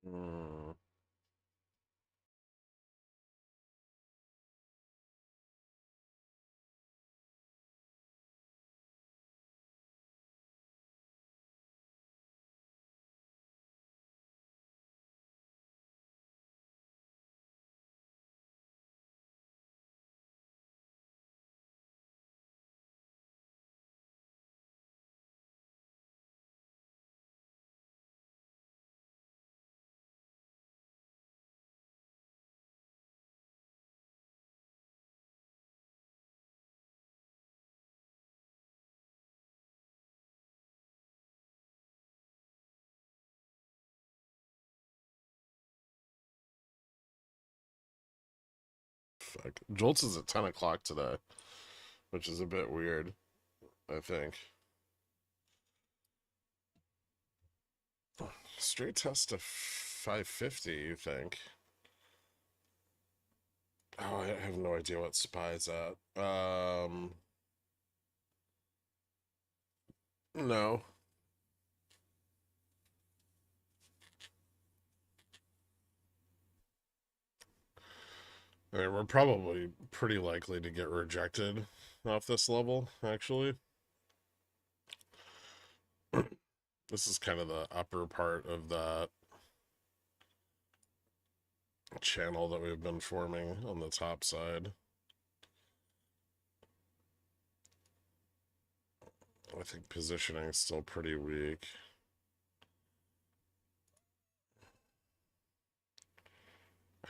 Hmm. Fuck. JOLTS is at 10 o'clock today, which is a bit weird, I think. Straight test to 550, you think? Oh, I have no idea what SPY's at. No. I mean, we're probably pretty likely to get rejected off this level, actually. This is kind of the upper part of that channel that we've been forming on the top side. I think positioning is still pretty weak.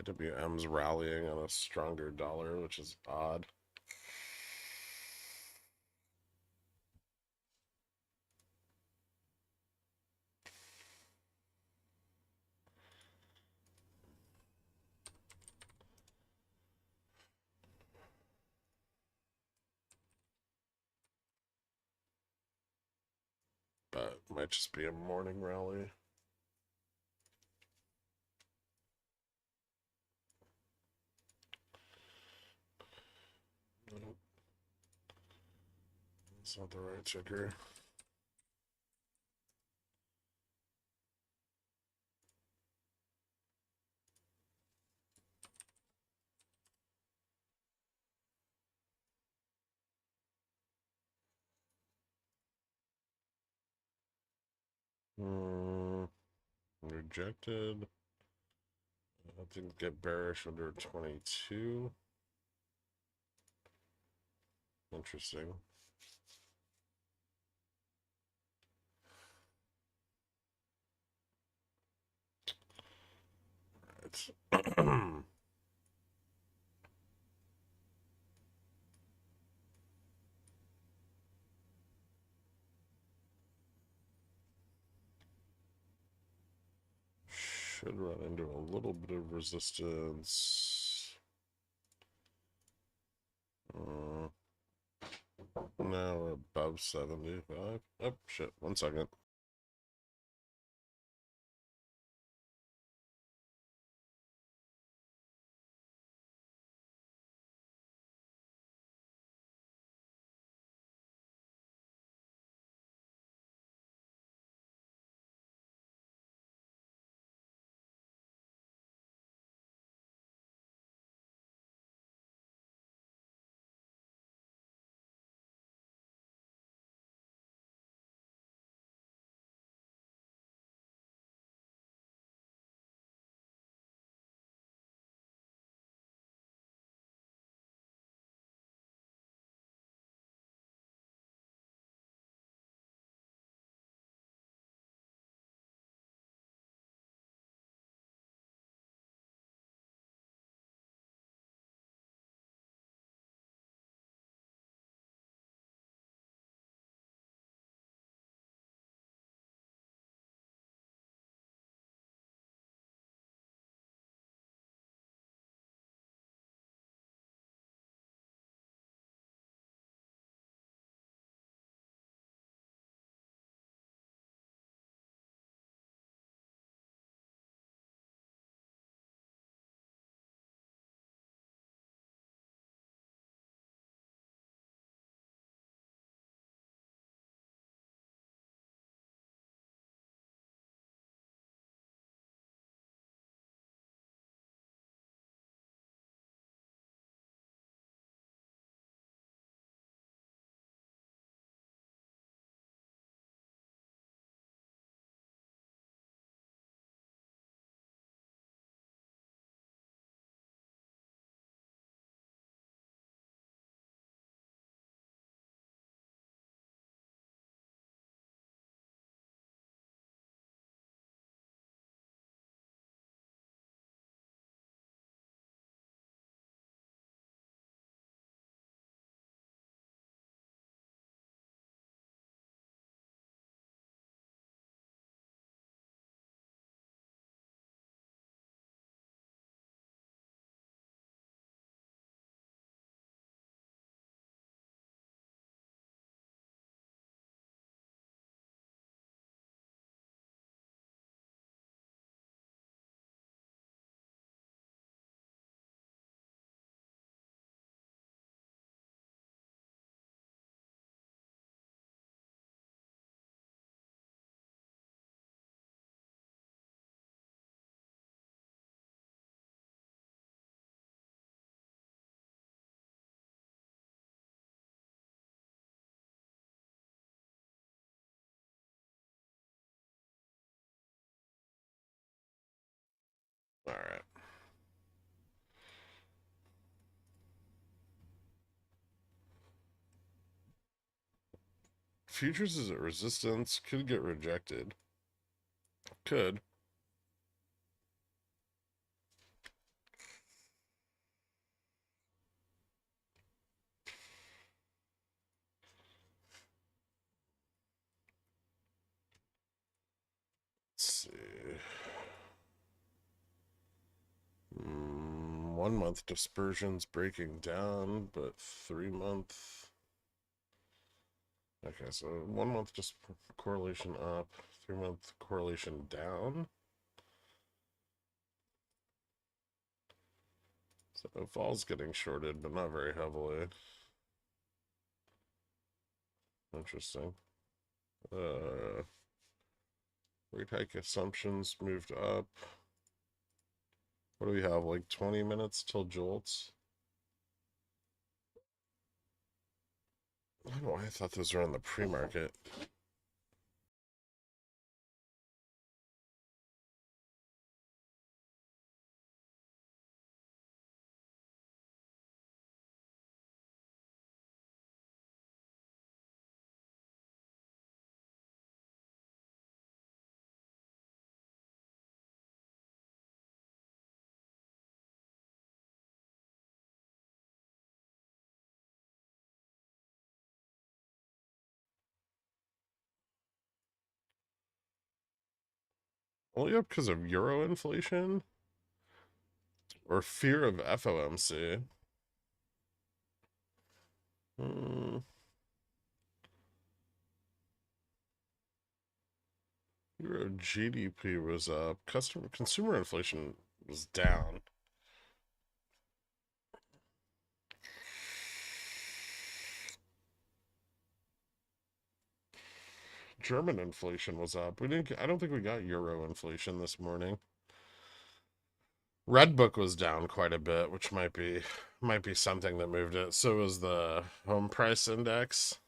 IWM's rallying on a stronger dollar, which is odd. But it might just be a morning rally. It's not the right ticker. Rejected. I didn't get bearish under 22. Interesting. Right. Should run into a little bit of resistance. Now we're above 75. Oh, shit. 1 second. Futures is at resistance. Could get rejected. Could. Let's see. 1 month dispersions breaking down, but 3 month. Okay, so 1 month just correlation up, 3 month correlation down. So fall's getting shorted, but not very heavily. Interesting. Rate hike assumptions moved up. What do we have? Like 20 minutes till JOLTS? I don't know why I thought those were on the pre-market. Only up because of euro inflation or fear of FOMC. Euro GDP was up. Consumer inflation was down. German inflation was up. I don't think we got euro inflation this morning. Red Book was down quite a bit, which might be something that moved it. So was the home price index.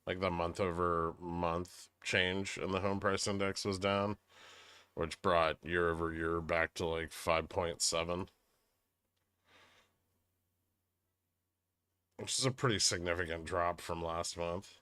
Like the month over month change in the home price index was down, which brought year over year back to like 5.7, which is a pretty significant drop from last month.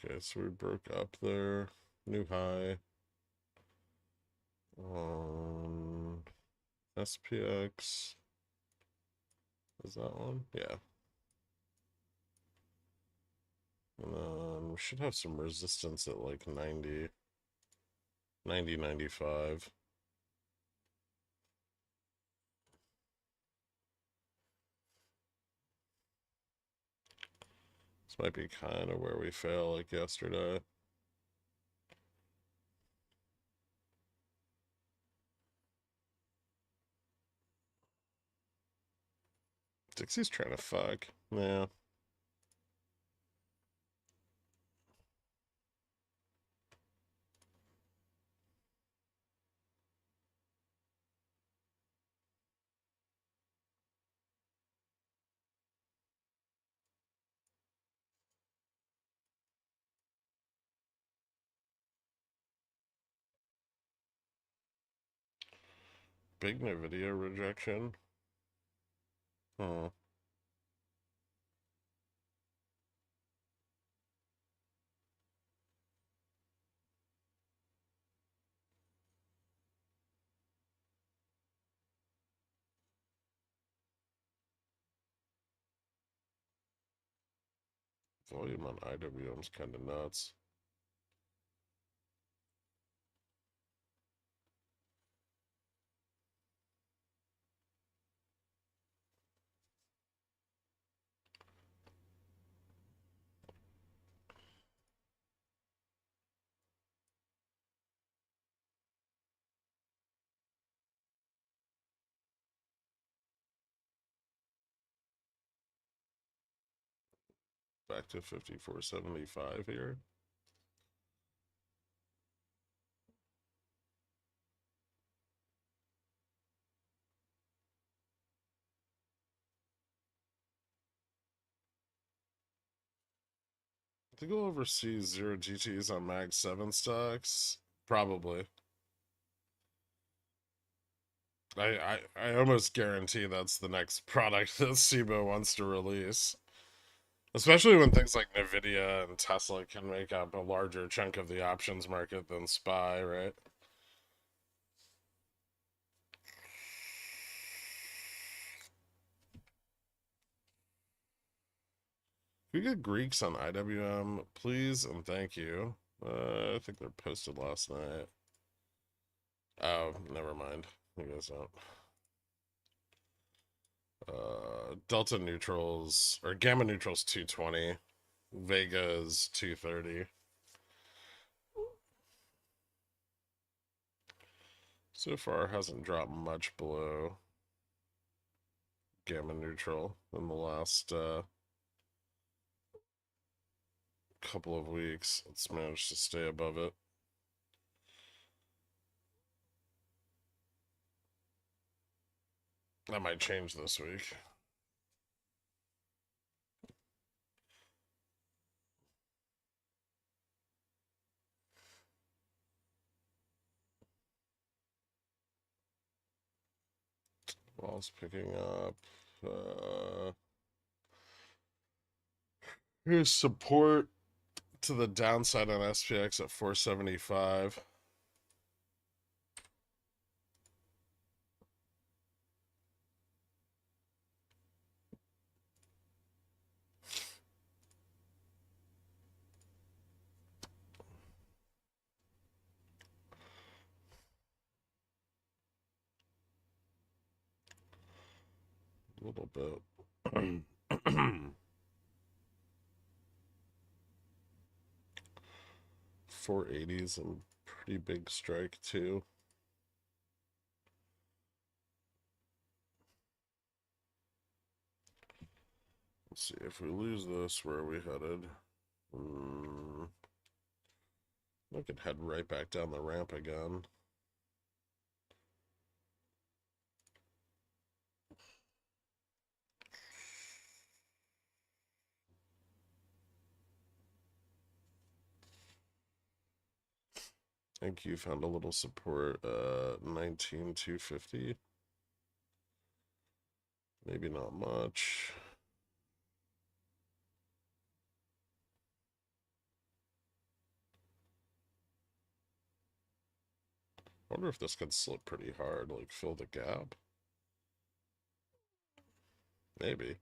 Okay, so we broke up there. New high on SPX. Is that one? Yeah. And then we should have some resistance at like 90, 95. This might be kind of where we fail like yesterday. Dixie's trying to fuck. Yeah. Big NVIDIA rejection. Huh. Volume on IWM is kind of nuts. back to 54.75 here. I think we'll oversee 0 GTs on Mag 7 stocks. Probably. I almost guarantee that's the next product that SIBO wants to release. Especially when things like Nvidia and Tesla can make up a larger chunk of the options market than SPY, right? Can we get Greeks on IWM, please and thank you? I think they're posted last night. Oh, never mind. You guys don't. Delta neutrals or gamma neutrals 220, Vega's 230. So far hasn't dropped much below gamma neutral in the last couple of weeks. It's managed to stay above it. That might change this week. Wall's picking up. Here's support to the downside on SPX at 475. A little bit. 480s and pretty big strike too. Let's see, if we lose this, where are we headed? I could head right back down the ramp again. I think you found a little support, 19,250. Maybe not much. I wonder if this could slip pretty hard, like fill the gap. Maybe.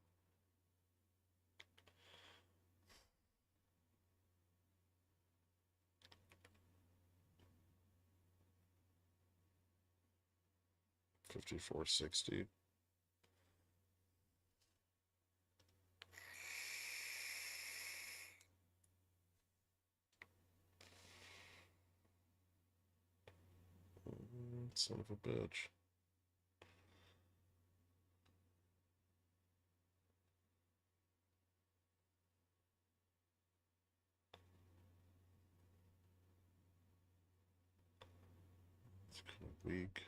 $54.60. Son of a bitch. It's kind of weak.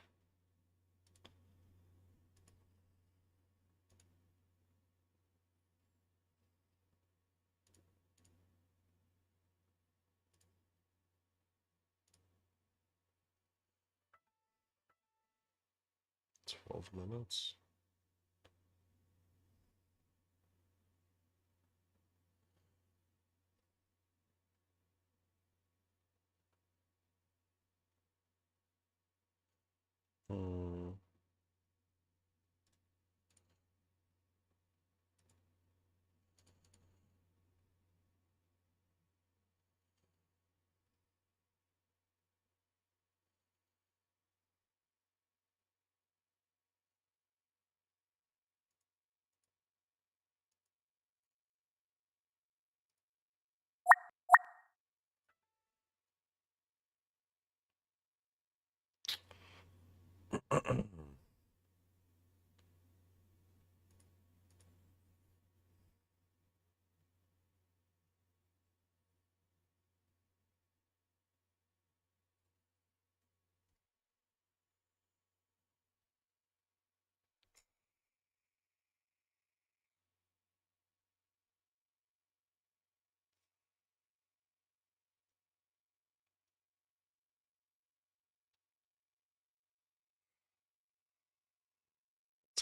$12 minutes. Hmm.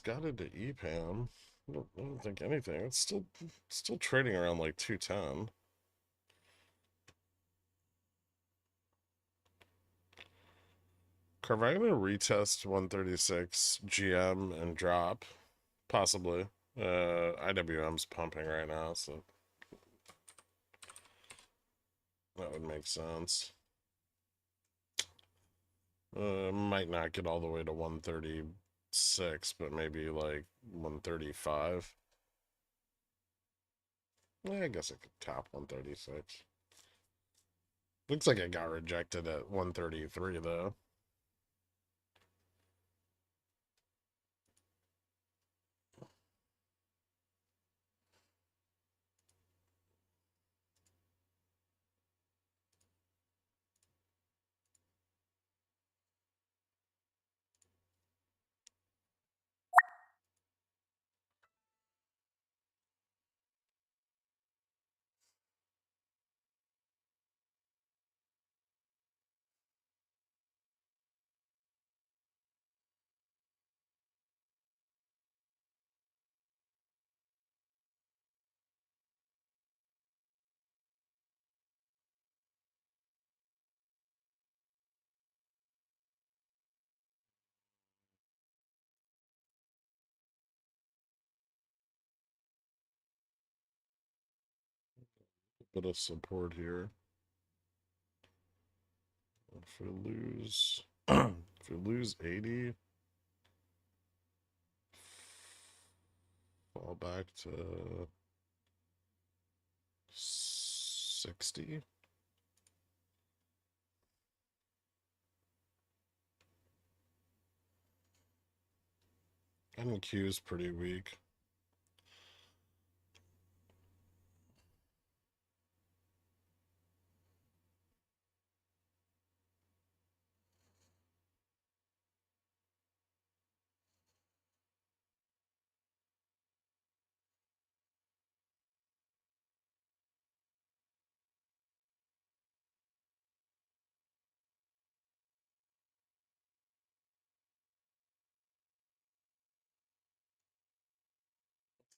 it's got into EPAM. I don't think anything. It's still trading around like 210. Carvana retest 136 GM and drop, possibly. IWM's pumping right now, so that would make sense. Might not get all the way to 136, but maybe like 135. Yeah, I guess it could top 136. Looks like it got rejected at 133 though. Bit of support here. If we lose, if we lose 80, fall back to 60. NQ is pretty weak.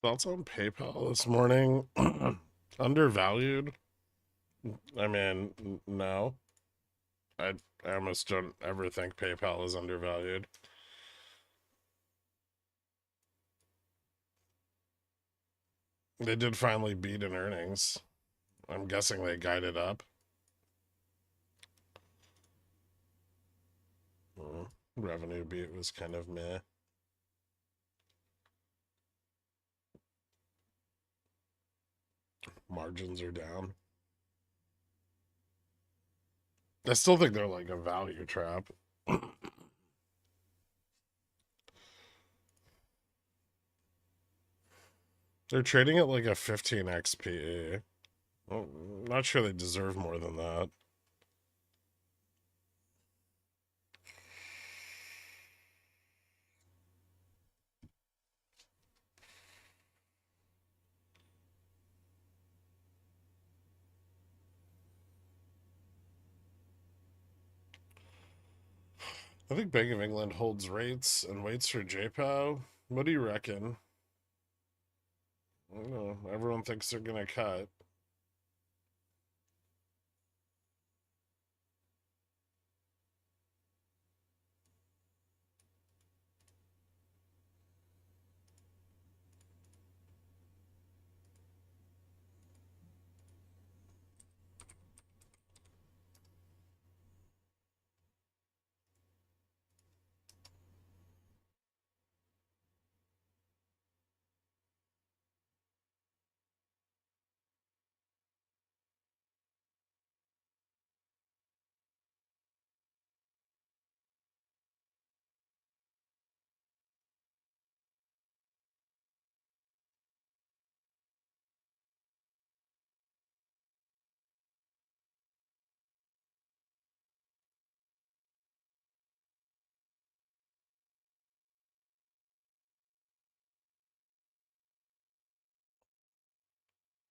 Thoughts on PayPal this morning? Undervalued? I mean, no. I almost don't ever think PayPal is undervalued. They did finally beat in earnings. I'm guessing they guided up. Revenue beat was kind of meh. Margins are down. I still think they're like a value trap. They're trading at like a 15x PE. Well, not sure they deserve more than that. I think Bank of England holds rates and waits for JPOW. What do you reckon? I don't know. Everyone thinks they're gonna cut.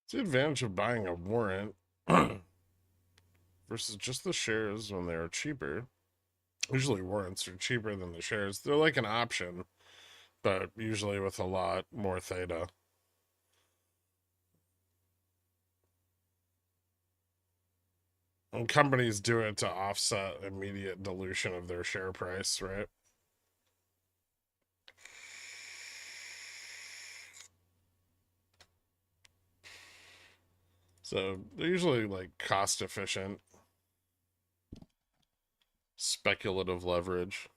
It's the advantage of buying a warrant versus just the shares when they're cheaper. Usually warrants are cheaper than the shares. They're like an option. but usually with a lot more theta. And companies do it to offset immediate dilution of their share price, right? So they're usually like cost efficient, speculative leverage.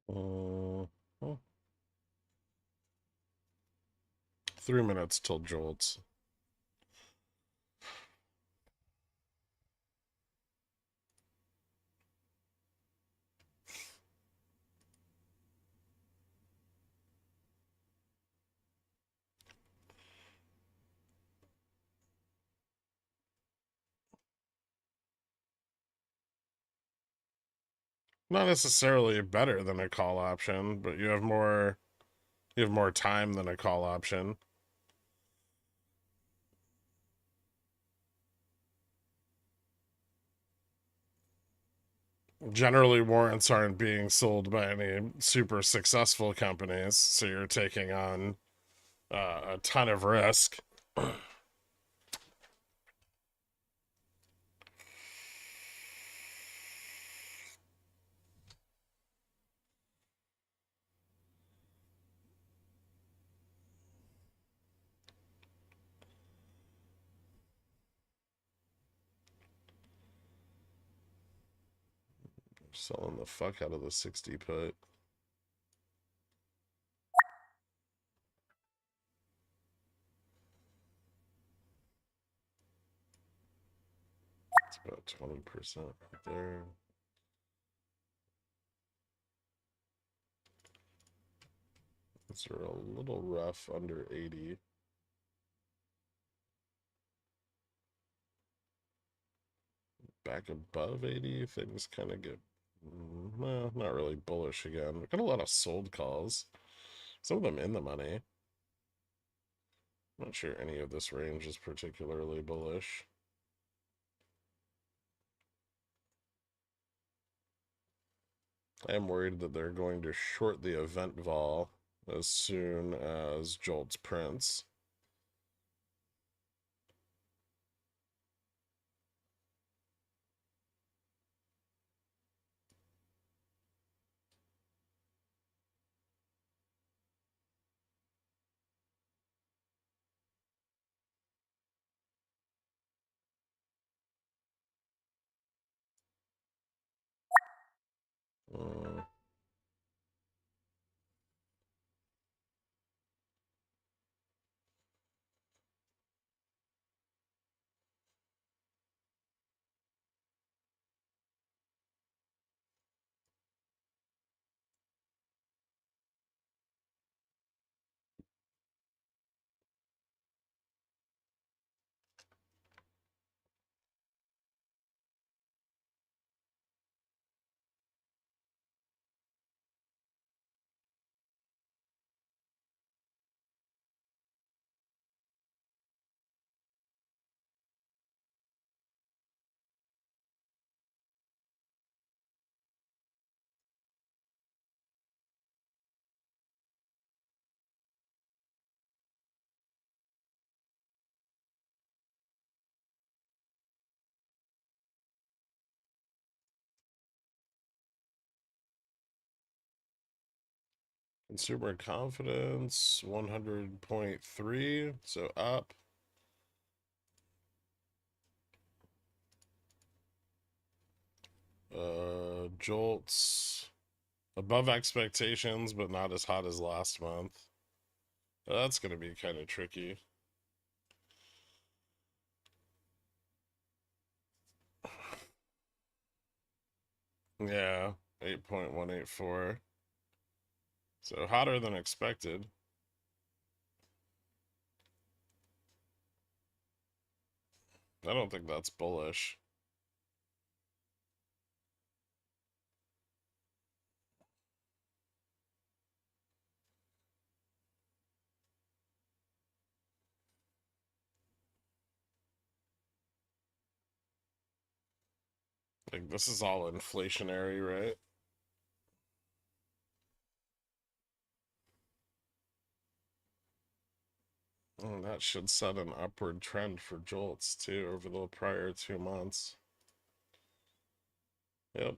Uh, oh, 3 minutes till JOLTS. Not necessarily better than a call option, but you have more time than a call option. Generally, warrants aren't being sold by any super successful companies, so you're taking on a ton of risk. Selling the fuck out of the 60 put. It's about 20% right there. These are a little rough under 80. Back above 80, things kind of get, well, not really bullish again. We got a lot of sold calls. Some of them in the money. Not sure any of this range is particularly bullish. I am worried that they're going to short the event vol as soon as JOLTS prints. Uh, Consumer confidence 100.3, so up. JOLTS above expectations, but not as hot as last month. That's going to be kind of tricky. Yeah, 8.184. So hotter than expected. I don't think that's bullish. Like, this is all inflationary, right? And that should set an upward trend for JOLTS too over the prior 2 months. Yep.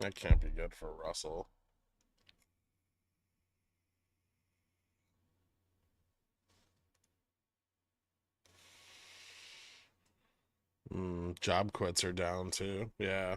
That can't be good for Russell. Job quits are down too. Yeah.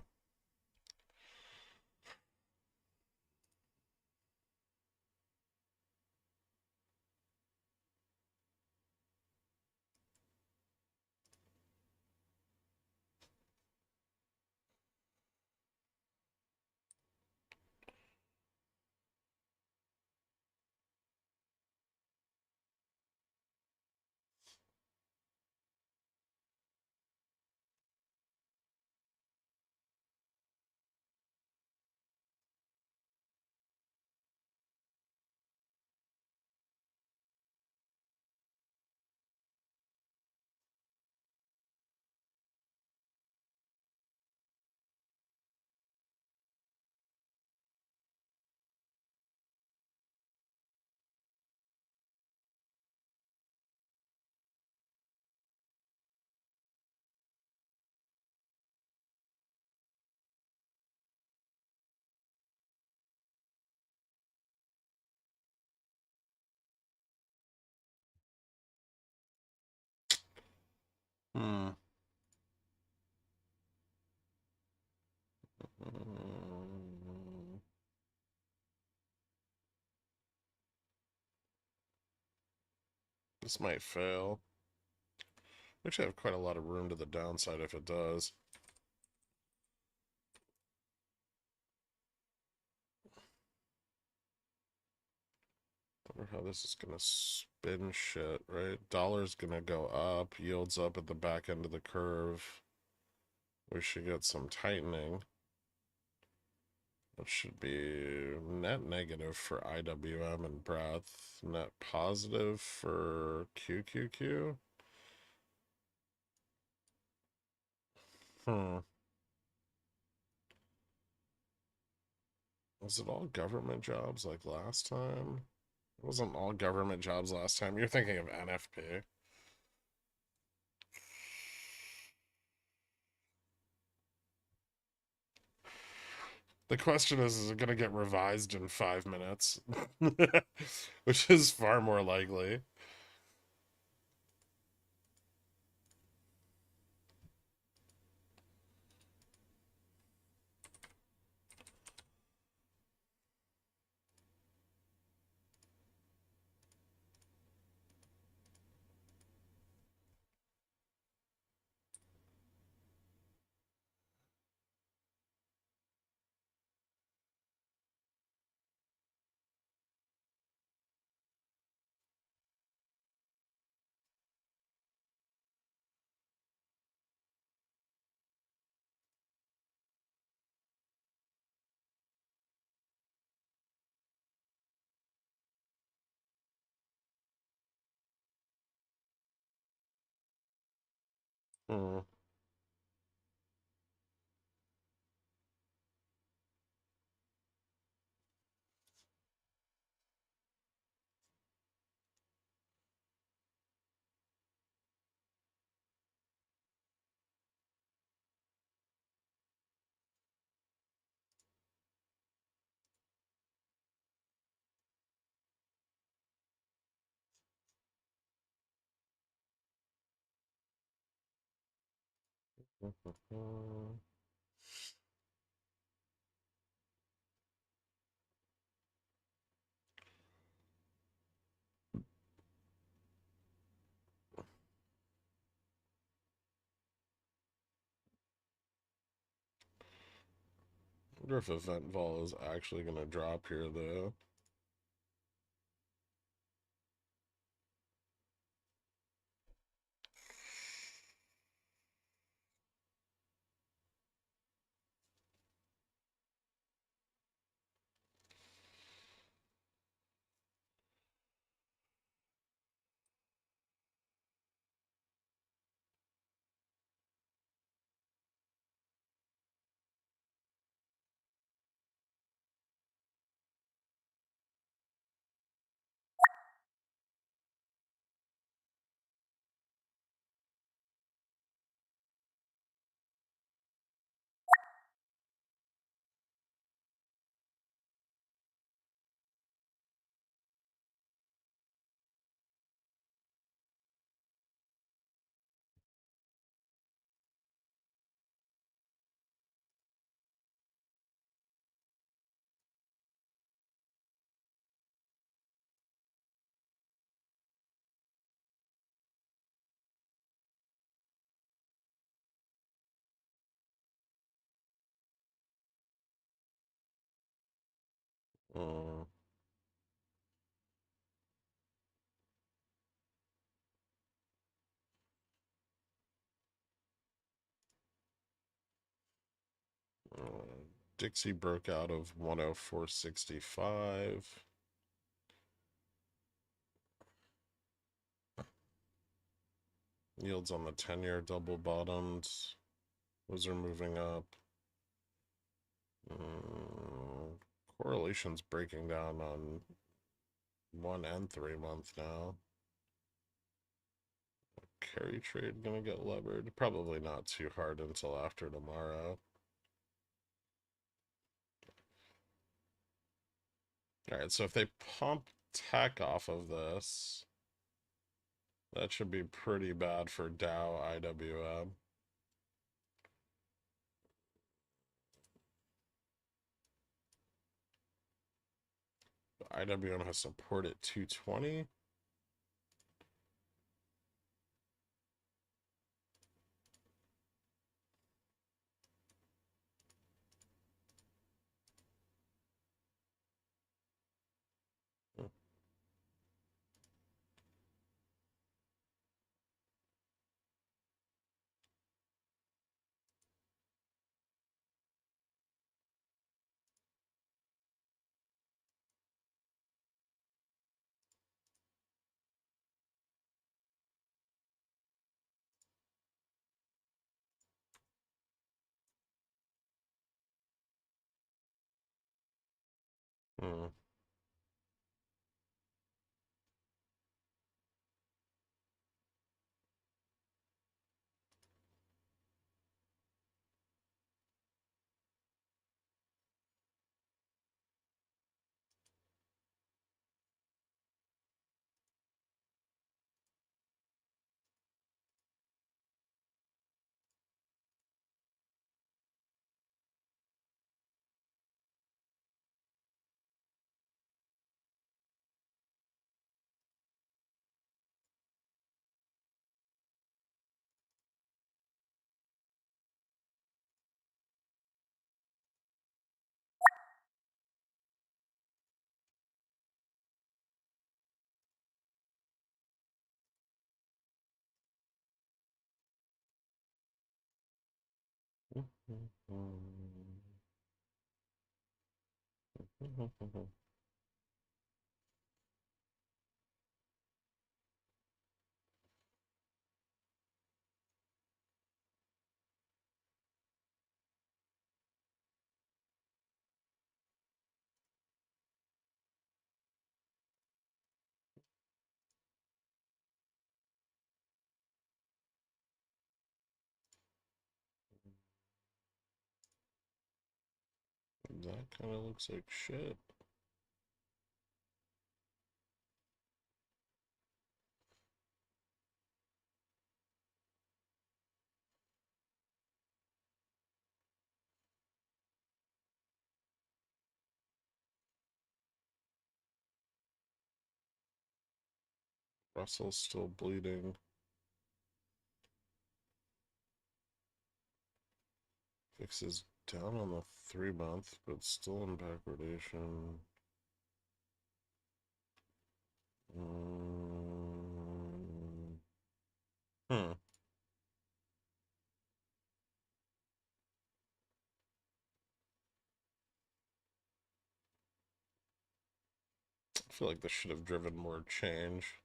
Hmm. This might fail. Actually, have quite a lot of room to the downside if it does. Wonder how this is gonna spin shit, right? Dollar's gonna go up, yields up at the back end of the curve. We should get some tightening. That should be net negative for IWM and breadth, net positive for QQQ. Was it all government jobs like last time? It wasn't all government jobs last time. You're thinking of NFP. The question is it going to get revised in 5 minutes? Which is far more likely. Hmm. I wonder if event vol is actually going to drop here, though. Uh, Dixie broke out of 104.65. Yields on the 10-year double bottomed. Those are moving up. Correlation's breaking down on 1 and 3 month now. Carry trade gonna get levered? Probably not too hard until after tomorrow. Alright, so if they pump tech off of this, that should be pretty bad for Dow IWM. IWM has support at 220. Hmm. That kind of looks like shit. Russell's still bleeding. VIX is down on the 3-month, but still in backwardation. Hmm. I feel like this should have driven more change.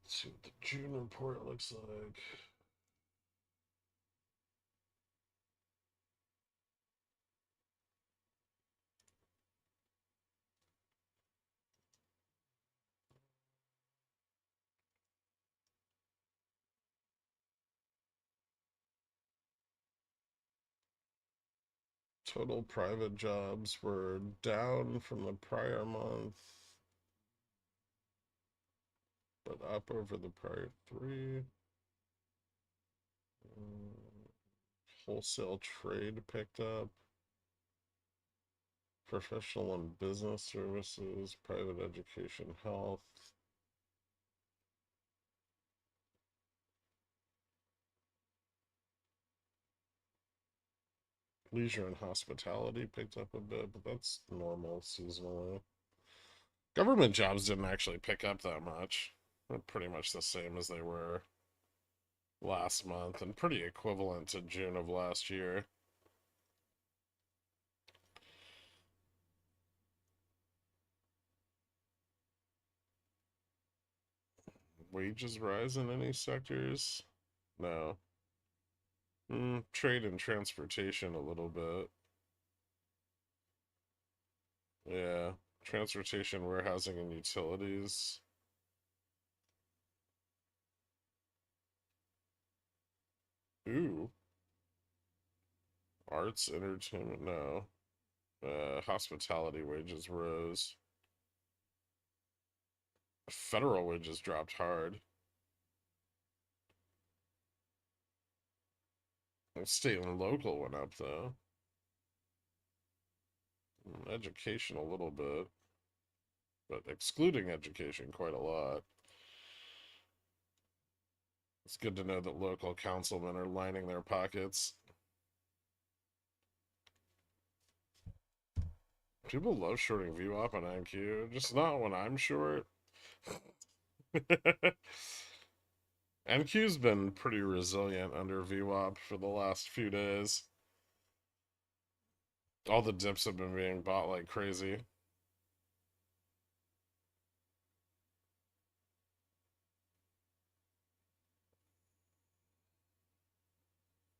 Let's see what the June report looks like. Total private jobs were down from the prior month, but up over the prior 3. Wholesale trade picked up. Professional and business services, private education, health. Leisure and hospitality picked up a bit, but that's normal seasonally. Government jobs didn't actually pick up that much. They're pretty much the same as they were last month and pretty equivalent to June of last year. Wages rise in any sectors? No. Trade and transportation a little bit. Yeah. Transportation, warehousing, and utilities. Ooh. Arts, entertainment, no. Hospitality wages rose. Federal wages dropped hard. State and local went up, though. Education a little bit. But excluding education quite a lot. It's good to know that local councilmen are lining their pockets. People love shorting VWAP on IQ, just not when I'm short. NQ's been pretty resilient under VWAP for the last few days. All the dips have been being bought like crazy.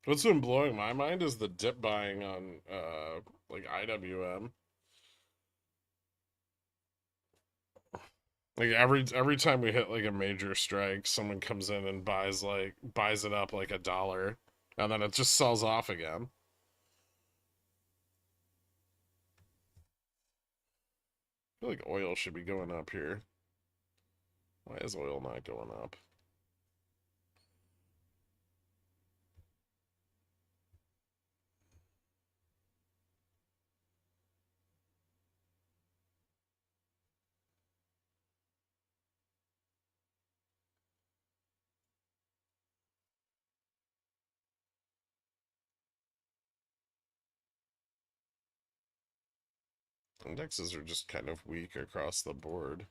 What's been blowing my mind is the dip buying on like IWM. Like every time we hit like a major strike, someone comes in and buys it up like $1, and then it just sells off again. I feel like oil should be going up here. Why is oil not going up? Indexes are just kind of weak across the board.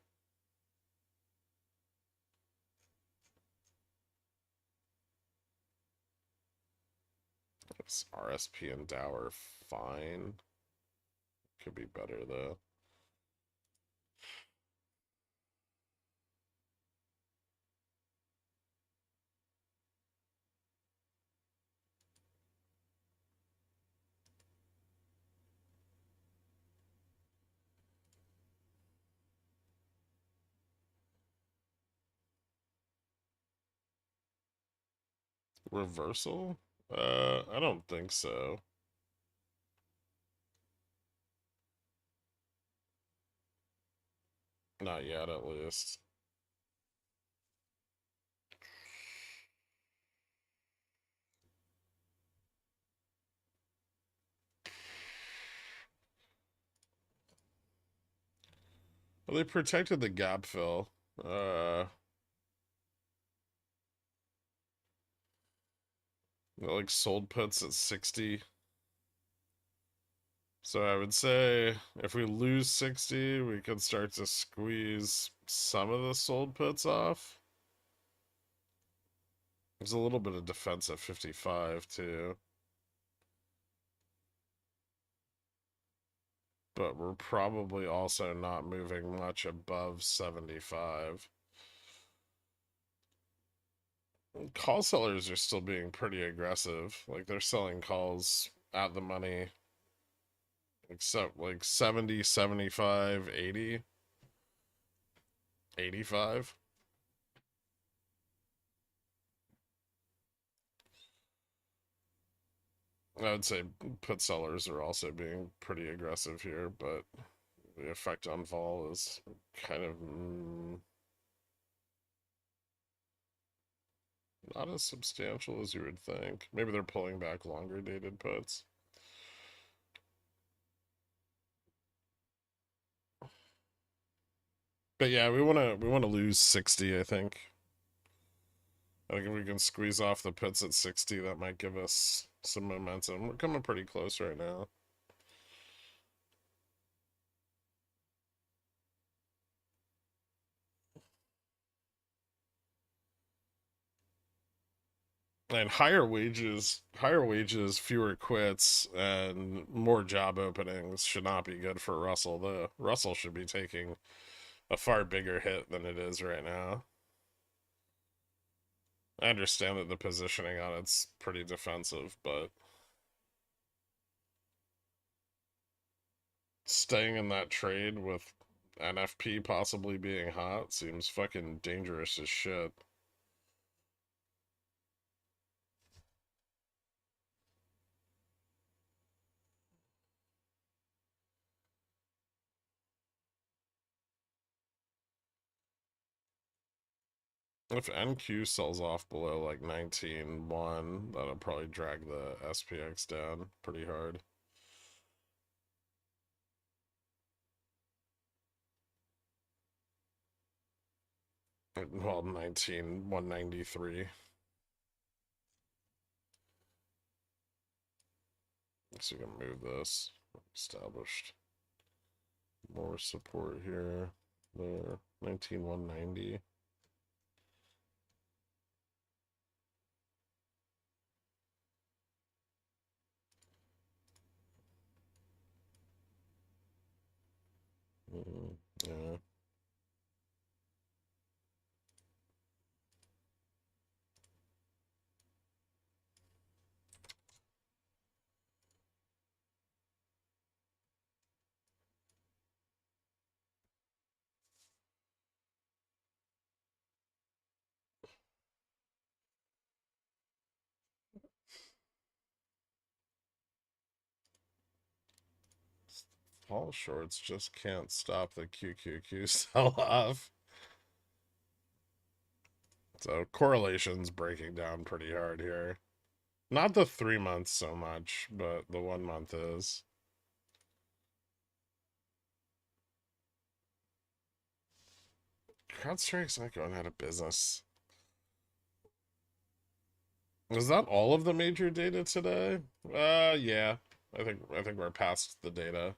It's RSP and Dow are fine. Could be better though. Reversal? I don't think so. Not yet, at least. Well, they protected the gap fill. Like sold puts at 60. So I would say if we lose 60, we could start to squeeze some of the sold puts off. There's a little bit of defense at 55 too. But we're probably also not moving much above 75. Call sellers are still being pretty aggressive. Like they're selling calls at the money, except like 70, 75, 80, 85. I would say put sellers are also being pretty aggressive here, but the effect on vol is kind of not as substantial as you would think. Maybe they're pulling back longer dated puts. But yeah, we wanna lose 60, I think. I think if we can squeeze off the puts at 60, that might give us some momentum. We're coming pretty close right now. And higher wages, fewer quits, and more job openings should not be good for Russell. The Russell should be taking a far bigger hit than it is right now. I understand that the positioning on it's pretty defensive, but staying in that trade with NFP possibly being hot seems fucking dangerous as shit. If NQ sells off below like 19.1, that'll probably drag the SPX down pretty hard. Well, 19,193. So we can move this. Established more support here. There. 19,190. Yeah. All shorts just can't stop the QQQ sell off. So correlation's breaking down pretty hard here. Not the 3 months so much, but the 1 month is. CrowdStrike's not going out of business. Is that all of the major data today? Yeah. I think we're past the data.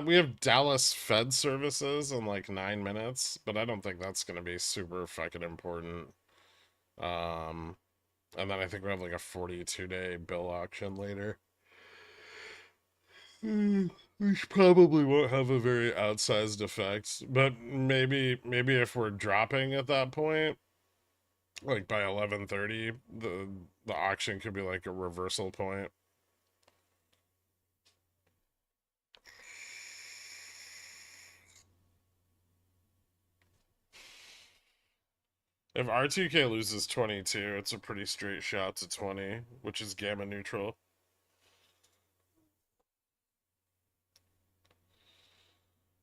We have Dallas Fed services in like 9 minutes, but I don't think that's gonna be super fucking important. Um, and then I think we have like a 42-day bill auction later. Which probably won't have a very outsized effect, but maybe if we're dropping at that point, like by 11:30, the auction could be like a reversal point. If R2K loses 22, it's a pretty straight shot to 20, which is gamma neutral.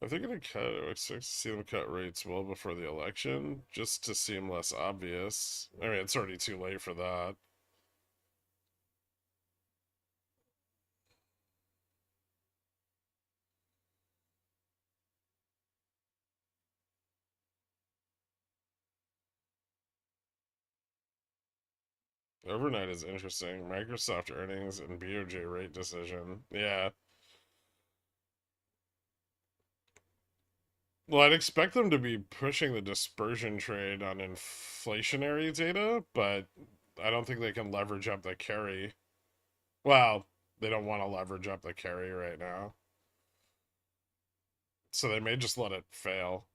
I think gonna cut. I expect to see them cut rates well before the election, just to seem less obvious. I mean, it's already too late for that. Overnight is interesting. Microsoft earnings and BOJ rate decision. Yeah. Well, I'd expect them to be pushing the dispersion trade on inflationary data, but I don't think they can leverage up the carry. Well, they don't want to leverage up the carry right now. So they may just let it fail.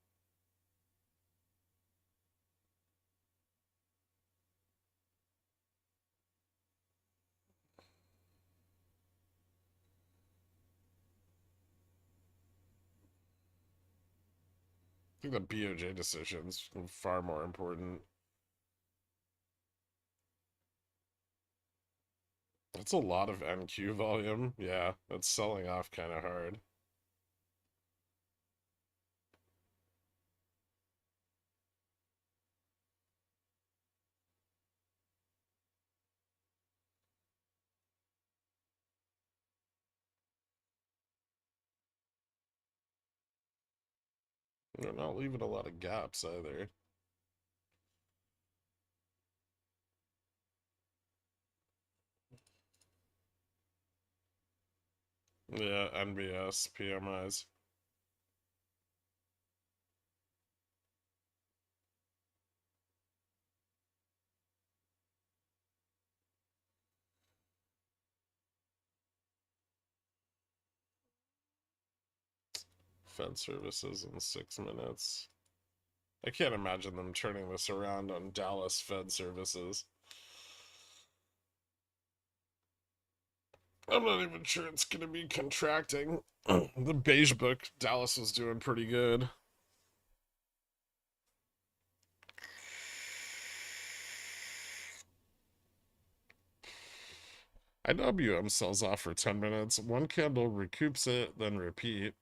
I think the BOJ decision's far more important. That's a lot of NQ volume. Yeah, it's selling off kind of hard. They're not leaving a lot of gaps either. Yeah, NBS, PMIs. Fed services in 6 minutes. I can't imagine them turning this around on Dallas Fed services. I'm not even sure it's going to be contracting. The beige book, Dallas was doing pretty good. IWM sells off for 10 minutes. One candle recoups it, then repeat.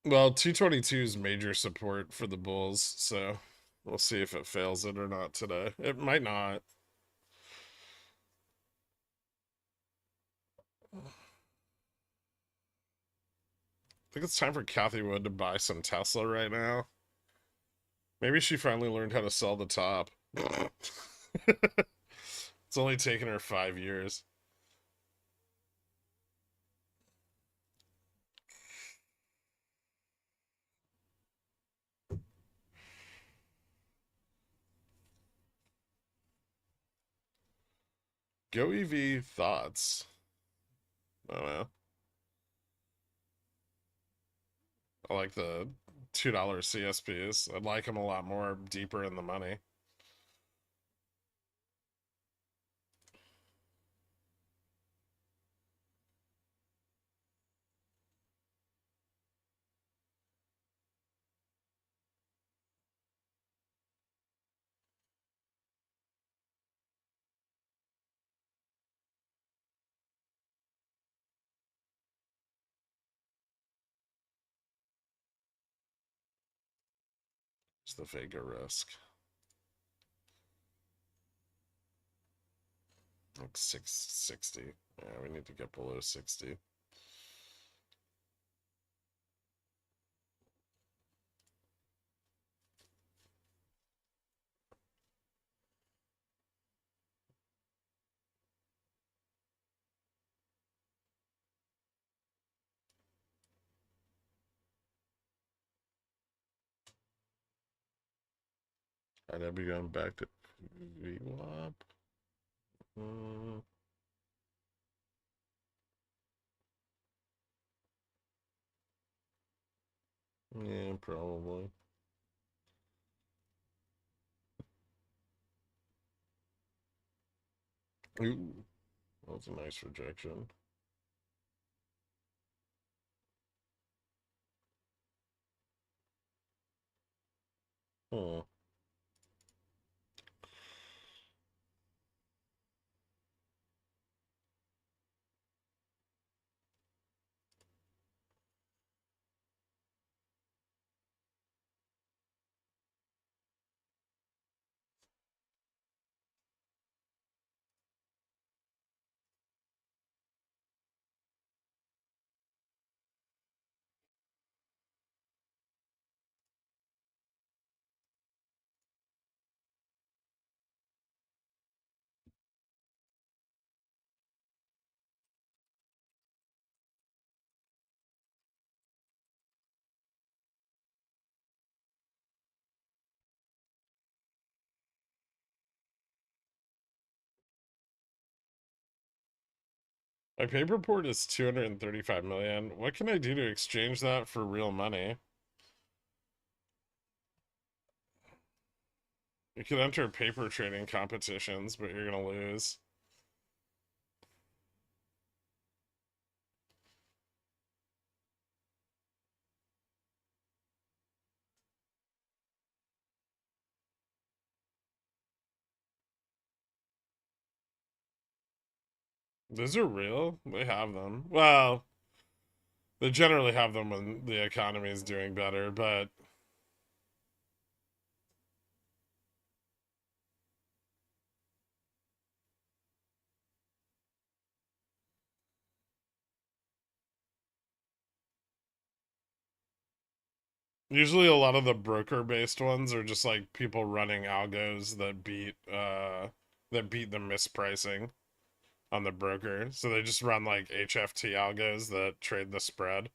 Well, 222 is major support for the bulls, so we'll see if it fails it or not today. It might not. I think it's time for Kathy Wood to buy some Tesla right now. Maybe she finally learned how to sell the top. It's only taken her 5 years. Go EV thoughts. I don't know. I like the $2 CSPs. I'd like them a lot more deeper in the money. It's the Vega risk. Like 660. Yeah, we need to get below 60. I'd be going back to VWAP. Yeah, probably. Ooh, that was a nice rejection. Huh. My paper port is 235 million. What can I do to exchange that for real money? You could enter paper trading competitions, but you're gonna lose. Those are real? They have them. Well, they generally have them when the economy is doing better, but usually a lot of the broker-based ones are just like people running algos that beat the mispricing on the broker. So they just run like HFT algos that trade the spread.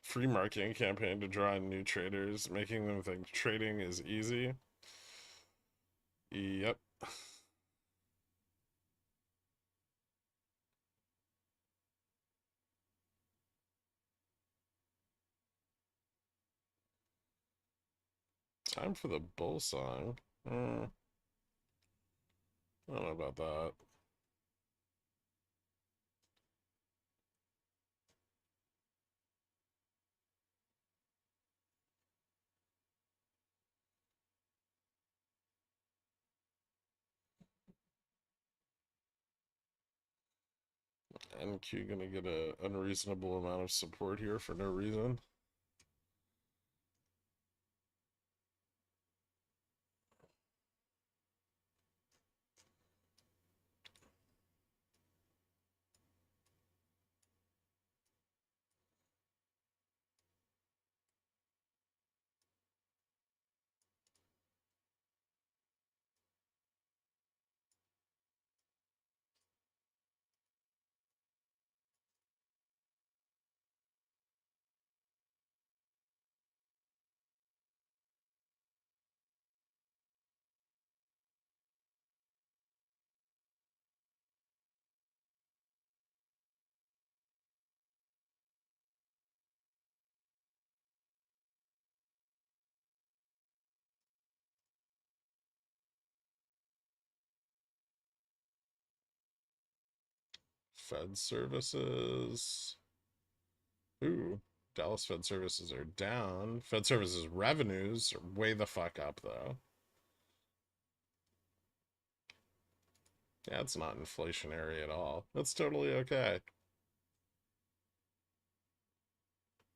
Free marketing campaign to draw in new traders, making them think trading is easy. Yep. Time for the bull song. I don't know about that. NQ gonna get an unreasonable amount of support here for no reason. Fed services. Ooh, Dallas Fed services are down. Fed services revenues are way the fuck up, though. Yeah, it's not inflationary at all. That's totally okay.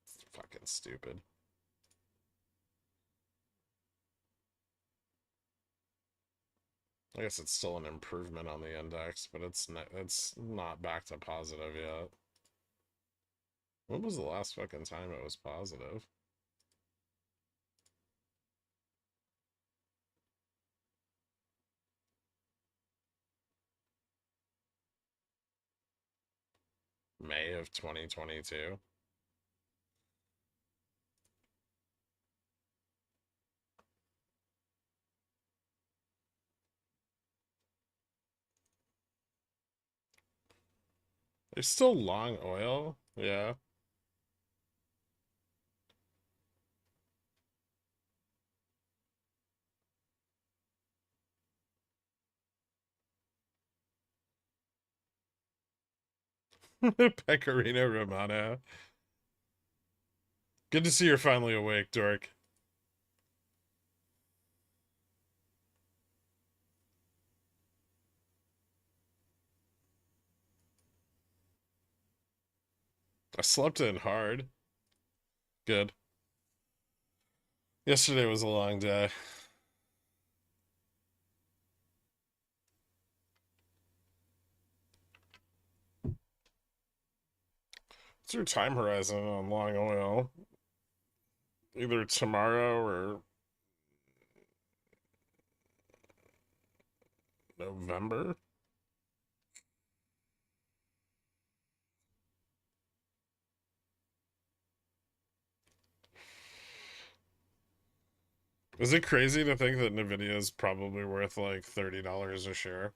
It's fucking stupid. I guess it's still an improvement on the index, but it's not back to positive yet. When was the last fucking time it was positive? May of 2022. They're still long oil. Yeah. Pecorino Romano. Good to see you're finally awake, Dork. I slept in hard. Good. Yesterday was a long day. What's your time horizon on long oil? Either tomorrow or November? Is it crazy to think that Nvidia is probably worth like $30 a share?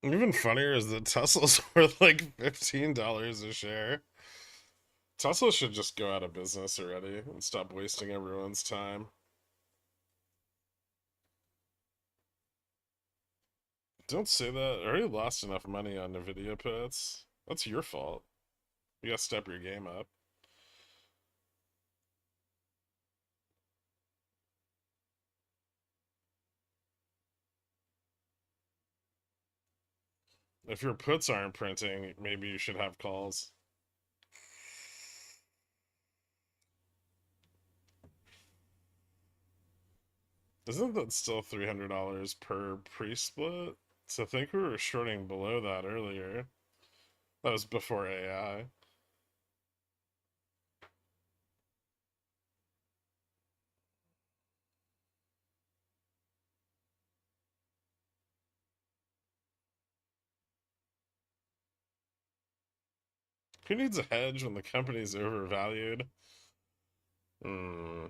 Even funnier is that Tesla's worth like $15 a share. Tesla should just go out of business already and stop wasting everyone's time. Don't say that. I already lost enough money on Nvidia puts. That's your fault. You gotta step your game up. If your puts aren't printing, maybe you should have calls. Isn't that still $300 per pre-split? So I think we were shorting below that earlier. That was before AI. Who needs a hedge when the company's overvalued? Hmm.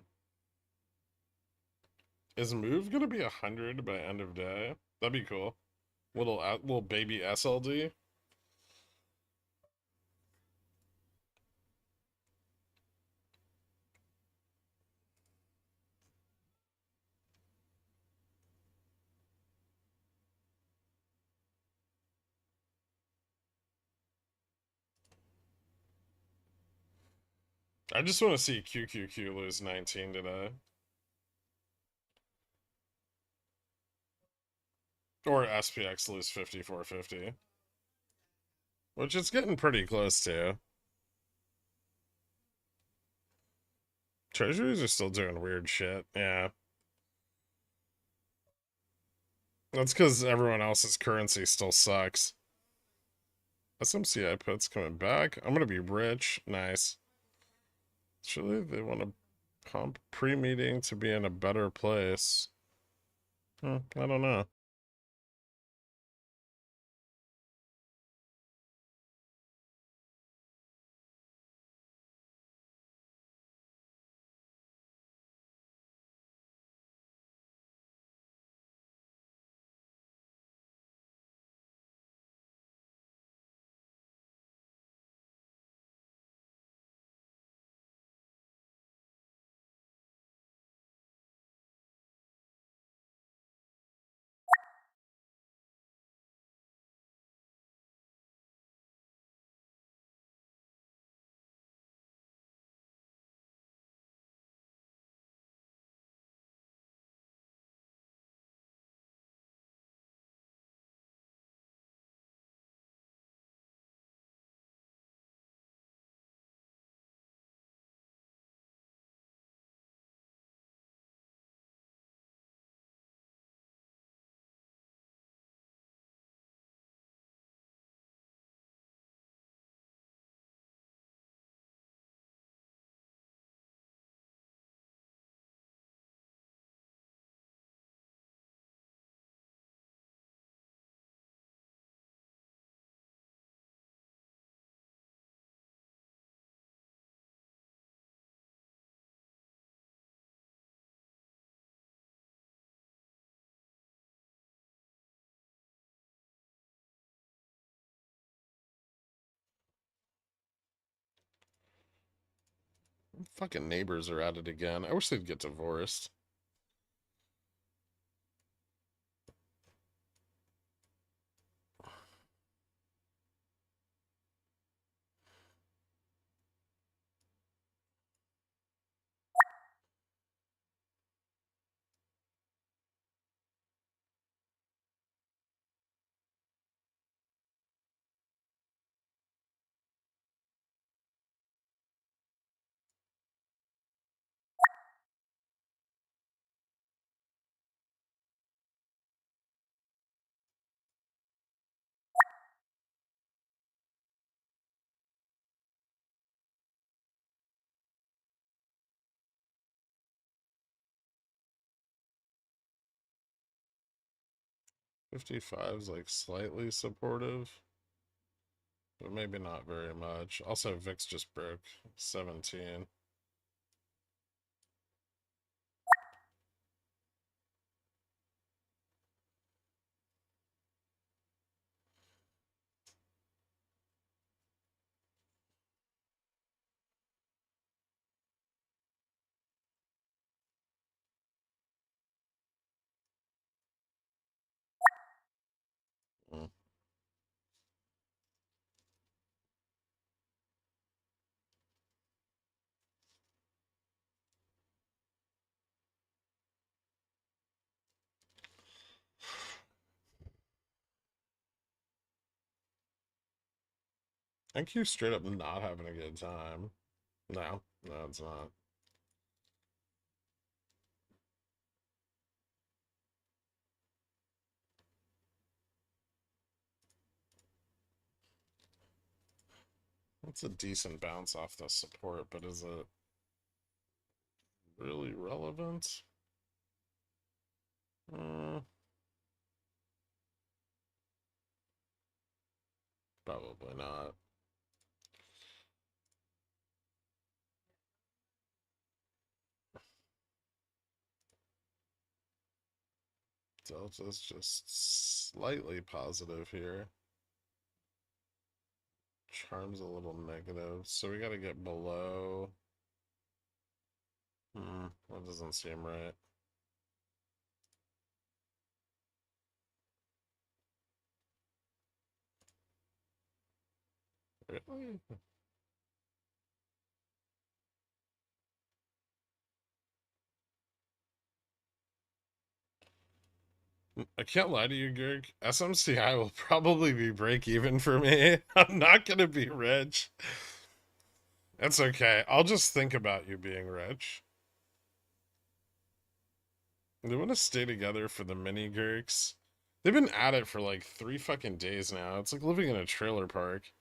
Is Move gonna be 100 by end of day? That'd be cool. Little baby SLD. I just want to see QQQ lose 19 today. Or SPX lose 54.50. Which it's getting pretty close to. Treasuries are still doing weird shit. Yeah. That's because everyone else's currency still sucks. SMCI puts coming back. I'm gonna be rich. Nice. Surely they want to pump pre-meeting to be in a better place. I don't know. Fucking neighbors are at it again. I wish they'd get divorced. $55 is like slightly supportive, but maybe not very much. Also, VIX just broke 17. Mm. I think you're straight up not having a good time. No, no, it's not. It's a decent bounce off the support, but is it really relevant? Probably not. Delta's just slightly positive here. Charm's a little negative, so we gotta get below. That doesn't seem right. Really? I can't lie to you, Gurk. SMCI will probably be break even for me. I'm not gonna be rich. That's okay. I'll just think about you being rich. They want to stay together for the mini Gurks. They've been at it for like 3 fucking days now. It's like living in a trailer park.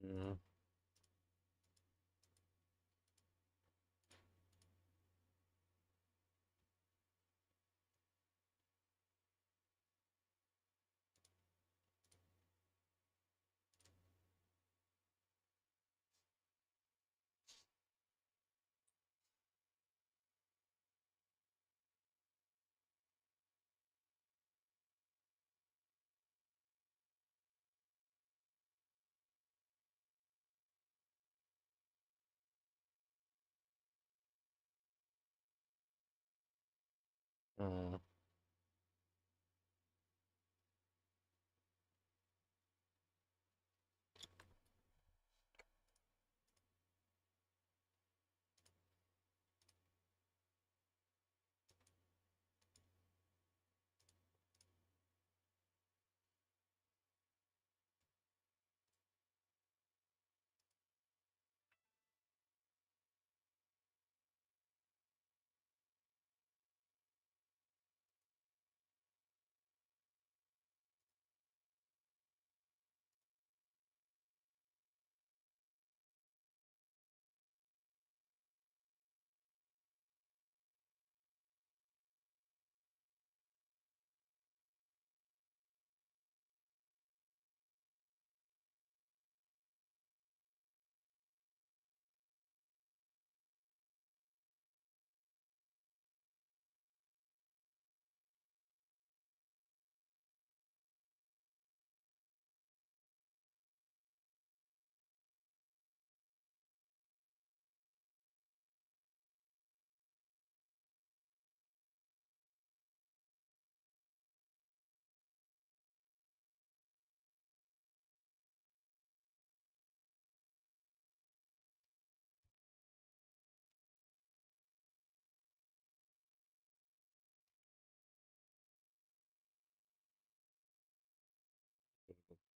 Mm. Mm.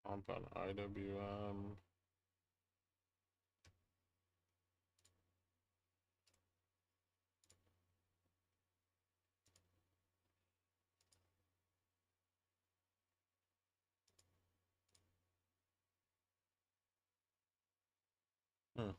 Pump on IWM. Hmm.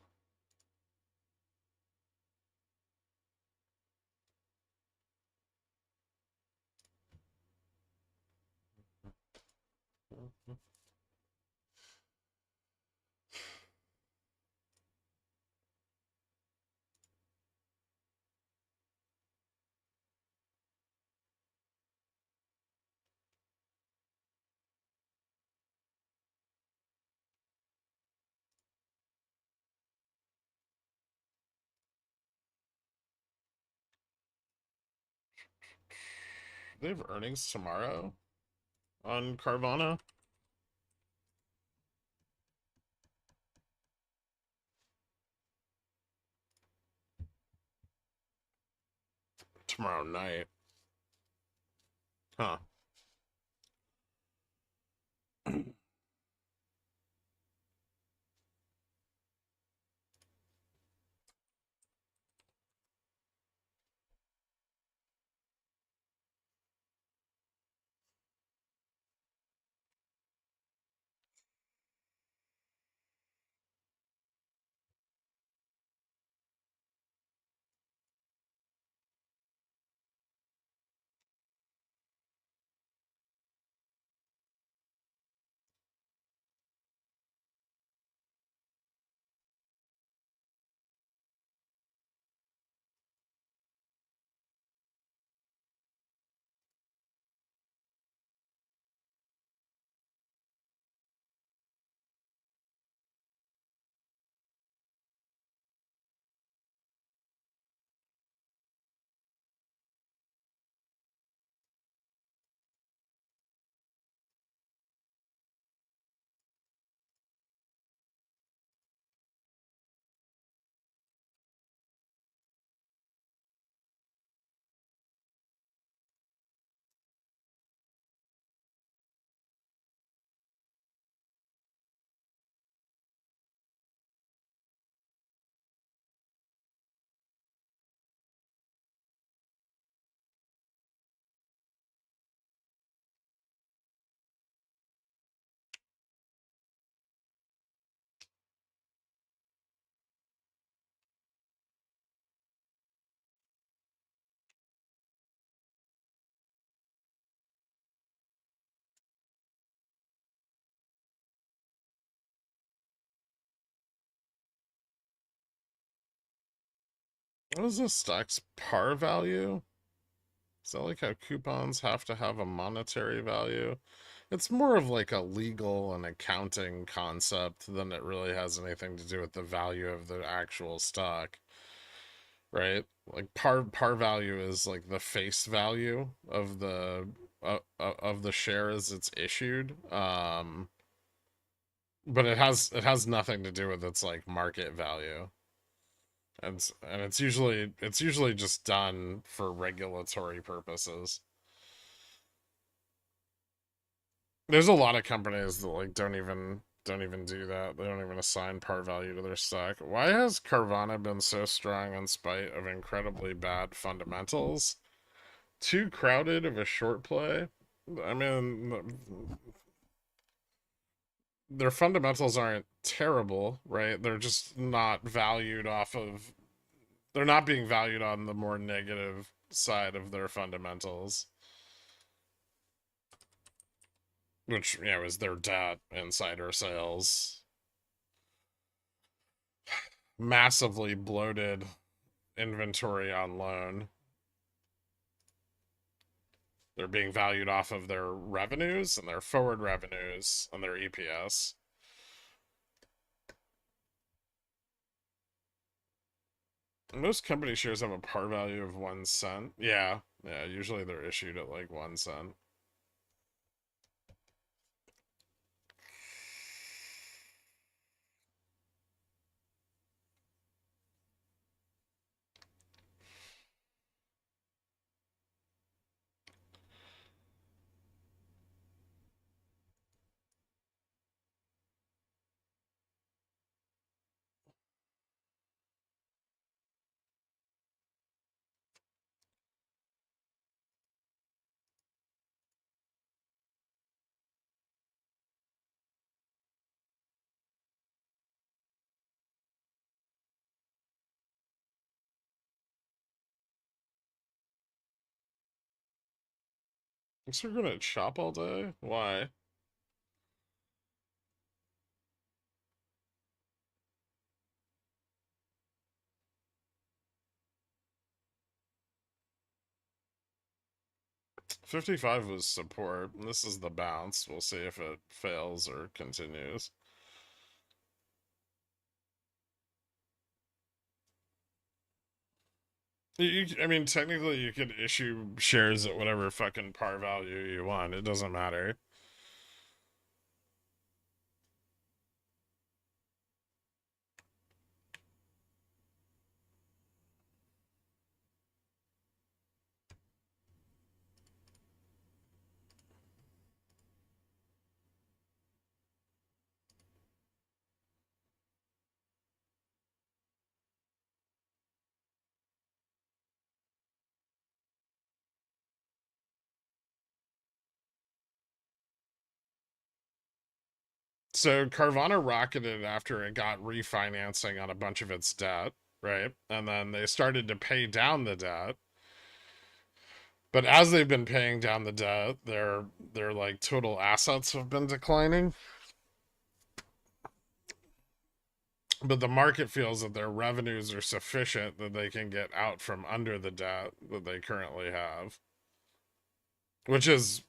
They have earnings tomorrow on Carvana. Tomorrow night. Huh. What is this stock's par value? Is that like how coupons have to have a monetary value? It's more of like a legal and accounting concept than it really has anything to do with the value of the actual stock, right? Like par value is like the face value of the share as it's issued. But it has nothing to do with its like market value. And it's usually just done for regulatory purposes. There's a lot of companies that like don't even do that. They don't even assign par value to their stock. Why has Carvana been so strong in spite of incredibly bad fundamentals? Too crowded of a short play. I mean, their fundamentals aren't terrible, right? They're just not valued off of. They're not being valued on the more negative side of their fundamentals, which is their debt, insider sales, massively bloated inventory on loan. They're being valued off of their revenues and their forward revenues and their EPS. Most company shares have a par value of 1 cent. Yeah, usually they're issued at like 1 cent. So we're gonna chop all day? Why? 55 was support. This is the bounce. We'll see if it fails or continues. I mean, technically, you could issue shares at whatever fucking par value you want. It doesn't matter. So Carvana rocketed after it got refinancing on a bunch of its debt, right? And then they started to pay down the debt. But as they've been paying down the debt, their like total assets have been declining. But the market feels that their revenues are sufficient that they can get out from under the debt that they currently have, which is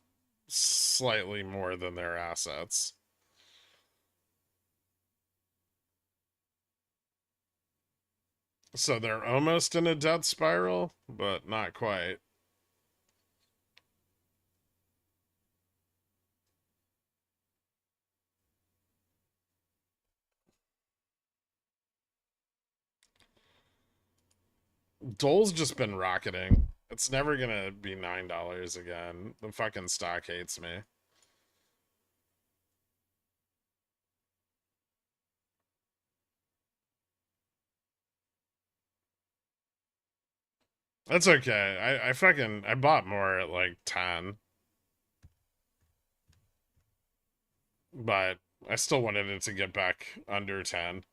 slightly more than their assets. So they're almost in a debt spiral, but not quite. Dole's just been rocketing. It's never gonna be $9 again. The fucking stock hates me. That's okay. I bought more at like 10, but I still wanted it to get back under 10.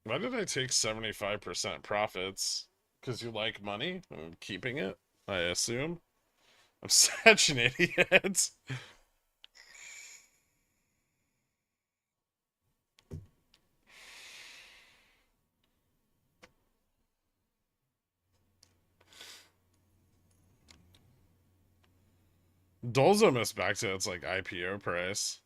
Why did I take 75% profits? Because you like money? I'm keeping it, I assume. I'm such an idiot. Dole's almost back to its like IPO price.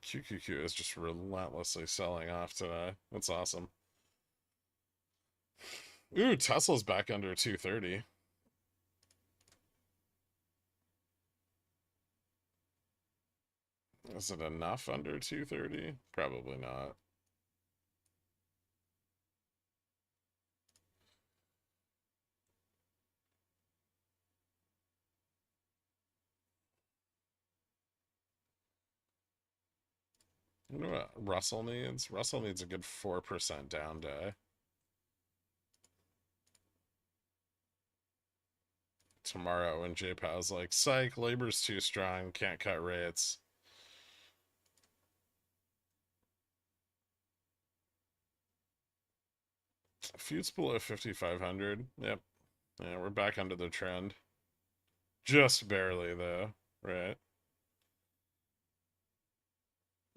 QQQ is just relentlessly selling off today. That's awesome. Ooh, Tesla's back under 230. Is it enough under 230? Probably not. You know what Russell needs? Russell needs a good 4% down day. Tomorrow when JPow's like, psych, labor's too strong, can't cut rates. Feud's below 5,500. Yep. Yeah, we're back under the trend. Just barely, though. Right.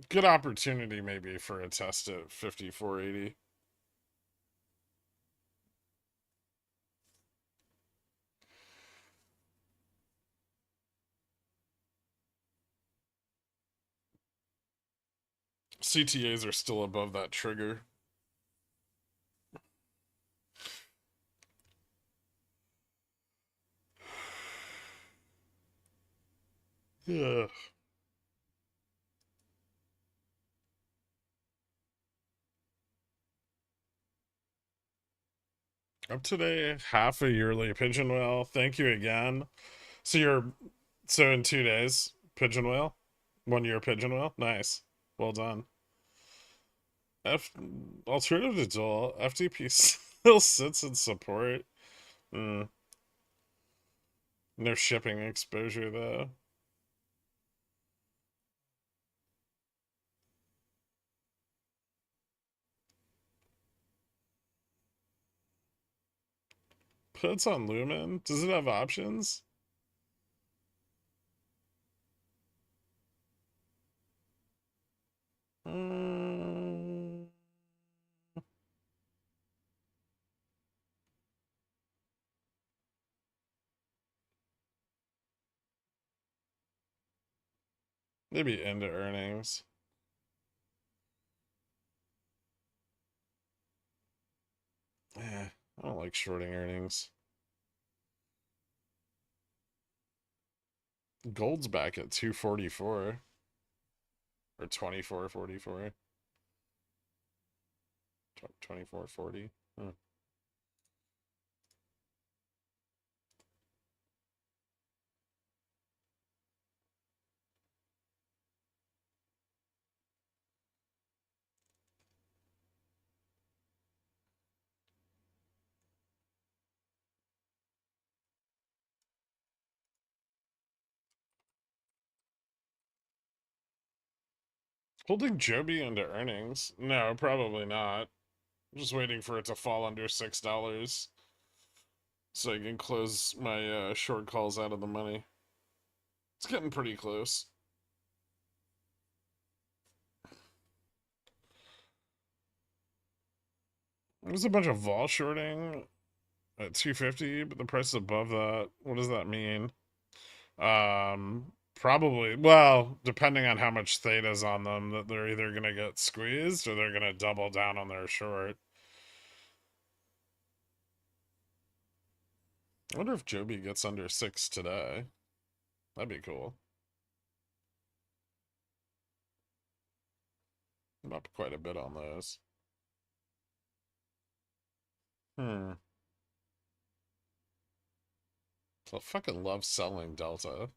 Good opportunity, maybe, for a test at 5,480. CTAs are still above that trigger. Yeah. Up today, half a yearly pigeon whale. Thank you again. So in 2 days, pigeon whale? 1 year pigeon whale? Nice. Well done. Alternative to Dole, FTP still sits in support. No shipping exposure though. Puts on Lumen. Does it have options? Mm, maybe into earnings. I don't like shorting earnings. Gold's back at 244 or 24.44. 24.40. Hmm. Holding Joby into earnings? No, probably not. I'm just waiting for it to fall under $6 so I can close my short calls out of the money. It's getting pretty close. There's a bunch of vol shorting at 250, but the price is above that. What does that mean? Probably, well, depending on how much theta's on them, that they're either going to get squeezed or they're going to double down on their short. I wonder if Joby gets under 6 today. That'd be cool. I'm up quite a bit on those. Hmm. So I fucking love selling Delta.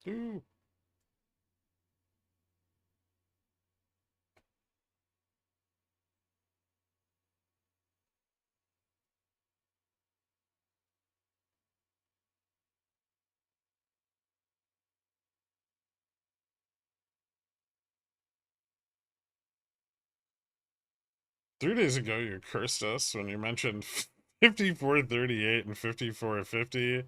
Ooh. 3 days ago, you cursed us when you mentioned 54.38 and 54.50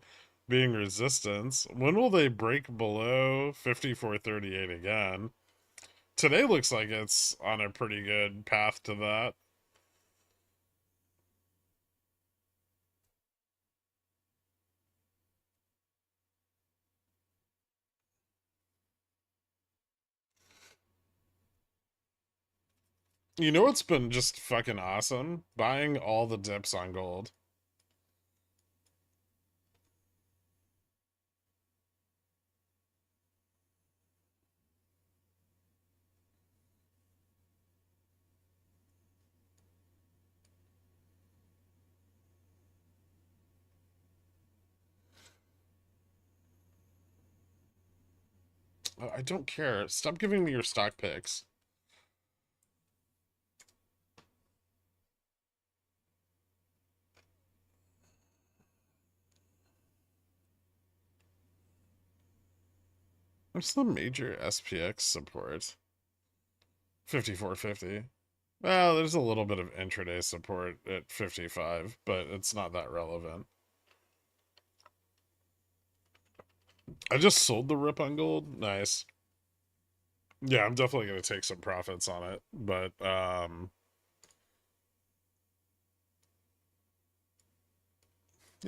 being resistance. When will they break below 54.38 again? Today looks like it's on a pretty good path to that. You know what's been just fucking awesome? Buying all the dips on gold. I don't care. Stop giving me your stock picks. What's the major SPX support? 54.50. Well, there's a little bit of intraday support at 55, but it's not that relevant. I just sold the rip on gold. Nice. Yeah, I'm definitely going to take some profits on it, but yeah,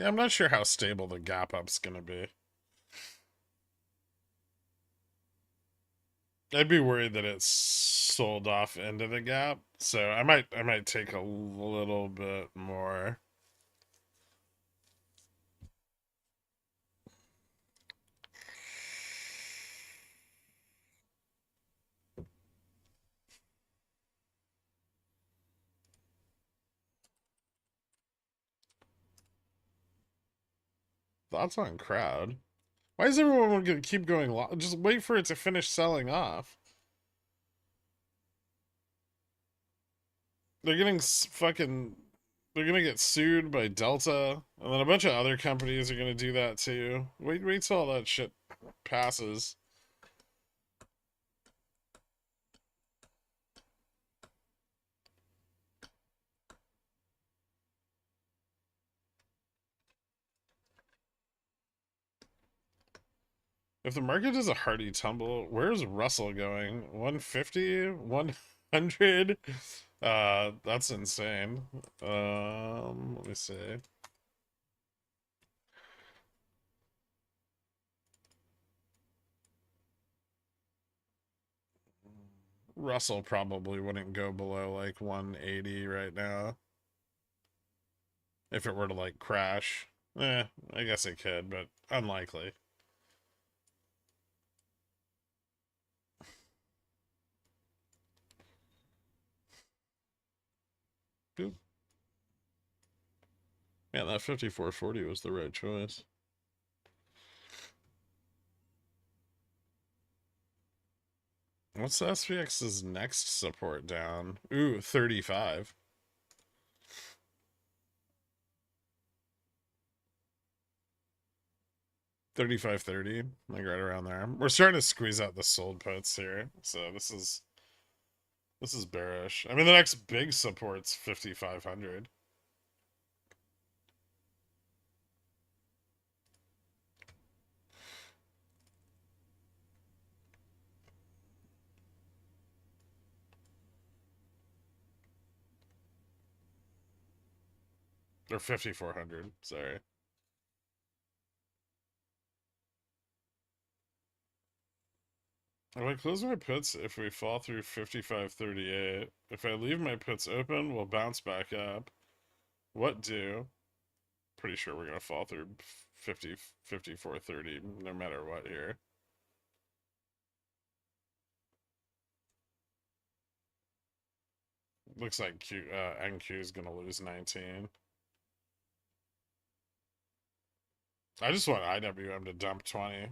I'm not sure how stable the gap up's going to be. I'd be worried that it's sold off into the gap, so I might take a little bit more. Thoughts on crowd? Why is everyone going to keep going long? Just wait for it to finish selling off. They're getting fucking. They're gonna get sued by Delta, and then a bunch of other companies are gonna do that too. Wait till all that shit passes. If the market does a hearty tumble, where's Russell going? 150? 100? That's insane. Let me see. Russell probably wouldn't go below like 180 right now. If it were to like crash. I guess it could, but unlikely. Boop. Yeah, that 54.40 was the right choice. What's the SPX's next support down? Ooh, 35. 35.30, like right around there. We're starting to squeeze out the sold puts here, so this is bearish. I mean, the next big support's 5,500. Or 5,400. Sorry. If I close my puts, if we fall through 55.38, if I leave my puts open, we'll bounce back up. What do? Pretty sure we're gonna fall through 54.30 no matter what here. Looks like NQ is gonna lose 19. I just want IWM to dump 20.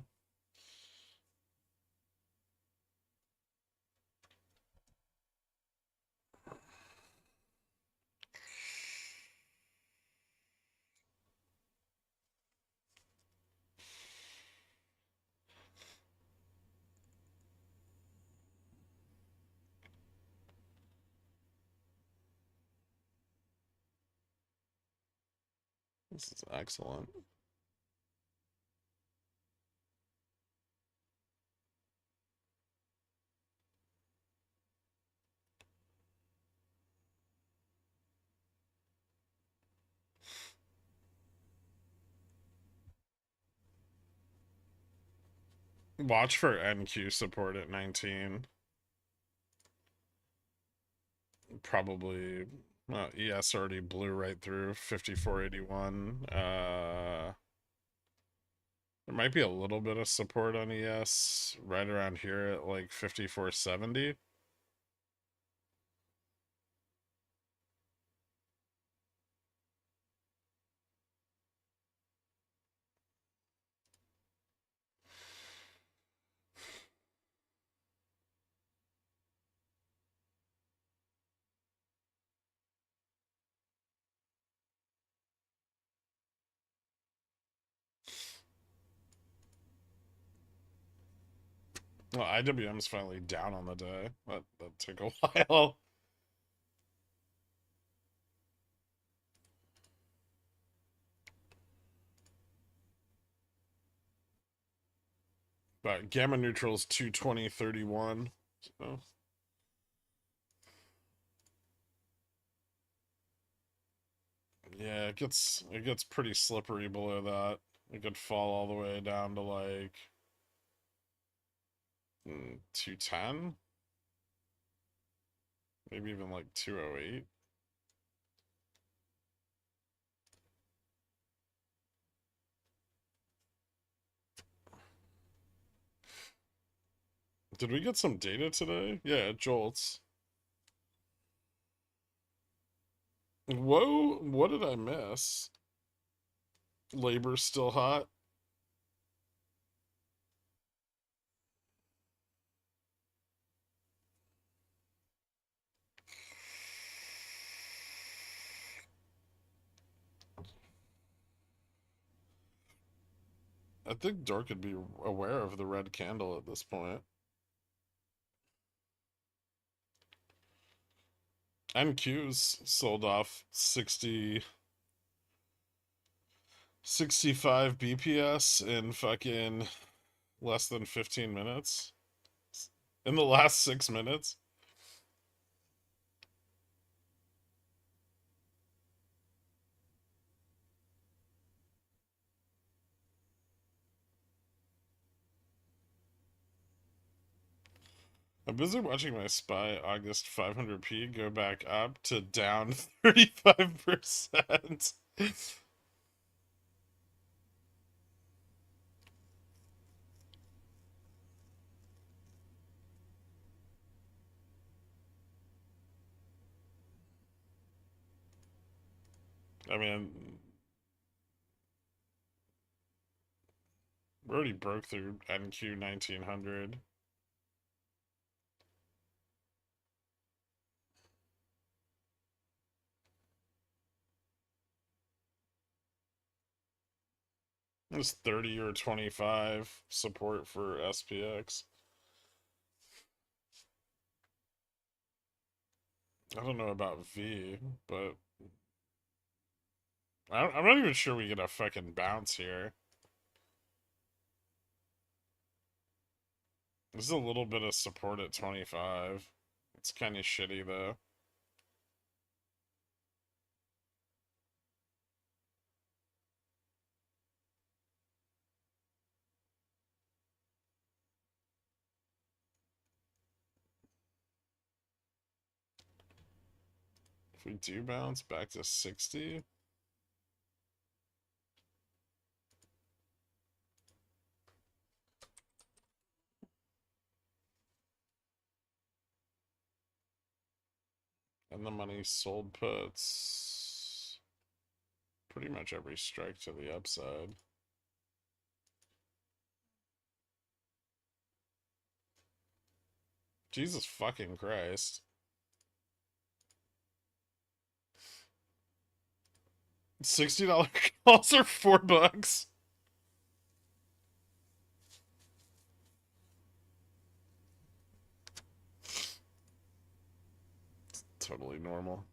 This is excellent. Watch for NQ support at 19. Probably ES already blew right through 5481. There might be a little bit of support on ES right around here at like 5470. Well, IWM's finally down on the day. That took a while. But gamma neutral's 220.31. So yeah, it gets pretty slippery below that. It could fall all the way down to like 210, maybe even like 208. Did we get some data today? Yeah, JOLTS. Whoa, what did I miss? Labor's still hot. I think Dork could be aware of the red candle at this point. NQ's sold off 65 BPS in fucking less than 15 minutes. In the last 6 minutes. I'm busy watching my SPY August 500p go back up to down 35%. I mean, we already broke through NQ 1900. It's 30 or 25 support for SPX. I don't know about V, but I'm not even sure we get a fucking bounce here. There's a little bit of support at 25. It's kind of shitty though. If we do bounce back to 60, and the money sold puts pretty much every strike to the upside. Jesus fucking Christ. $60 calls are $4. Totally normal.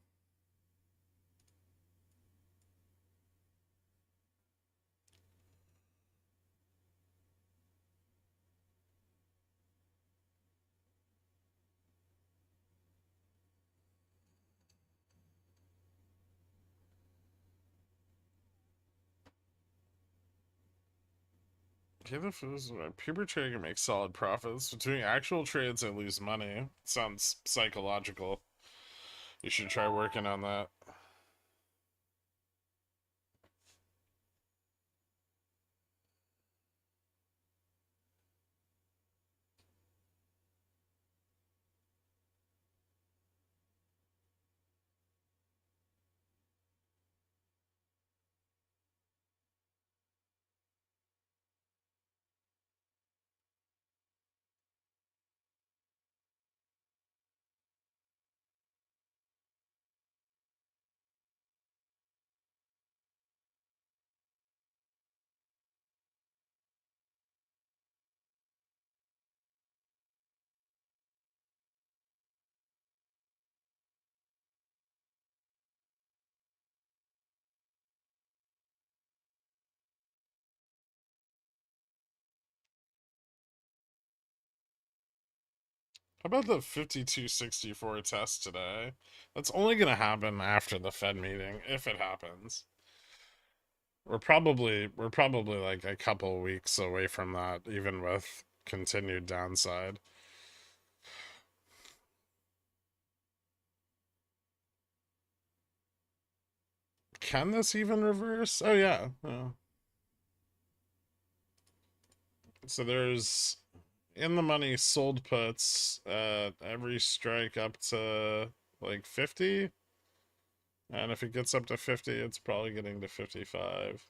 Paper trading can make solid profits. Doing actual trades, I lose money. Sounds psychological. You should try working on that. How about the 5264 test today? That's only going to happen after the Fed meeting, if it happens. We're probably like a couple weeks away from that, even with continued downside. Can this even reverse? Oh yeah. Oh. So there's in the money sold puts at every strike up to like 50. And if it gets up to 50, it's probably getting to 55.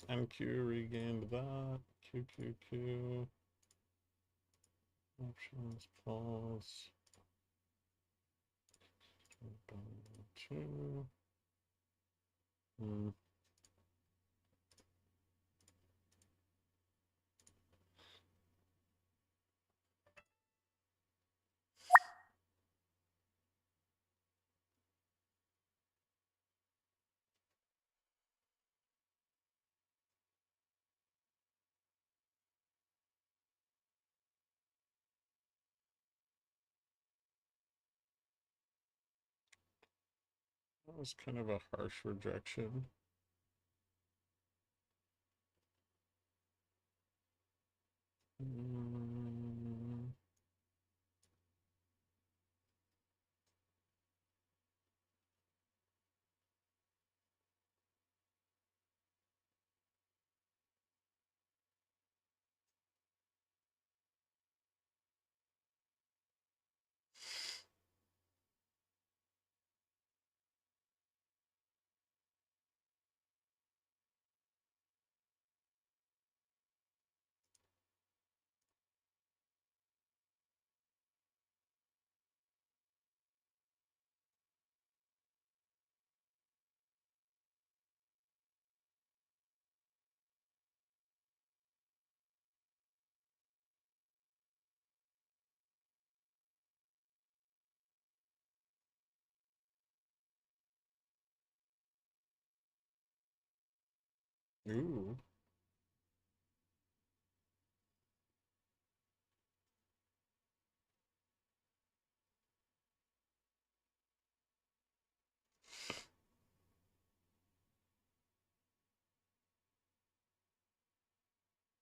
NQ regained that. QQQ. Options pause. 2. That was kind of a harsh rejection. Ooh.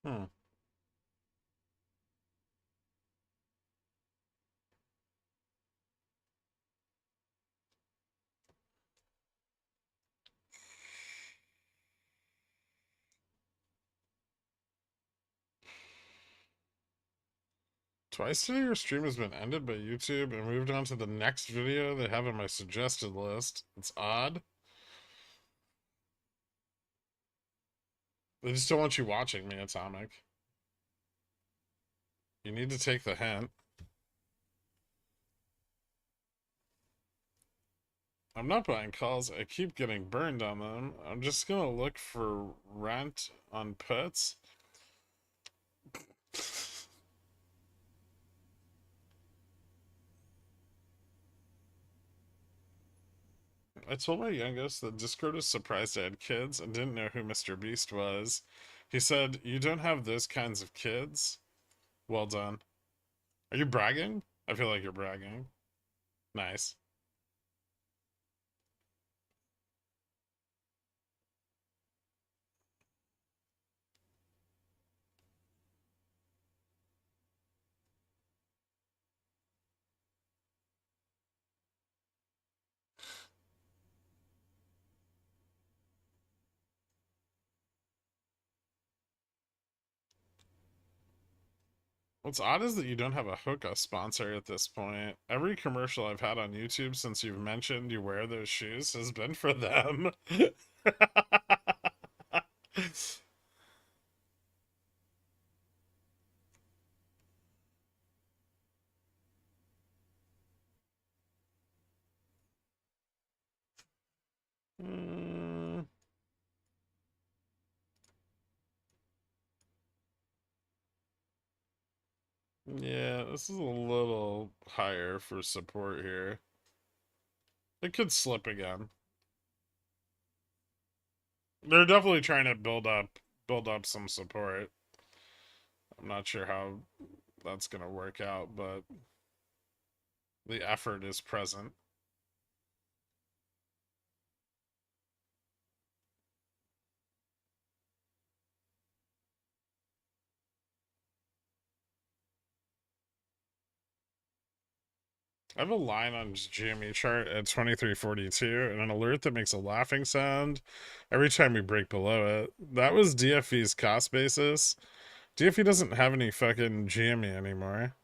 Hmm. Twice today your stream has been ended by YouTube and moved on to the next video they have on my suggested list. It's odd. They just don't want you watching me, Atomic. You need to take the hint. I'm not buying calls. I keep getting burned on them. I'm just gonna look for rent on puts. I told my youngest that Discord was surprised I had kids and didn't know who Mr. Beast was. He said, "You don't have those kinds of kids." Well done. Are you bragging? I feel like you're bragging. Nice. What's odd is that you don't have a hookah sponsor at this point. Every commercial I've had on YouTube since you've mentioned you wear those shoes has been for them. Mm, yeah, this is a little higher for support here. It could slip again. They're definitely trying to build up some support. I'm not sure how that's gonna work out, but the effort is present. I have a line on GME chart at 2342 and an alert that makes a laughing sound every time we break below it. That was DFE's cost basis. DFE doesn't have any fucking GME anymore.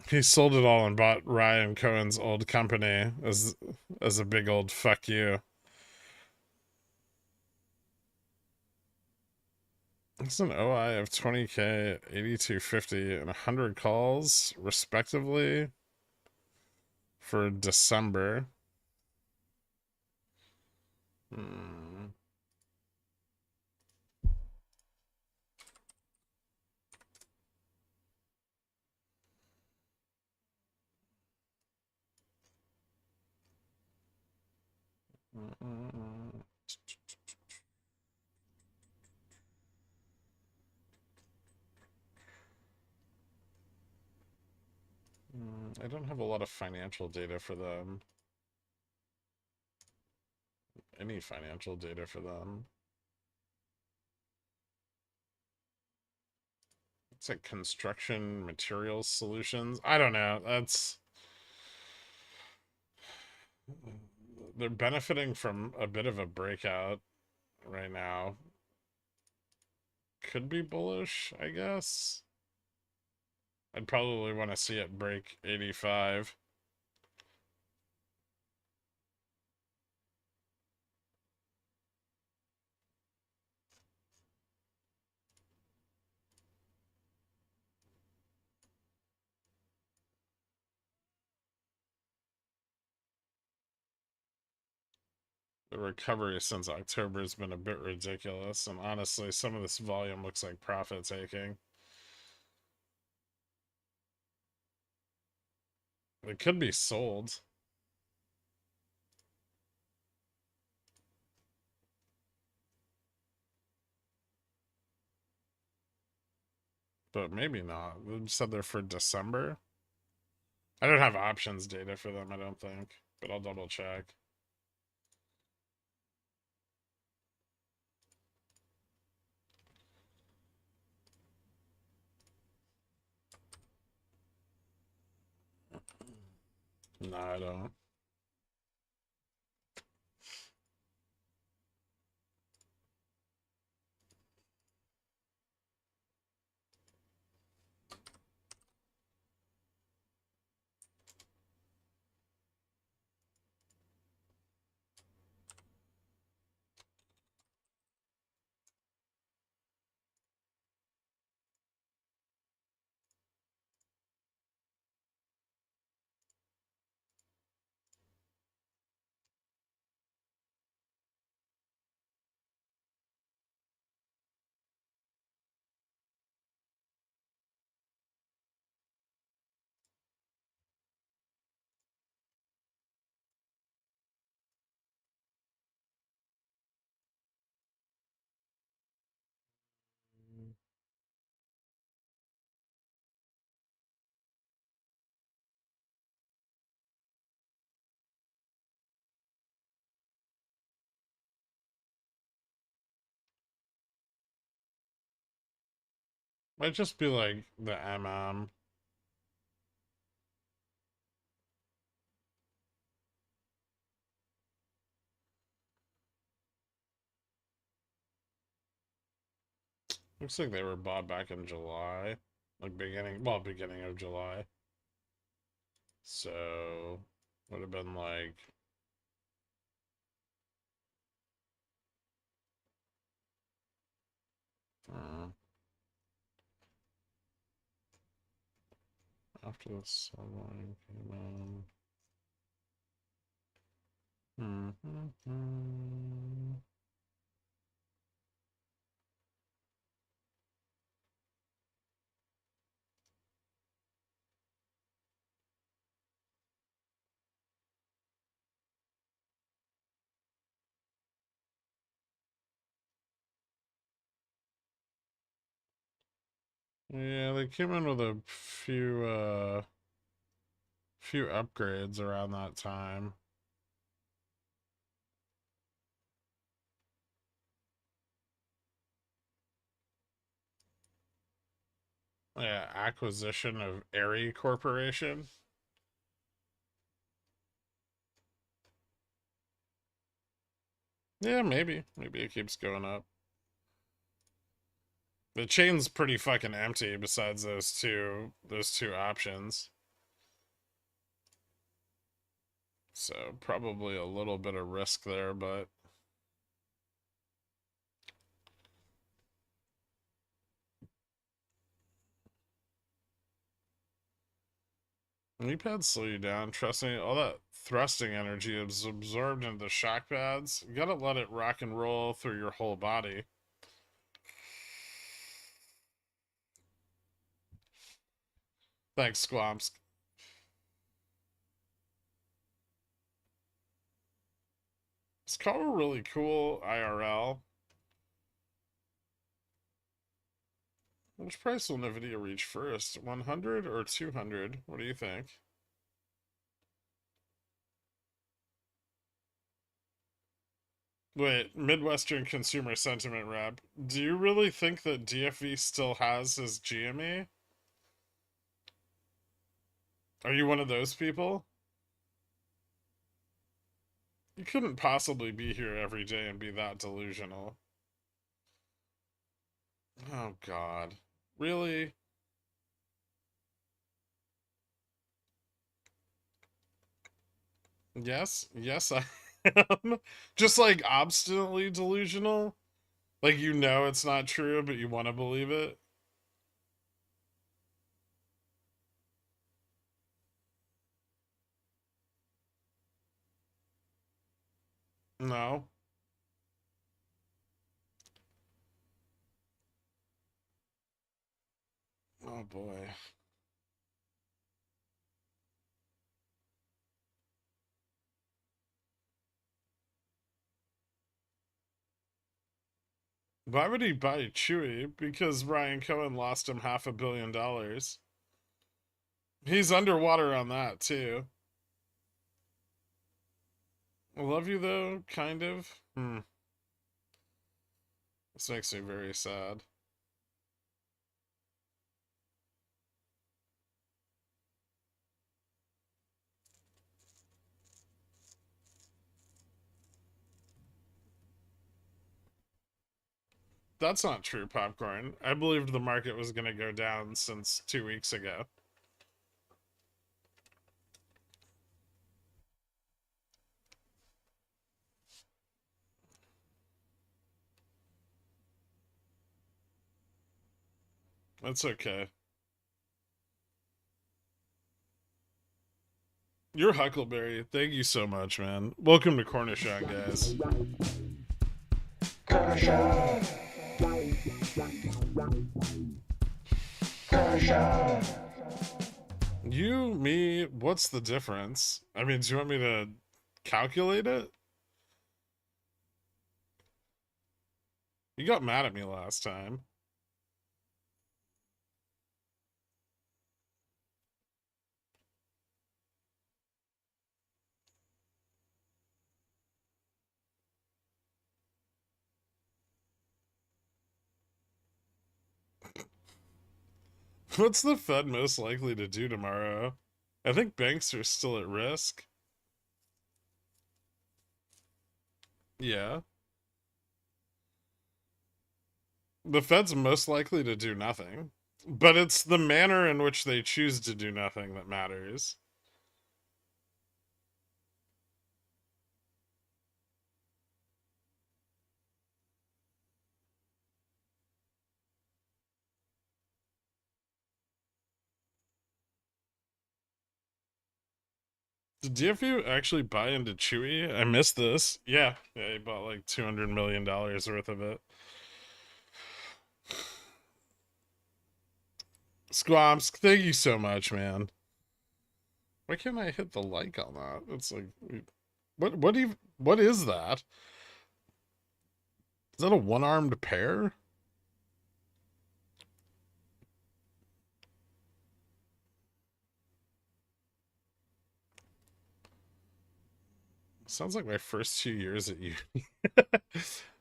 He sold it all and bought Ryan Cohen's old company as a big old fuck you. It's an OI of 20k, 8250, and 100 calls, respectively, for December. Hmm. I don't have a lot of financial data for them. Any financial data for them. It's like construction materials solutions. I don't know. They're benefiting from a bit of a breakout right now. Could be bullish, I guess. I'd probably want to see it break 85. The recovery since October has been a bit ridiculous, and honestly, some of this volume looks like profit taking. It could be sold. But maybe not. They said they're for December. I don't have options data for them, I don't think, but I'll double check. No, I don't. Might just be like the MM. Looks like they were bought back in July. Like beginning of July. So, would have been like... after the subline came in. Yeah, they came in with a few upgrades around that time. Yeah, acquisition of Airy Corporation. Yeah, maybe. Maybe it keeps going up. The chain's pretty fucking empty besides those two options. So probably a little bit of risk there, but knee pads slow you down. Trust me, all that thrusting energy is absorbed into the shock pads. You gotta let it rock and roll through your whole body. Thanks, Squamps. It's called a really cool IRL. Which price will NVIDIA reach first? 100 or 200? What do you think? Wait, Midwestern Consumer Sentiment Rep. Do you really think that DFV still has his GME? Are you one of those people? You couldn't possibly be here every day and be that delusional. Oh, God. Really? Yes? Yes, I am. Just like obstinately delusional? Like you know it's not true, but you want to believe it? No. Oh, boy. Why would he buy Chewy? Because Ryan Cohen lost him $500 million. He's underwater on that, too. I love you, though, kind of. This makes me very sad. That's not true, Popcorn. I believed the market was going to go down since 2 weeks ago. That's okay. You're Huckleberry. Thank you so much, man. Welcome to Cornichon, guys. Cornichon. Cornichon. You, me, what's the difference? I mean, do you want me to calculate it? You got mad at me last time. What's the Fed most likely to do tomorrow? I think banks are still at risk. Yeah. The Fed's most likely to do nothing, but it's the manner in which they choose to do nothing that matters. Did DFU actually buy into Chewy? I missed this. Yeah, he bought like $200 million worth of it. Squamps, thank you so much, man. Why can't I hit the like on that? It's like, what is that? Is that a one-armed pear? Sounds like my first 2 years at uni.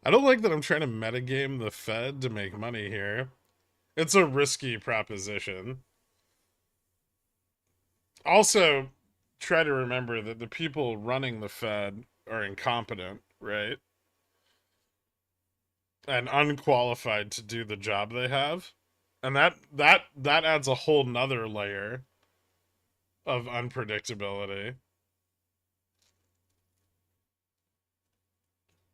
I don't like that I'm trying to metagame the Fed to make money here. It's a risky proposition. Also, try to remember that the people running the Fed are incompetent, right? And unqualified to do the job they have. And that adds a whole nother layer of unpredictability.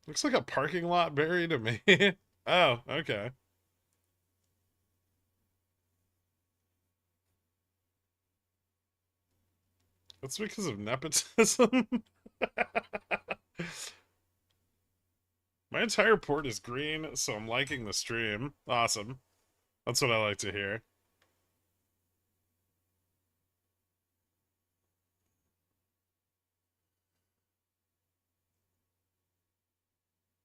Looks like a parking lot berry to me. Oh, okay. That's because of nepotism. My entire port is green, so I'm liking the stream. Awesome. That's what I like to hear.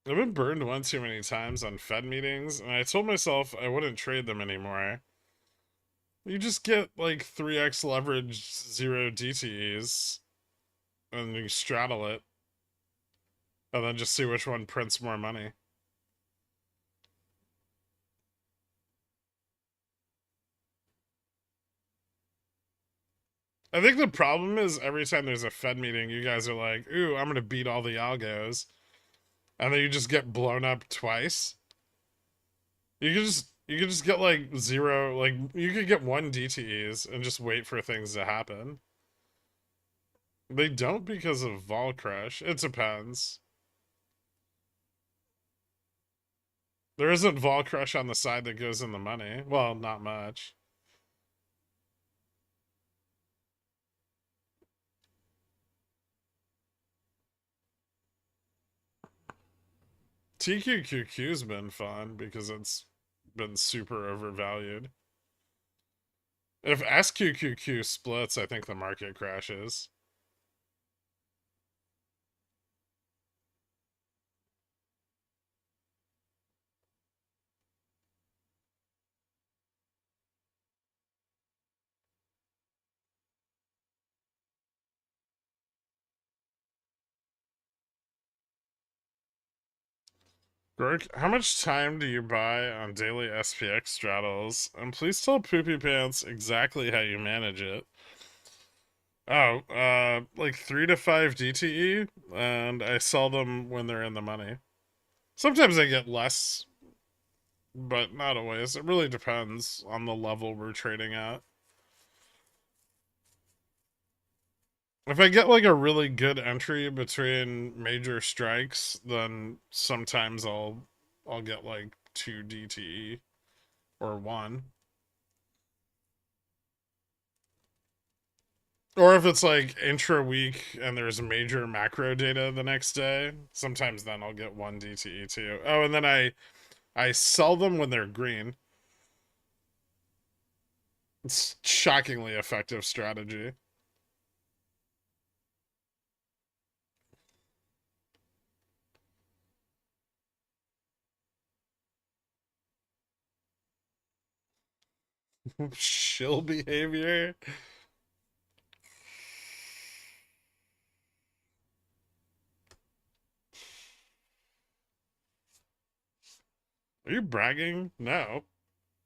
I've been burned one too many times on Fed meetings, and I told myself I wouldn't trade them anymore. You just get like 3x leverage, 0 DTEs, and you straddle it, and then just see which one prints more money. I think the problem is every time there's a Fed meeting, you guys are like, ooh, I'm going to beat all the algos. And then you just get blown up twice. You could just get like 0, like you could get 1 DTEs and just wait for things to happen. They don't because of vol crush. It depends. There isn't vol crush on the side that goes in the money. Well, not much. TQQQ's been fun because it's been super overvalued. If SQQQ splits, I think the market crashes. Gherk, how much time do you buy on daily SPX straddles? And please tell Poopy Pants exactly how you manage it. Oh, like 3 to 5 DTE, and I sell them when they're in the money. Sometimes I get less, but not always. It really depends on the level we're trading at. If I get like a really good entry between major strikes, then sometimes I'll get like 2 DTE or 1. Or if it's like intra week and there's major macro data the next day, sometimes then I'll get 1 DTE too. Oh, and then I sell them when they're green. It's shockingly effective strategy. Shill behavior. Are you bragging? No.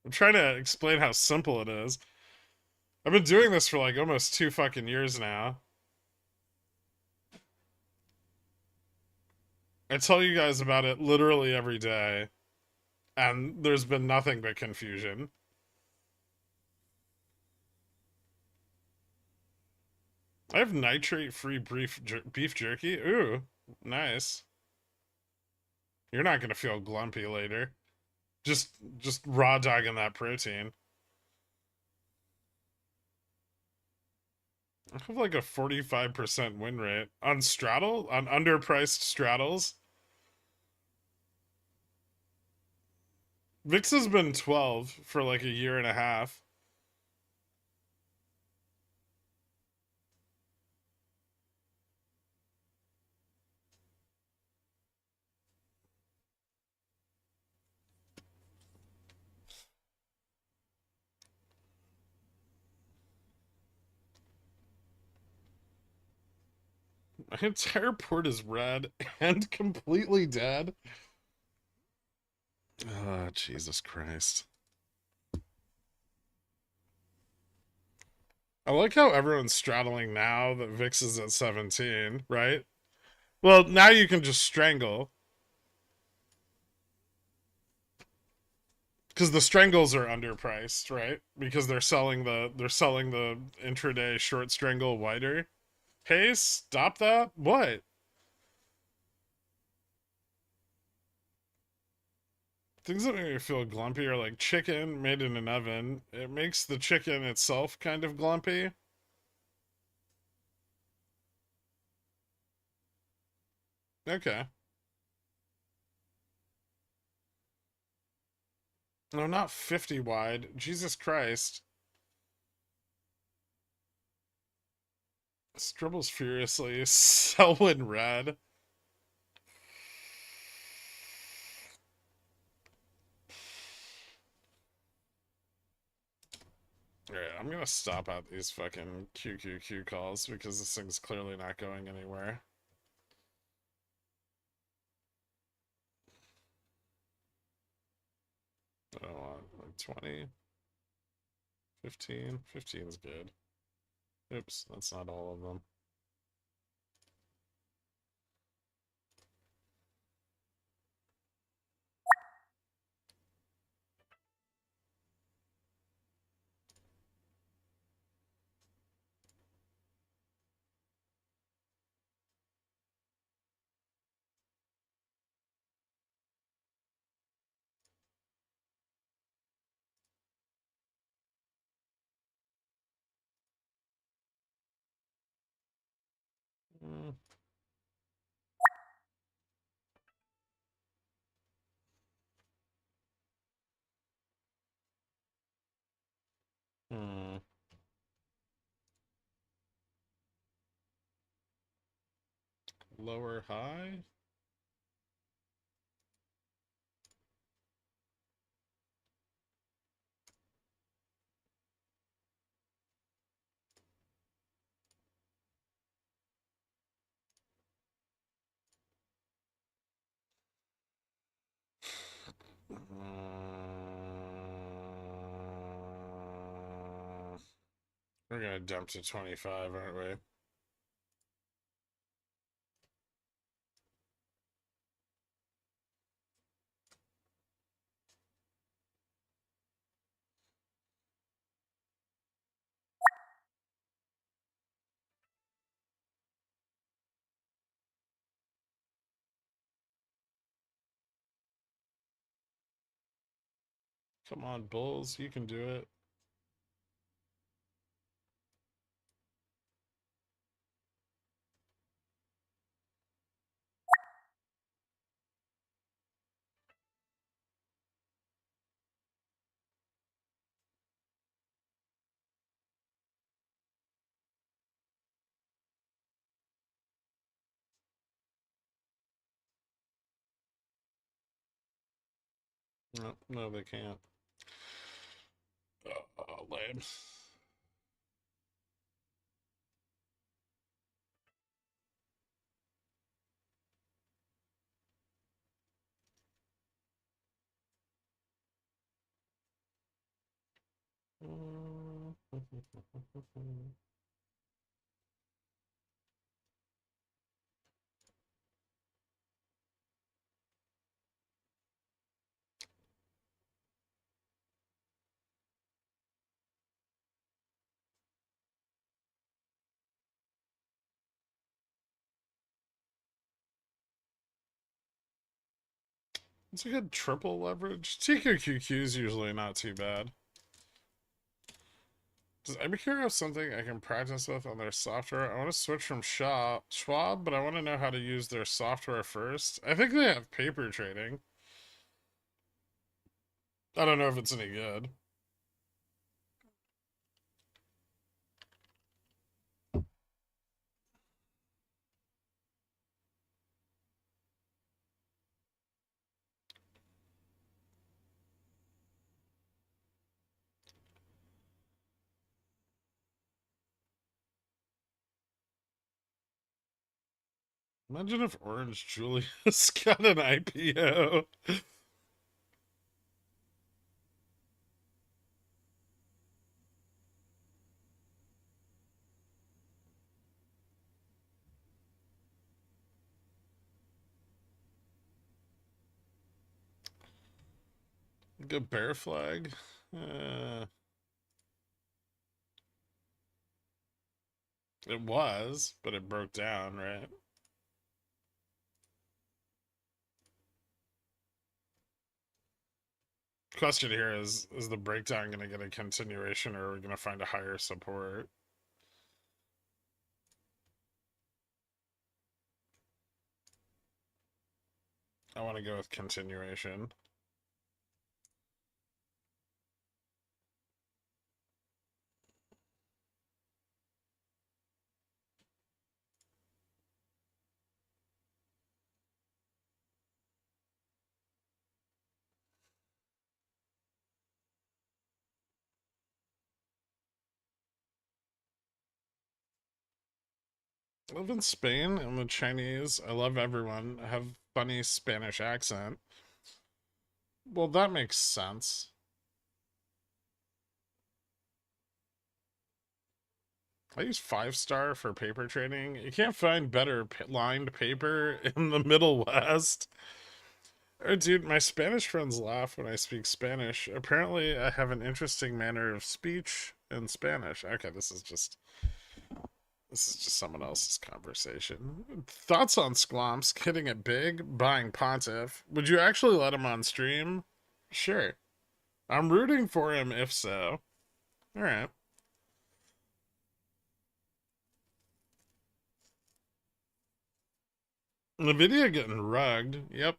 I'm trying to explain how simple it is. I've been doing this for like almost 2 fucking years now. I tell you guys about it literally every day. and there's been nothing but confusion. I have nitrate-free beef jerky. Ooh, nice. You're not gonna feel glumpy later. Just raw dogging that protein. I have like a 45% win rate on straddle, on underpriced straddles. VIX has been 12 for like a year and a half. My entire port is red and completely dead. Oh, Jesus Christ. I like how everyone's straddling now that VIX is at 17, right? Well, now you can just strangle. Because the strangles are underpriced, right? Because they're selling the intraday short strangle wider. Hey, stop that! What? Things that make me feel glumpy are like chicken made in an oven. It makes the chicken itself kind of glumpy. Okay. No, not 50 wide. Jesus Christ. Scribbles furiously. Selwyn red. Alright, I'm gonna stop out these fucking QQQ calls because this thing's clearly not going anywhere. I don't want like 20, 15. 15 is good. Oops, that's not all of them. Mm. Hmm. Lower high? We're gonna dump to 25, aren't we? Come on, Bulls, you can do it. No, no, they can't. Oh, lame. It's a good triple leverage. TQQQ is usually not too bad. Does Epicure have something I can practice with on their software? I want to switch from Schwab, but I want to know how to use their software first. I think they have paper trading. I don't know if it's any good. Imagine if Orange Julius got an IPO. Good bear flag. It was, but it broke down, right? Question here is the breakdown going to get a continuation, or are we going to find a higher support? I want to go with continuation. I live in Spain. I'm a Chinese. I love everyone. I have funny Spanish accent. Well, that makes sense. I use 5-star for paper trading. You can't find better lined paper in the Middle West. Oh, dude, my Spanish friends laugh when I speak Spanish. Apparently, I have an interesting manner of speech in Spanish. Okay, this is just someone else's conversation. Thoughts on Squamps hitting it big, buying Pontiff? Would you actually let him on stream? Sure. I'm rooting for him if so. Alright. Nvidia getting rugged. Yep.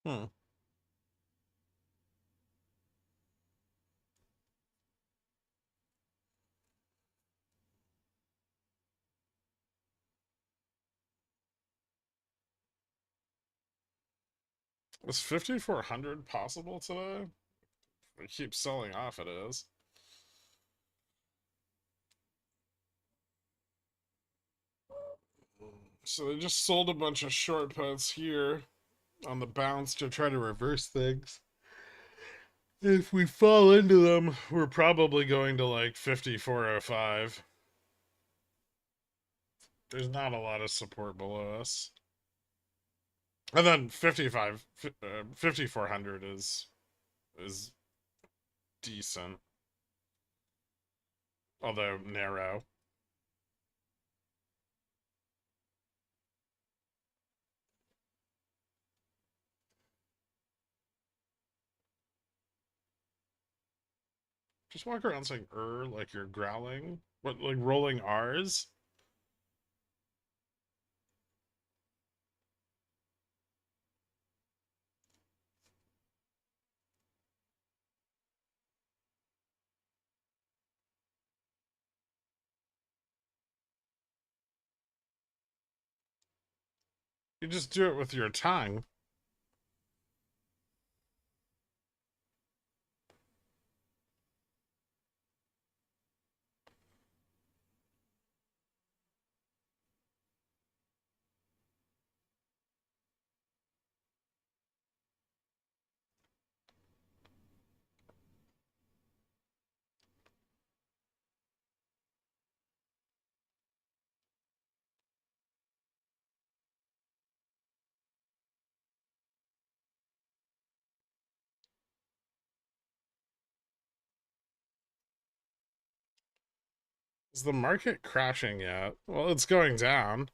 Hmm. Is 5,400 possible today? It keeps selling off, it is. So they just sold a bunch of short puts here on the bounce to try to reverse things. If we fall into them, we're probably going to like 5,405. There's not a lot of support below us. And then 5,400 is decent, although narrow. Just walk around saying like you're growling. What, like rolling R's? You just do it with your tongue. Is the market crashing yet? Well, it's going down.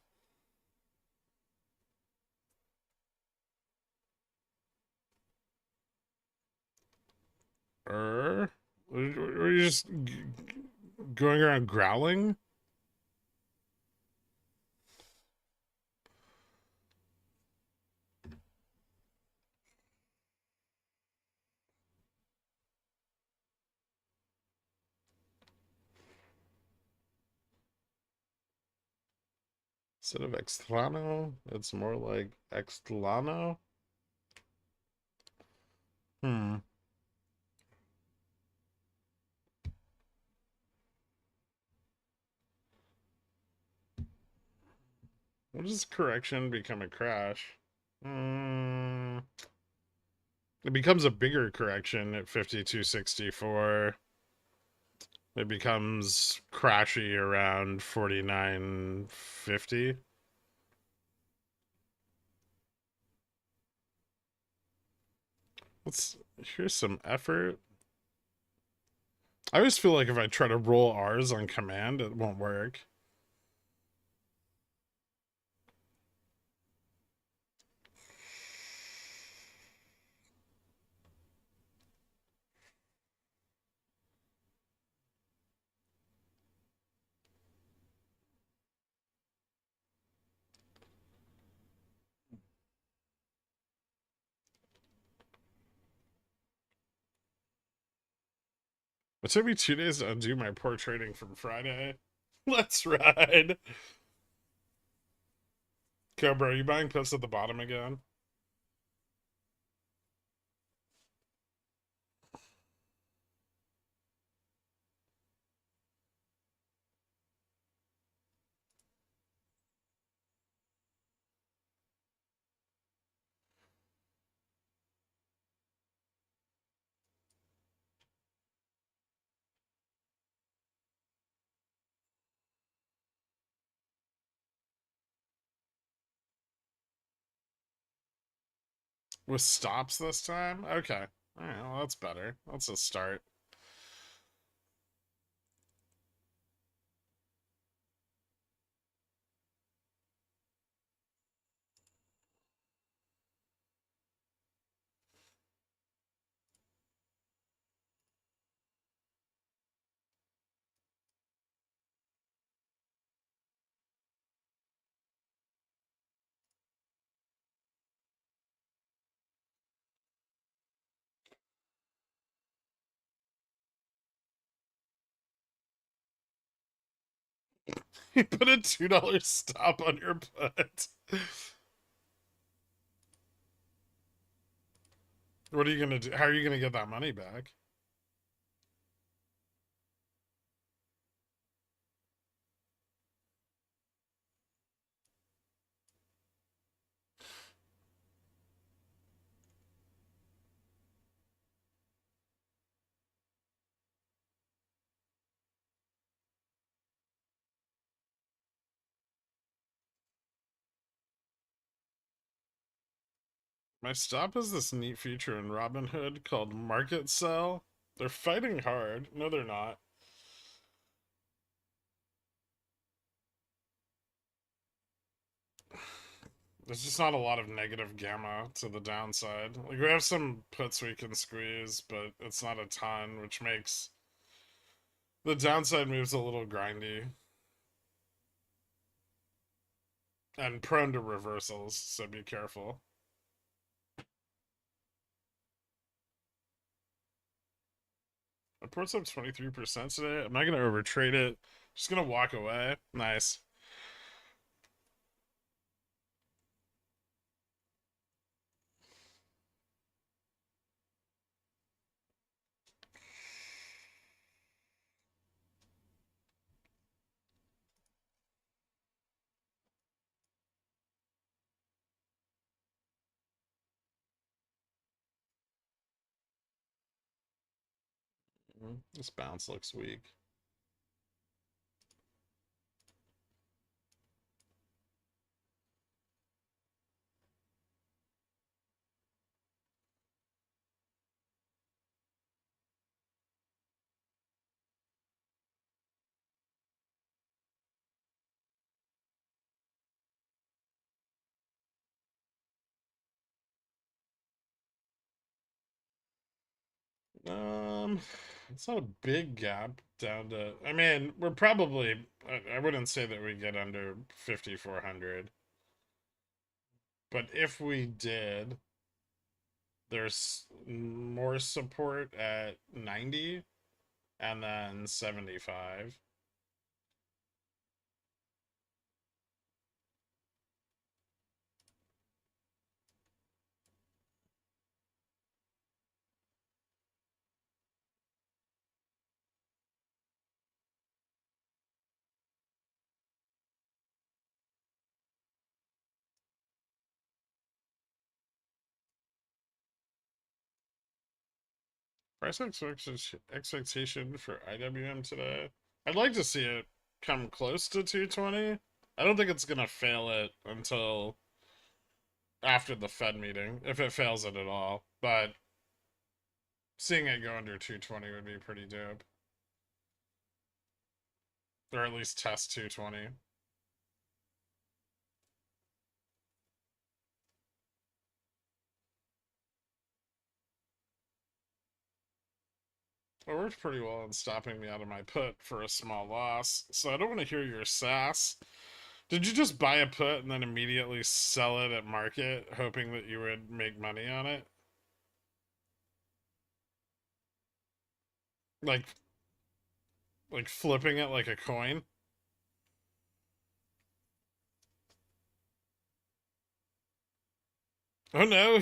Are you just going around growling? Instead of extrano, it's more like extlano. Hmm. What does correction become a crash? Hmm. It becomes a bigger correction at 52.64. It becomes crashy around 49.50. Here's some effort. I always feel like if I try to roll R's on command, it won't work. It took me 2 days to undo my poor trading from Friday. Let's ride. Cobra, are you buying puts at the bottom again? With stops this time? Okay. Alright, well, that's better. That's a start. You put a $2 stop on your put. What are you gonna do? How are you gonna get that money back? My stop is this neat feature in Robinhood called Market Sell. They're fighting hard. No, they're not. There's just not a lot of negative gamma to the downside. Like, we have some puts we can squeeze, but it's not a ton, which makes the downside moves a little grindy and prone to reversals, so be careful. My port's up 23% today. I'm not going to overtrade it. Just going to walk away. Nice. This bounce looks weak. It's not a big gap down to. I mean, we're probably. I wouldn't say that we get under 5,400, but if we did, there's more support at 90 and then 75. Price expectation for IWM today. I'd like to see it come close to 220. I don't think it's gonna fail it until after the Fed meeting, if it fails it at all. But seeing it go under 220 would be pretty dope. Or at least test 220. It worked pretty well in stopping me out of my put for a small loss, so I don't want to hear your sass. Did you just buy a put and then immediately sell it at market, hoping that you would make money on it? Like, like flipping it like a coin? Oh no,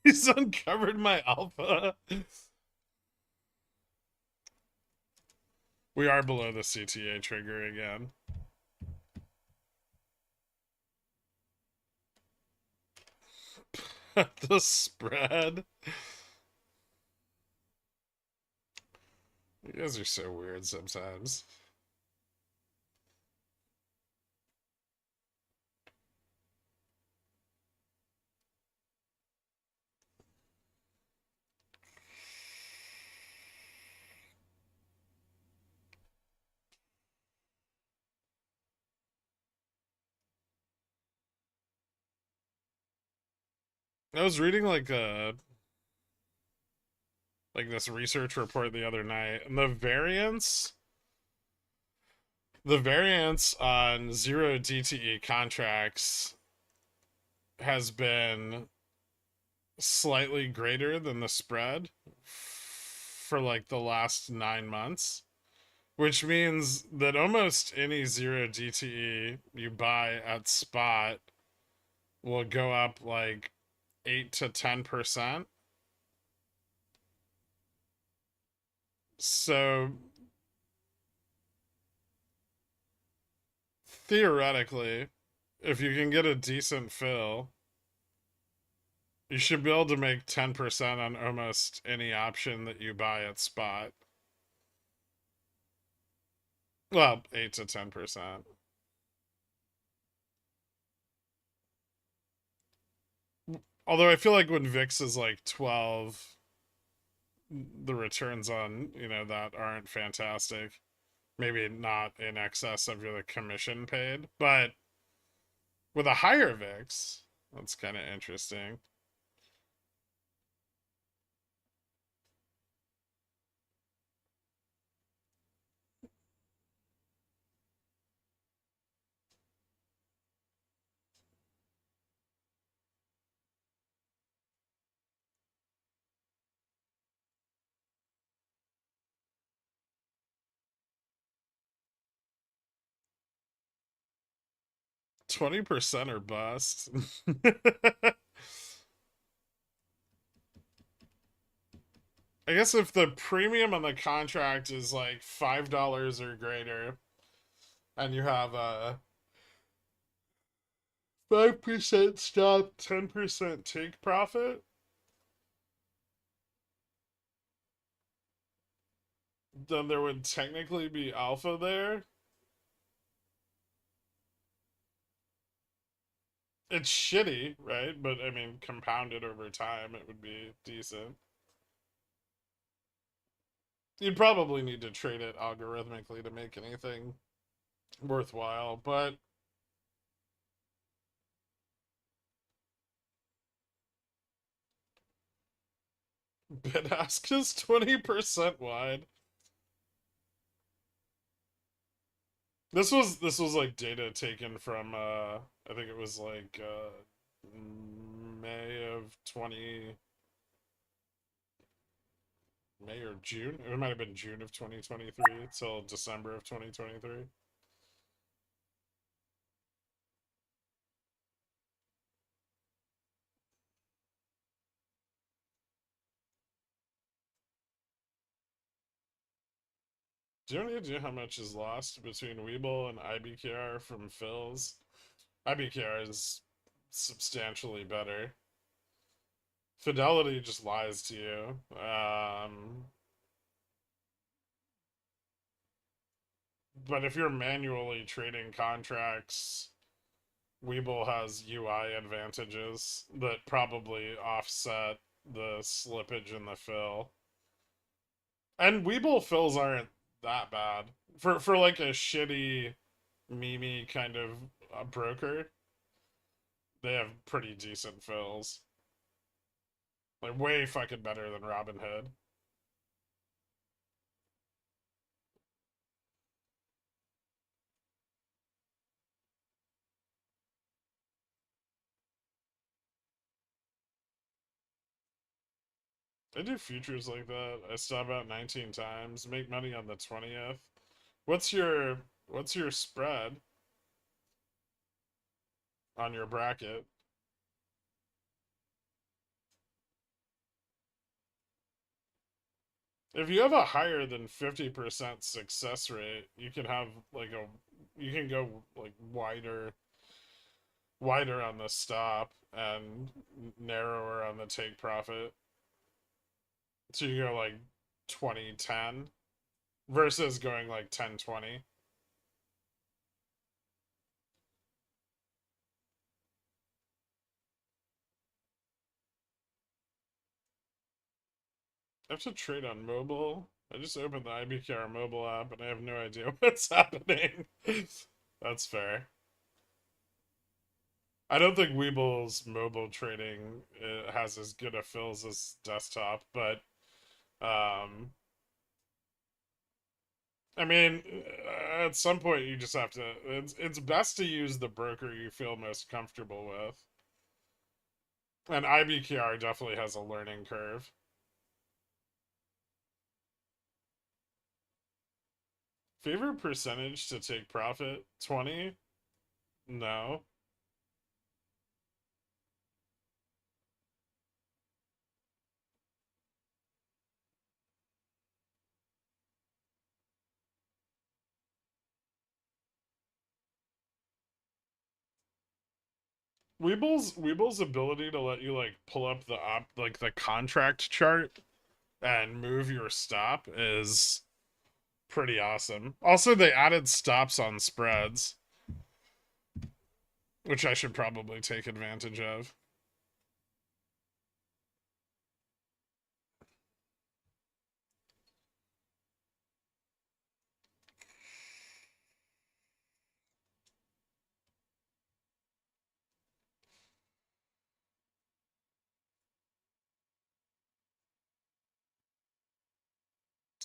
he's uncovered my alpha. We are below the CTA trigger again. The spread. You guys are so weird sometimes. I was reading like this research report the other night, and the variance on zero DTE contracts has been slightly greater than the spread for like the last 9 months, which means that almost any zero DTE you buy at spot will go up like 8 to 10%. So theoretically, if you can get a decent fill, you should be able to make 10% on almost any option that you buy at spot. Well, 8 to 10%. Although I feel like when VIX is like 12, the returns on, that aren't fantastic. Maybe not in excess of the commission paid, but with a higher VIX, that's kind of interesting. 20% or bust. I guess if the premium on the contract is like $5 or greater, and you have a 5% stop, 10% take profit, then there would technically be alpha there. It's shitty, right? But I mean, compounded over time, it would be decent. You'd probably need to trade it algorithmically to make anything worthwhile, but Bid ask is 20% wide. This was like data taken from I think it was like May of 20 May or June. It might have been June of 2023 till December of 2023. Do you have any idea how much is lost between WeBull and IBKR from Phil's? IBKR is substantially better. Fidelity just lies to you. But if you're manually trading contracts, Webull has UI advantages that probably offset the slippage in the fill. And Webull fills aren't that bad. For like a shitty meme kind of broker, they have pretty decent fills. Like way fucking better than Robinhood. I do futures like that. I stop out 19 times, make money on the 20th. What's your spread on your bracket? If you have a higher than 50% success rate, you can have like you can go like wider on the stop and narrower on the take profit. So you go like 20-10 versus going like 10-20. I have to trade on mobile. I just opened the IBKR mobile app and I have no idea what's happening. That's fair. I don't think Weeble's mobile trading has as good a fills as desktop, but I mean, at some point you just have to. It's best to use the broker you feel most comfortable with, and IBKR definitely has a learning curve. Favorite percentage to take profit? 20? No. Weeble's ability to let you like pull up the contract chart and move your stop is pretty awesome. Also, they added stops on spreads, which I should probably take advantage of.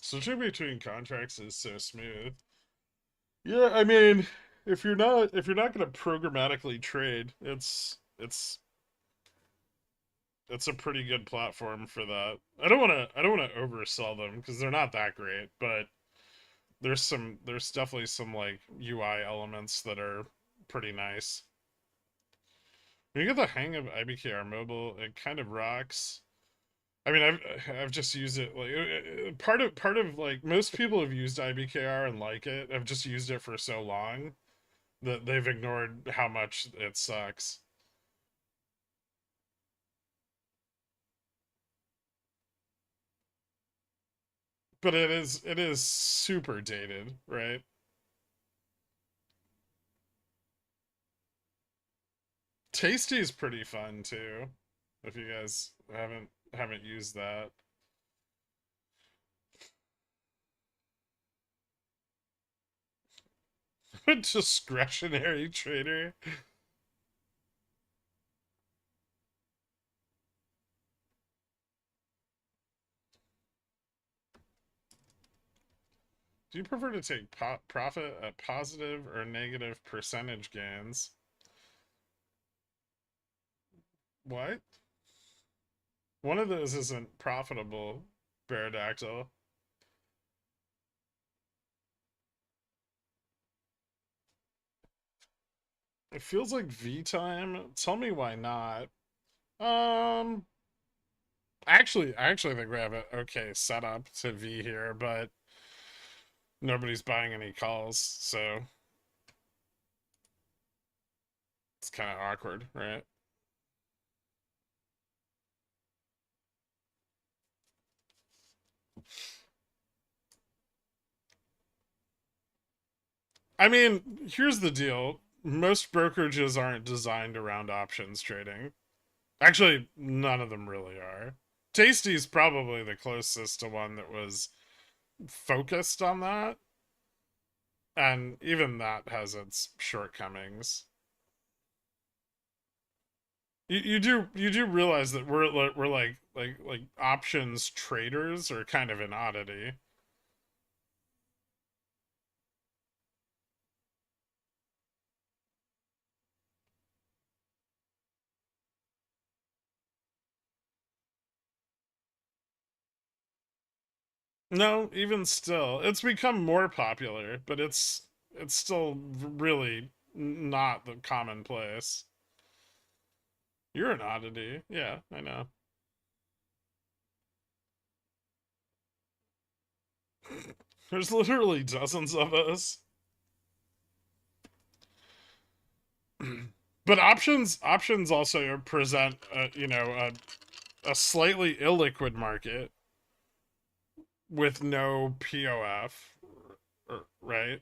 Switching between contracts is so smooth. Yeah, I mean, if you're not going to programmatically trade, it's a pretty good platform for that. I don't want to oversell them because they're not that great, but there's definitely some like UI elements that are pretty nice. When you get the hang of IBKR mobile, it kind of rocks. I mean, I've just used it like part of like most people have used IBKR and like it. I've just used it for so long that they've ignored how much it sucks. But it is super dated, right? Tasty is pretty fun too. If you guys haven't used that. Discretionary trader. Do you prefer to take profit at positive or negative percentage gains? What? One of those isn't profitable, Pterodactyl. It feels like V time. Tell me why not. Um, I actually think we have an okay setup to V here, but nobody's buying any calls, so it's kind of awkward, right? I mean, here's the deal. Most brokerages aren't designed around options trading. Actually, none of them really are. Tasty's probably the closest to one that was focused on that, and even that has its shortcomings. You do realize that we're like options traders are kind of an oddity. No, even still, it's become more popular, but it's still really not the commonplace. You're an oddity. Yeah, I know. There's literally dozens of us. But options also present a slightly illiquid market with no POF, right?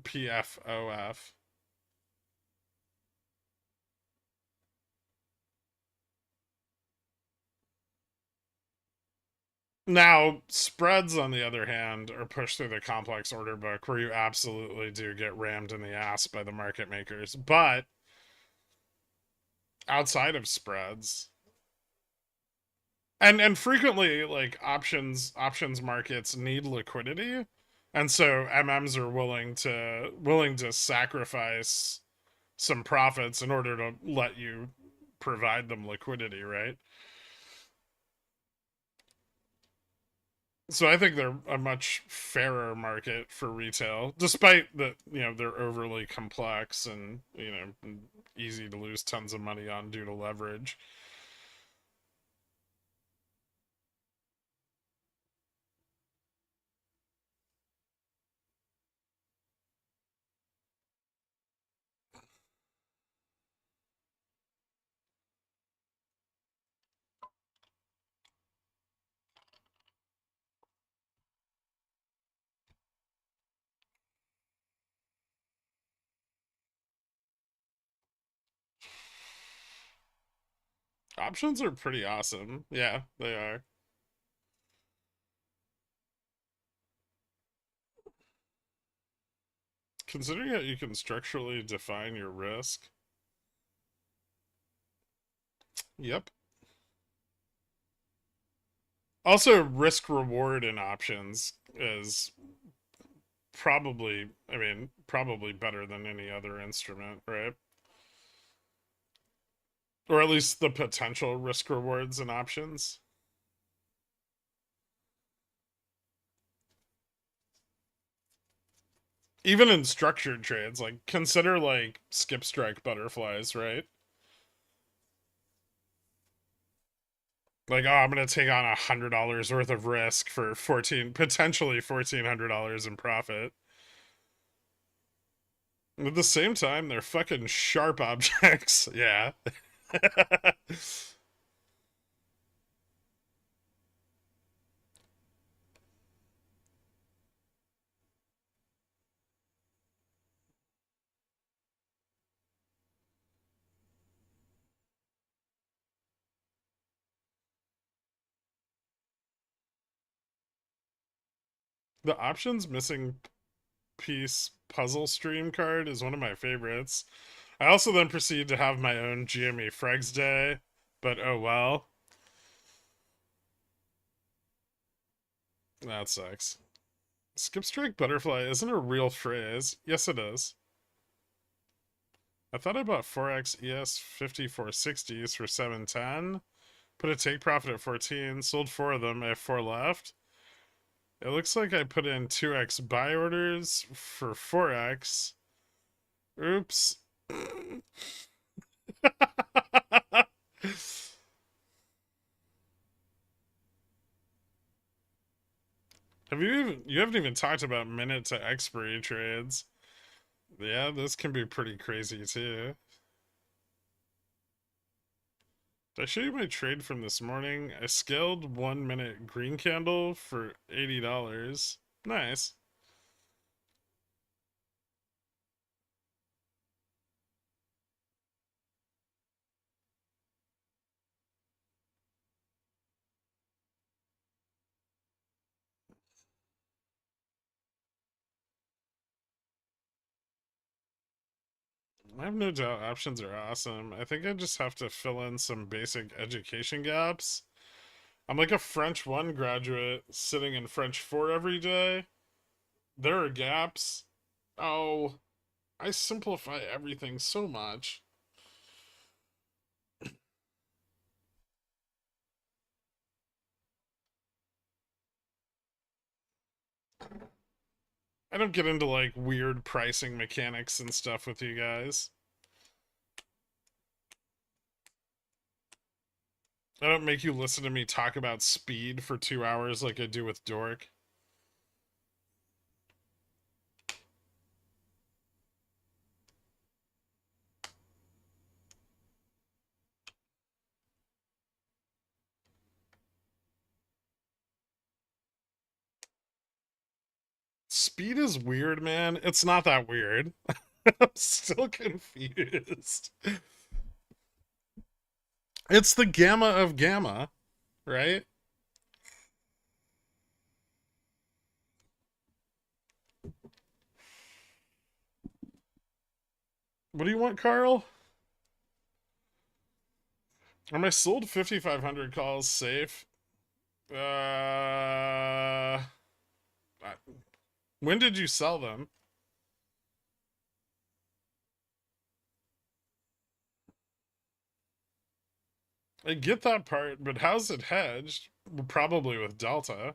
PFOF. Now, spreads, on the other hand, are pushed through the complex order book where you absolutely do get rammed in the ass by the market makers. But outside of spreads, and frequently like options markets need liquidity, and so MMs are willing to sacrifice some profits in order to let you provide them liquidity, right? So I think they're a much fairer market for retail, despite that they're overly complex and easy to lose tons of money on due to leverage. Options are pretty awesome. Yeah, they are. Considering that you can structurally define your risk. Yep. Also, risk reward in options is probably better than any other instrument, right? Or at least the potential risk rewards in options. Even in structured trades, like consider like skip strike butterflies, right? Like, oh, I'm gonna take on $100 worth of risk for potentially $1,400 in profit. At the same time, they're fucking sharp objects. Yeah. The options missing piece puzzle stream card is one of my favorites. I also then proceed to have my own GME Fregs day, but oh well. That sucks. Skip strike butterfly isn't a real phrase. Yes, it is. I thought I bought 4x ES 5460s for 710. Put a take profit at 14. Sold 4 of them. I have 4 left. It looks like I put in 2x buy orders for 4x. Oops. You haven't even talked about minute to expiry trades. Yeah, this can be pretty crazy too. Did I show you my trade from this morning? I scaled 1 minute green candle for $80. Nice. I have no doubt options are awesome. I think I just have to fill in some basic education gaps. I'm like a French 1 graduate sitting in French 4 every day. There are gaps. Oh, I simplify everything so much. I don't get into like weird pricing mechanics and stuff with you guys. I don't make you listen to me talk about speed for 2 hours like I do with Dork. Speed is weird, man. It's not that weird. I'm still confused. It's the gamma of gamma, right? What do you want, Carl? Are my sold 5,500 calls safe? When did you sell them? I get that part, but how's it hedged? Probably with Delta.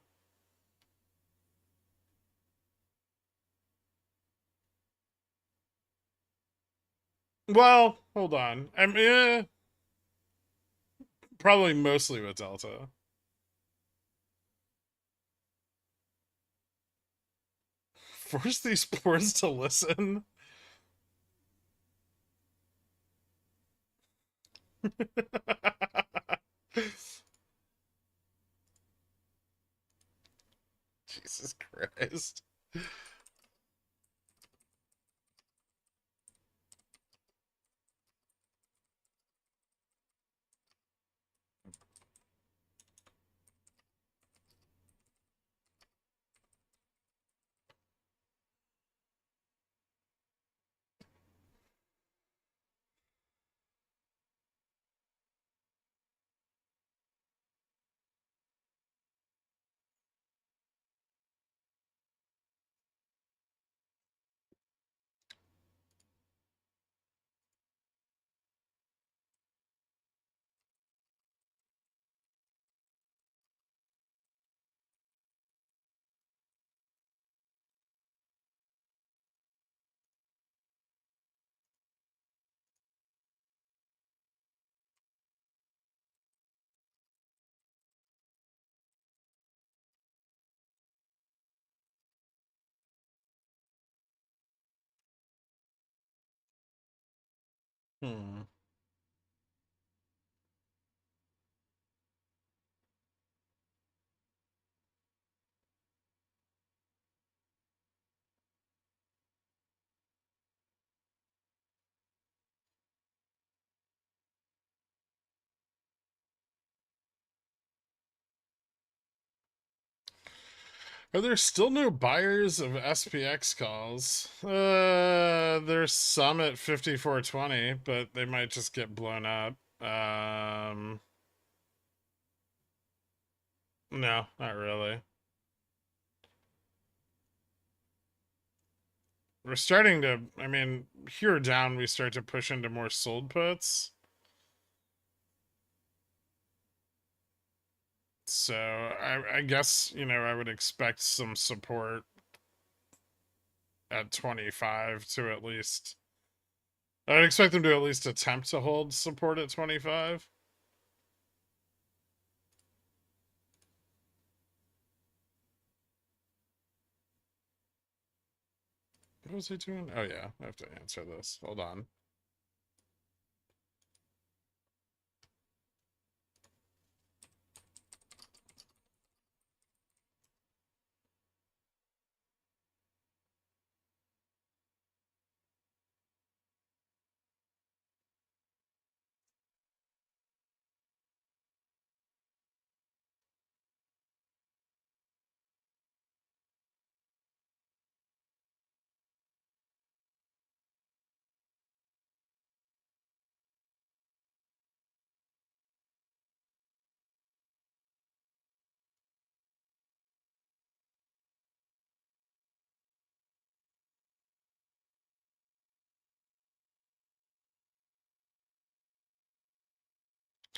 Well, hold on. I mean, probably mostly with Delta. Force these boards to listen. Jesus Christ. Hmm. Are there still no buyers of SPX calls? There's some at 5420, but they might just get blown up. No, not really. we're starting to, I mean, here down, we start to push into more sold puts. So I guess, you know, I would expect some support at 25 to at least, I would expect them to at least attempt to hold support at 25. What was he doing? Oh yeah, I have to answer this. Hold on.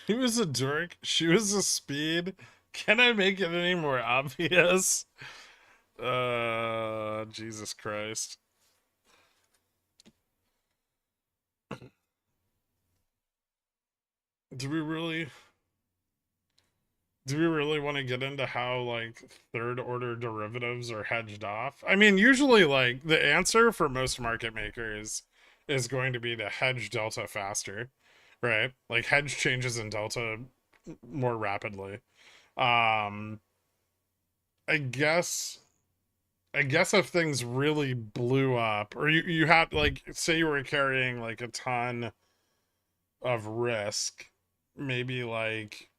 He was a dork. She was a speed. Can I make it any more obvious? Jesus Christ. Do we really want to get into how like third order derivatives are hedged off? I mean, usually like the answer for most market makers is going to be to hedge delta faster, right? Like hedge changes in delta more rapidly. Um I guess if things really blew up, or you had like, say you were carrying like a ton of risk, maybe like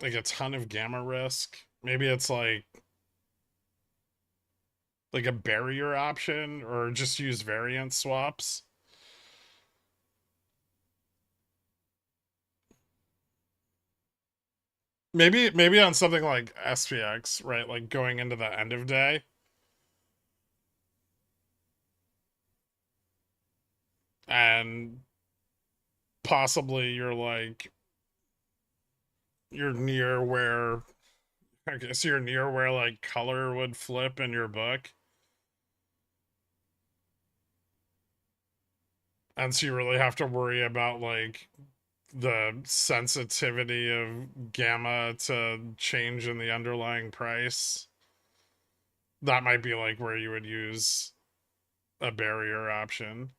a ton of gamma risk, maybe it's like a barrier option, or just use variance swaps. Maybe on something like SPX, right? Like going into the end of day, and possibly you're near where, I guess you're near where like color would flip in your book. And so you really have to worry about like the sensitivity of gamma to change in the underlying price. That might be like where you would use a barrier option.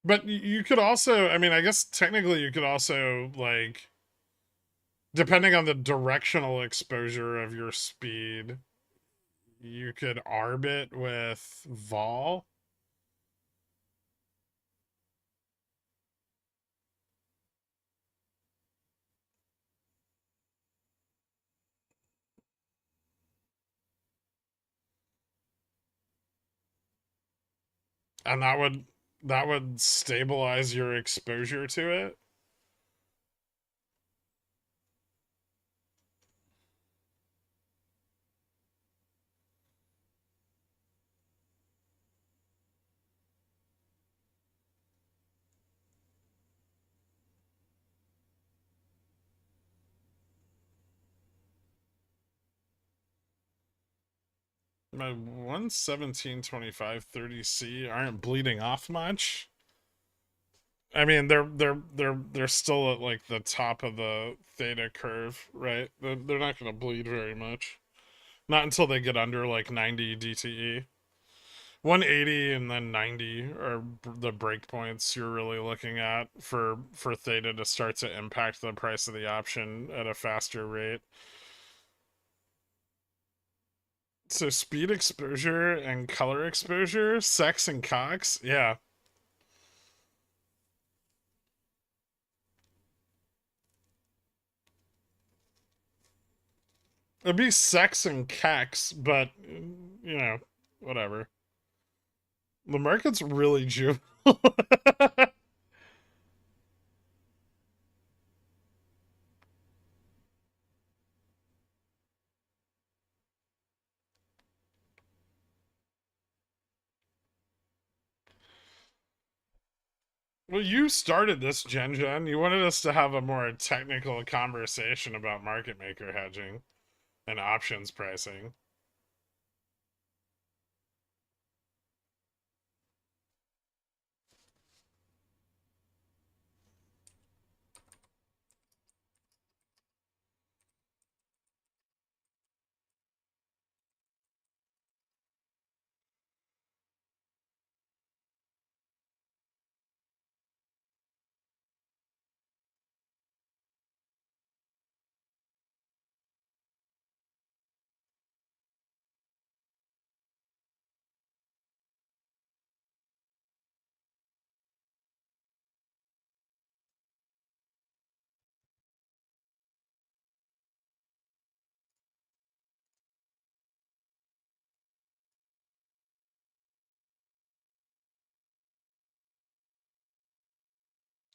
But you could also, I mean, I guess technically you could also like, depending on the directional exposure of your speed, you could arb it with vol. And that would stabilize your exposure to it. My 117.25 30C aren't bleeding off much. I mean, they're still at like the top of the theta curve, right? They're not going to bleed very much. Not until they get under like 90 DTE. 180 and then 90 are the breakpoints you're really looking at for theta to start to impact the price of the option at a faster rate. So speed exposure and color exposure, sex and cox, yeah. It'd be sex and cax, but you know, whatever. The market's really juvenile. Well, you started this, Gen. You wanted us to have a more technical conversation about market maker hedging and options pricing.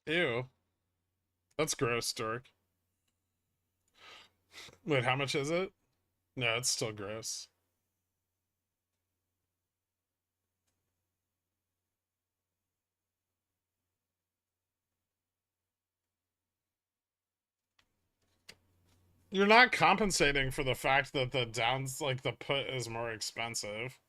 Ew. That's gross, Dork. Wait, how much is it? No, it's still gross. You're not compensating for the fact that the downs, like the put, is more expensive.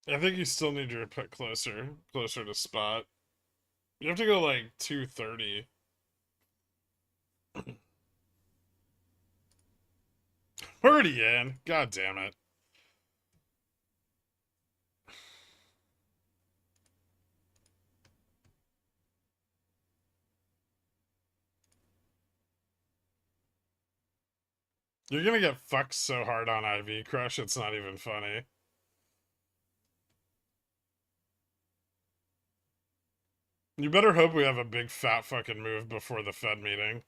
I think you still need your put closer to spot. You have to go like 230. 30 in. God damn it. You're gonna get fucked so hard on IV Crush, it's not even funny. You better hope we have a big fat fucking move before the Fed meeting.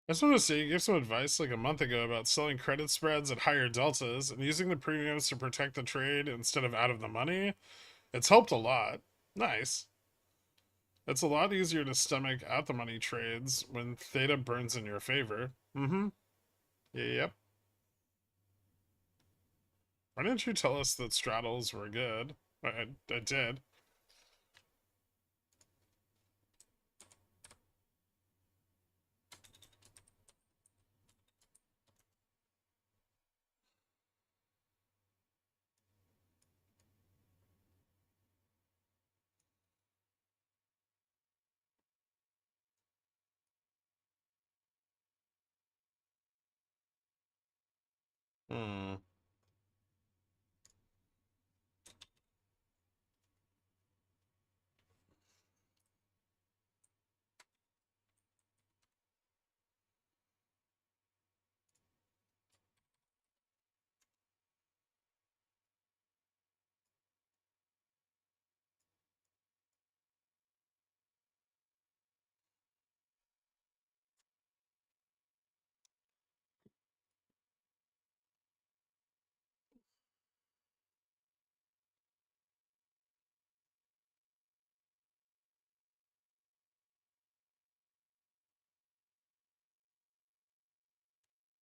I just want to say you gave some advice like a month ago about selling credit spreads at higher deltas and using the premiums to protect the trade instead of out of the money. It's helped a lot. Nice. It's a lot easier to stomach out the money trades when theta burns in your favor. Mm-hmm. Yep. Why didn't you tell us that straddles were good? I did. Hmm.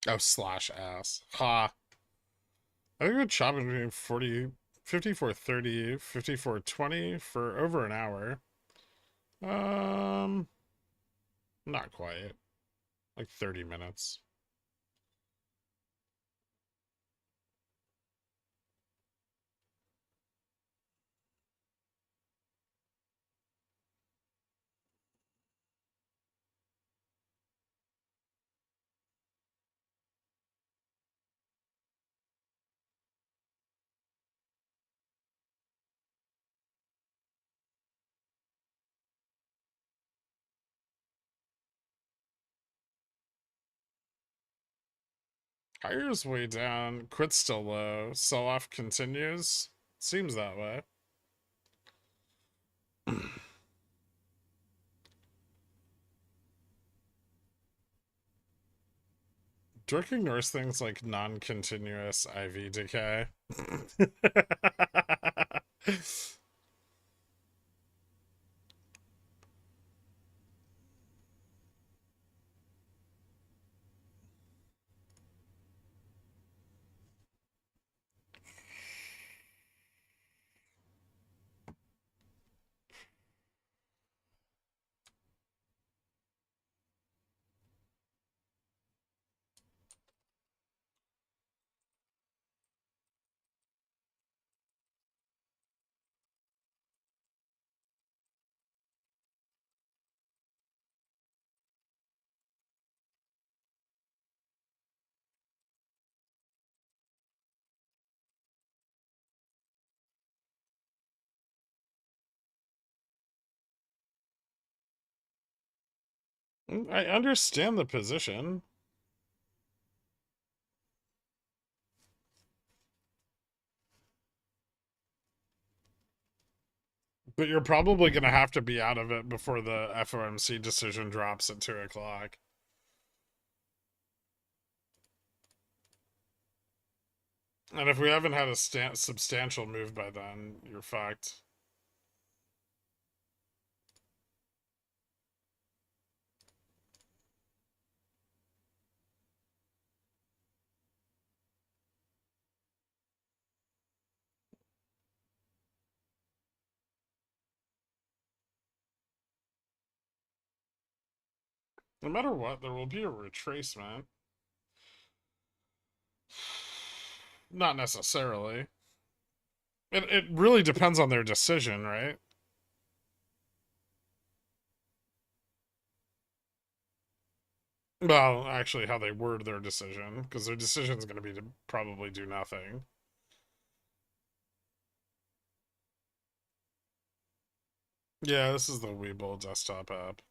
Oh, slash ass. Ha. I think we're chopping between 40, 54.30, 54.20 for over an hour. Um, Not quite. Like 30 minutes. Highers way down, quit's still low, sell off continues. Seems that way. Dirk ignores things like non-continuous IV decay. I understand the position. But you're probably going to have to be out of it before the FOMC decision drops at 2 o'clock. And if we haven't had a substantial move by then, you're fucked. No matter what, there will be a retracement. Not necessarily. It really depends on their decision, right? Well, actually, how they word their decision, because their decision is going to be to probably do nothing. Yeah, this is the WeBull desktop app.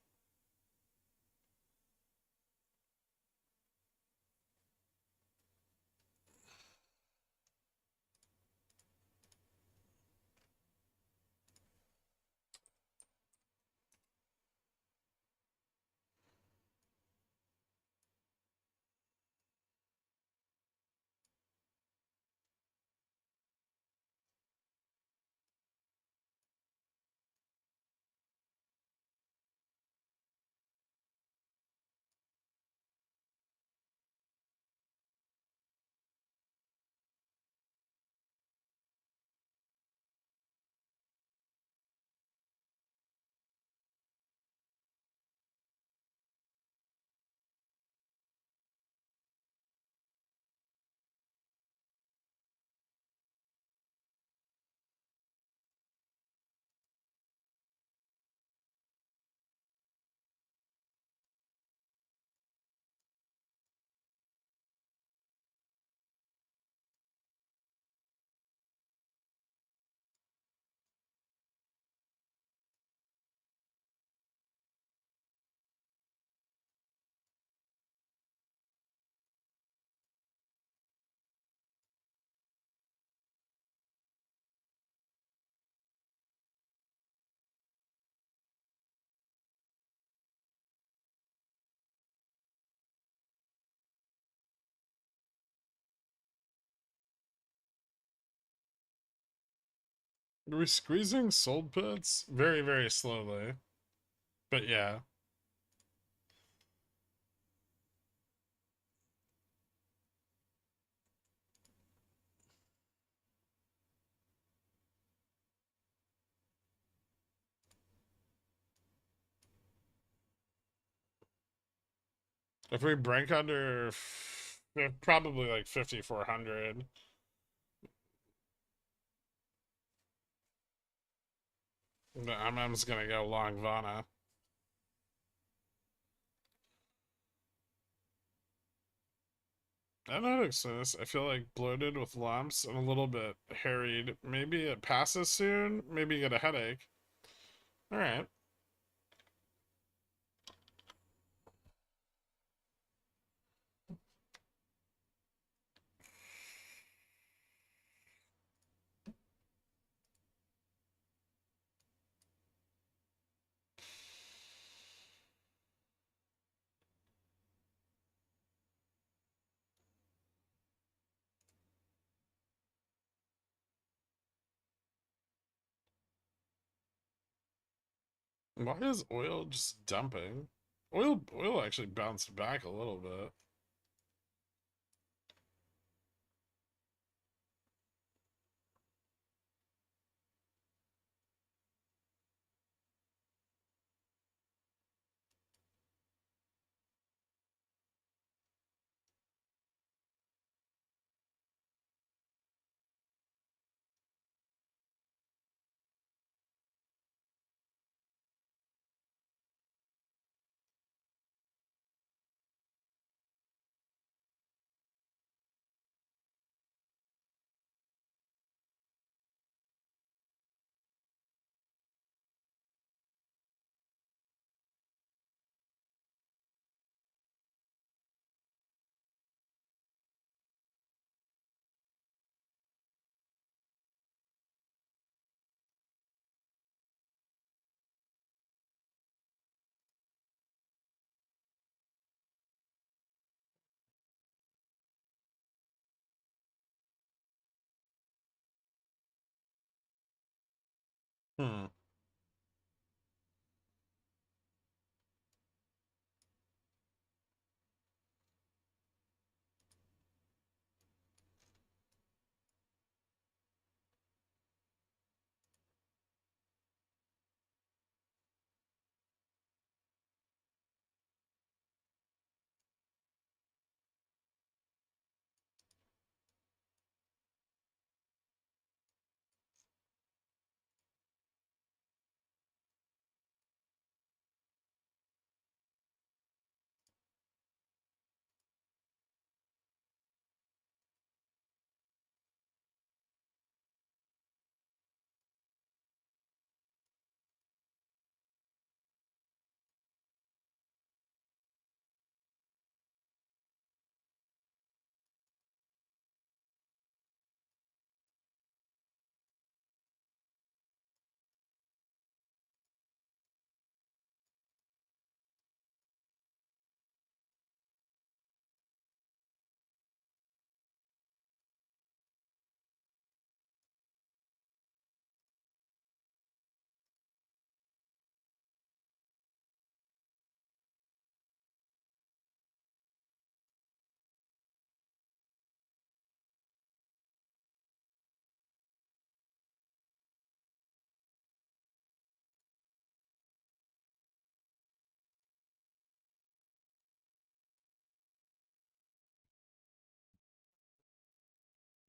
Are we squeezing sold puts? Very, very slowly. But yeah. If we break under probably like 5,400. I'm just gonna go long Vana. I don't know how to explain this. I feel like bloated with lumps and a little bit harried. Maybe it passes soon. Maybe you get a headache. All right. Why is oil just dumping? Oil actually bounced back a little bit. Hmm.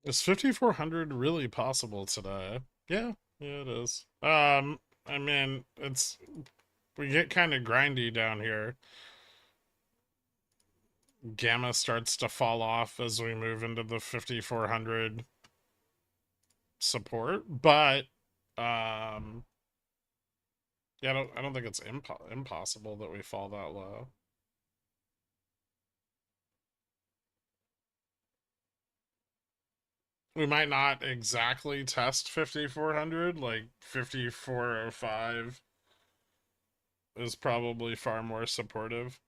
Is 5,400 really possible today? Yeah, yeah, it is. I mean, we get kind of grindy down here. Gamma starts to fall off as we move into the 5,400 support, but yeah, I don't think it's impossible that we fall that low. We might not exactly test 5,400, like 5,405 is probably far more supportive.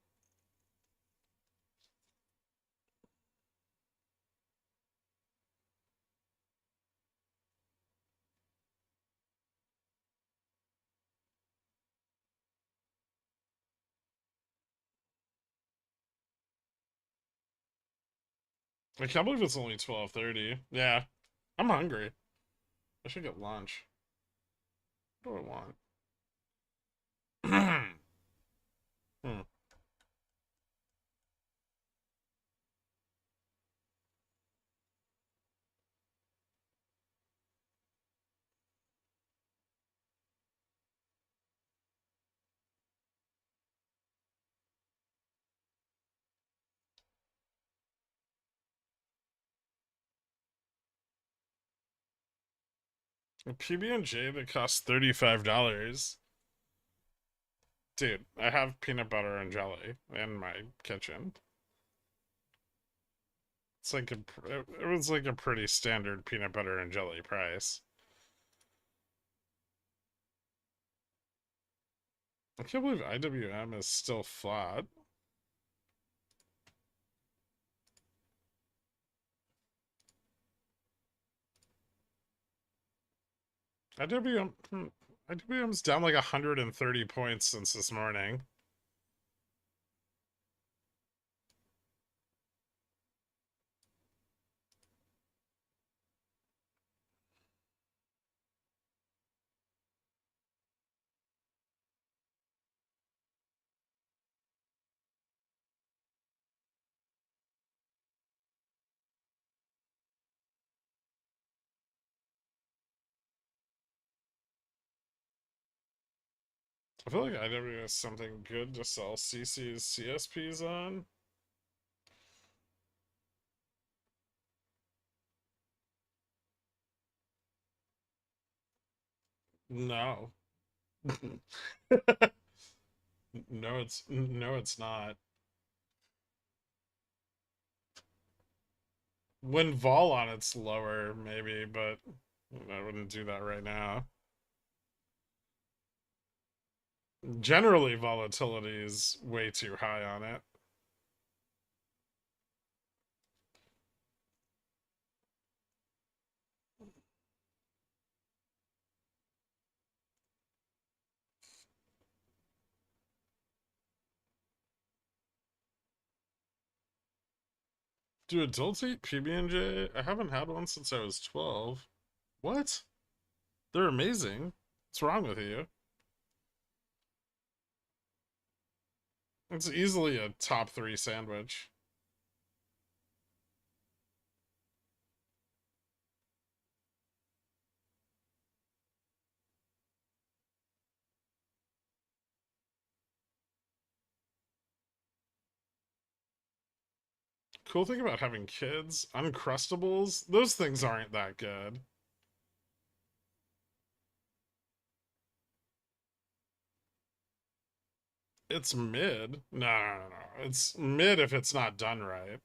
I can't believe it's only 12:30. Yeah, I'm hungry. I should get lunch. What do I want? Hmm. A PB&J that costs $35. Dude, I have peanut butter and jelly in my kitchen. It's like it was like a pretty standard peanut butter and jelly price. I can't believe IWM is still flat. IWM's down like 130 points since this morning. I feel like IWM is something good to sell CC's CSPs on. No. No, it's not. When vol on it's lower, maybe, but I wouldn't do that right now. Generally, volatility is way too high on it. Do adults eat PB&J? I haven't had one since I was 12. What? They're amazing. What's wrong with you? It's easily a top 3 sandwich. Cool thing about having kids, Uncrustables, those things aren't that good. It's mid. No. It's mid if it's not done right.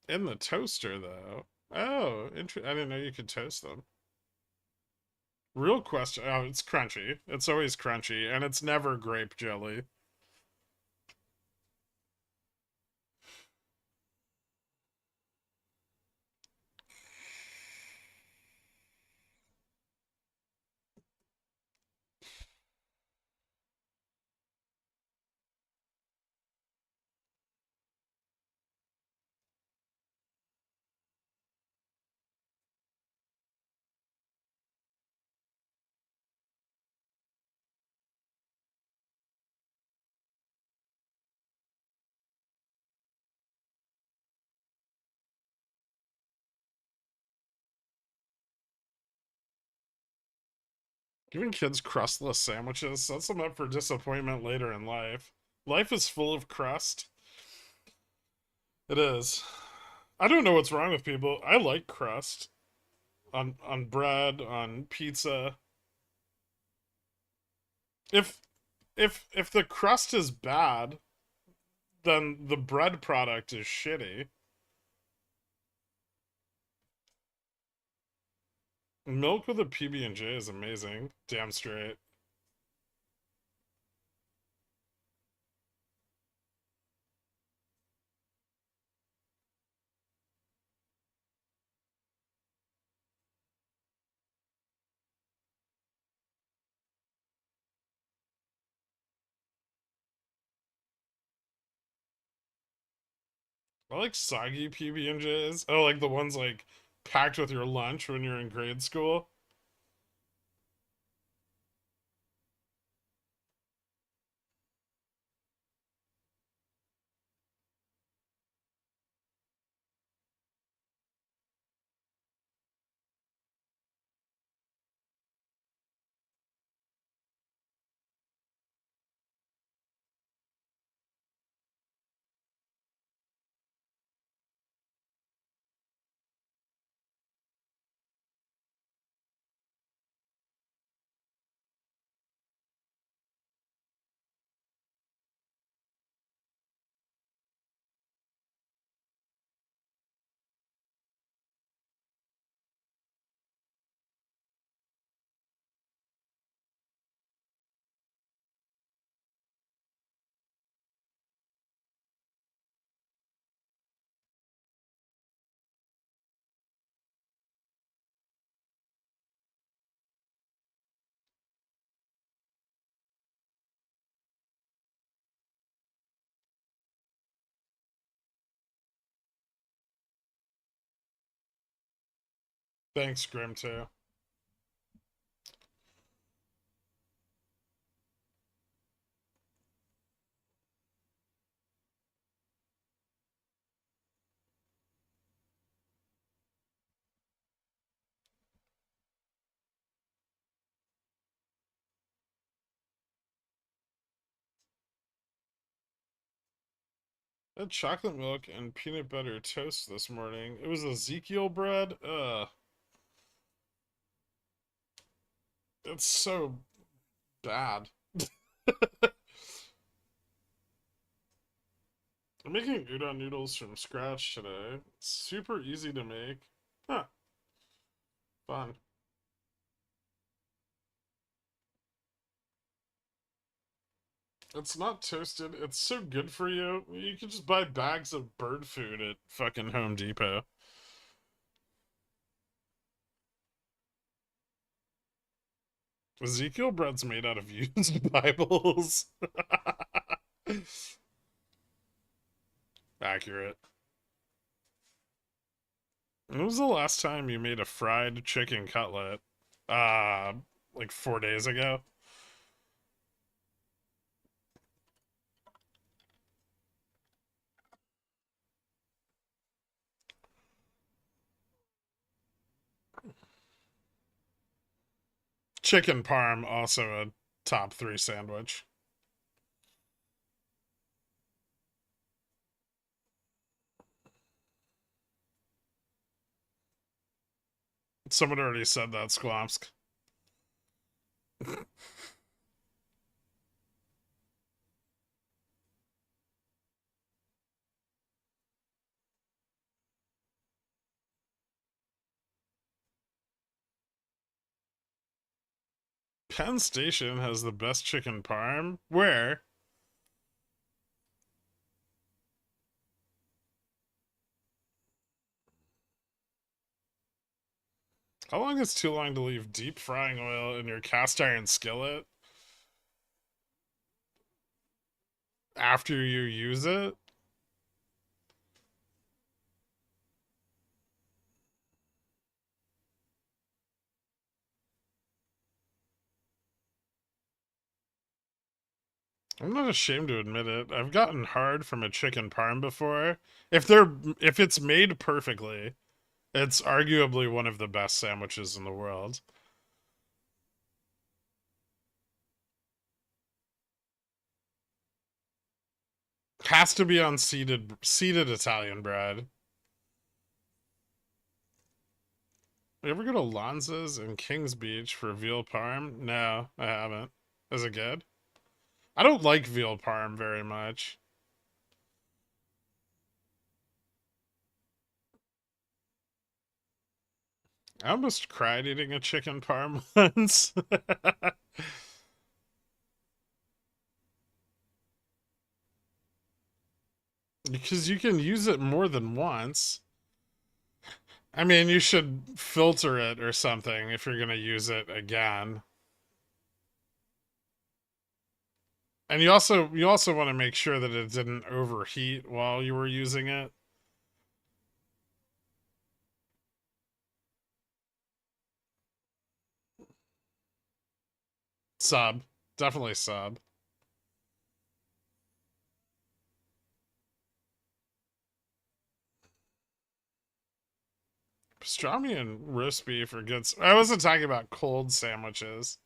In the toaster, though. Oh, I didn't know you could toast them. Real question. Oh, it's crunchy. It's always crunchy, and it's never grape jelly. Giving kids crustless sandwiches sets them up for disappointment later in life. Life is full of crust. It is. I don't know what's wrong with people. I like crust on bread, on pizza. If if the crust is bad, then the bread product is shitty. Milk with a PB&J is amazing. Damn straight. I like soggy PB&Js. Oh, like the ones like packed with your lunch when you're in grade school. Thanks, Grim, too. I had chocolate milk and peanut butter toast this morning. It was Ezekiel bread. It's so bad. I'm making udon noodles from scratch today. It's super easy to make. Huh. Fun. It's not toasted. It's so good for you. You can just buy bags of bird food at fucking Home Depot. Ezekiel bread's made out of used Bibles. Accurate. When was the last time you made a fried chicken cutlet? Uh, like 4 days ago? Chicken parm, also a top 3 sandwich. Someone already said that, Squamsk. Penn Station has the best chicken parm. Where? How long is too long to leave deep frying oil in your cast iron skillet after you use it? I'm not ashamed to admit it. I've gotten hard from a chicken parm before. If it's made perfectly, it's arguably one of the best sandwiches in the world. Has to be on seeded Italian bread. You ever go to Lanza's in Kings Beach for veal parm? No, I haven't. Is it good? I don't like veal parm very much. I almost cried eating a chicken parm once. Because you can use it more than once. I mean, you should filter it or something if you're going to use it again. And you also want to make sure that it didn't overheat while you were using it. Sub. Definitely sub. Pastrami and roast beef are good. I wasn't talking about cold sandwiches.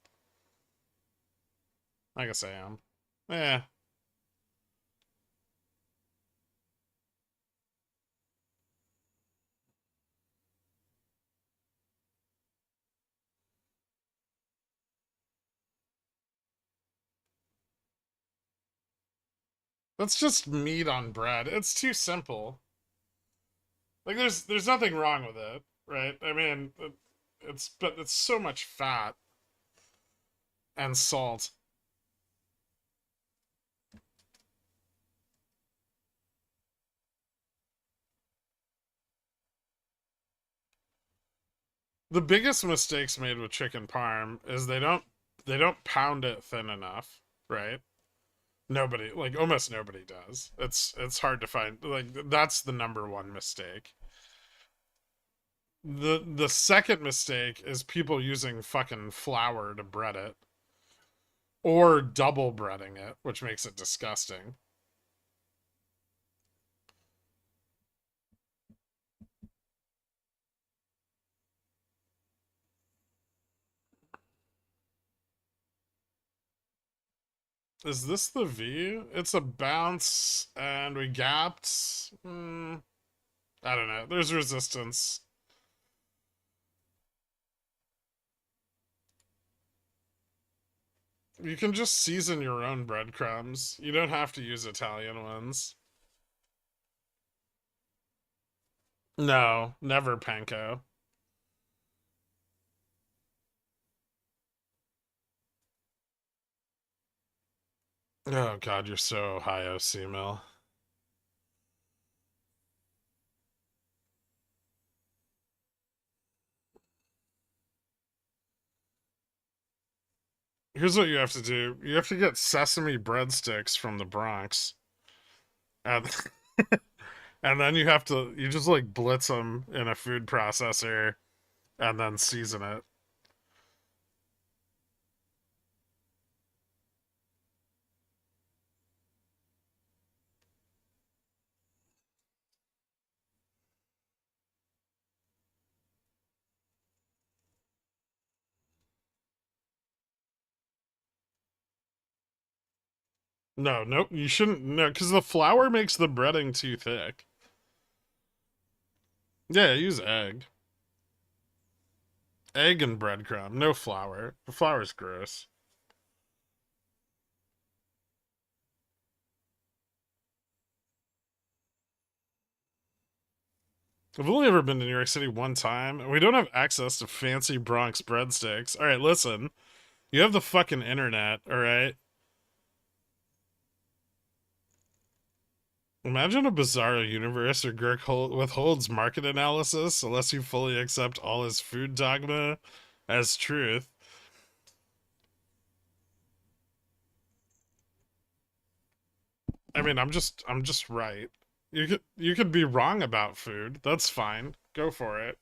I guess I am. Eh. That's just meat on bread. It's too simple. Like there's nothing wrong with it, right? I mean, but it's so much fat and salt. The biggest mistakes made with chicken parm is they don't pound it thin enough, right? Nobody, like almost nobody does. It's hard to find. Like that's the number one mistake. The second mistake is people using fucking flour to bread it or double breading it, which makes it disgusting. Is this the V? It's a bounce and we gapped. I don't know. There's resistance. You can just season your own breadcrumbs. You don't have to use Italian ones. No, never panko. Oh god, you're so Ohio C-mill. Here's what you have to do. You have to get sesame breadsticks from the Bronx. And and then you just like blitz them in a food processor and then season it. No, nope, you shouldn't. No, because the flour makes the breading too thick. Yeah, use egg. Egg and breadcrumb. No flour. The flour's gross. I've only ever been to New York City one time, and we don't have access to fancy Bronx breadsticks. All right, listen. You have the fucking internet, all right? Imagine a bizarre universe where withholds market analysis unless you fully accept all his food dogma as truth. I mean, I'm just right. You could be wrong about food. That's fine. Go for it.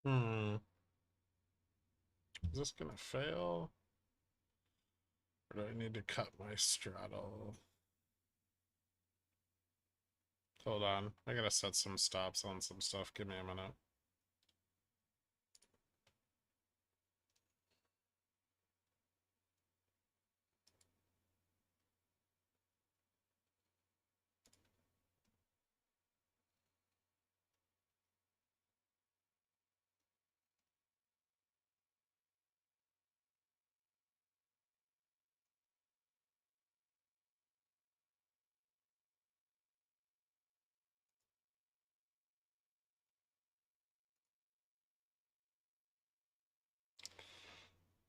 Hmm. Is this gonna fail? Or do I need to cut my straddle? Hold on. I gotta set some stops on some stuff. Give me a minute.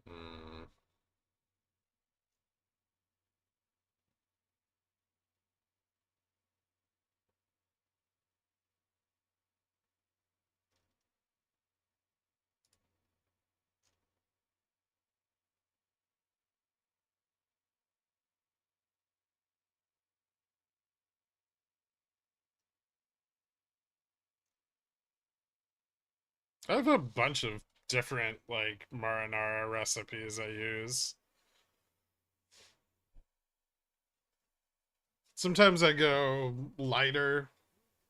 Hmm. I have a bunch of different, like, marinara recipes I use. Sometimes I go lighter.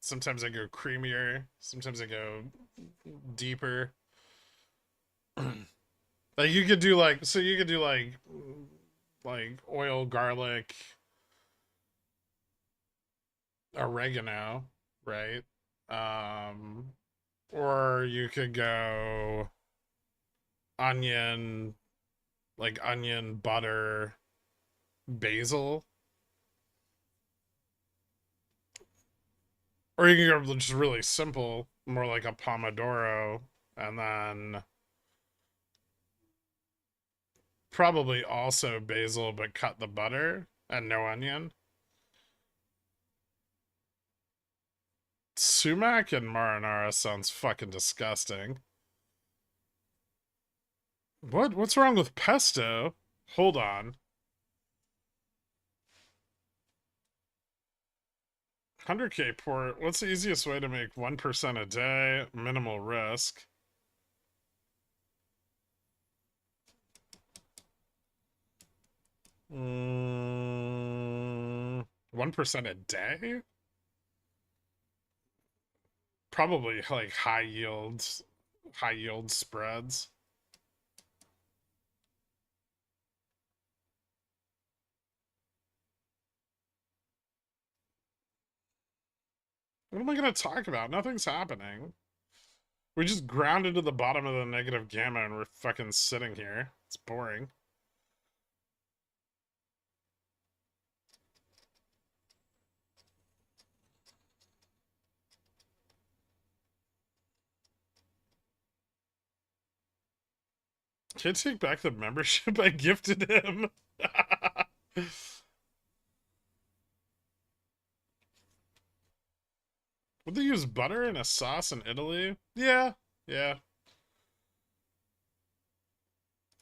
Sometimes I go creamier. Sometimes I go deeper. Like you could do like so you could do like oil, garlic, oregano, right? Um or you could go onion, like onion, butter, basil. Or you can go just really simple, more like a pomodoro, and then probably also basil, but cut the butter and no onion. Sumac and marinara sounds fucking disgusting. What's wrong with pesto? Hold on. 100K port. What's the easiest way to make 1% a day? Minimal risk. Mm, 1% a day? Probably like high yield spreads. What am I going to talk about? Nothing's happening. We just grounded to the bottom of the negative gamma and we're fucking sitting here. It's boring. Can't take back the membership I gifted him. Would they use butter in a sauce in Italy? Yeah, yeah.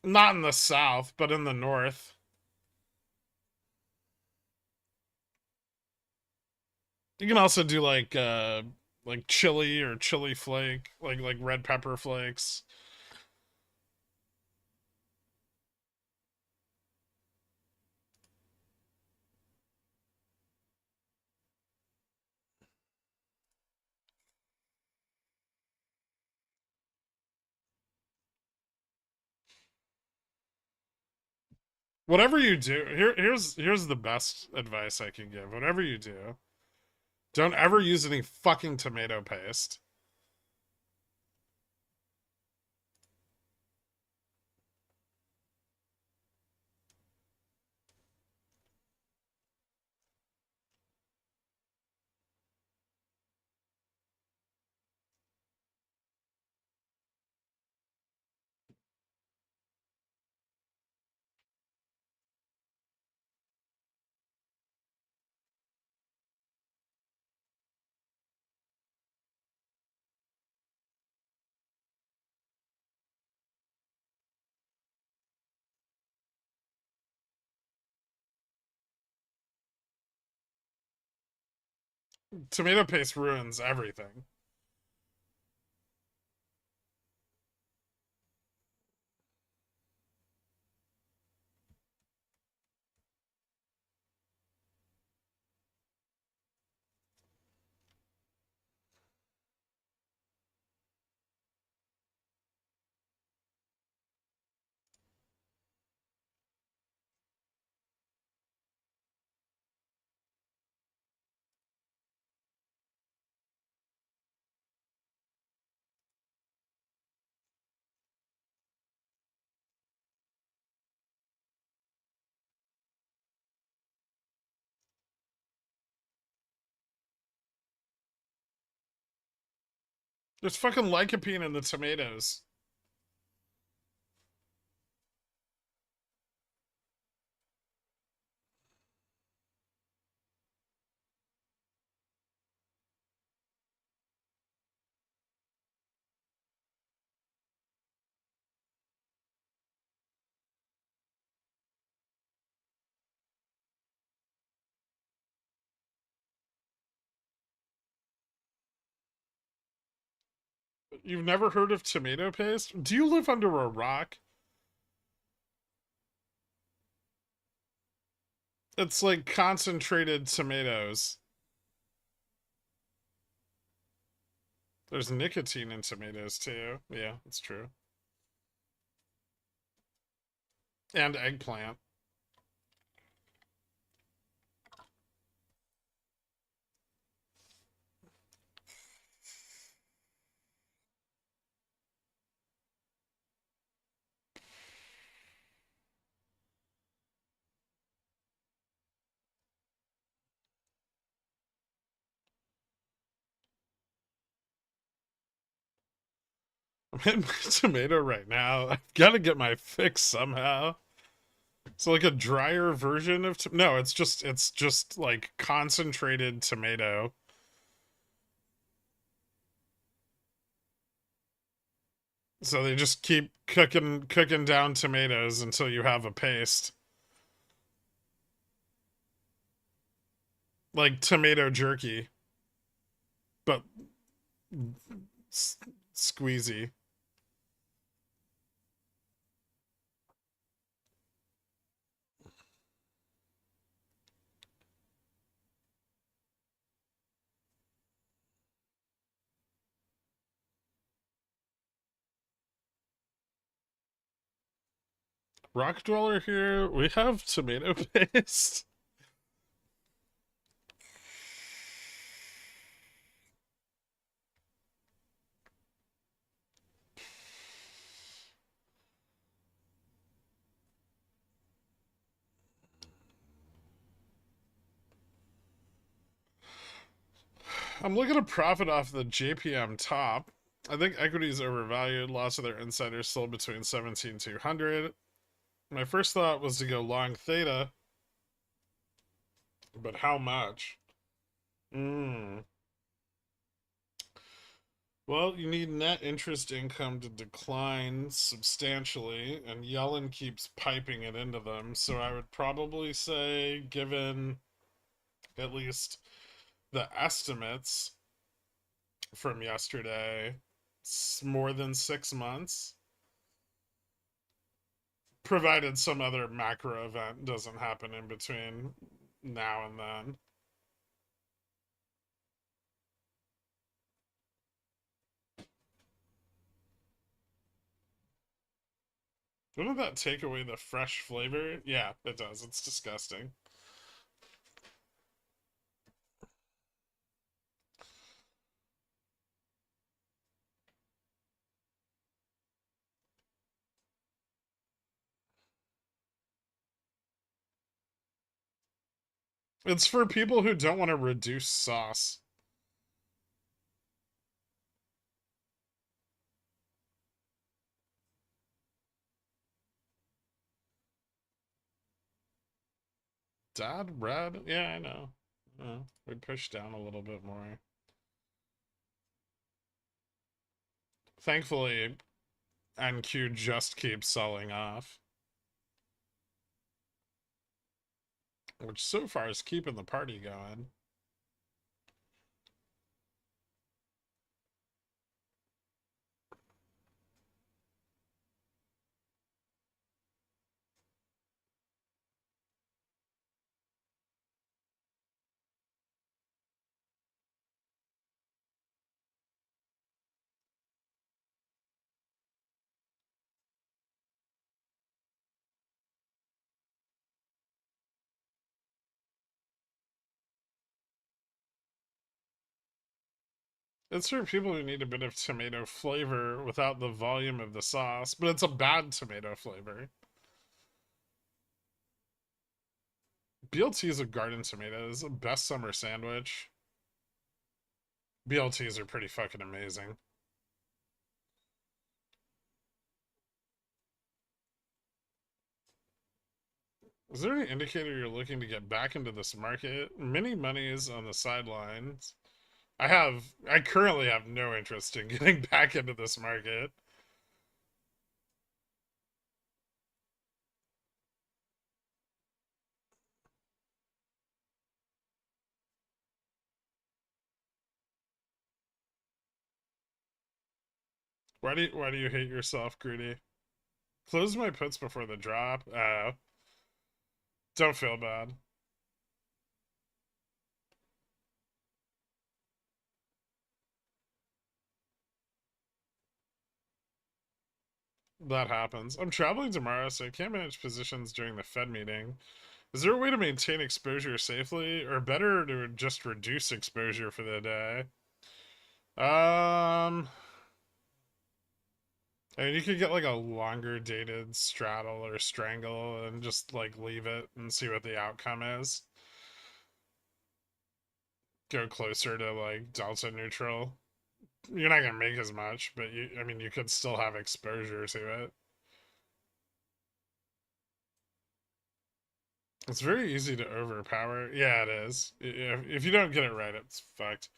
Not in the south, but in the north. You can also do like chili or chili flake, like red pepper flakes. Whatever you do, here's the best advice I can give. Whatever you do, don't ever use any fucking tomato paste. Tomato paste ruins everything. There's fucking lycopene in the tomatoes. You've never heard of tomato paste? Do you live under a rock? It's like concentrated tomatoes. There's nicotine in tomatoes too. Yeah, that's true. And eggplant. I'm in my tomato right now. I've got to get my fix somehow. So like a drier version of no, it's just like concentrated tomato. So they just keep cooking down tomatoes until you have a paste. Like tomato jerky, but squeezy. Rock Dweller here. We have tomato paste. I'm looking to profit off the JPM top. I think equity is overvalued. Lots of their insiders sold between 17,200. My first thought was to go long theta, but how much? Well, you need net interest income to decline substantially, and Yellen keeps piping it into them. So I would probably say, given at least the estimates from yesterday, more than 6 months, provided some other macro event doesn't happen in between now and then. Wouldn't that take away the fresh flavor? Yeah, it does. It's disgusting. It's for people who don't want to reduce sauce. Dad, red? Yeah, I know. We push down a little bit more. Thankfully, NQ just keeps selling off. Which so far is keeping the party going. It's for people who need a bit of tomato flavor without the volume of the sauce, but it's a bad tomato flavor. BLTs of garden tomatoes, best summer sandwich. BLTs are pretty fucking amazing. Is there any indicator you're looking to get back into this market? Mini monies on the sidelines. I currently have no interest in getting back into this market. Why do you hate yourself, Greedy? Close my puts before the drop. Don't feel bad. That happens. I'm traveling tomorrow, so I can't manage positions during the Fed meeting. Is there a way to maintain exposure safely, or better to just reduce exposure for the day? I mean, you could get like a longer dated straddle or strangle and just like leave it and see what the outcome is. Go closer to like delta neutral. You're not gonna make as much, but I mean, you could still have exposure to it. It's very easy to overpower. Yeah, it is. If you don't get it right, it's fucked.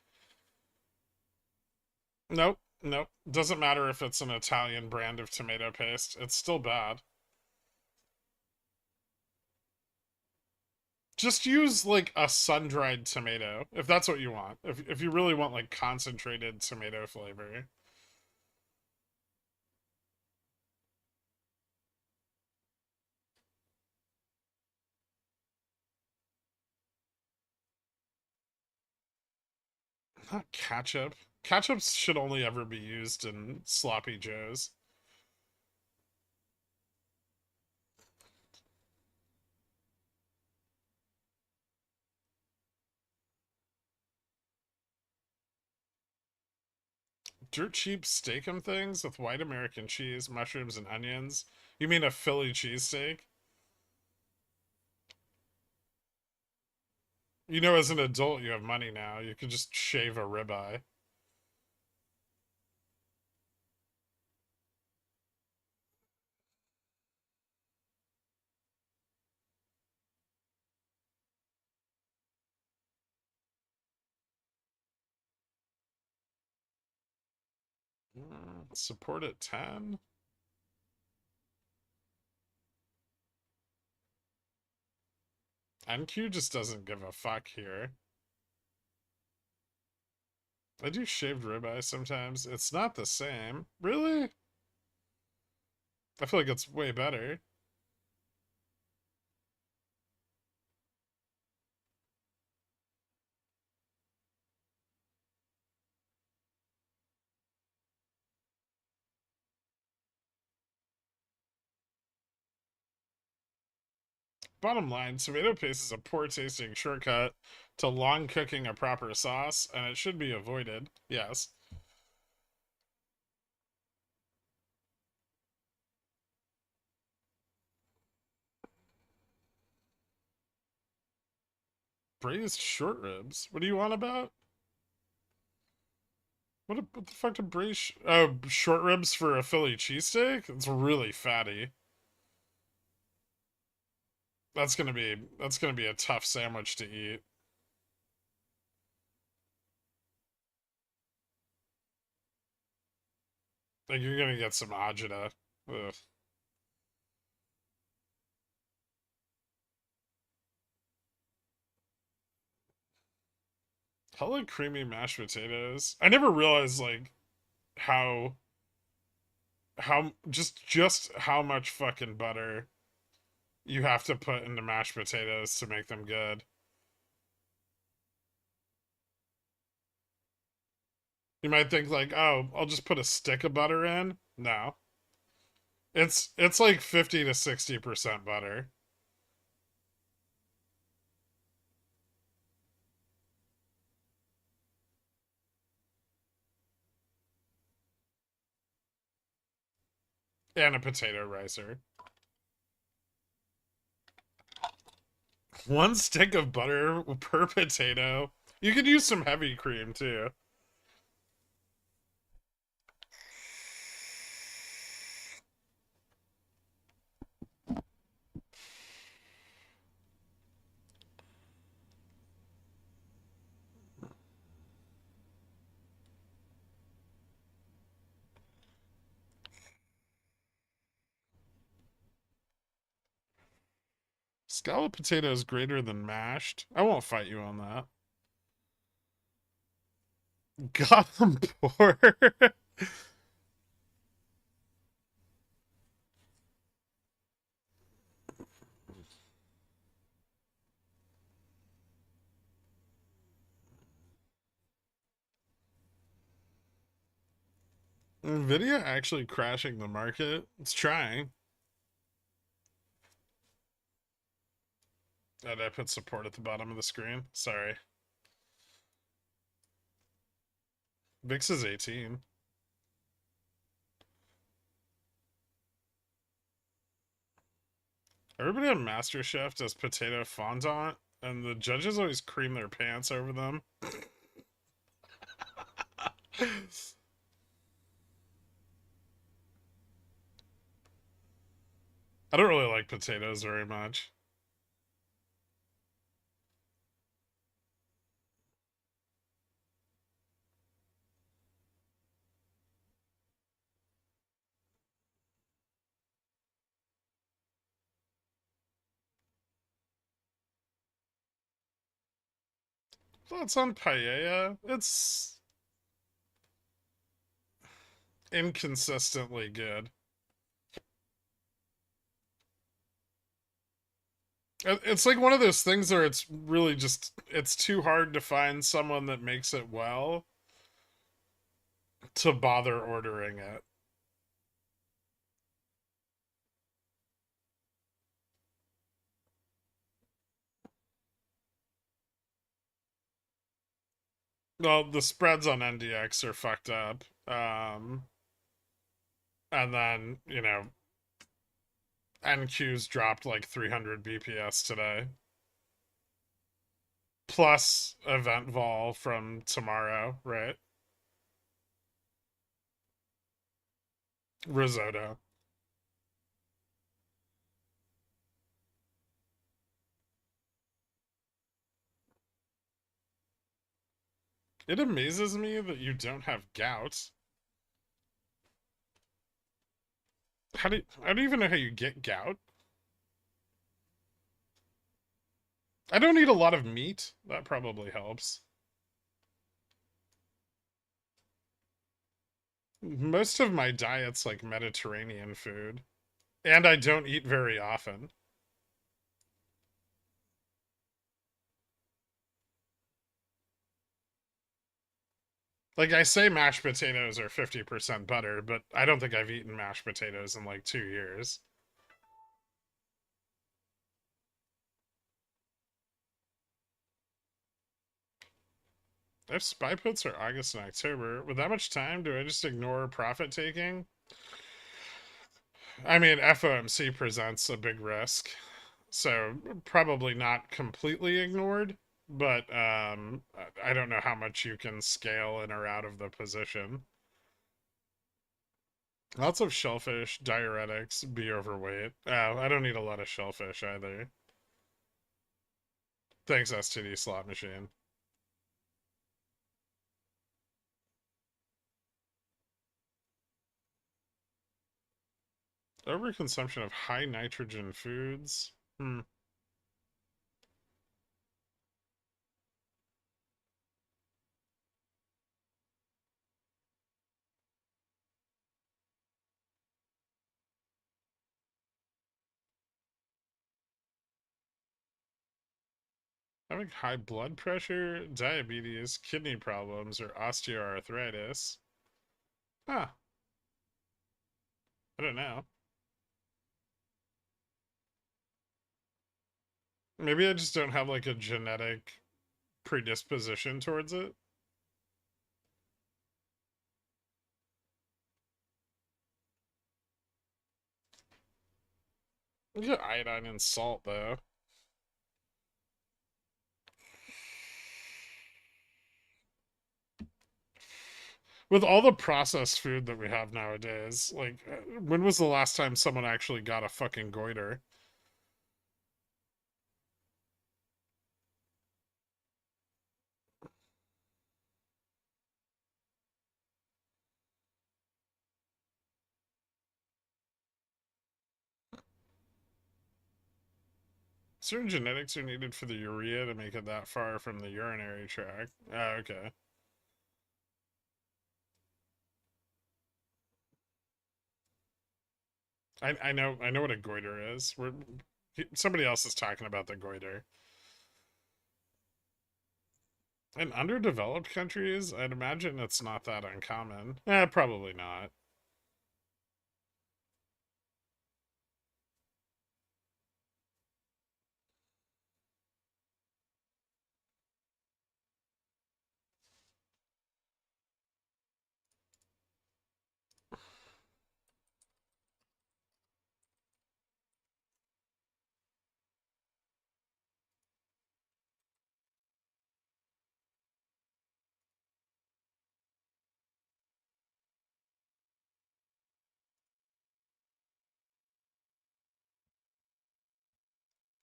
Nope, nope. Doesn't matter if it's an Italian brand of tomato paste. It's still bad. Just use like a sun-dried tomato if that's what you want. If you really want like concentrated tomato flavor. Not ketchup. Ketchup should only ever be used in sloppy joes. Dirt cheap steak 'em things with white American cheese, mushrooms, and onions. You mean a Philly cheesesteak? You know, as an adult, you have money now. You can just shave a ribeye. Support at 10? NQ just doesn't give a fuck here. I do shaved ribeye sometimes. It's not the same. Really? I feel like it's way better. Bottom line, tomato paste is a poor tasting shortcut to long cooking a proper sauce, and it should be avoided. Yes. Braised short ribs? What do you want about? What the fuck to braise? Oh, short ribs for a Philly cheesesteak? It's really fatty. That's gonna be a tough sandwich to eat. Like you're gonna get some agita. Ugh. Hella creamy mashed potatoes. I never realized like how just how much fucking butter you have to put into mashed potatoes to make them good. You might think like, oh, I'll just put a stick of butter in. No. It's like 50 to 60% butter. And a potato ricer. One stick of butter per potato. You could use some heavy cream too. Scalloped potato is greater than mashed. I won't fight you on that. Gotham poor. Nvidia actually crashing the market. It's trying. And I put support at the bottom of the screen. Sorry. VIX is 18. Everybody on MasterChef does potato fondant, and the judges always cream their pants over them. I don't really like potatoes very much. Thoughts on paella? It's inconsistently good. It's like one of those things where it's really just, it's too hard to find someone that makes it well to bother ordering it. Well, the spreads on NDX are fucked up. And then, NQ's dropped like 300 BPS today. Plus event vol from tomorrow, right? Risotto. It amazes me that you don't have gout. I don't even know how you get gout. I don't eat a lot of meat. That probably helps. Most of my diet's like Mediterranean food. And I don't eat very often. Like, I say mashed potatoes are 50% butter, but I don't think I've eaten mashed potatoes in like 2 years. If spy puts are August and October, with that much time, do I just ignore profit taking? I mean, FOMC presents a big risk, so probably not completely ignored, but I don't know how much you can scale in or out of the position. Lots of shellfish, diuretics, be overweight. I don't eat a lot of shellfish either. Thanks, STD slot machine. Overconsumption of high nitrogen foods. Hmm. Having high blood pressure, diabetes, kidney problems, or osteoarthritis. Huh. I don't know. Maybe I just don't have like a genetic predisposition towards it. You get iodine in salt though. With all the processed food that we have nowadays, like, when was the last time someone actually got a fucking goiter? Certain genetics are needed for the urea to make it that far from the urinary tract. Oh, okay. I know what a goiter is. Somebody else is talking about the goiter. In underdeveloped countries, I'd imagine it's not that uncommon. Probably not.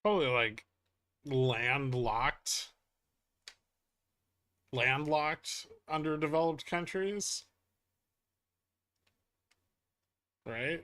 Probably like landlocked, landlocked underdeveloped countries, right?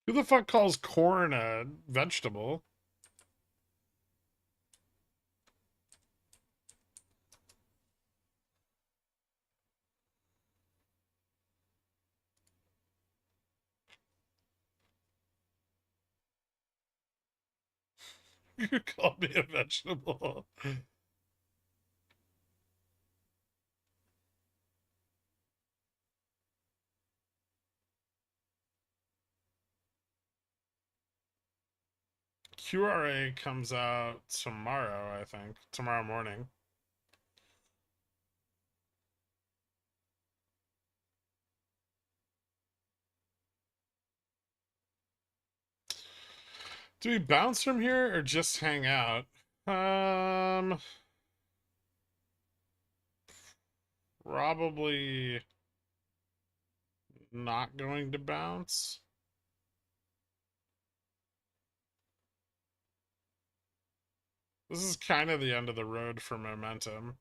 Who the fuck calls corn a vegetable? You call me a vegetable. QRA comes out tomorrow, I think. Tomorrow morning. Do we bounce from here or just hang out? Um, Probably not going to bounce. This is kind of the end of the road for momentum.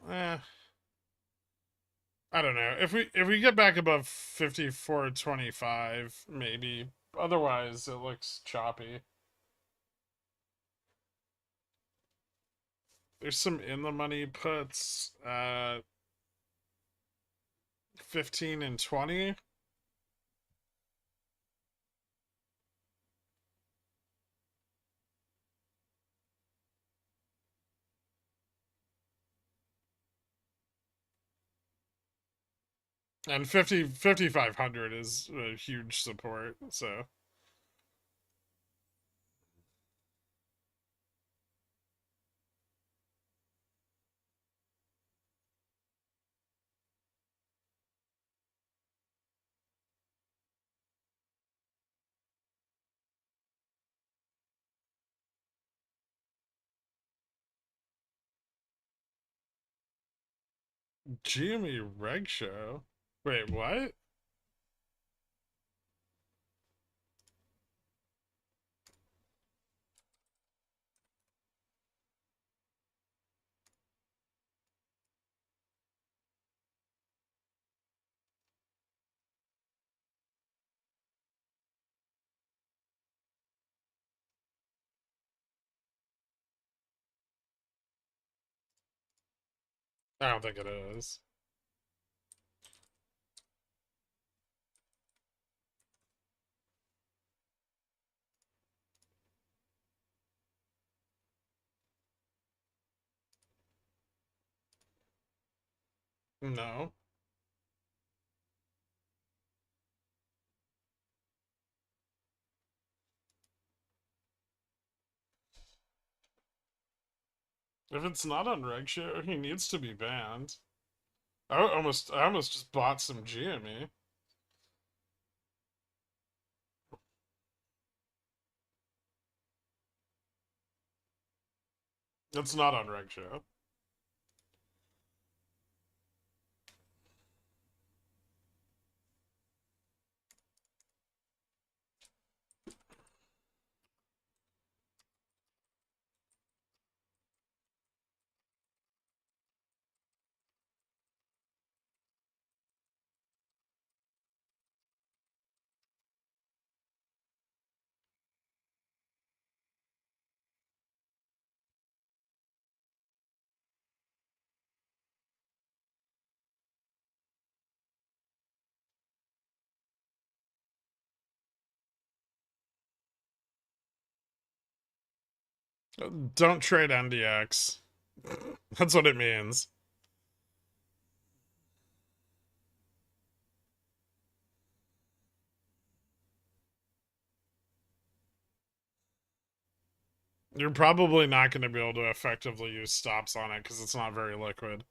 Eh, I don't know. If we get back above 54.25, maybe. Otherwise, it looks choppy. There's some in the money puts. 15 and 20. And 5,500 is a huge support. So GME Reg Show. Wait, what? I don't think it is. No. If it's not on reg show, he needs to be banned. I almost just bought some GME. It's not on reg show. Don't trade NDX. That's what it means. You're probably not going to be able to effectively use stops on it because it's not very liquid.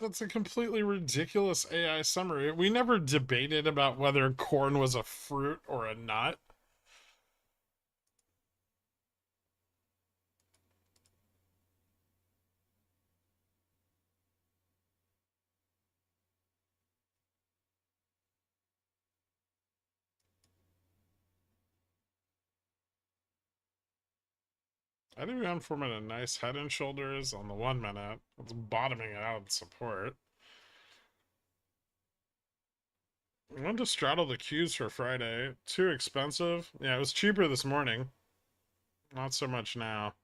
That's a completely ridiculous AI summary. We never debated about whether corn was a fruit or a nut. I think I'm forming a nice head and shoulders on the 1 minute. It's bottoming out at support. I wanted to straddle the Qs for Friday. Too expensive. Yeah, it was cheaper this morning. Not so much now.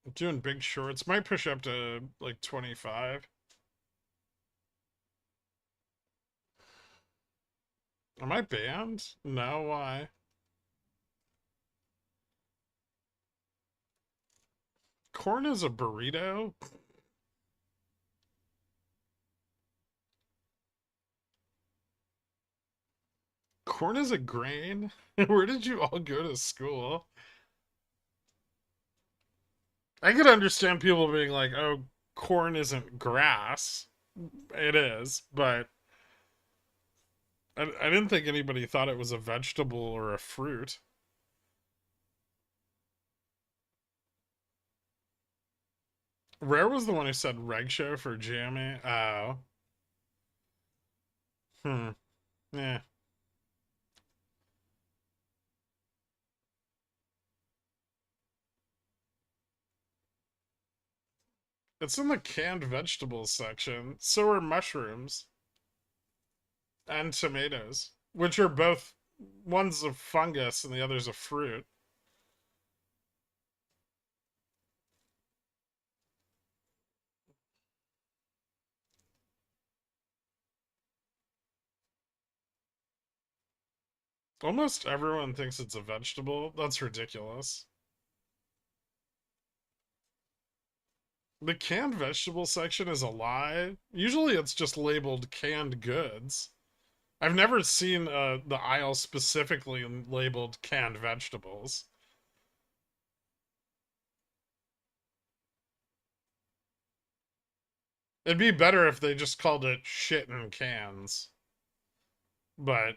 I'm doing big shorts. Might push up to like 25. Am I banned? No, why? Corn is a burrito? Corn is a grain? Where did you all go to school? I could understand people being like, oh, corn isn't grass. It is, but I didn't think anybody thought it was a vegetable or a fruit. Rare was the one who said reg show for jammy. Oh. Hmm. Yeah. It's in the canned vegetables section. So are mushrooms and tomatoes, which are both, one's a fungus and the other's a fruit. Almost everyone thinks it's a vegetable. That's ridiculous. The canned vegetable section is a lie. Usually it's just labeled canned goods. I've never seen the aisle specifically labeled canned vegetables. It'd be better if they just called it shit in cans. But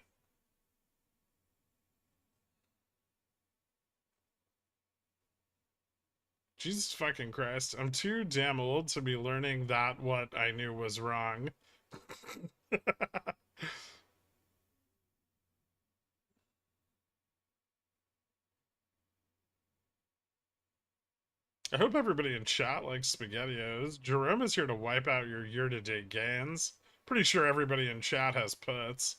Jesus fucking Christ, I'm too damn old to be learning that what I knew was wrong. I hope everybody in chat likes SpaghettiOs. Jerome is here to wipe out your year-to-date gains. Pretty sure everybody in chat has puts.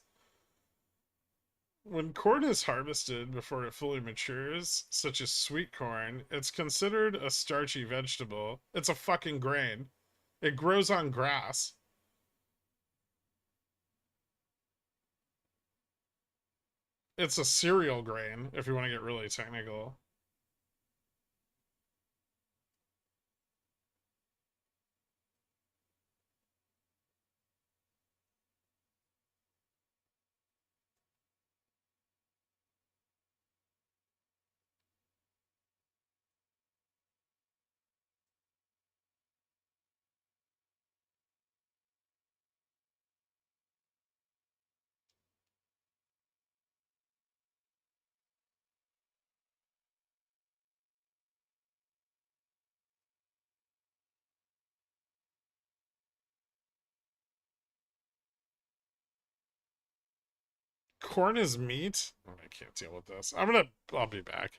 When corn is harvested before it fully matures, such as sweet corn, it's considered a starchy vegetable. It's a fucking grain. It grows on grass. It's a cereal grain, if you want to get really technical. Corn is meat? Oh, I can't deal with this. I'll be back.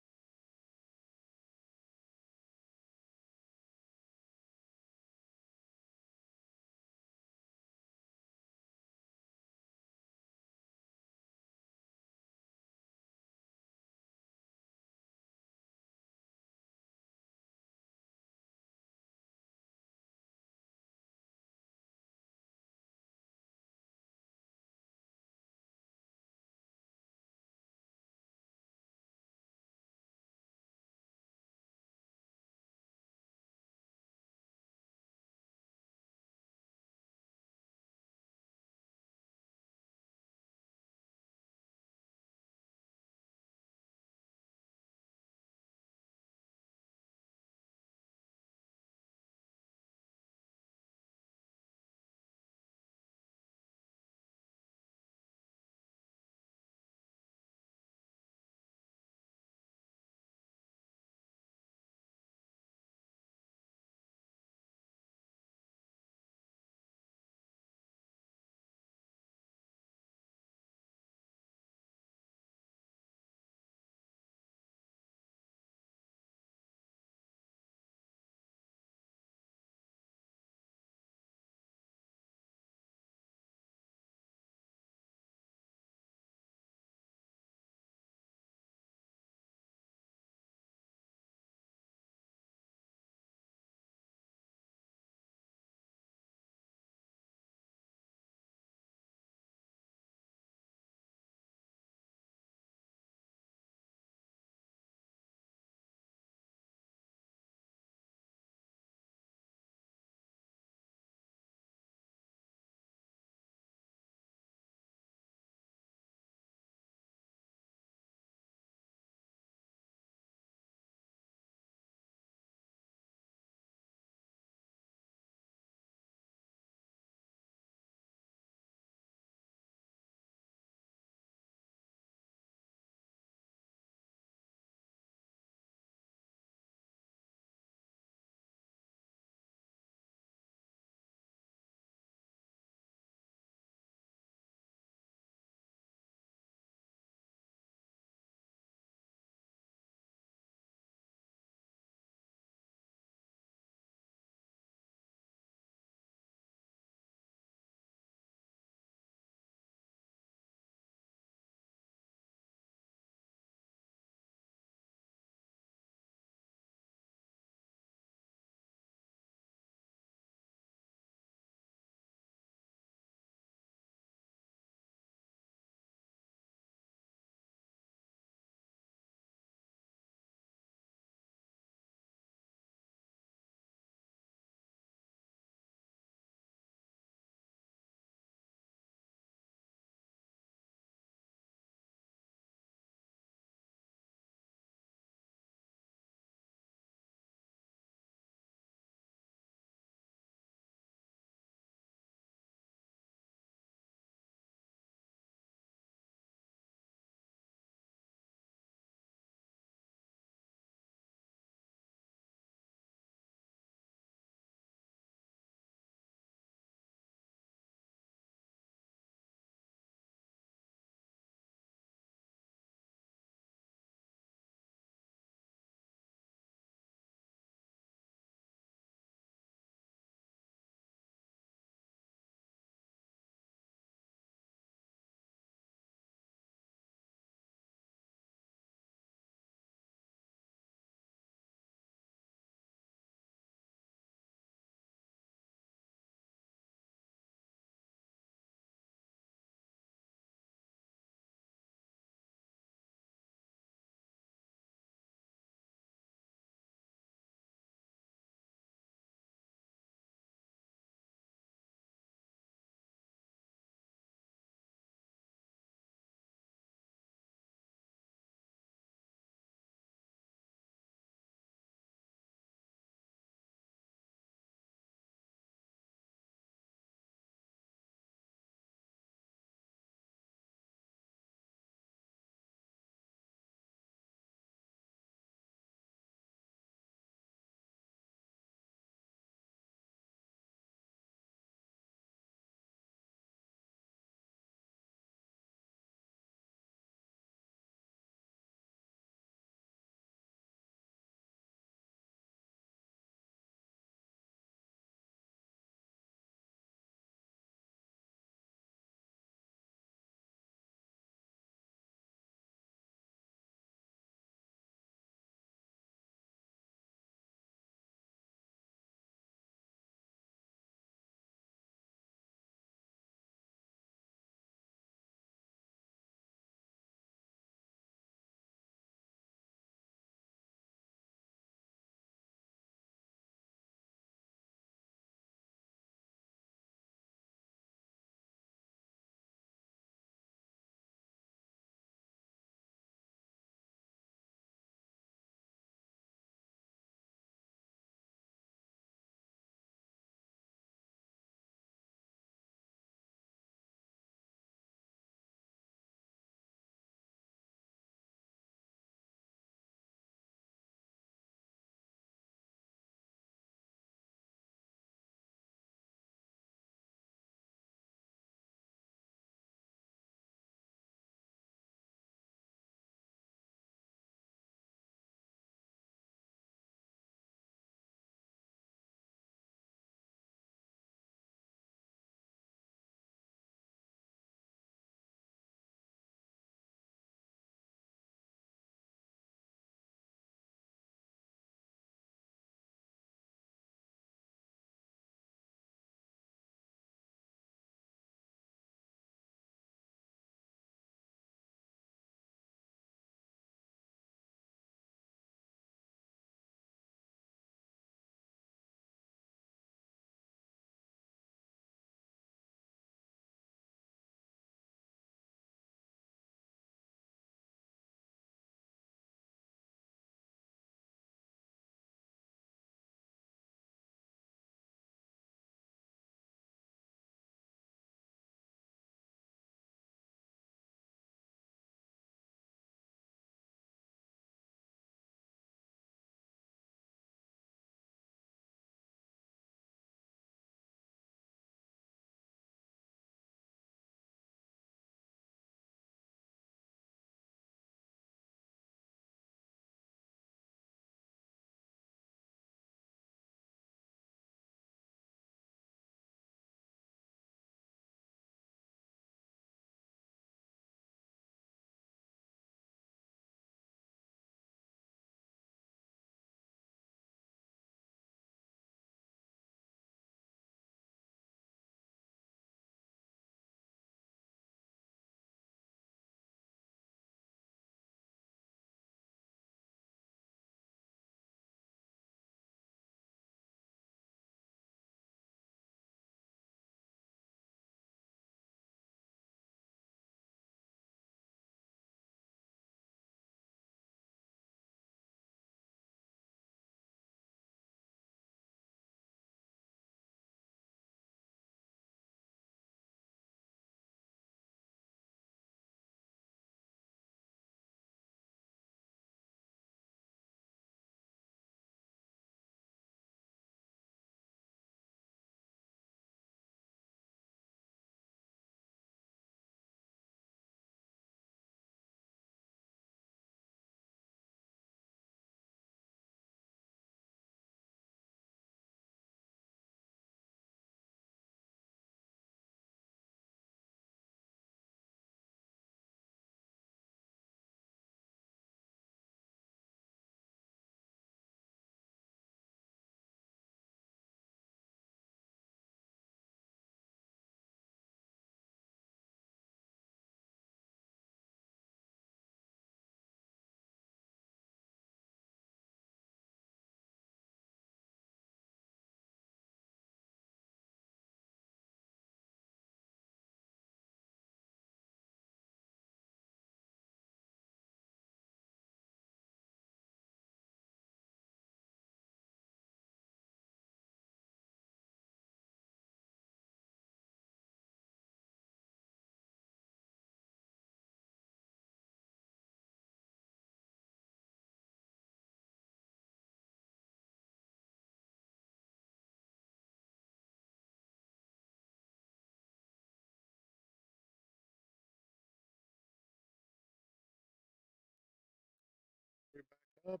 Up.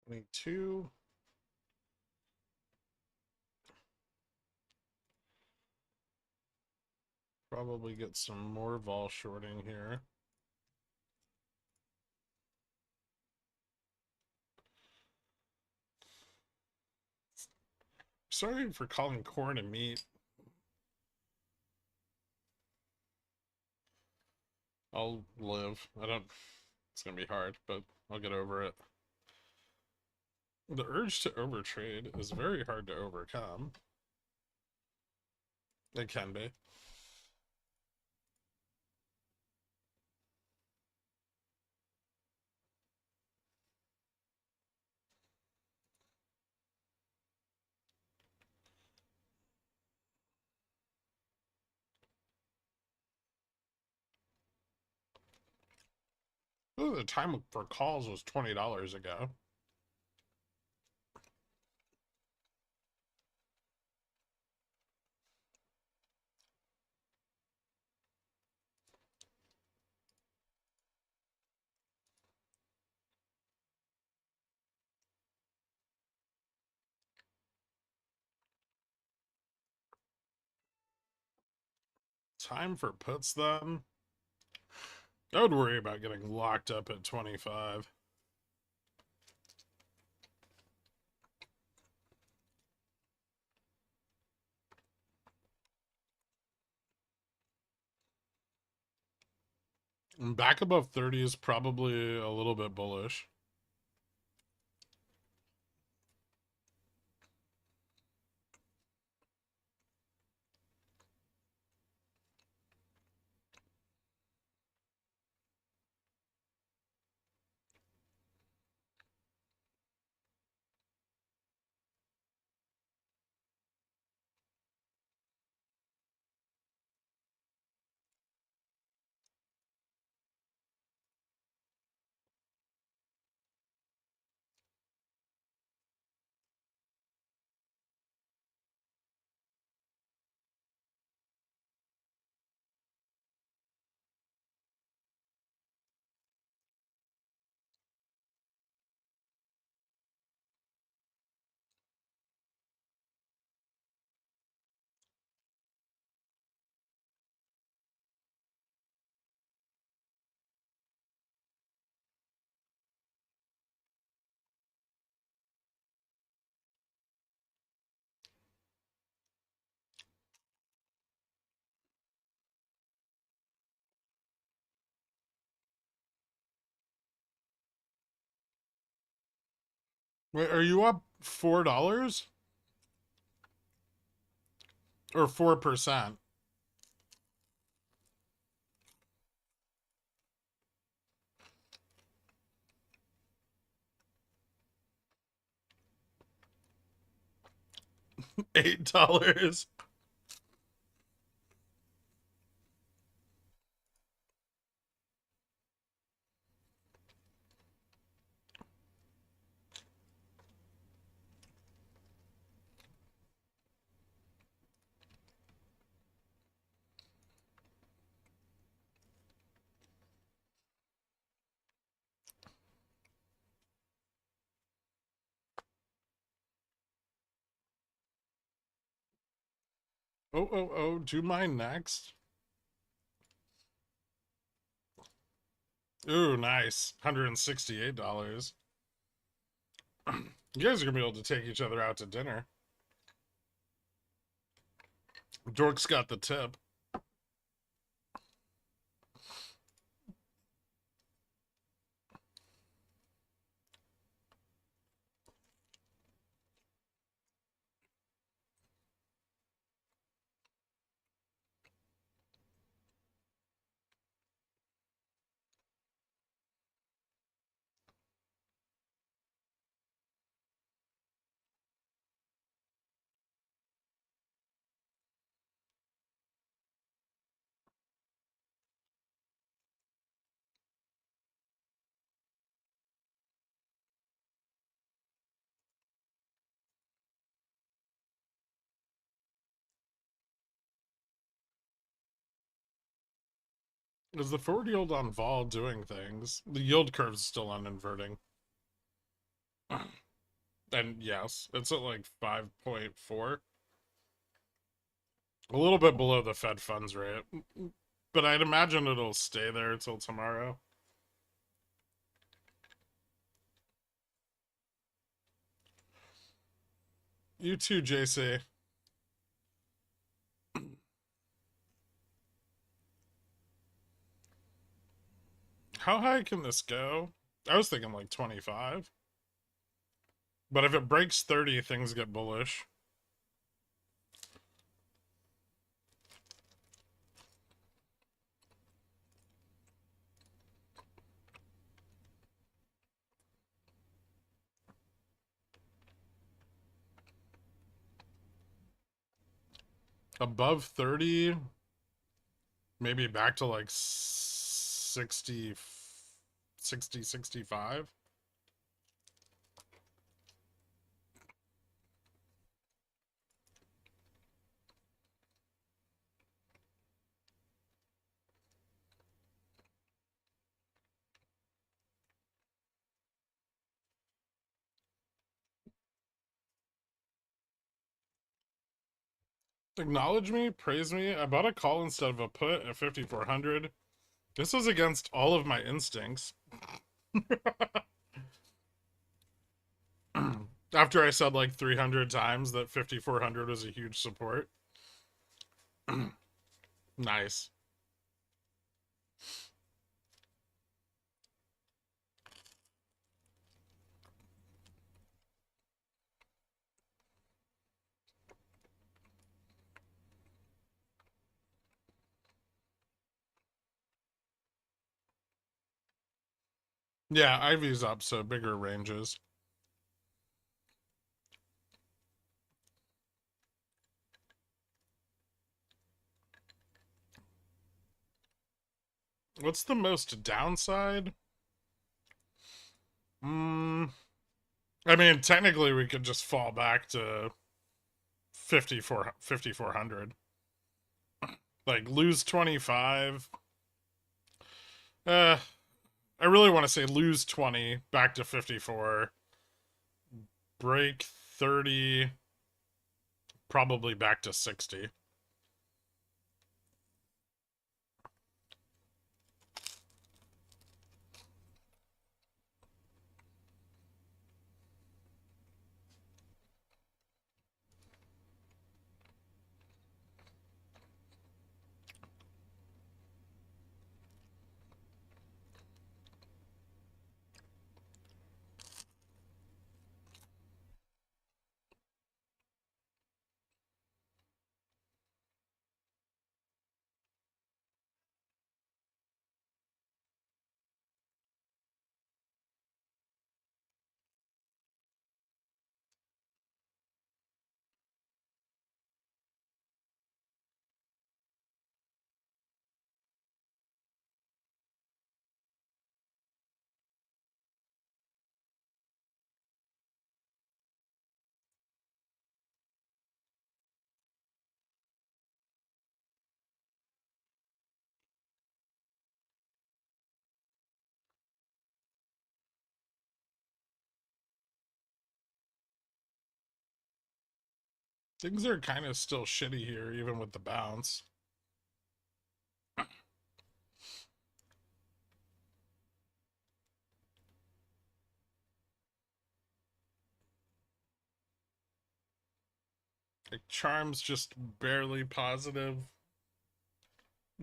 $22. Probably get some more vol shorting here. Sorry for calling corn and meat. I'll live. It's gonna be hard, but I'll get over it. The urge to overtrade is very hard to overcome. It can be. Ooh, the time for calls was $20 ago. Time for puts then? I would worry about getting locked up at 25. Back above 30 is probably a little bit bullish. Wait, are you up $4? Or 4%? $8? Oh, do mine next. Ooh, nice. $168. You guys are gonna be able to take each other out to dinner. Dork's got the tip. Is the forward yield on vol doing things? The yield curve's still uninverting. And yes, it's at like 5.4. A little bit below the Fed funds rate. But I'd imagine it'll stay there until tomorrow. You too, JC. How high can this go? I was thinking like 25. But if it breaks 30, things get bullish. Above 30, maybe back to like 60, 65. Acknowledge me, praise me. I bought a call instead of a put at 5,400. This was against all of my instincts. After I said like 300 times that 5,400 was a huge support. Nice. Yeah, Ivy's up, so bigger ranges. What's the most downside? I mean, technically we could just fall back to 5,400. Like, lose 25. I really want to say lose 20, back to 54. Break 30, probably back to 60. Things are kind of still shitty here, even with the bounce. Like, Charm's just barely positive.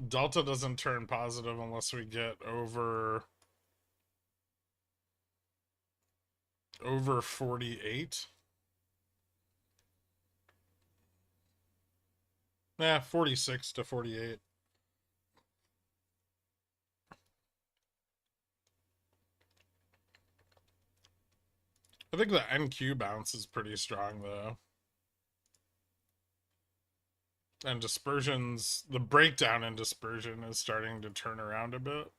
Delta doesn't turn positive unless we get over 48. Yeah, 46 to 48. I think the NQ bounce is pretty strong, though. And dispersions, the breakdown in dispersion is starting to turn around a bit.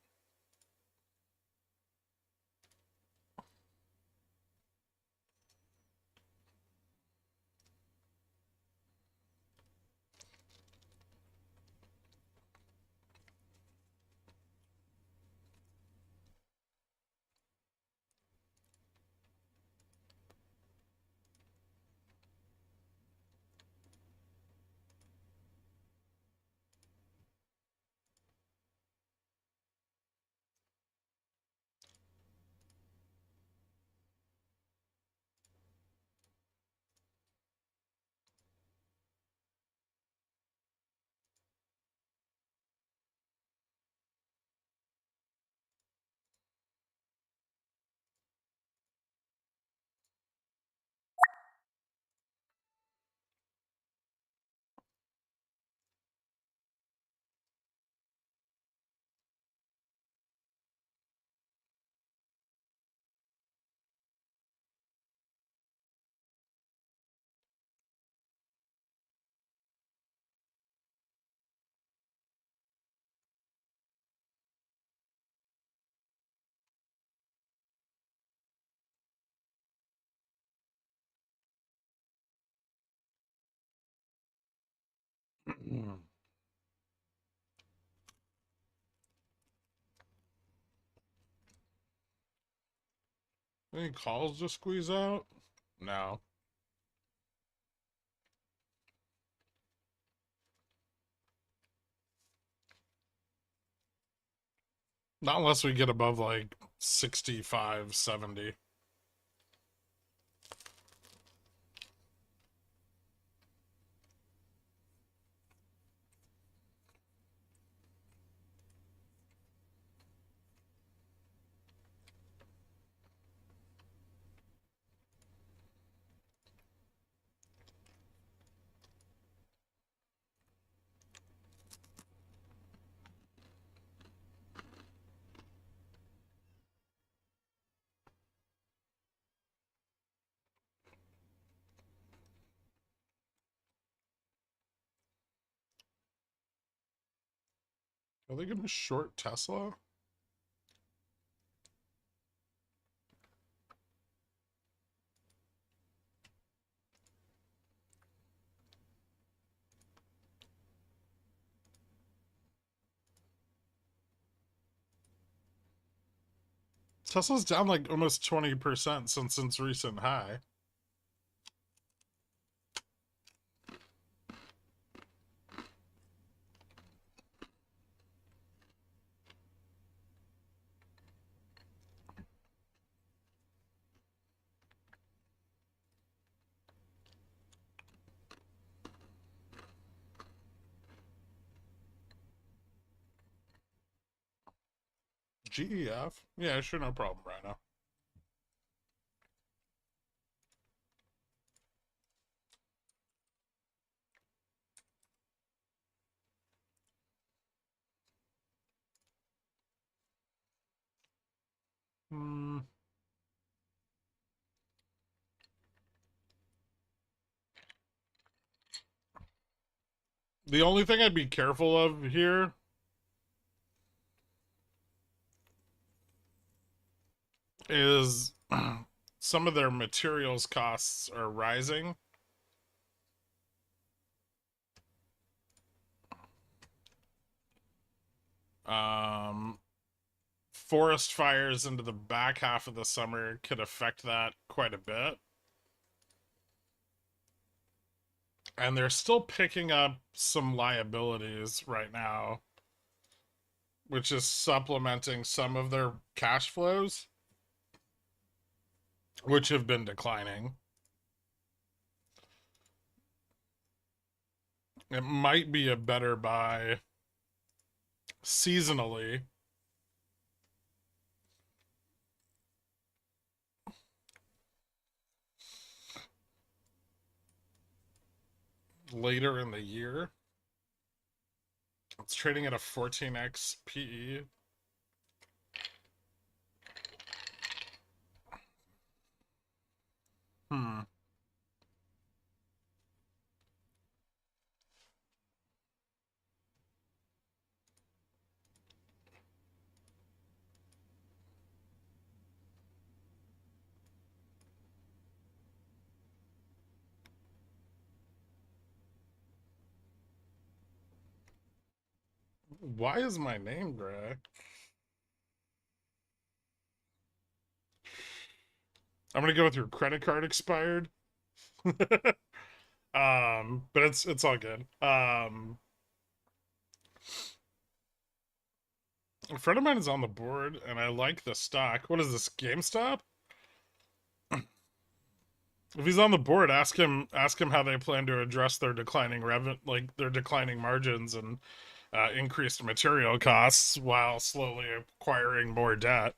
Any calls to squeeze out? No. Not unless we get above like 65, 70. Are they going to short Tesla? Tesla's down like almost 20% since its recent high. GEF? Yeah, sure, no problem, Rhino. Hmm. The only thing I'd be careful of here is some of their materials costs are rising. Forest fires into the back half of the summer could affect that quite a bit. And they're still picking up some liabilities right now, which is supplementing some of their cash flows, which have been declining. It might be a better buy seasonally. Later in the year. It's trading at a 14x PE. Why is my name gray? I'm gonna go with your credit card expired. But it's all good. A friend of mine is on the board, and I like the stock. What is this, GameStop? If he's on the board, ask him how they plan to address their declining like their declining margins and increased material costs while slowly acquiring more debt.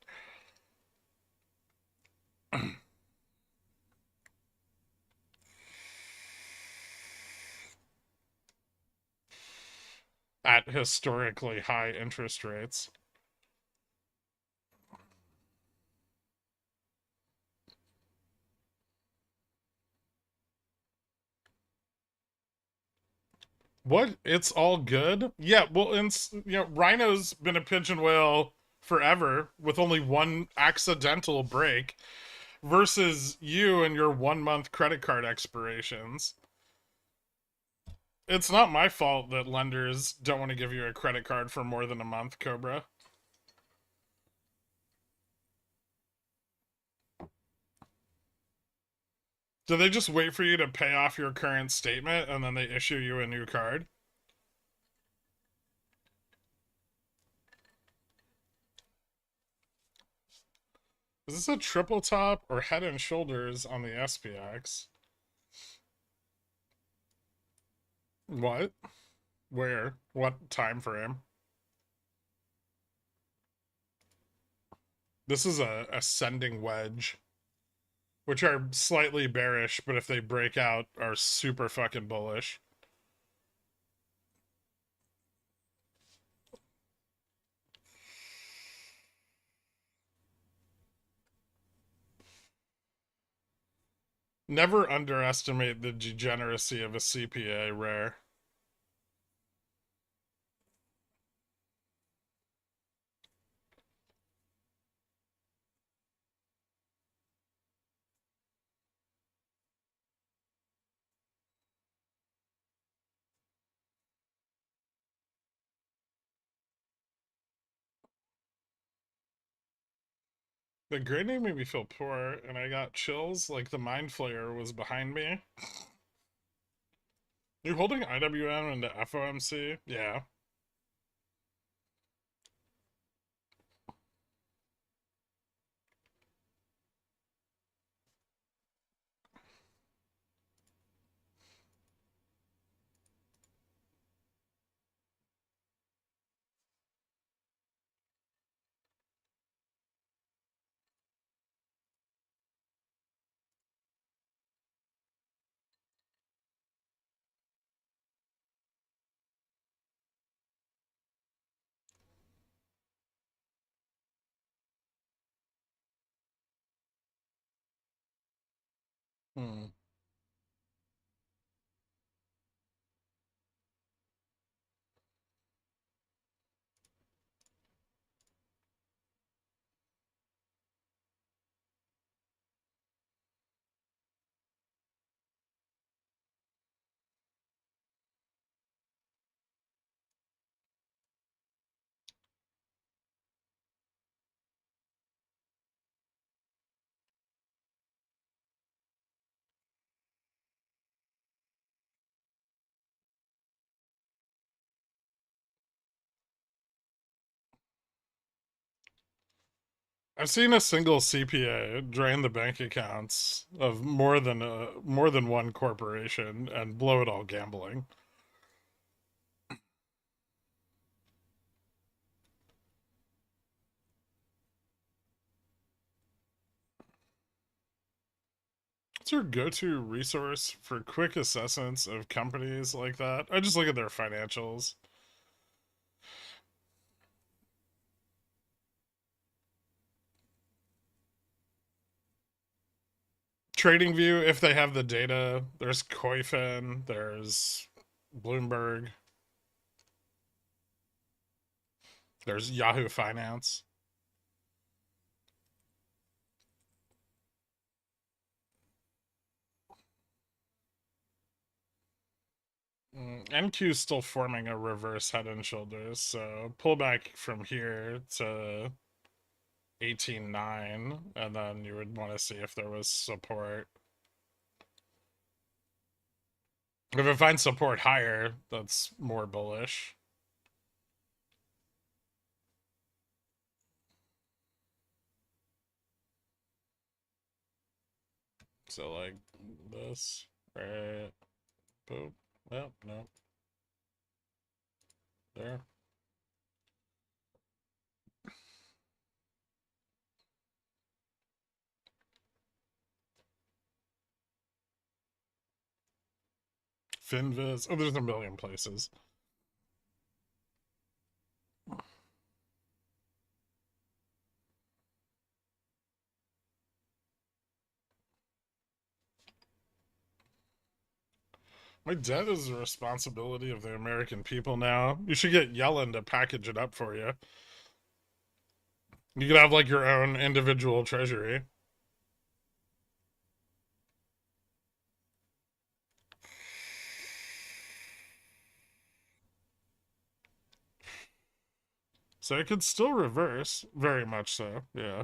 At historically high interest rates. What? It's all good? Yeah, well, Rhino's been a pigeon whale forever with only one accidental break versus you and your 1 month credit card expirations. It's not my fault that lenders don't want to give you a credit card for more than a month, Cobra. Do they just wait for you to pay off your current statement and then they issue you a new card? Is this a triple top or head and shoulders on the SPX? What? Where? What time frame? This is a ascending wedge, which are slightly bearish, but if they break out, are super fucking bullish. Never underestimate the degeneracy of a CPA, Rare. The grading made me feel poor, and I got chills like the Mind Flayer was behind me. You holding IWM into FOMC? Yeah. Hmm. I've seen a single CPA drain the bank accounts of more than one corporation and blow it all gambling. What's your go-to resource for quick assessments of companies like that? I just look at their financials. TradingView, if they have the data. There's Koifin. There's Bloomberg. There's Yahoo Finance. NQ is still forming a reverse head and shoulders, so pull back from here to 18.9, and then you would want to see if there was support. If it finds support higher, that's more bullish. So like this, right? Boop. Well, no. There. Finviz. Oh, there's a million places. My debt is the responsibility of the American people now. You should get Yellen to package it up for you. You could have like your own individual treasury. So it could still reverse, very much so. Yeah.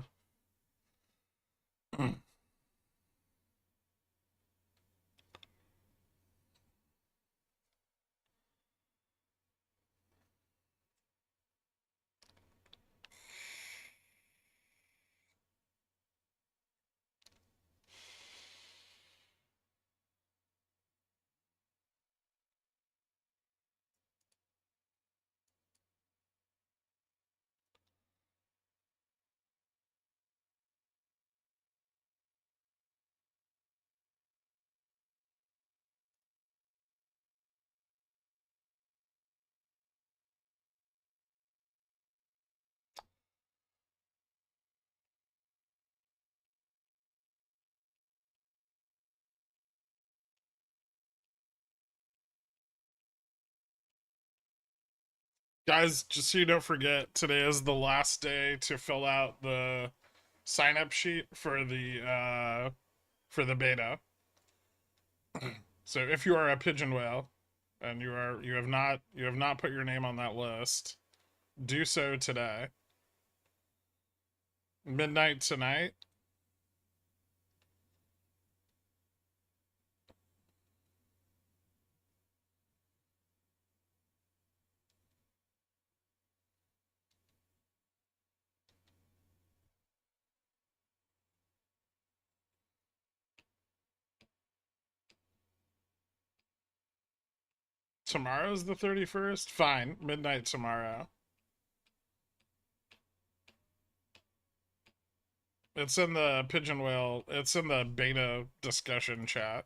Guys, just so you don't forget, today is the last day to fill out the sign up sheet for the beta. So if you are a pigeon whale and you have not put your name on that list, do so today. Midnight tonight. Tomorrow's the 31st. Fine, midnight tomorrow. It's in the pigeon whale. It's in the beta discussion chat.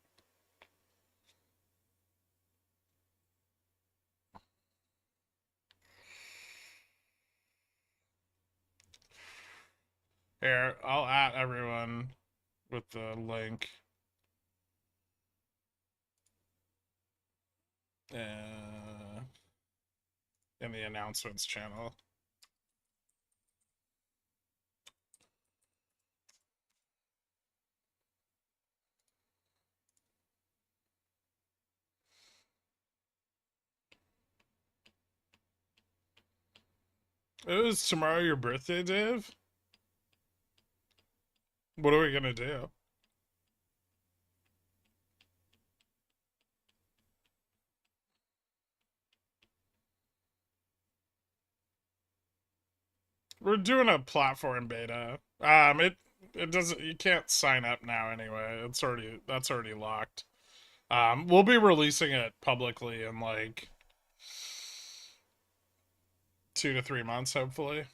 Here, I'll at everyone with the link. In the announcements channel. Is tomorrow your birthday, Dave? What are we gonna do? We're doing a platform beta. It doesn't. You can't sign up now anyway. That's already locked. We'll be releasing it publicly in like 2 to 3 months, hopefully.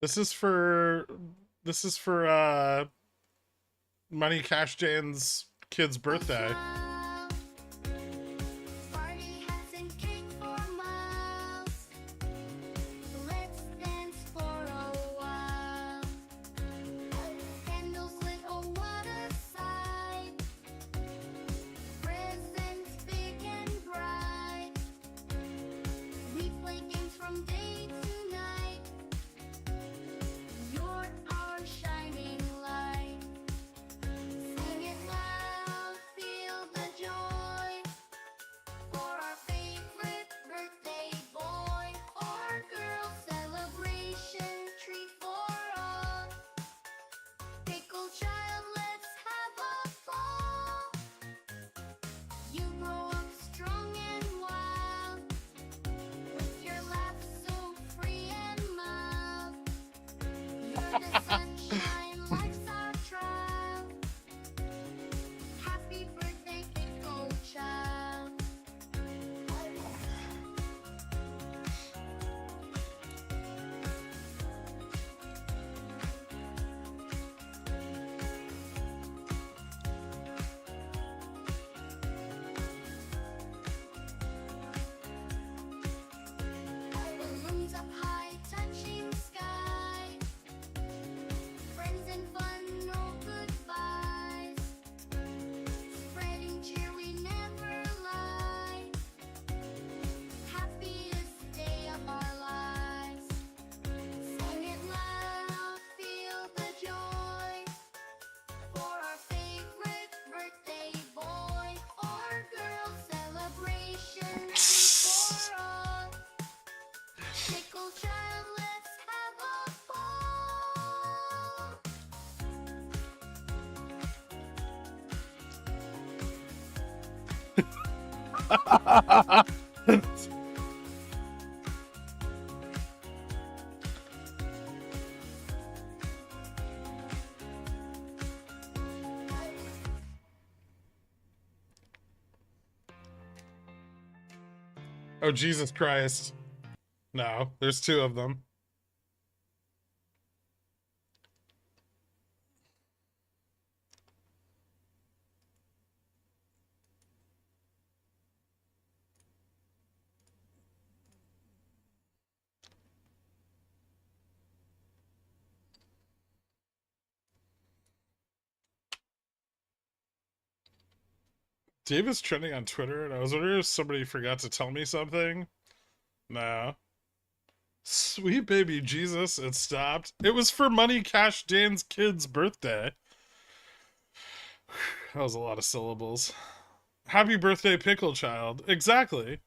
This is for Money Cash Jane's kid's birthday. Oh, Jesus Christ. No, there's two of them. Dave is trending on Twitter, and I was wondering if somebody forgot to tell me something. No. Sweet baby Jesus, it stopped. It was for Money Cash Dane's kid's birthday. That was a lot of syllables. Happy birthday, Pickle Child. Exactly.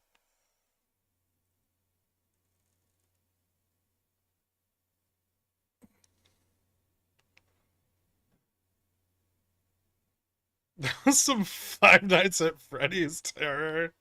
That was some Five Nights at Freddy's terror.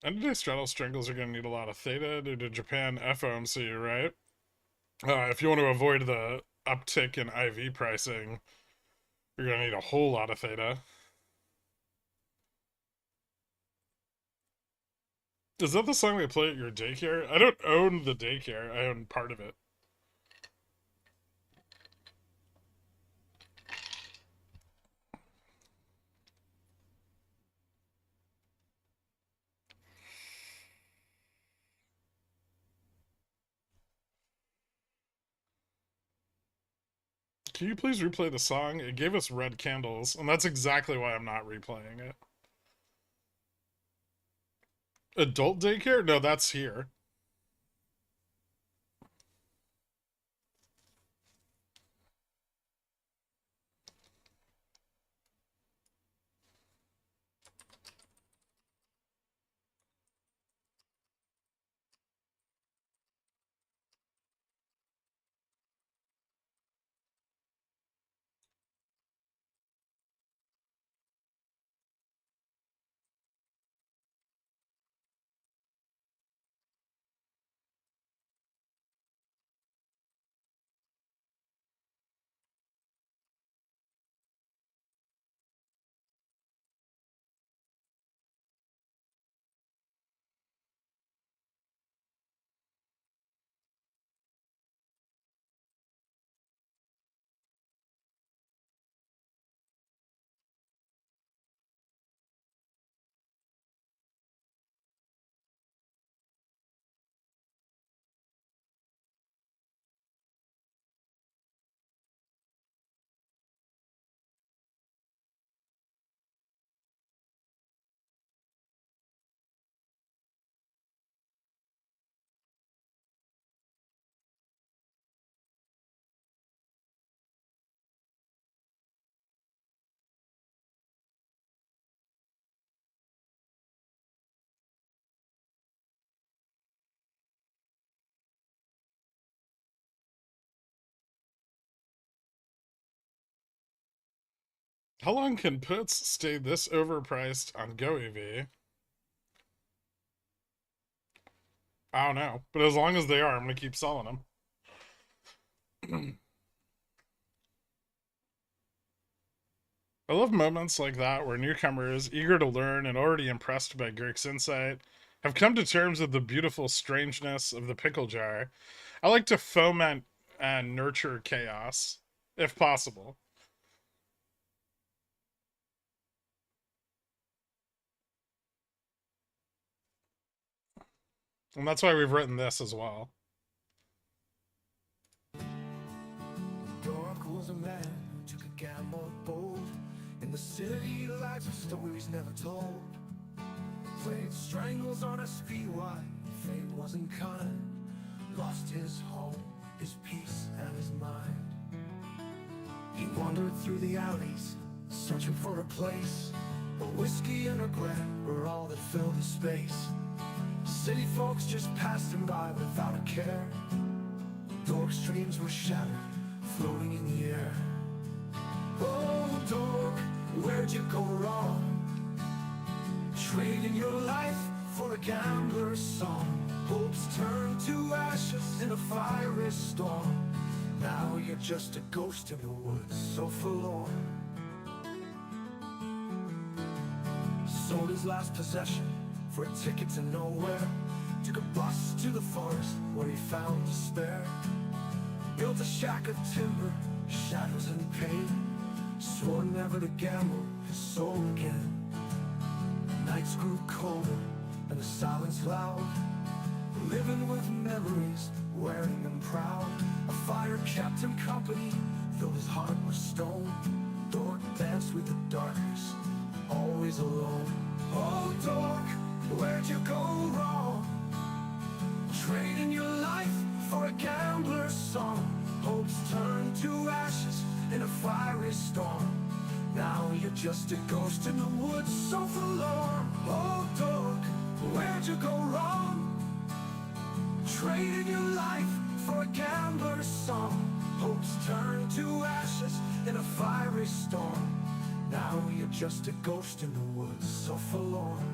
End-of-day straddle strangles are going to need a lot of theta due to Japan FOMC, right? If you want to avoid the uptick in IV pricing, you're going to need a whole lot of theta. Is that the song they play at your daycare? I don't own the daycare. I own part of it. Can you please replay the song? It gave us red candles, and that's exactly why I'm not replaying it. Adult daycare? No, that's here. How long can puts stay this overpriced on GoEV? I don't know, but as long as they are, I'm gonna keep selling them. I love moments like that where newcomers, eager to learn and already impressed by Gherkin's insight, have come to terms with the beautiful strangeness of the pickle jar. I like to foment and nurture chaos, if possible. And that's why we've written this as well. Dork was a man who took a gamble bold. In the city, lives of stories never told. Played strangles on a speedway, fate wasn't kind. Lost his home, his peace, and his mind. He wandered through the alleys, searching for a place. But whiskey and regret were all that filled his space. City folks just passed him by without a care. Dork's dreams were shattered, floating in the air. Oh, Dork, where'd you go wrong? Trading your life for a gambler's song. Hopes turned to ashes in a fiery storm. Now you're just a ghost in the woods, so forlorn. Sold his last possession for a ticket to nowhere. Took a bus to the forest where he found despair. Built a shack of timber, shadows and pain. Swore never to gamble his soul again. Nights grew colder and the silence loud. Living with memories, wearing them proud. A fire kept him company, though his heart was stone. Dork danced with the darkness, always alone. Oh, Dork, where'd you go wrong? Trading your life for a gambler's song. Hopes turned to ashes in a fiery storm. Now you're just a ghost in the woods, so forlorn. Oh, Dork, where'd you go wrong? Trading your life for a gambler's song. Hopes turned to ashes in a fiery storm. Now you're just a ghost in the woods, so forlorn.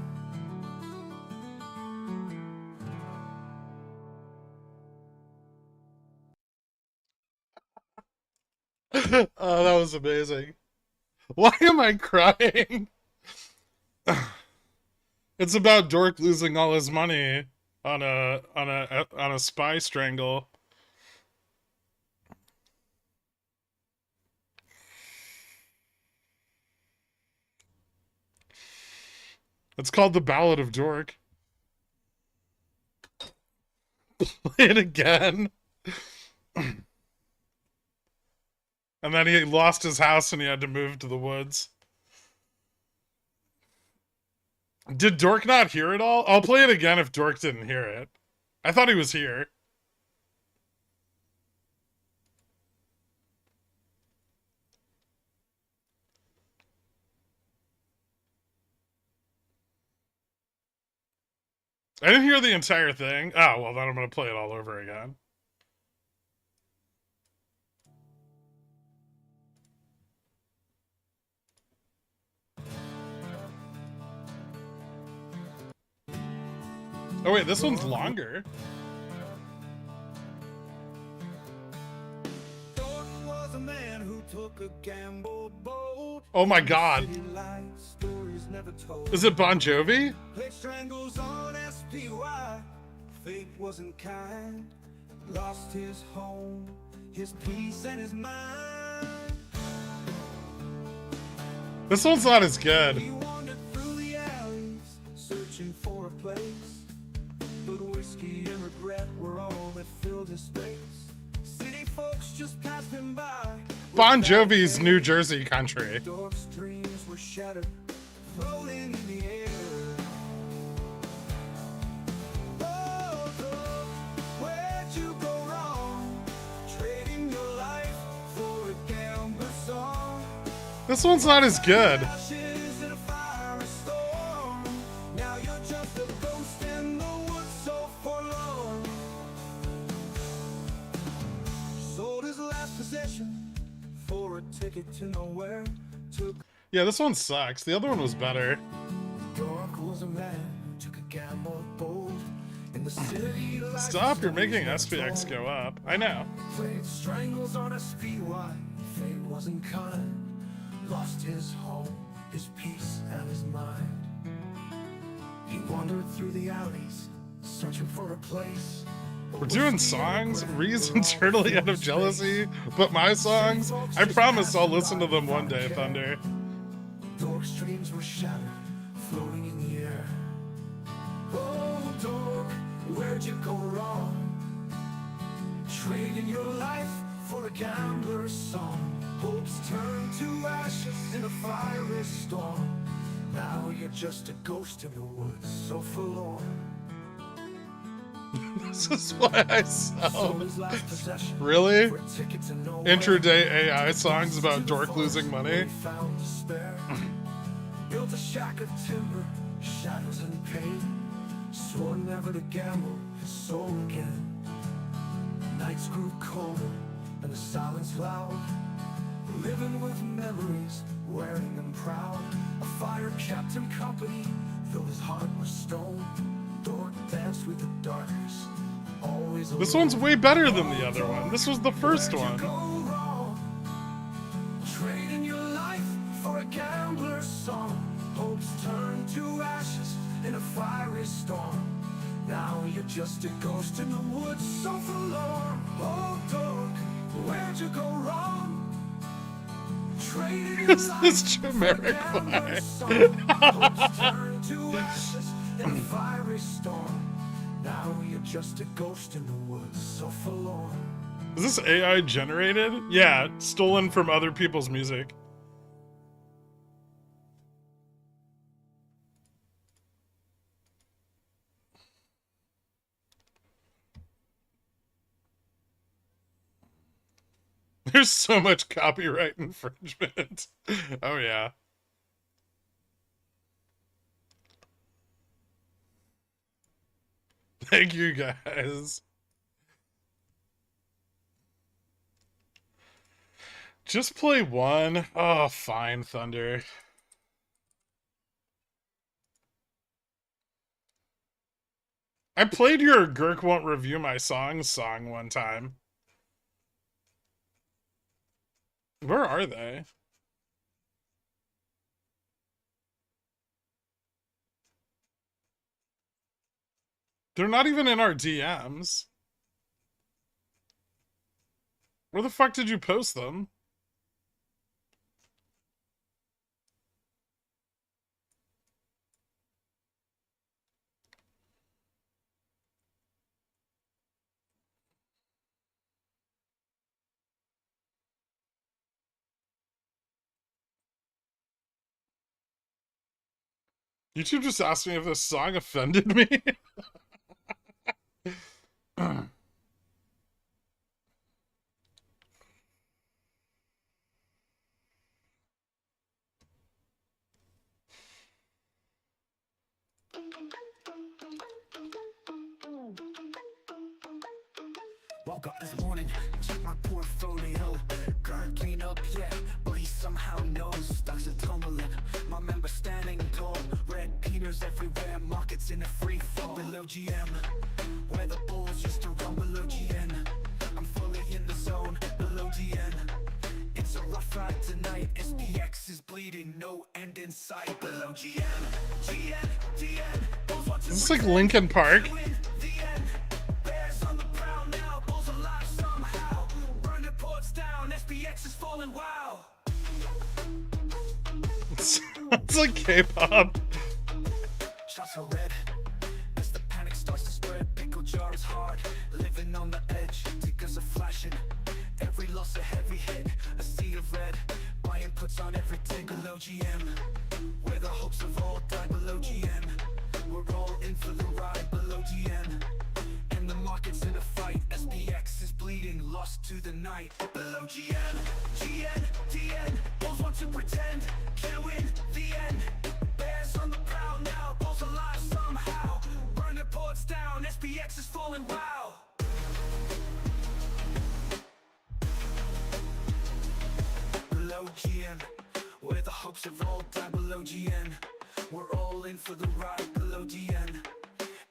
Oh, that was amazing. Why am I crying? It's about Dork losing all his money on a spy strangle. It's called The Ballad of Dork. Play it again. And then he lost his house and he had to move to the woods. Did Dork not hear it all? I'll play it again if Dork didn't hear it. I thought he was here. I didn't hear the entire thing. Oh, well, then I'm going to play it all over again. Oh, wait, this one's longer. Was a man who took a gamble bold. Oh my god. Is it Bon Jovi? Played strangles on SPY. Fate wasn't kind. Lost his home, his peace and his mind. This one's not as good. He wandered through the alleys, searching for a place. But whiskey and regret were all that filled his space. City folks just passed him by. Bon Jovi's New Jersey country. Dork's dreams were shattered, floating in the air. Oh, Dork, where'd you go wrong? Trading your life for a gambler song. This one's not as good. Ashes in a fiery storm. Now you're just a ghost in the woods, so forlorn. Sold his last possession for a ticket to nowhere. Yeah, this one sucks. The other one was better. Dark was a man who took a gamble bold in the city. Stop, you're making SPX go up. I know. Played strangles on SPY. Fate wasn't kind. Lost his home, his peace, and his mind. He wandered through the alleys, searching for a place. We're doing songs, Ree's internally out of jealousy, but my songs, I promise I'll listen to them one day, Thunder. Dork streams were shattered, floating in the air. Oh, Dork, where'd you go wrong? Trading your life for a gambler's song. Hopes turned to ashes in a fiery storm. Now you're just a ghost in the woods, so forlorn. This is why I sound. Someone's last possession. Really? For a ticket to nowhere. Intraday AI songs about Dork losing money? Found despair. Built a shack of timber, shadows and pain. Swore never to gamble his soul again. Nights grew colder and the silence loud. Living with memories, wearing them proud. A fire kept him company, though his heart was stone. Dork danced with the darkness, always alone. This one's way better than the other one. This was the first Where'd you one. go wrong? Trading your life for a gambler's song. Hopes turned to ashes in a fiery storm. Now you're just a ghost in the woods, so forlorn. Oh, Dork, where'd you go wrong? Trading your It's life this for a generic gambler's vibe. song. Hopes turned to ashes in a fiery storm. Now you're just a ghost in the woods, so forlorn. Is this AI generated? Yeah, stolen from other people's music. There's so much copyright infringement. Oh yeah. Thank you guys. Just play one. Oh, fine, Thunder. I played your Gherk Won't Review My Songs song one time. Where are they? They're not even in our DMs. Where the fuck did you post them? YouTube just asked me if this song offended me. Woke up this morning, check my portfolio. Gherkin up yet, but he somehow knows stocks are tumbling. My members standing tall, red peters everywhere. Markets in a free fall below GM, where the bulls used to run below GN. I'm fully in the zone below GN. It's a rough ride tonight. SPX is bleeding, no end in sight below GM. GN. Is this like Linkin Park? Wow. It's like K-pop. Shots are red as the panic starts to spread. Pickle jar is hard, living on the edge. Tickers are flashing, every loss a heavy hit. A sea of red, buying puts on everything below GM. Where the hopes of all die below GM. We're all in for the ride below GM. And the market's in a fight. SPX is bleeding, lost to the night below GM. GN, bulls want to pretend, can't win the end. Bears on the prowl now, bulls alive somehow. Burn the ports down, SPX is falling, wow. Below GM, where the hopes of all die below GN. We're all in for the ride below DN.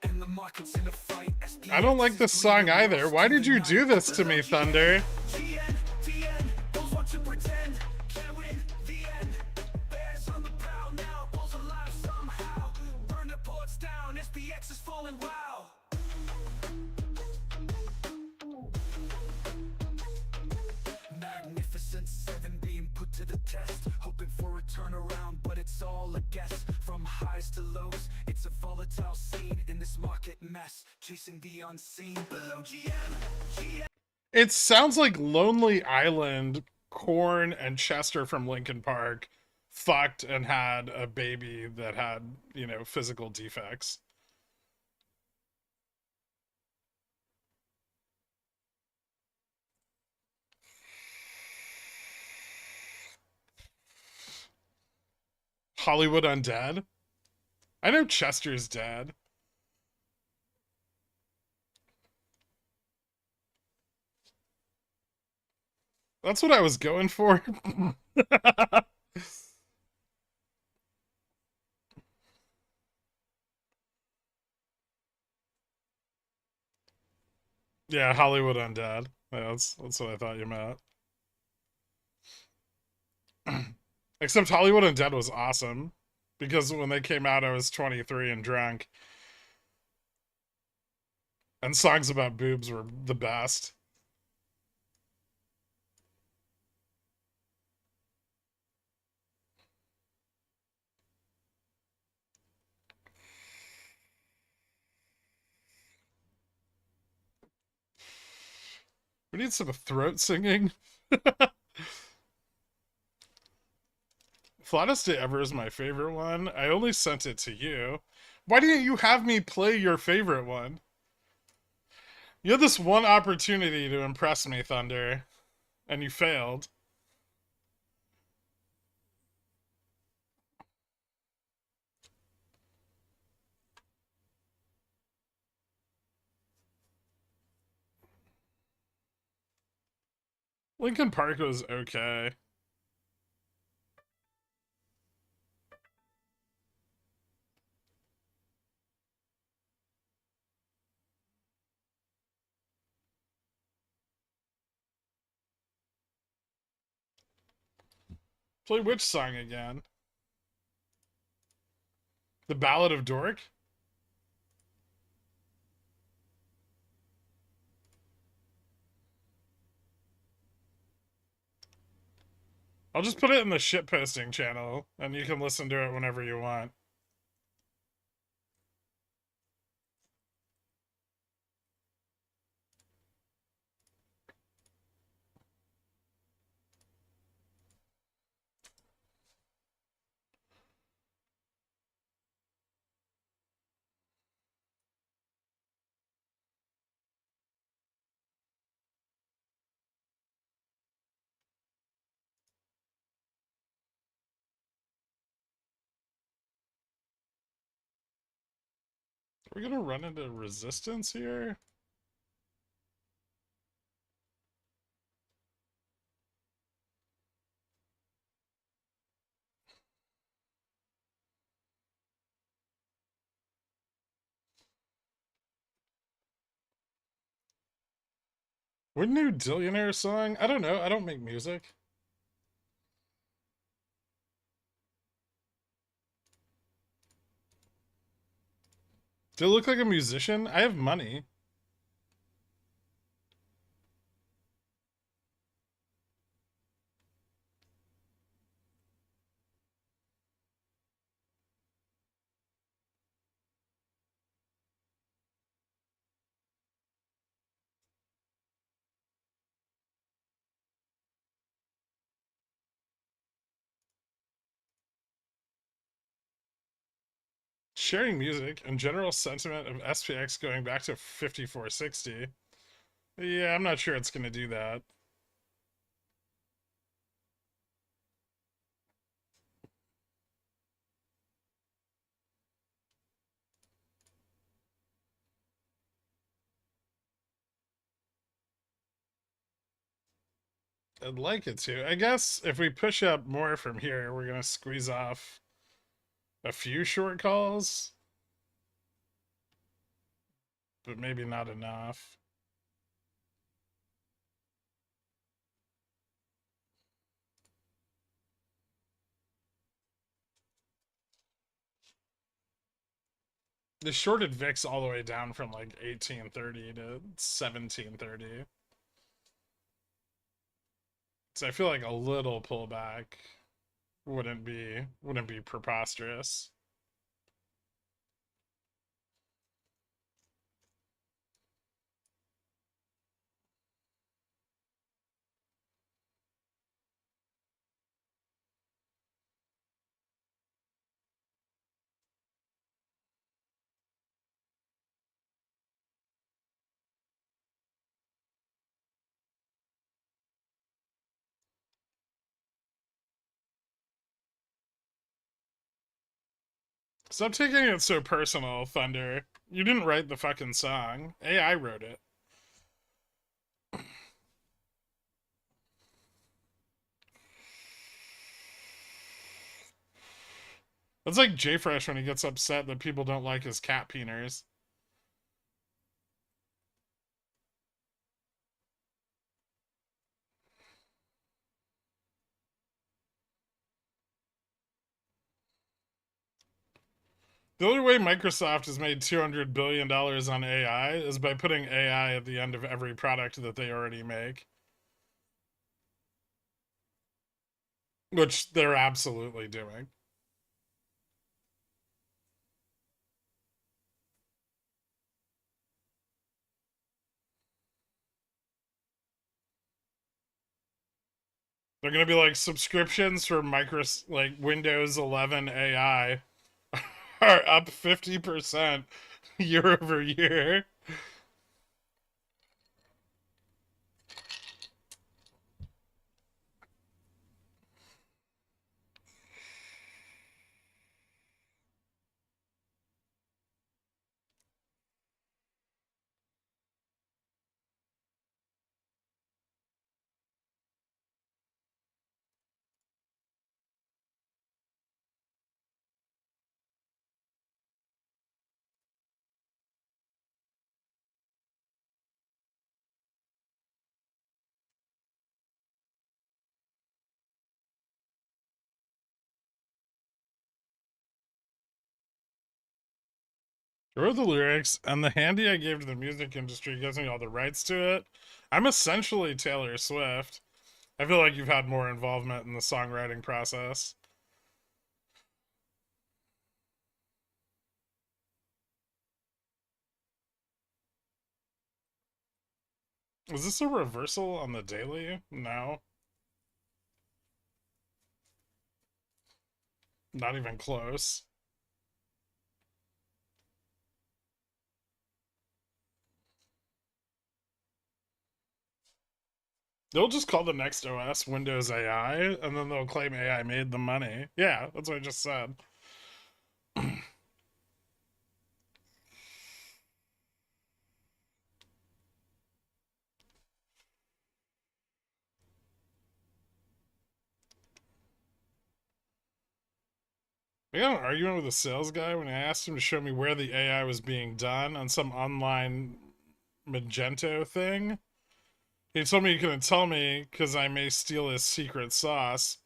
And the market's in a fight. I don't like this song either. Why did you do this to me, Thunder? GN, DN, those want to pretend. Can't win the end. Bears on the prowl now, bulls alive somehow. Burn the ports down, SPX is falling, wow. Magnificent 7 being put to the test, hoping for a turnaround, but it's all a guess. From highs to lows, it's a volatile scene in this market mess, chasing the unseen below GM. It sounds like Lonely Island, Korn, and Chester from Linkin Park fucked and had a baby that had, you know, physical defects. Hollywood Undead? I know Chester's dead. That's what I was going for. Yeah, Hollywood Undead. Yeah, that's what I thought you meant. Except Hollywood Undead was awesome. Because when they came out, I was 23 and drunk. And songs about boobs were the best. We need some throat singing. Flattest Day Ever is my favorite one. I only sent it to you. Why didn't you have me play your favorite one? You had this one opportunity to impress me, Thunder, and you failed. Linkin Park was okay. Play which song again? The Ballad of Dork? I'll just put it in the shitposting channel, and you can listen to it whenever you want. Are we gonna run into resistance here? What new Dillionaire song? I don't know. I don't make music. Do I look like a musician? I have money. Sharing music and general sentiment of SPX going back to 5460. Yeah, I'm not sure it's gonna do that. I'd like it to. I guess if we push up more from here, we're gonna squeeze off a few short calls, but maybe not enough. The shorted VIX all the way down from like 1830 to 1730. So I feel like a little pullback wouldn't be preposterous. Stop taking it so personal, Thunder. You didn't write the fucking song. AI wrote it. That's like J-Fresh when he gets upset that people don't like his cat peeners. The only way Microsoft has made $200 billion on AI is by putting AI at the end of every product that they already make. Which they're absolutely doing. They're gonna be like subscriptions for like Windows 11 AI are up 50% year over year. I wrote the lyrics, and the handy I gave to the music industry gives me all the rights to it. I'm essentially Taylor Swift. I feel like you've had more involvement in the songwriting process. Is this a reversal on the daily? No. Not even close. They'll just call the next OS Windows AI, and then they'll claim AI made the money. Yeah, that's what I just said. I got an argument with a sales guy when I asked him to show me where the AI was being done on some online Magento thing. He told me he couldn't tell me because I may steal his secret sauce.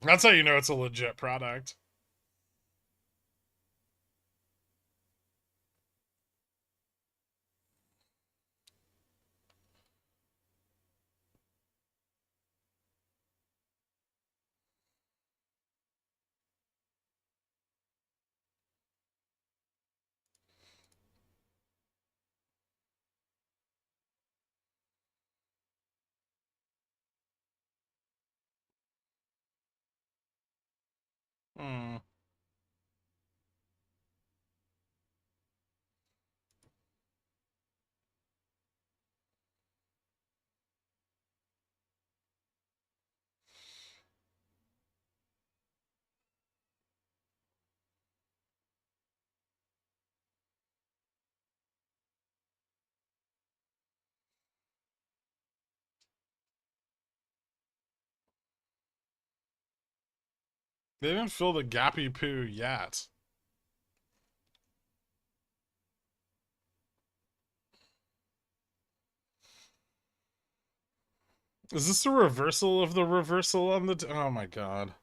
That's how you know it's a legit product. Hmm. They didn't fill the gappy poo yet. Is this a reversal of the reversal on the... oh my god.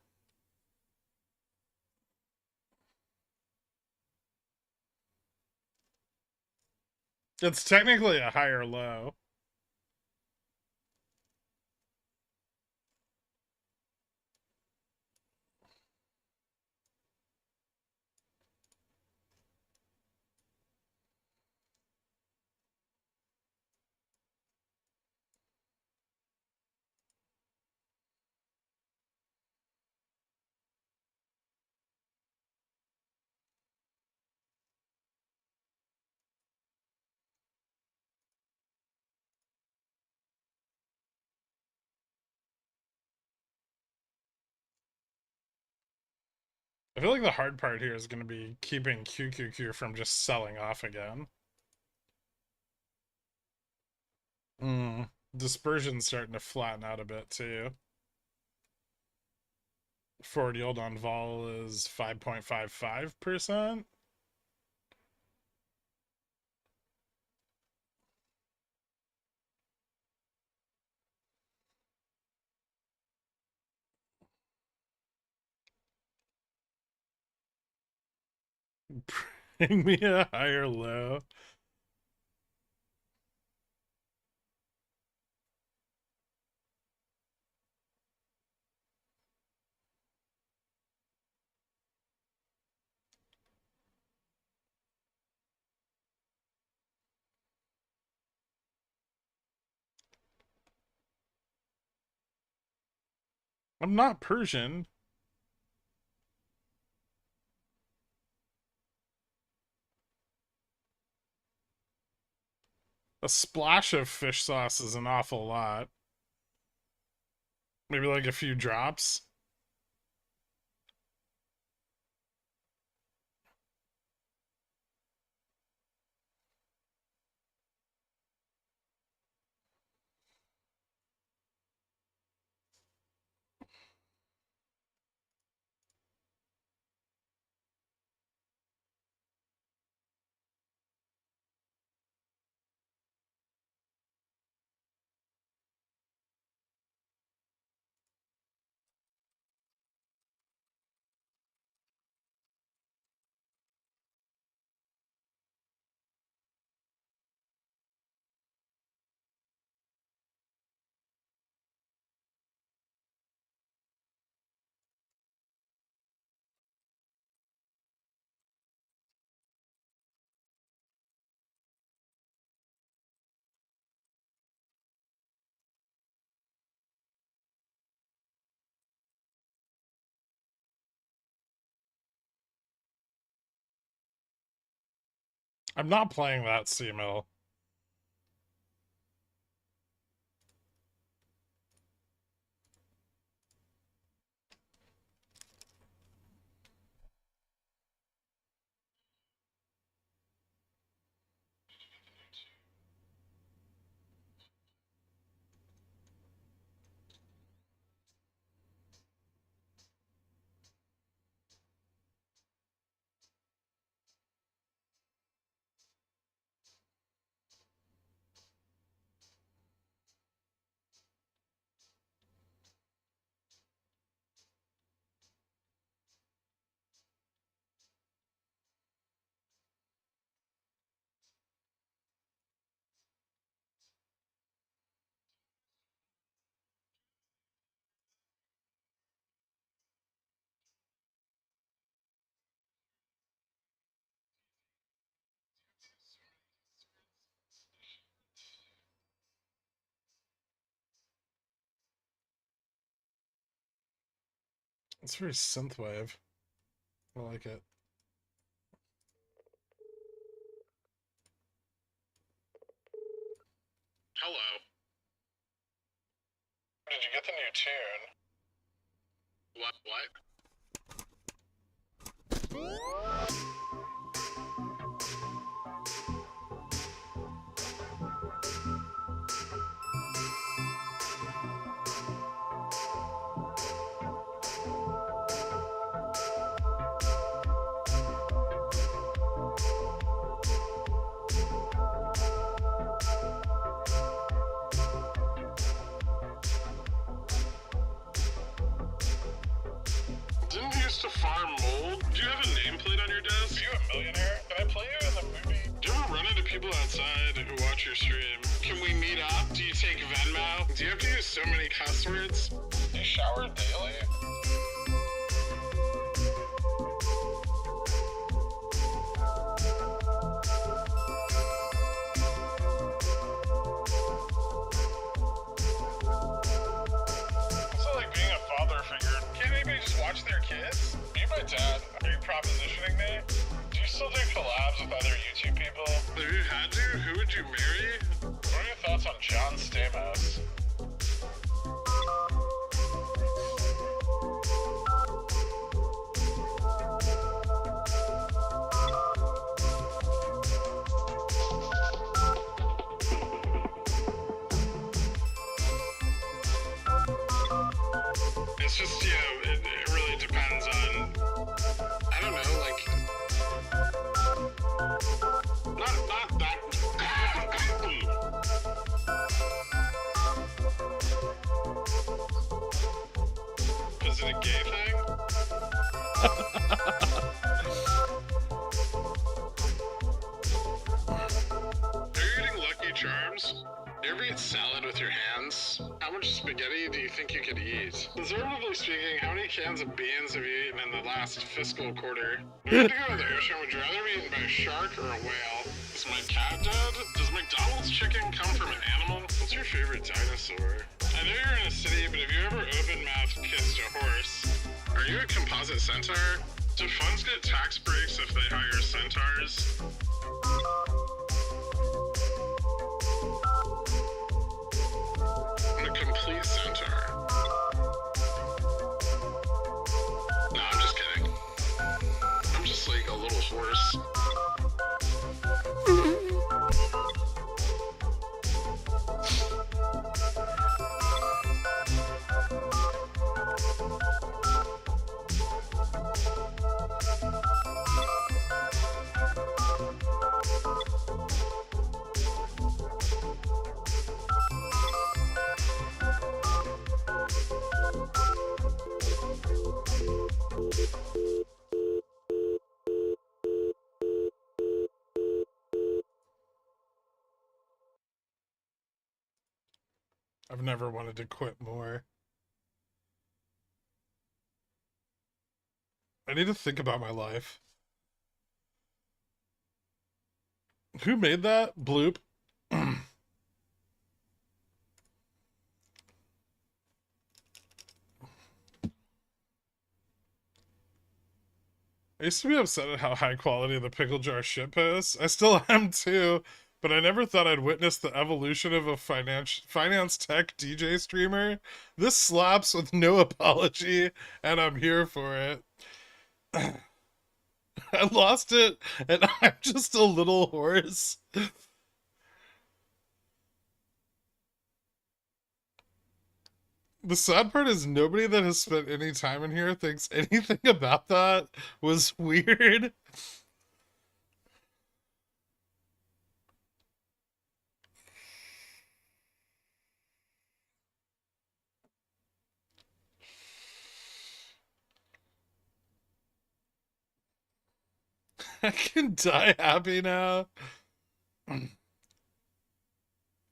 It's technically a higher low. I feel like the hard part here is going to be keeping QQQ from just selling off again. Dispersion's starting to flatten out a bit too. Forward yield on vol is 5.55%. Bring me a higher low. I'm not Persian. A splash of fish sauce is an awful lot. Maybe like a few drops. I'm not playing that C-mill. It's very synthwave. I like it. Hello. Did you get the new tune? What? used to farm mold? Do you have a nameplate on your desk? Are you a millionaire? Can I play you in the movie? Do you ever run into people outside who watch your stream? Can we meet up? Do you take Venmo? Do you have to use so many cuss words? Do you shower daily? What's it like being a father figure? Can't anybody just watch their kids? Are you my dad? Are you propositioning me? Do you still do collabs with other YouTube people? If you had to, who would you marry? What are your thoughts on John Stamos? It's just, you know, it really depends on, I don't know, like, not that. Is it a gay thing? Are you eating Lucky Charms? You ever eat salad with your hands? How much spaghetti do you think you could eat? Conservatively speaking, how many cans of beans have you eaten in the last fiscal quarter? If you had to go to the ocean, would you rather be eaten by a shark or a whale? Is my cat dead? Does McDonald's chicken come from an animal? What's your favorite dinosaur? I know you're in a city, but have you ever open-mouthed kissed a horse? Are you a composite centaur? Do funds get tax breaks if they hire centaurs? I'm a complete centaur. No, I'm just kidding. I'm just like a little horse. I've never wanted to quit more. I need to think about my life. Who made that? Bloop. I used to be upset at how high quality the pickle jar shit posts. I still am too, but I never thought I'd witness the evolution of a finance tech DJ streamer. This slaps with no apology, and I'm here for it. I lost it, and I'm just a little horse. The sad part is nobody that has spent any time in here thinks anything about that was weird. I can die happy now.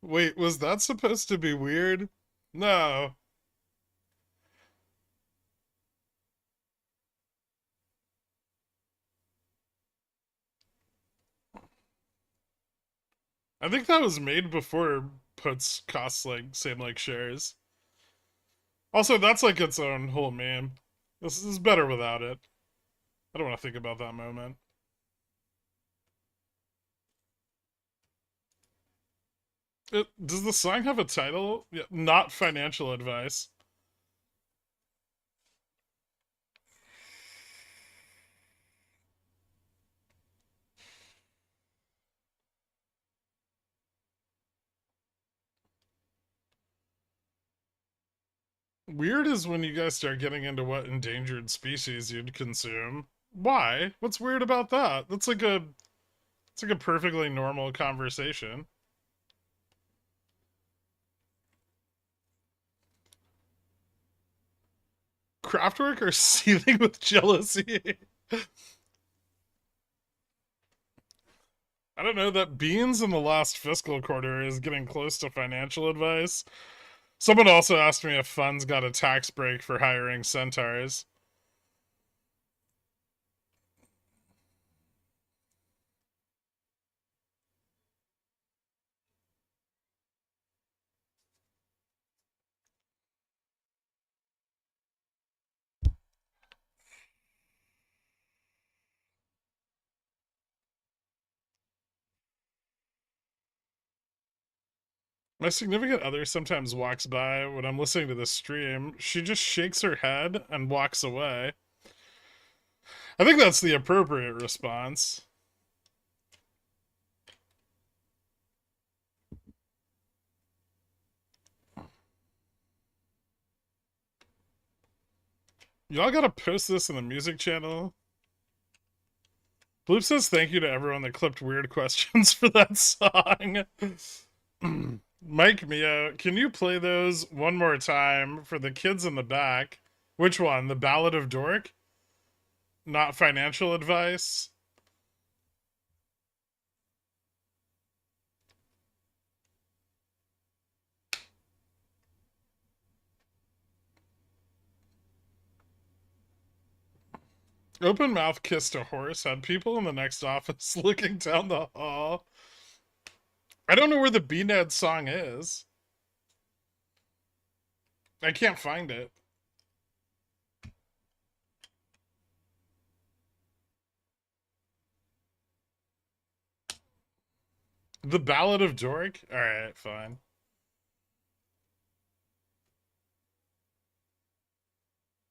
Wait, was that supposed to be weird? No. I think that was made before puts costs like same like shares. Also, that's like its own whole meme. This is better without it. I don't want to think about that moment. Does the song have a title? Yeah, not financial advice. Weird is when you guys start getting into what endangered species you'd consume. Why? What's weird about that? That's like a it's like a perfectly normal conversation. Craftwork are seething with jealousy. I don't know, that Beans in the last fiscal quarter is getting close to financial advice. Someone also asked me if funds got a tax break for hiring centaurs. My significant other sometimes walks by when I'm listening to the stream. She just shakes her head and walks away. I think that's the appropriate response. Y'all gotta post this in the music channel. Bloop says thank you to everyone that clipped weird questions for that song. Mike Mio, can you play those one more time for the kids in the back? Which one? The Ballad of Dork? Not financial advice? Open mouth kissed a horse had people in the next office looking down the hall. I don't know where the BNED song is. I can't find it. The Ballad of Dork? Alright, fine.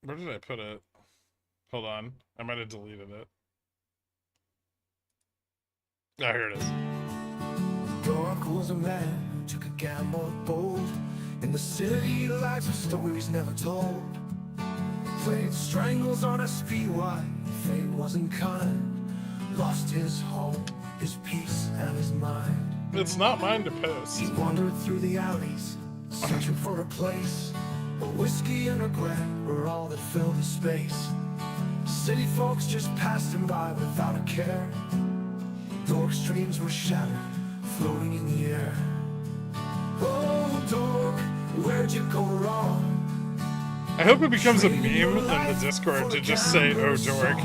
Where did I put it? Hold on. I might have deleted it. Ah, here it is. Dork was a man who took a gamble bold. In the city, lives of stories never told. Played strangles on SPY, fate wasn't kind. Lost his home, his peace, and his mind. It's not mine to post. He wandered through the alleys, searching for a place. A whiskey and regret were all that filled his space. City folks just passed him by without a care. Dork's dreams were shattered, floating in the air. Oh, Dork, where'd you go wrong? I hope it becomes a meme in the Discord to just say, oh, Dork.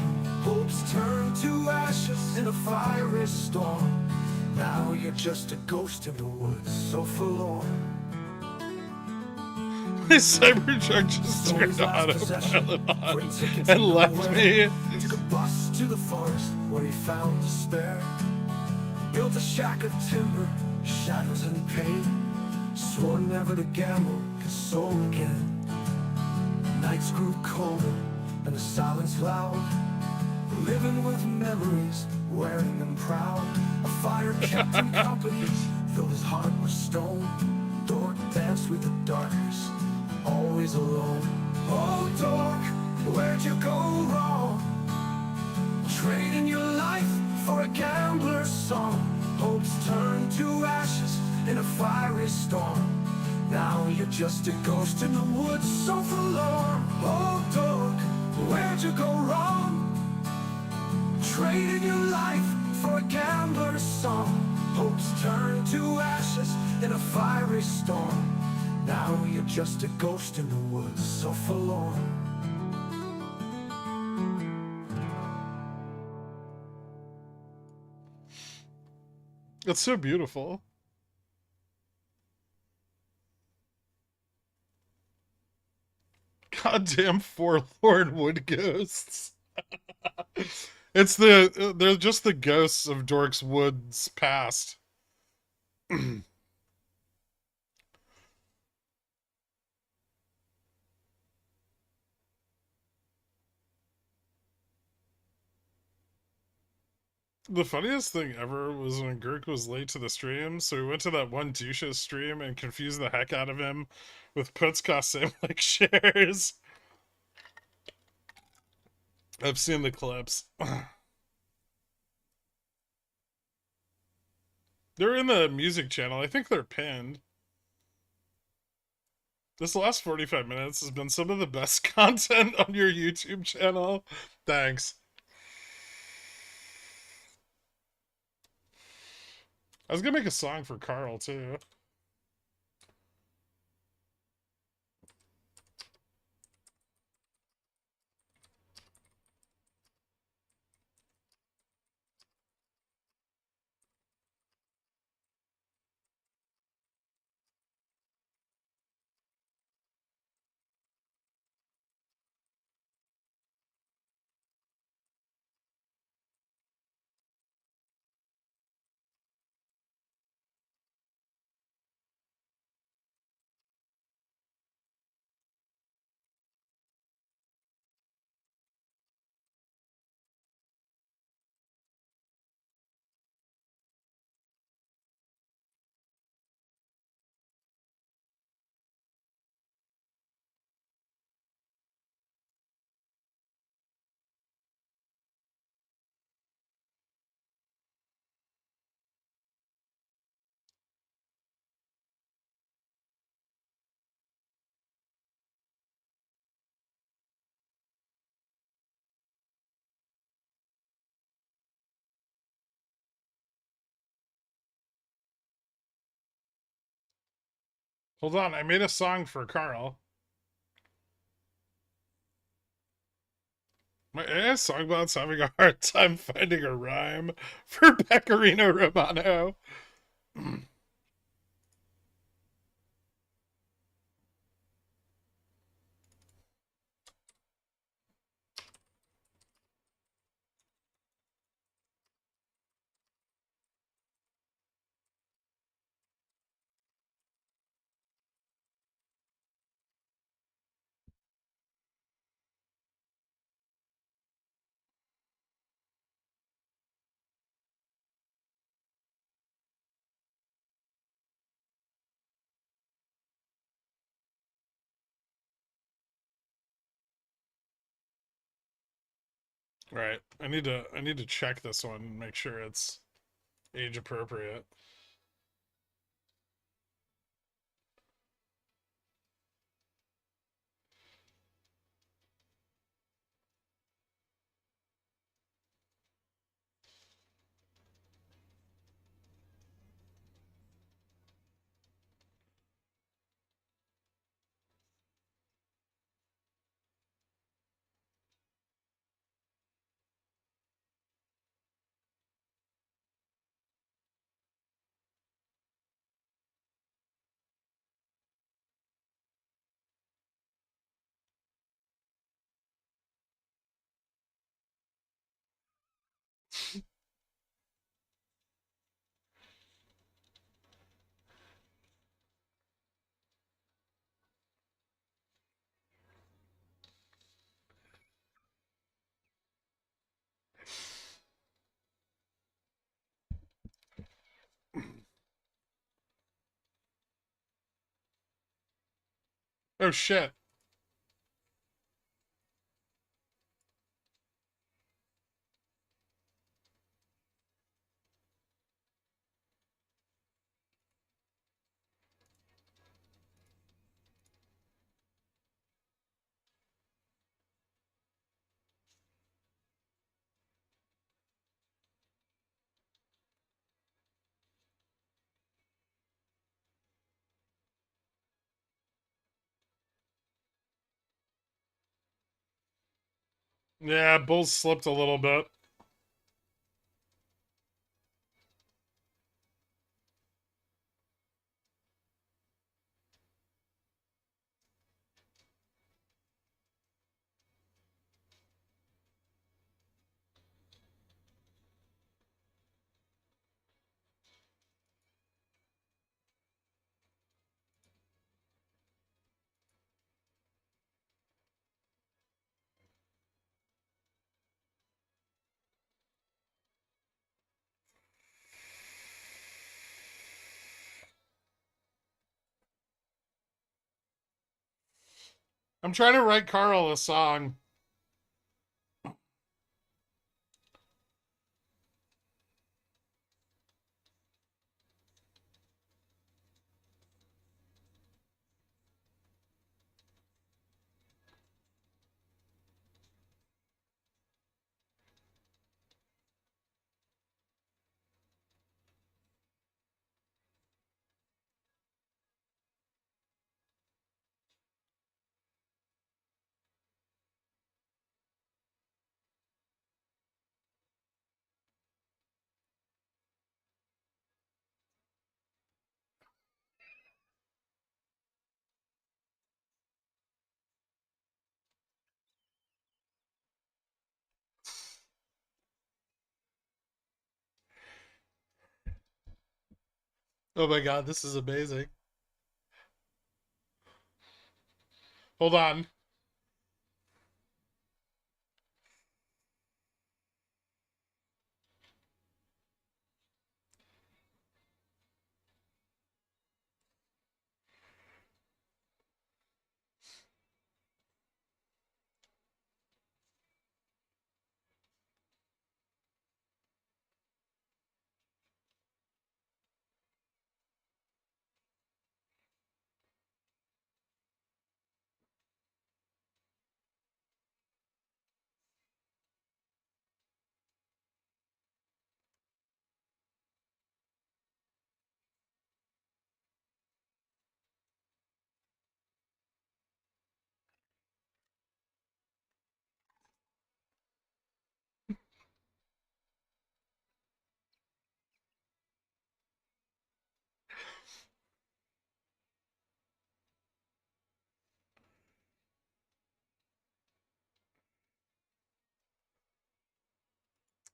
Hopes turned to ashes in a fiery storm. Now you're just a ghost in the woods, so forlorn. My Cybertruck just turned autopilot on and left me. Took a bus to the forest where he found despair. Built a shack of timber, shadows and pain. Swore never to gamble, console again. Nights grew colder and the silence loud. Living with memories, wearing them proud. A fire kept him company, filled his heart with stone. Dork danced with the darkness, always alone. Oh, Dork, where'd you go wrong? Trading your life for a gambler's song. Hopes turned to ashes in a fiery storm. Now you're just a ghost in the woods, so forlorn. Oh, Dork, where'd you go wrong? Trading your life for a gambler's song. Hopes turned to ashes in a fiery storm. Now you're just a ghost in the woods, so forlorn. It's so beautiful. Goddamn forlorn wood ghosts. They're just the ghosts of Dork's woods past. The funniest thing ever was when Gherkin was late to the stream, so we went to that one douche's stream and confused the heck out of him with puts cost same like shares. I've seen the clips. They're in the music channel. I think they're pinned. This last 45 minutes has been some of the best content on your YouTube channel. Thanks. I was gonna make a song for Carl too. Hold on, I made a song for Carl. My AI songbot's having a hard time finding a rhyme for Pecorino Romano. Right. I need to check this one and make sure it's age appropriate. Oh shit. Yeah, Bulls slipped a little bit. I'm trying to write Carl a song. Oh my god, this is amazing. Hold on.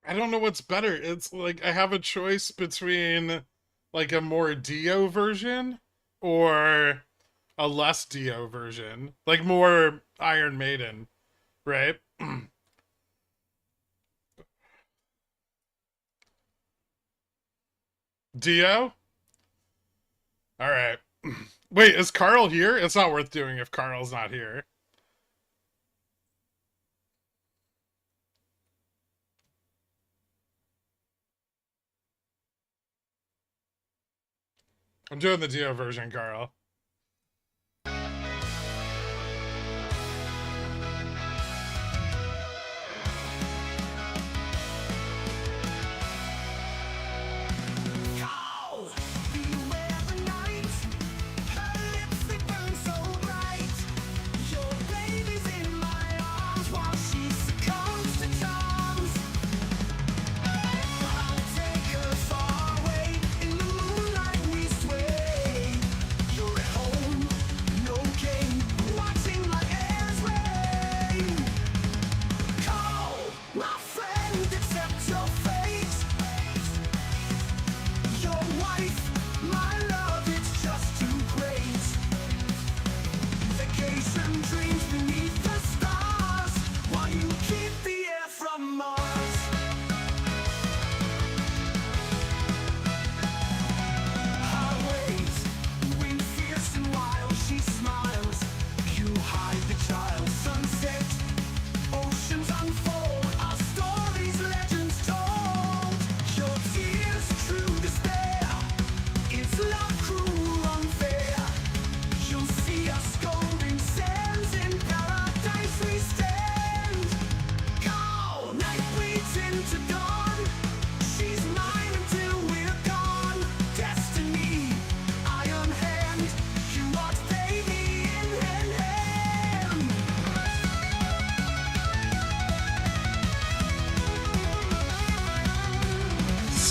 I don't know what's better. It's like I have a choice between like a more Dio version or a less Dio version. Like more Iron Maiden, right? Dio? Alright. Wait, is Carl here? It's not worth doing if Carl's not here. I'm doing the Dio version, Carl.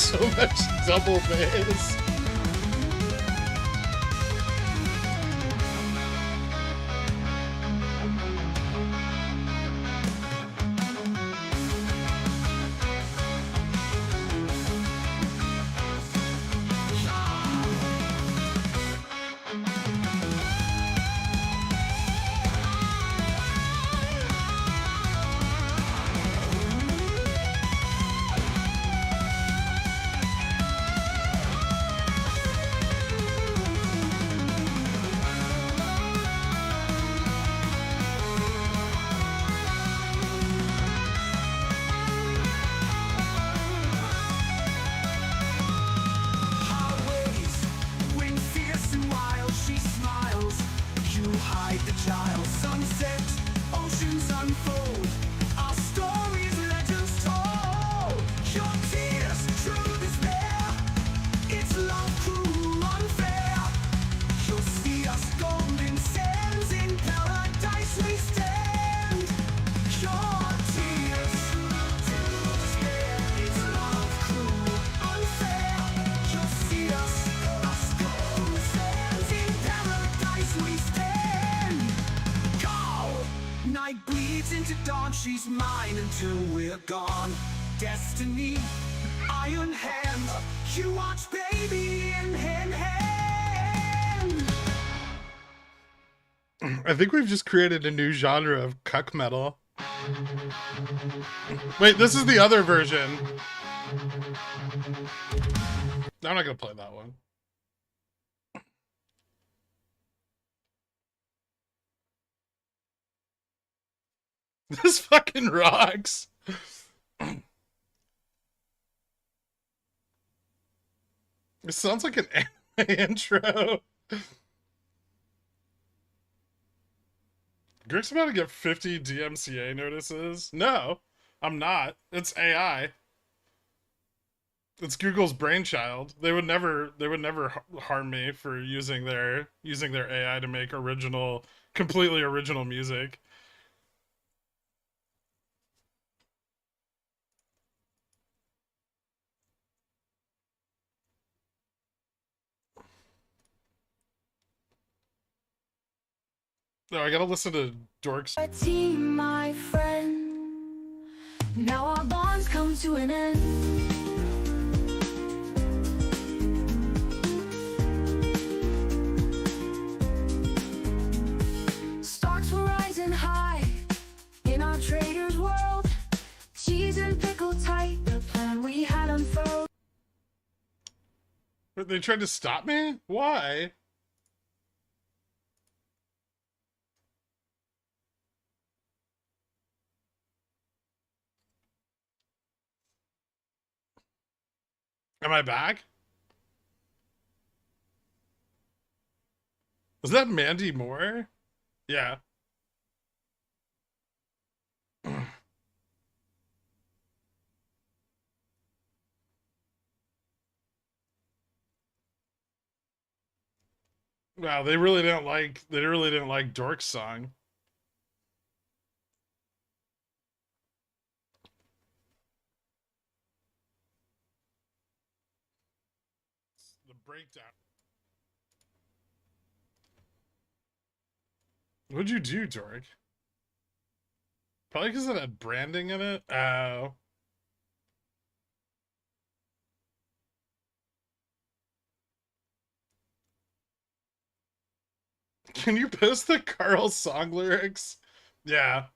So much double bass. She's mine until we're gone. Destiny, I iron hand. You watch baby in hand. I think we've just created a new genre of cuck metal. Wait, this is the other version. I'm not gonna play that one. This fucking rocks. It sounds like an anime intro. Greg's about to get 50 DMCA notices. No, I'm not. It's AI. It's Google's brainchild. They would never harm me for using their AI to make completely original music. No, I gotta listen to Dorks. Team, my friend. Now our bonds come to an end. Stocks were rising high in our traders' world. Cheese and pickle tight, the plan we had unfurled. But they tried to stop me? Why? Am I back? Was that Mandy Moore? Yeah. Wow, they really didn't like Dork's song. The breakdown. What'd you do, Dork? Probably because it had branding in it. Oh. Can you post the Carl song lyrics? Yeah.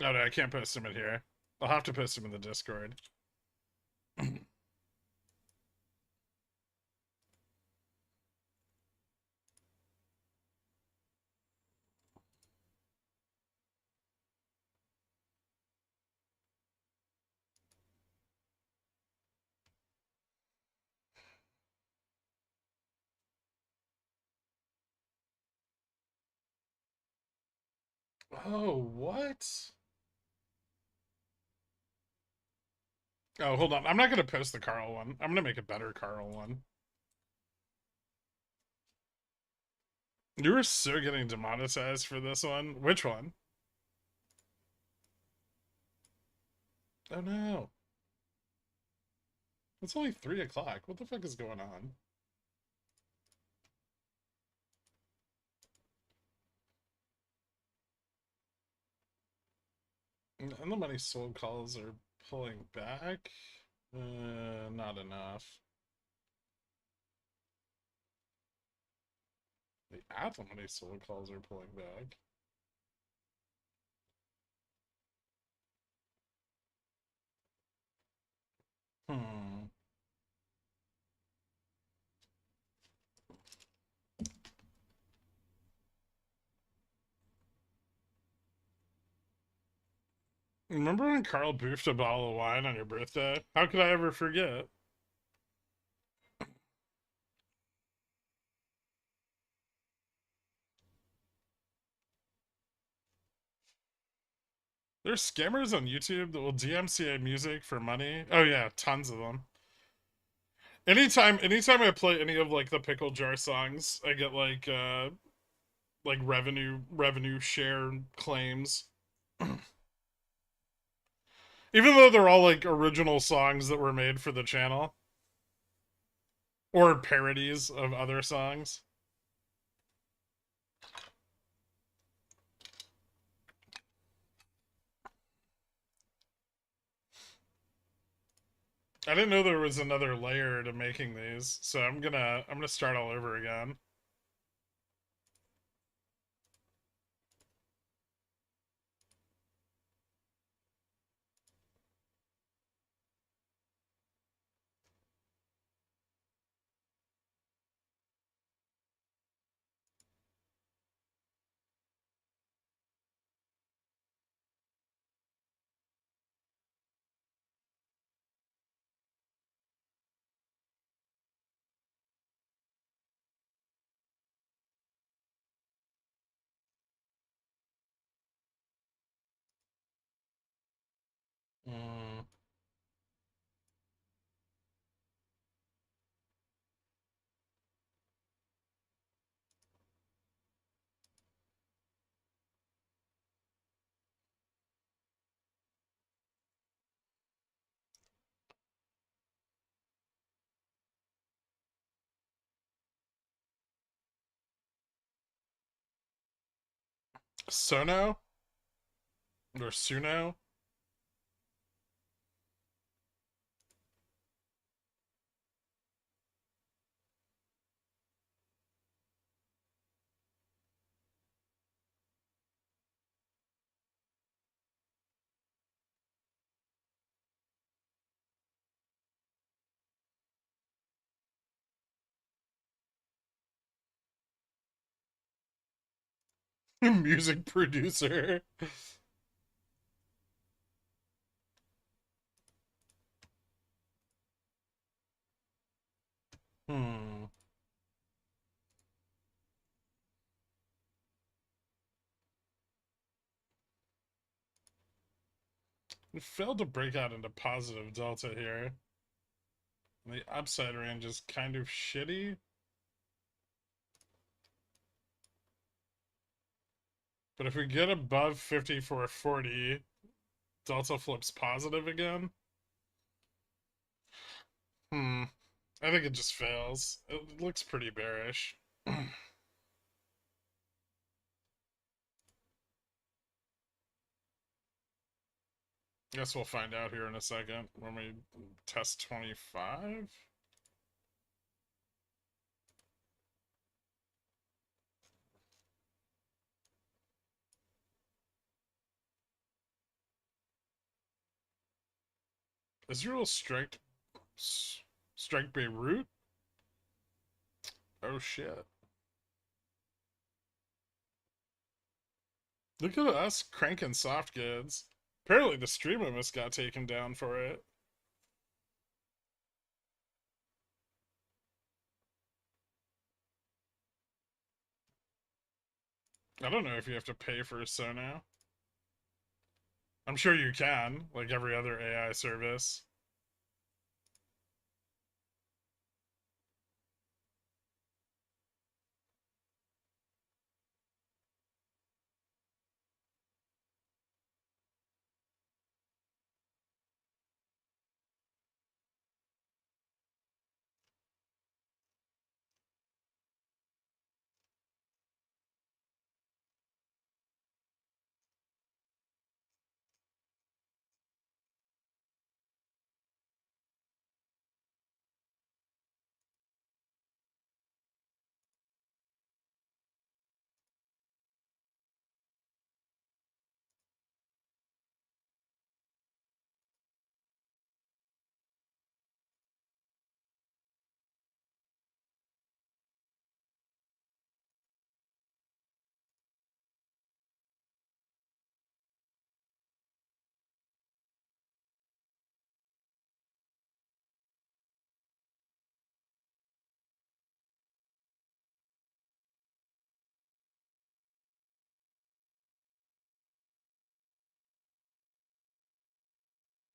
Oh no, I can't post them in here. I'll have to post them in the Discord. Oh, what? Oh, hold on. I'm not going to post the Carl one. I'm going to make a better Carl one. You were so getting demonetized for this one. Which one? Oh no. It's only 3 o'clock. What the fuck is going on? And the money sold calls are pulling back. Not enough. The at the money sold calls are pulling back. Hmm. Remember when Carl boofed a bottle of wine on your birthday? How could I ever forget? There's scammers on YouTube that will DMCA music for money. Oh yeah, tons of them. Anytime I play any of like the pickle jar songs, I get like revenue share claims. Even though they're all like original songs that were made for the channel. Or parodies of other songs. I didn't know there was another layer to making these, so I'm gonna start all over again. Mm. Sono or Suno? Music producer. Hmm. We failed to break out into positive delta here. The upside range is kind of shitty. But if we get above 54.40, delta flips positive again. I think it just fails. It looks pretty bearish. Guess we'll find out here in a second when we test 25. Israel strike Beirut? Oh shit. Look at us cranking soft goods. Apparently the stream almost got taken down for it. I don't know if you have to pay for a Sono. I'm sure you can, like every other AI service.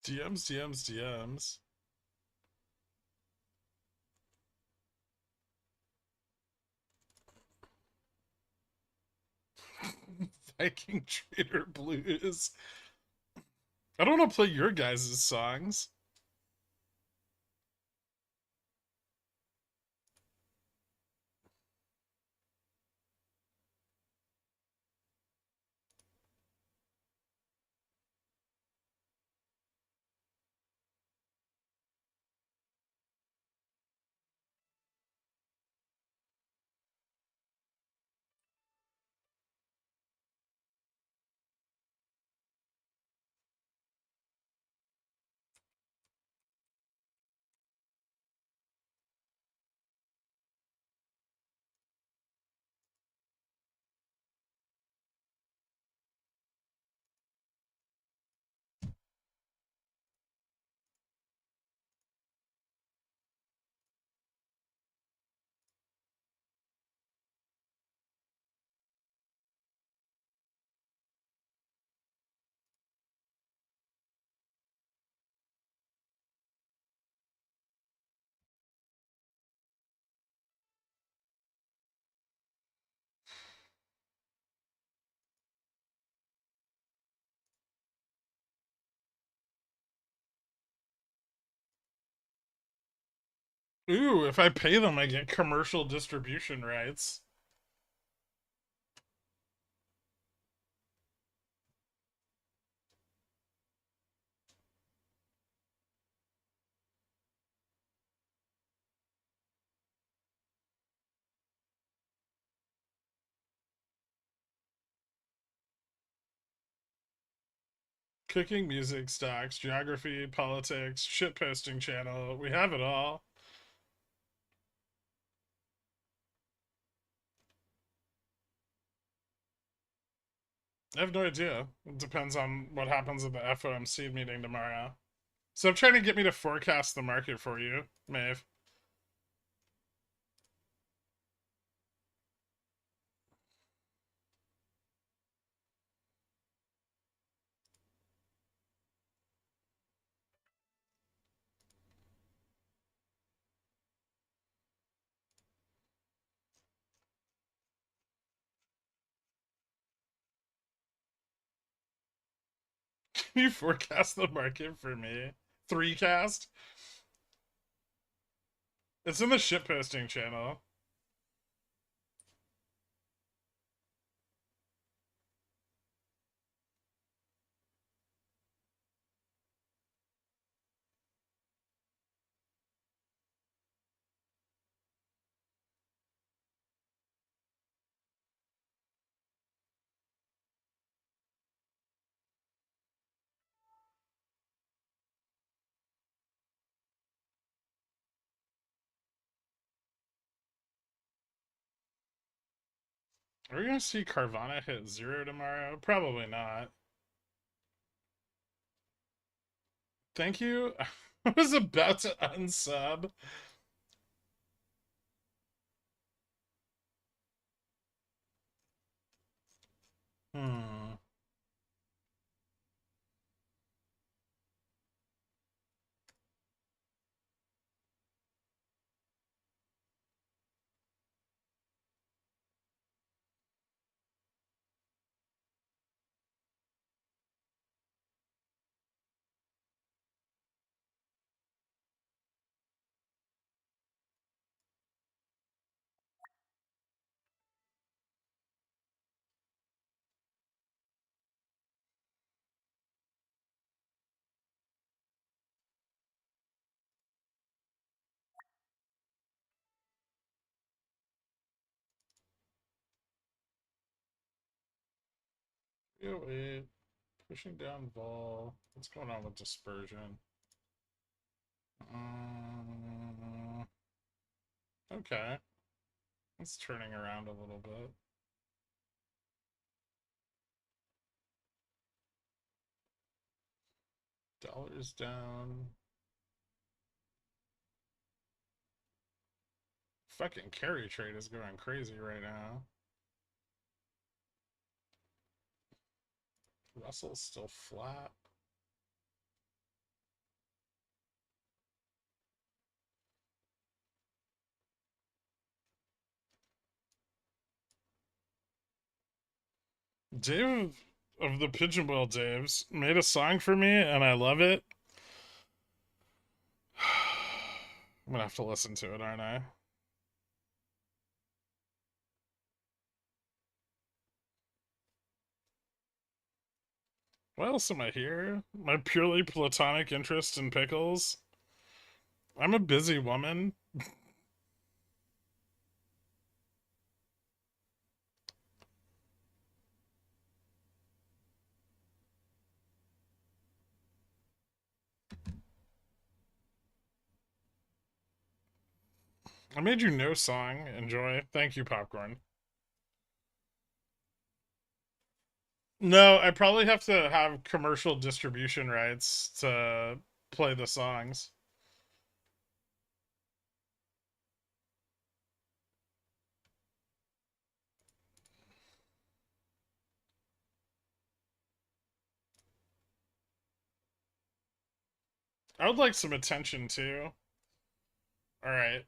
DMs. Viking Trader Blues. I don't want to play your guys' songs. Ooh, if I pay them, I get commercial distribution rights. Cooking, music, stocks, geography, politics, shitposting channel. We have it all. I have no idea. It depends on what happens at the FOMC meeting tomorrow. So I'm trying to get me to forecast the market for you, Maeve. Can you forecast the market for me? 3cast? It's in the shitposting channel. Are we gonna see Carvana hit 0 tomorrow? Probably not. Thank you. I was about to unsub. Hmm. Yo, wait. Pushing down vol. What's going on with dispersion? Okay. It's turning around a little bit. Dollars down. Fucking carry trade is going crazy right now. Russell's still flat. Dave of the Pigeonwheel Daves made a song for me and I love it. I'm gonna have to listen to it, aren't I? Why else am I here? My purely platonic interest in pickles. I'm a busy woman. I made you no song. Enjoy. Thank you, Popcorn. No, I probably have to have commercial distribution rights to play the songs. I would like some attention too. All right.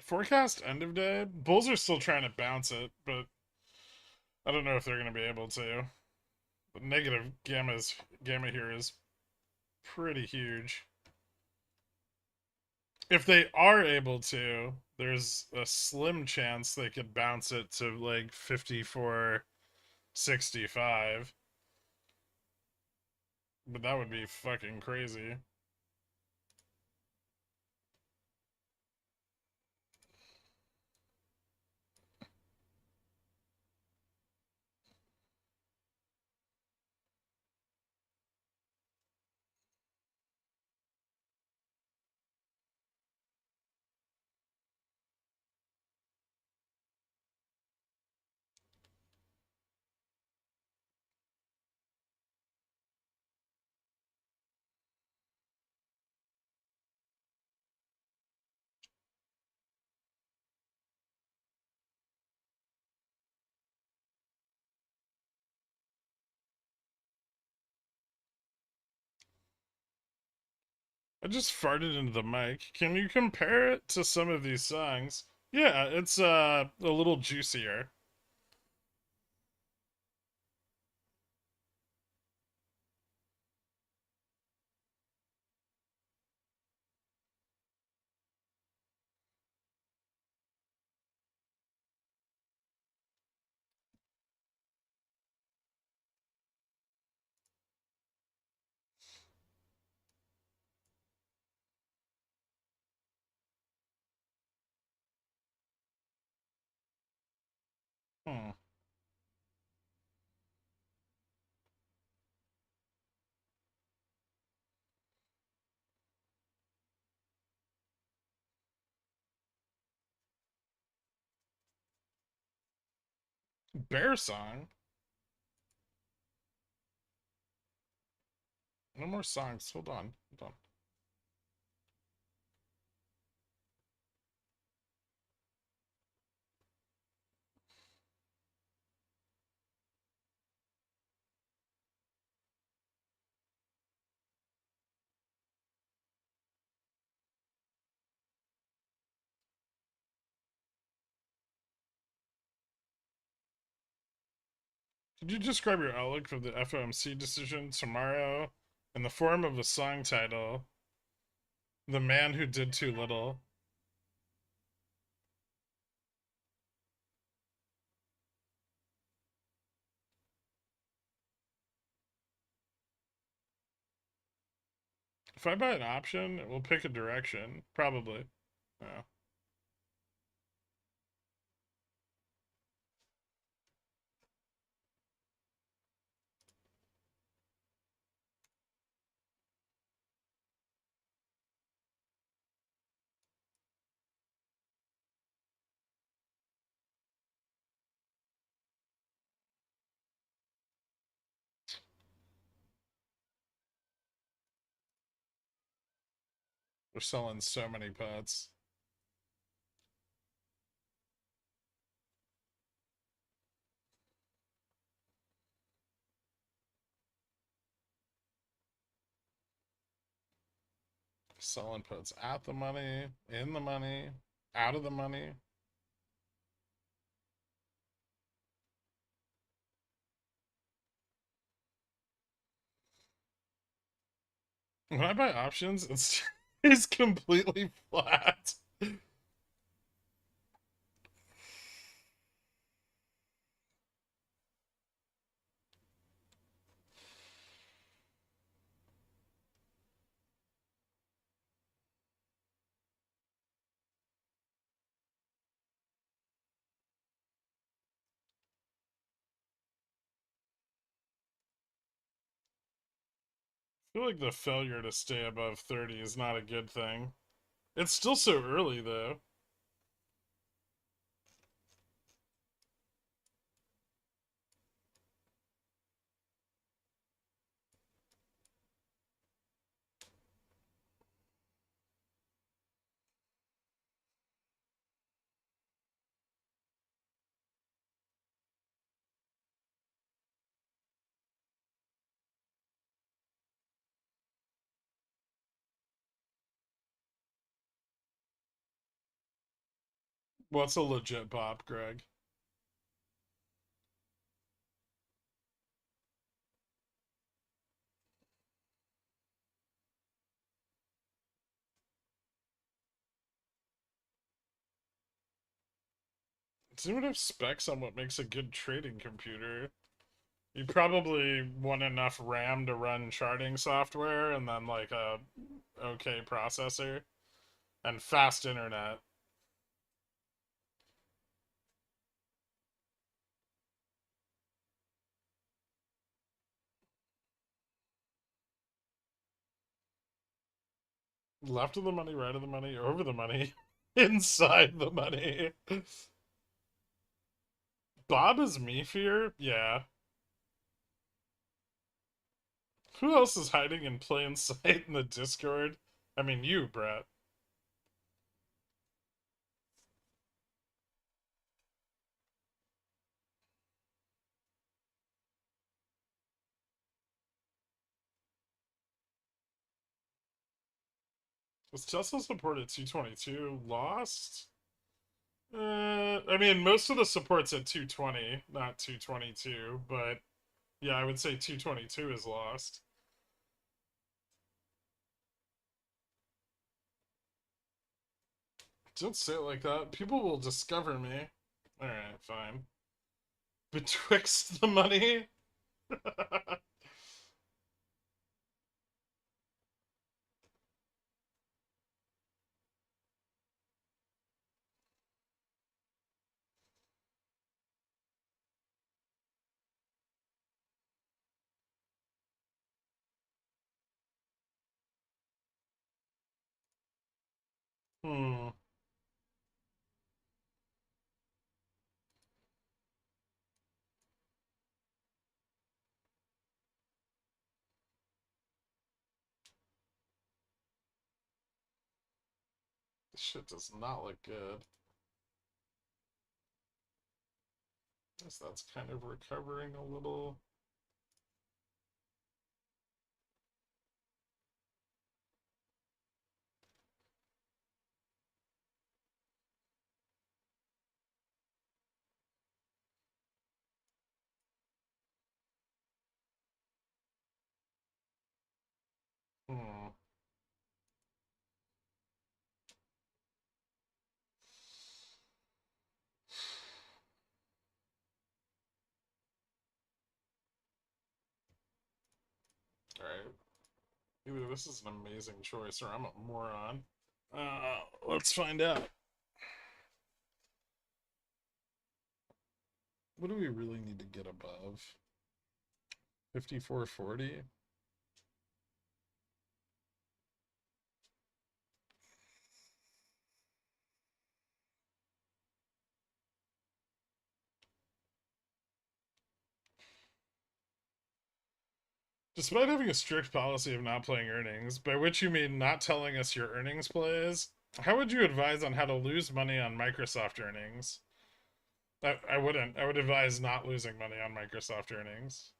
Forecast end of day. Bulls are still trying to bounce it, but I don't know if they're going to be able to. The negative gamma here is pretty huge. If they are able to, there's a slim chance they could bounce it to like 54.65. But that would be fucking crazy. I just farted into the mic. Can you compare it to some of these songs? Yeah, it's a little juicier. Hmm. Bear song? No more songs. Hold on. Hold on. Could you describe your outlook for the FOMC decision tomorrow in the form of a song title? The Man Who Did Too Little. If I buy an option, it will pick a direction. Probably. Yeah. We're selling so many puts. Selling puts at the money, in the money, out of the money. When I buy options, it's completely flat. I feel like the failure to stay above 30 is not a good thing. It's still so early, though. What's a legit bop, Greg? Does anyone have specs on what makes a good trading computer? You probably want enough RAM to run charting software and then like a okay processor and fast internet. Left of the money, right of the money, over the money, inside the money. Bob is me fear? Yeah. Who else is hiding in plain sight in the Discord? I mean, you, Brett. Was Tesla support at 222 lost? I mean, most of the support's at 220, not 222, but yeah, I would say 222 is lost. Don't say it like that. People will discover me. Alright, fine. Betwixt the money? Hmm. This shit does not look good. Guess that's kind of recovering a little. Hmm. Alright. Either this is an amazing choice or I'm a moron. Let's find out. What do we really need to get above? 5440? Despite having a strict policy of not playing earnings, by which you mean not telling us your earnings plays, how would you advise on how to lose money on Microsoft earnings? I wouldn't. I would advise not losing money on Microsoft earnings.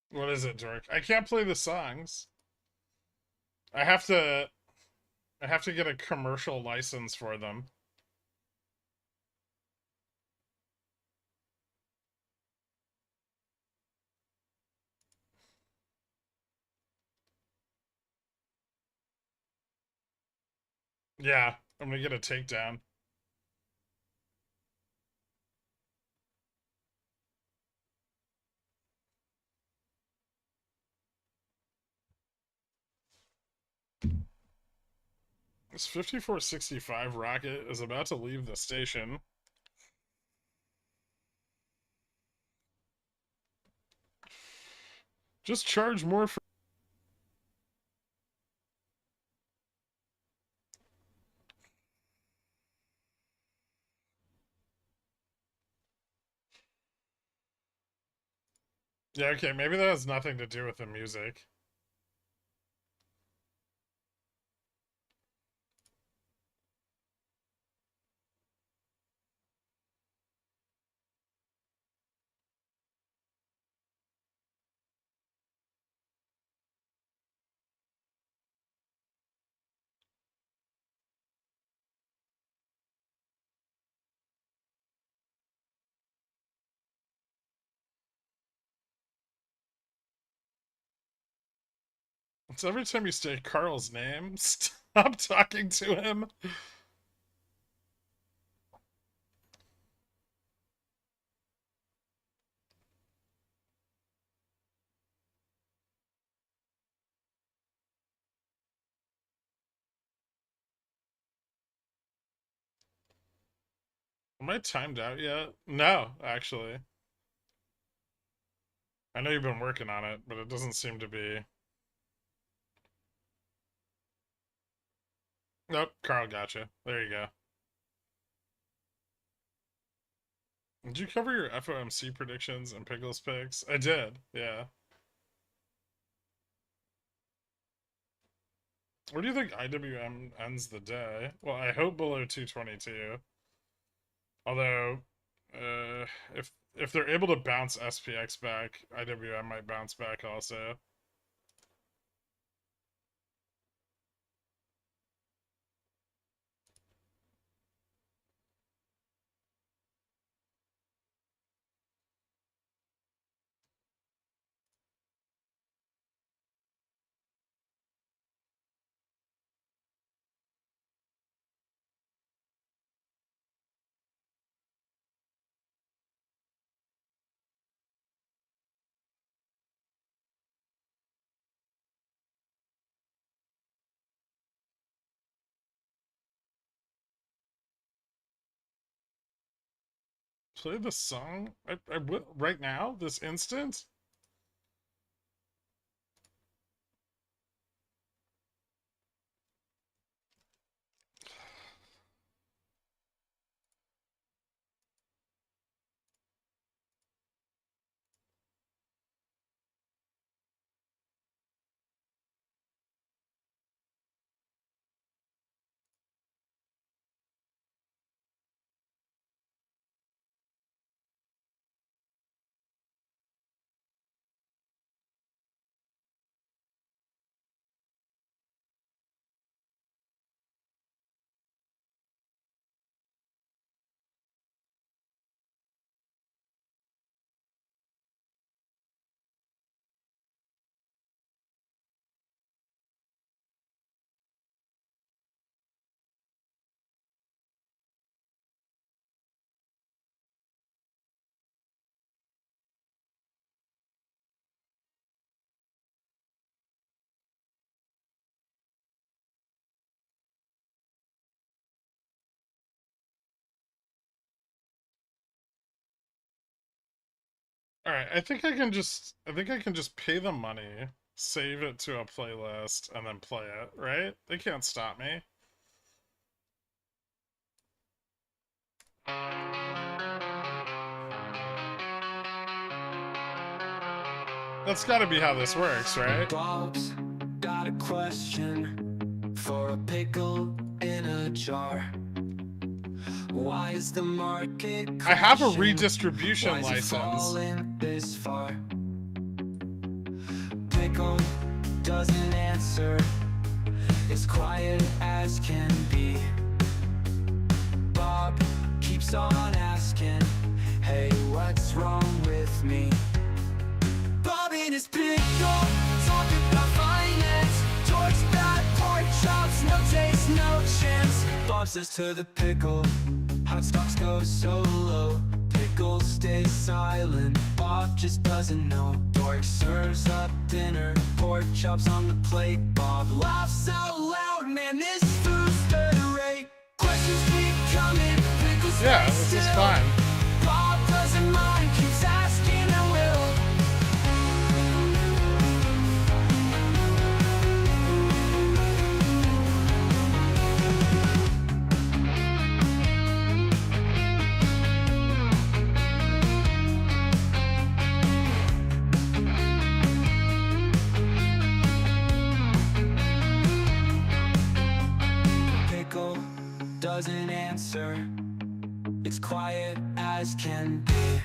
What is it, Dork? I can't play the songs. I have to get a commercial license for them. Yeah, I'm gonna get a takedown. This 5465 rocket is about to leave the station. Just charge more for. Yeah, okay, maybe that has nothing to do with the music. It's every time you say Carl's name, stop talking to him. Am I timed out yet? No, actually. I know you've been working on it, but it doesn't seem to be. Nope, Carl gotcha. There you go. Did you cover your FOMC predictions and Pickles picks? I did, yeah. Where do you think IWM ends the day? Well, I hope below 222. Although, if they're able to bounce SPX back, IWM might bounce back also. Play the song? I will right now? This instant? Alright, I think I can just pay the money, save it to a playlist, and then play it, right? They can't stop me. That's gotta be how this works, right? Bob's got a question for a pickle in a jar. Why is the market I have a crashing? redistribution Why is it license. falling this far? Pickle doesn't answer. It's quiet as can be. Bob keeps on asking, hey, what's wrong with me? Bob and his pickle talk about finance. Torch bad pork chops, no taste, no chance. Bob says to the pickle, hot stocks go so low. Pickle stays silent, Bob just doesn't know. Dork serves up dinner, pork chops on the plate. Bob laughs out loud, man, this food's third rate. Questions keep coming, pickles Yeah, stay this is still. fine. Bob doesn't mind, keeps asking and will. as can be.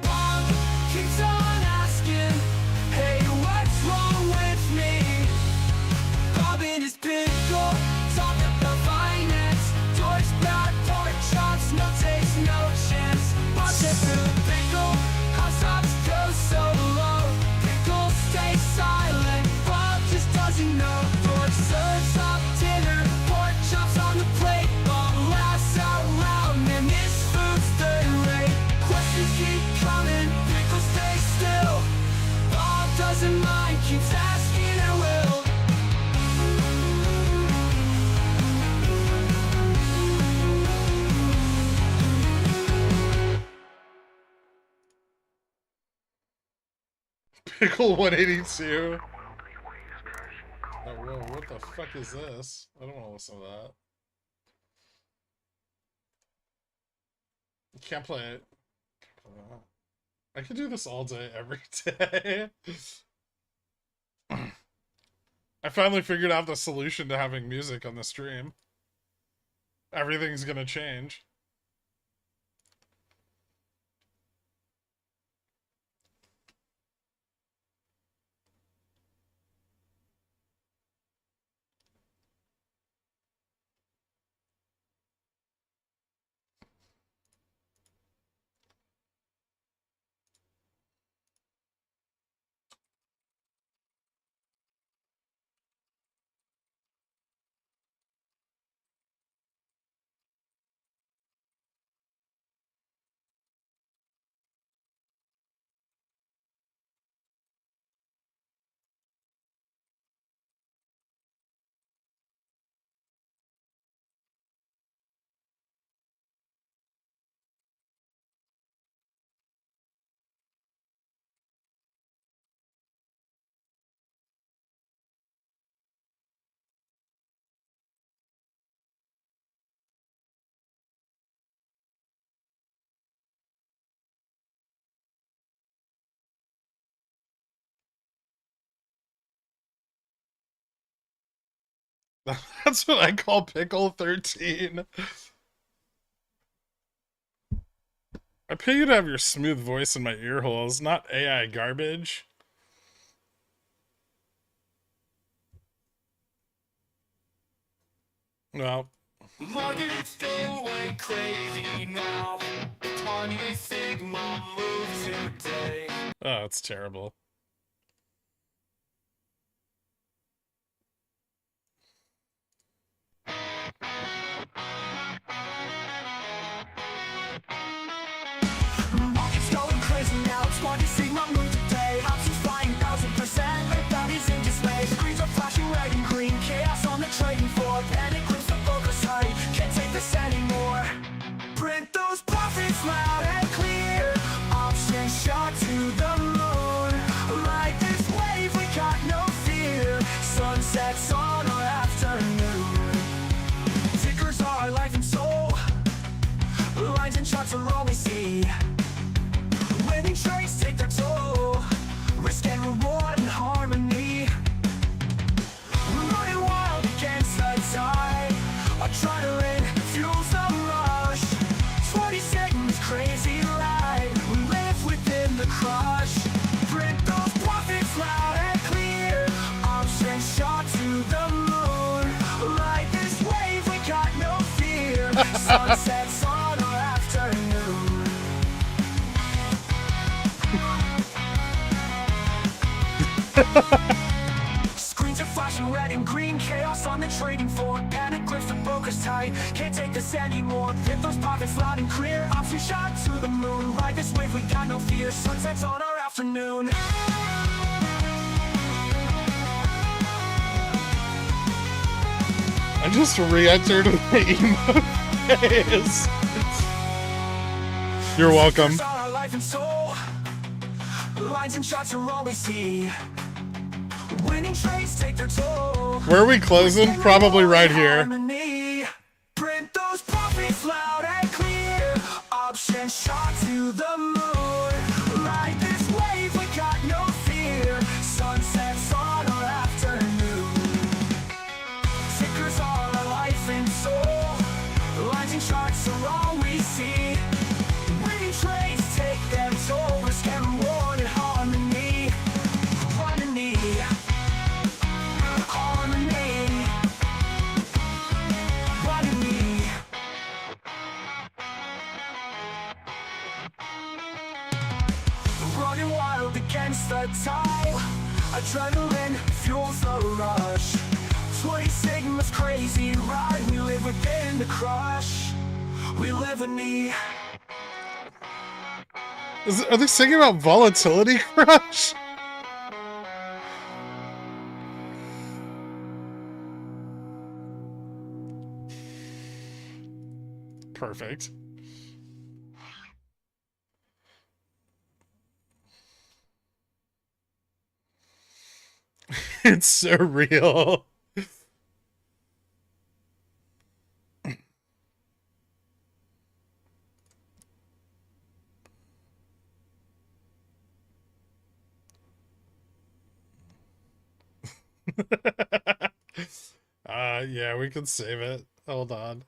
Bob keeps on asking, hey, what's wrong with me? Bob in his pickle, talking about finance. George bad pork chops, no taste, no chance. Bob gets through the pickle, cost ups go so low. Pickle stays silent, Bob just doesn't know. George serves up dinner, pork chops on the plate. Bob laughs out loud, man, this food's third rate. Questions keep coming, pickle stays still. Bob doesn't mind, keeps asking and will. Pickle 182. Oh, whoa, what the fuck is this? I don't want to listen to that. You can't play it. I could do this all day, every day. I finally figured out the solution to having music on the stream. Everything's gonna change. That's what I call Pickle 13. I pay you to have your smooth voice in my ear holes, not AI garbage. Well. Market's going crazy now. 20 Sigma moves today. Oh, it's terrible. Market's going crazy now. 20 Sigma move today. Options flying 1,000%. That is in display. Screens are flashing red and green. Chaos on the trading floor. Panic grips the focus high. Can't take this anymore. Print those profits loud and clear. Options shot to the moon. Like this wave, we got no fear. Sunsets on our afternoon. Tickers are our life and soul. Lines and charts are all we see. Winning trades take their toll. Risk and reward and harmony. Running wild against the tide. Adrenaline fuels the rush. 20 seconds crazy light. We live within the crush. Print those profits loud and clear. Options shot to the moon. Like this wave, we got no fear. Sunsets on our afternoon. Screens are flashing red and green. Chaos on the trading floor. Panic grips the focus tight. Can't take this anymore. Hit those pockets loud and clear. Options shot to the moon. Ride this wave, we got no fear. Sunsets on our afternoon. I just re-entered the emo phase. You're welcome. Tickers are our life and soul. Lines and charts are all we see. Winning trades take their toll. Where are we closing? Probably right here. Harmony. Print those profits loud and clear. Options shot to the moon. Ride this wave, we got no fear. Sunsets on our afternoon. Tickers are our life and soul. Lines and charts are all we see. against the tide. Adrenaline fuels the rush. 20 Sigma's crazy ride. We live within the crush. We live in the... Are they singing about volatility crush? Perfect. It's so real. Yeah, we can save it. Hold on.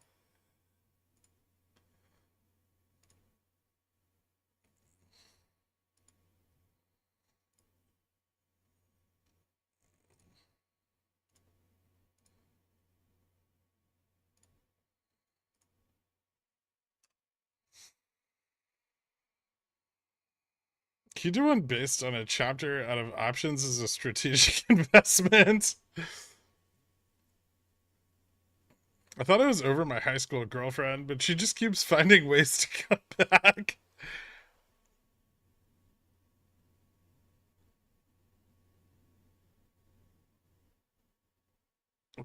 Can you do one based on a chapter out of options as a strategic investment? I thought I was over my high school girlfriend, but she just keeps finding ways to come back.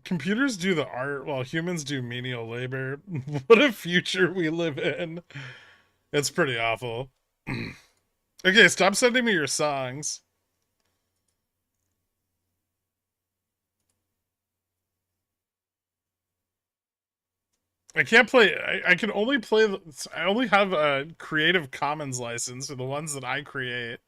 Computers do the art while humans do menial labor. What a future we live in. It's pretty awful. Okay, stop sending me your songs. I can't play. I can only play. I only have a Creative Commons license for the ones that I create.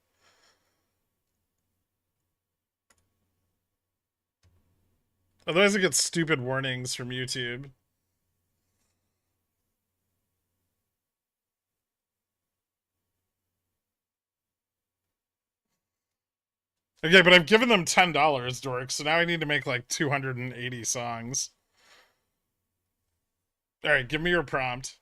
Otherwise, I get stupid warnings from YouTube. Okay, but I've given them $10, Dork, so now I need to make like 280 songs. Alright, give me your prompt.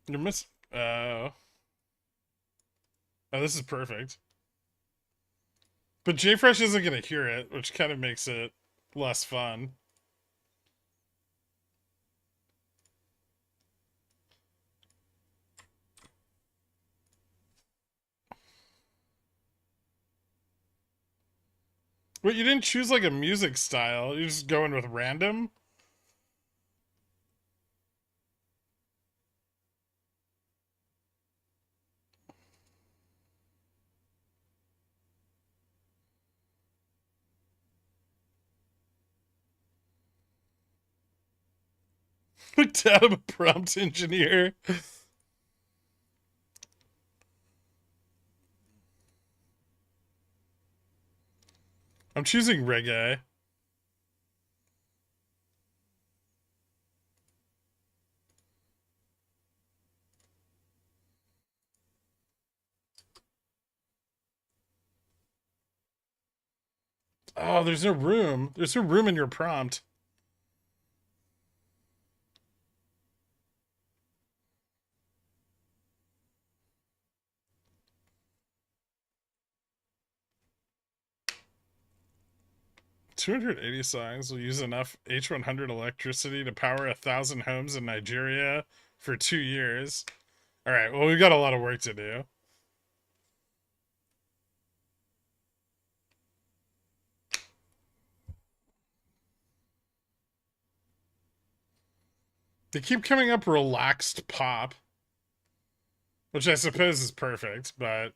You're oh, this is perfect. But JFresh isn't going to hear it, which kind of makes it less fun. Wait, you didn't choose like a music style. You're just going with random? Dad, I'm a prompt engineer. I'm choosing reggae. Oh, there's no room. There's no room in your prompt. $280 songs will use enough H100 electricity to power 1,000 homes in Nigeria for 2 years. All right, well, we've got a lot of work to do. They keep coming up relaxed pop, which I suppose is perfect, but...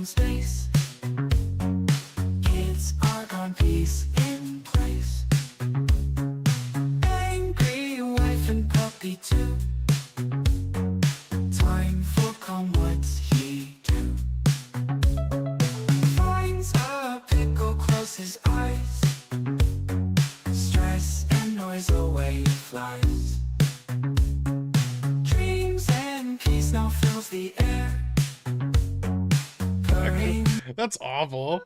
Space. Kids are gone, peace in place. Angry wife and puppy too. Time for calm, what's he do? Finds a pickle, close his eyes. Stress and noise away. That's awful.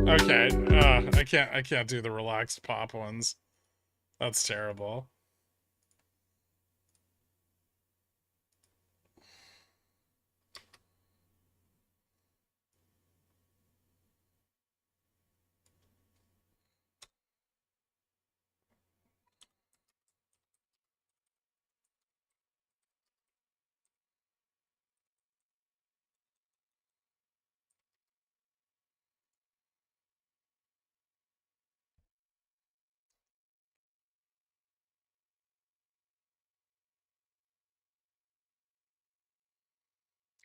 Okay, I can't do the relaxed pop ones. That's terrible.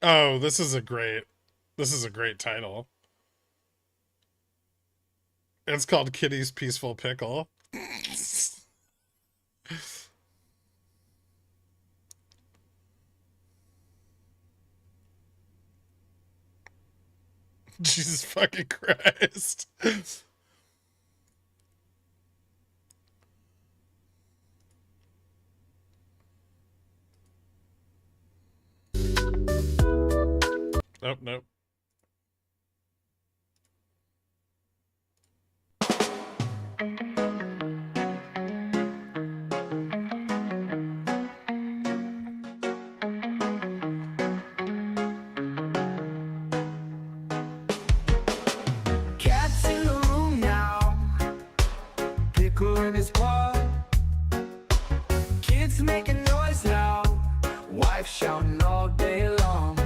Oh, this is a great title. It's called Kitty's Peaceful Pickle. Jesus fucking Christ. Nope, nope. Cat's in the room now, pickle in his paw. Kids making noise now, wife shouting all day long.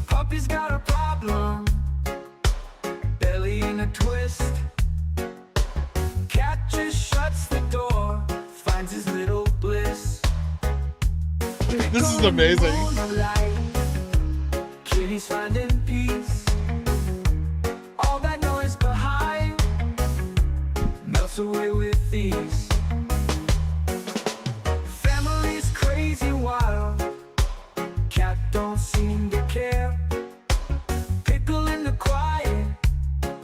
Puppy's got a problem, belly in a twist. Cat just shuts the door, finds his little bliss. This is amazing. Kitty's finding peace. All that noise behind melts away with ease. Family's crazy wild, cat don't seem to care. Pickle in the quiet,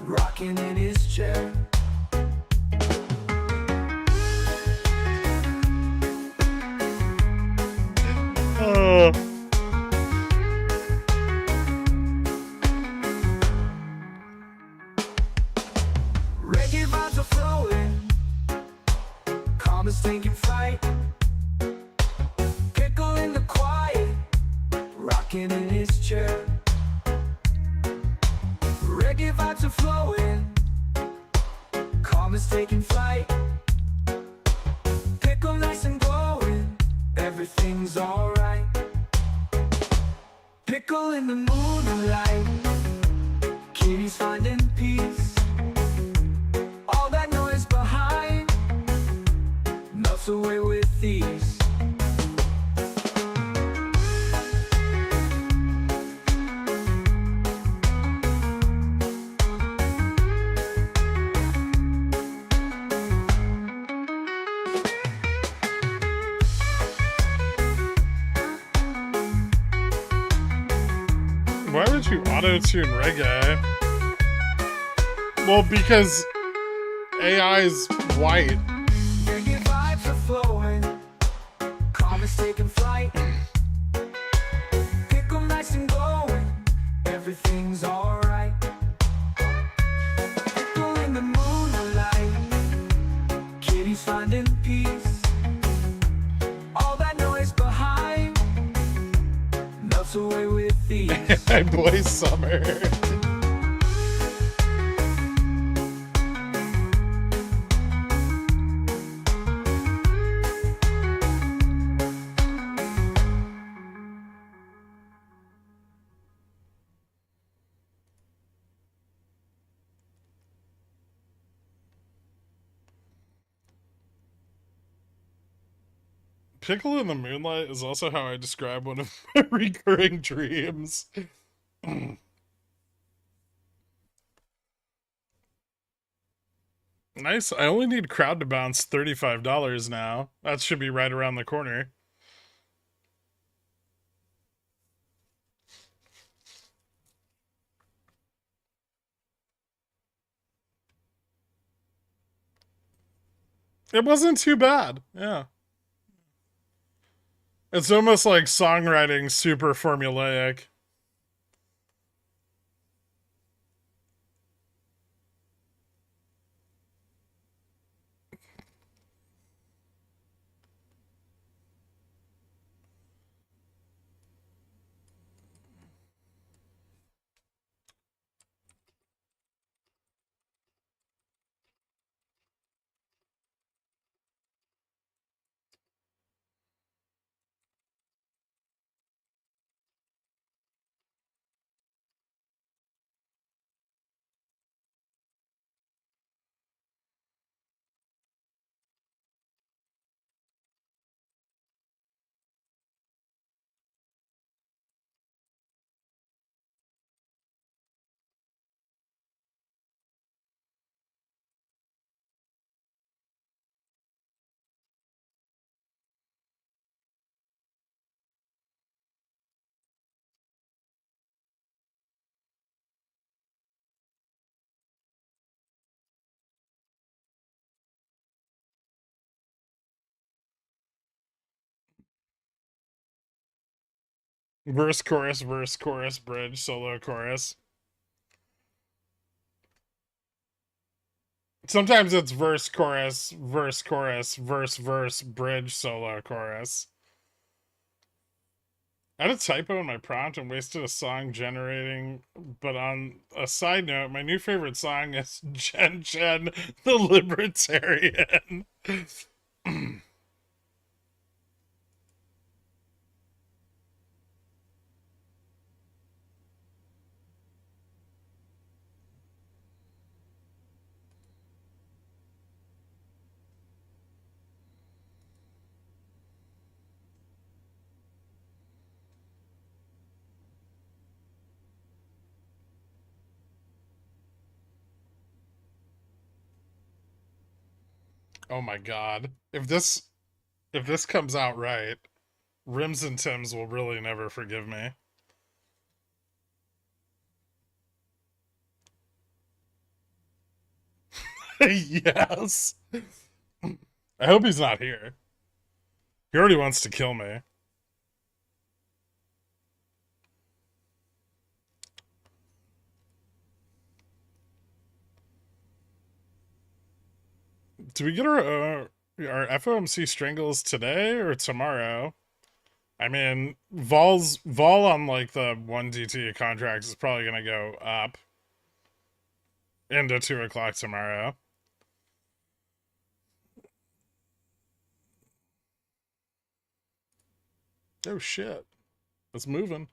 rocking in his chair. Reggae vibes are flowing, calm is taking flight. Pickle in the quiet, rocking in his chair. Reggae vibes are flowing, calm is taking flight. Pickle nice and glowing, everything's alright. Pickle in the moonlight, Kitty's finding peace. All that noise behind melts away with ease. Why would you auto-tune reggae? Well, because AI's white. Reggae vibes are flowing, calm is taking flight. Pickle nice and glowing, everything's alright. Pickle in the moonlight, Kitty's finding peace. All that noise behind melts away with ease. My boy Summer. Pickle in the Moonlight is also how I describe one of my recurring dreams. Nice. I only need crowd to bounce $35 now. That should be right around the corner. It wasn't too bad. Yeah. It's almost like songwriting super formulaic. Verse, chorus, bridge, solo, chorus. Sometimes it's verse, chorus, verse, bridge, solo, chorus. I had a typo in my prompt and wasted a song generating, but on a side note, my new favorite song is Jen the Libertarian. Oh my god. If this comes out right, Rims and Tims will really never forgive me. Yes. I hope he's not here. He already wants to kill me. Do we get our FOMC strangles today or tomorrow? I mean, vol on like the 1DT contracts is probably gonna go up into 2 o'clock tomorrow. Oh shit. It's moving.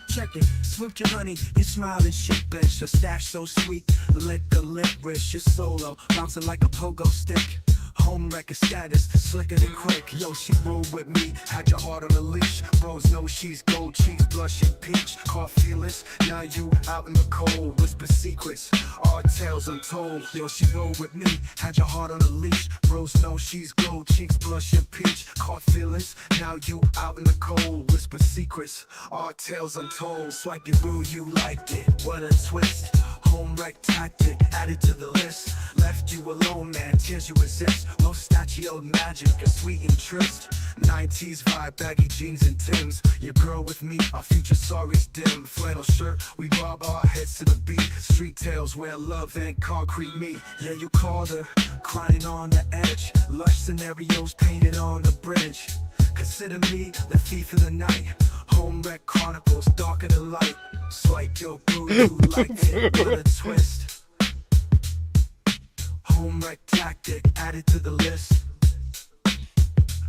Check it, swoop your honey, you smiling shit, bitch. Your stash so sweet, lick the lip, wrist, your solo, bouncing like a pogo stick. Home record status, slicker than quick. Yo, she rolled with me, had your heart on a leash. Bros know she's gold cheeks, blushing peach. Caught feelings, now you out in the cold. Whisper secrets, our tales untold. Yo, she rolled with me, had your heart on a leash. Bros know she's gold cheeks, blushing peach. Caught feelings, now you out in the cold. Whisper secrets, our tales untold. Swipe your boo, you liked it, what a twist. Home wreck tactic, added to the list. Left you alone, man, tears you resist. Mustachioed magic, a sweet interest. 90s vibe, baggy jeans and Tims. Your girl with me, our future sorry's dim. Flannel shirt, we bob our heads to the beat. Street tales where love and concrete meet. Yeah, you called her, crying on the edge. Lush scenarios painted on the bridge. Consider me the thief of the night. Home wreck chronicles, darker the light. Swipe your boo, you like it, what a twist. Home wreck tactic, added to the list.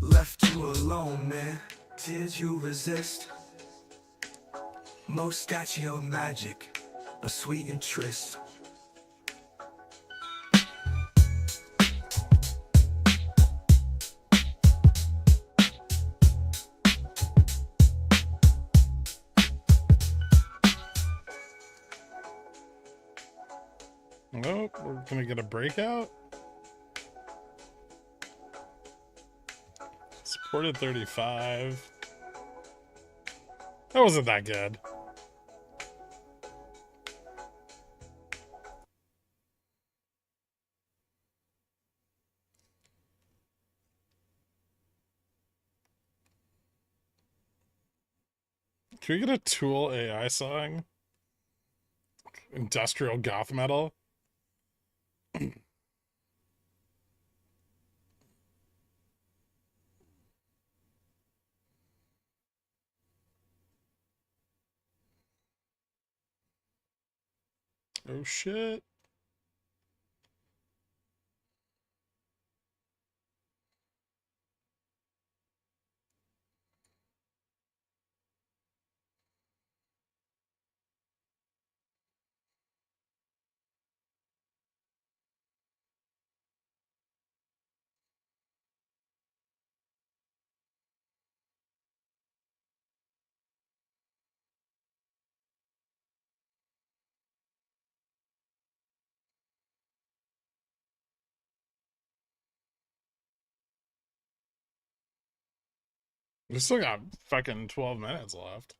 Left you alone, man, tears you resist. Mustachio magic, a sweet interest. Nope, we're gonna get a breakout. Supported 35. That wasn't that good. Can we get a Tool AI song? Industrial goth metal? Oh shit. We still got fucking 12 minutes left.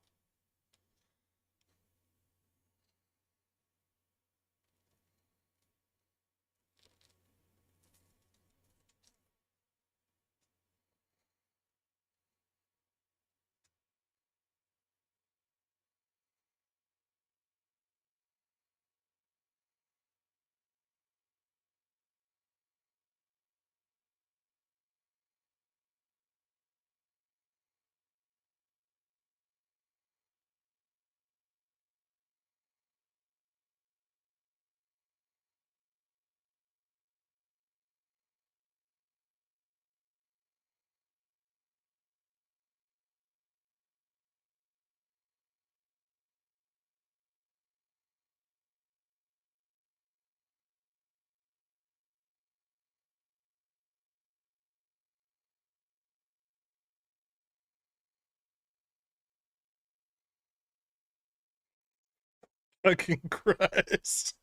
Fucking Christ.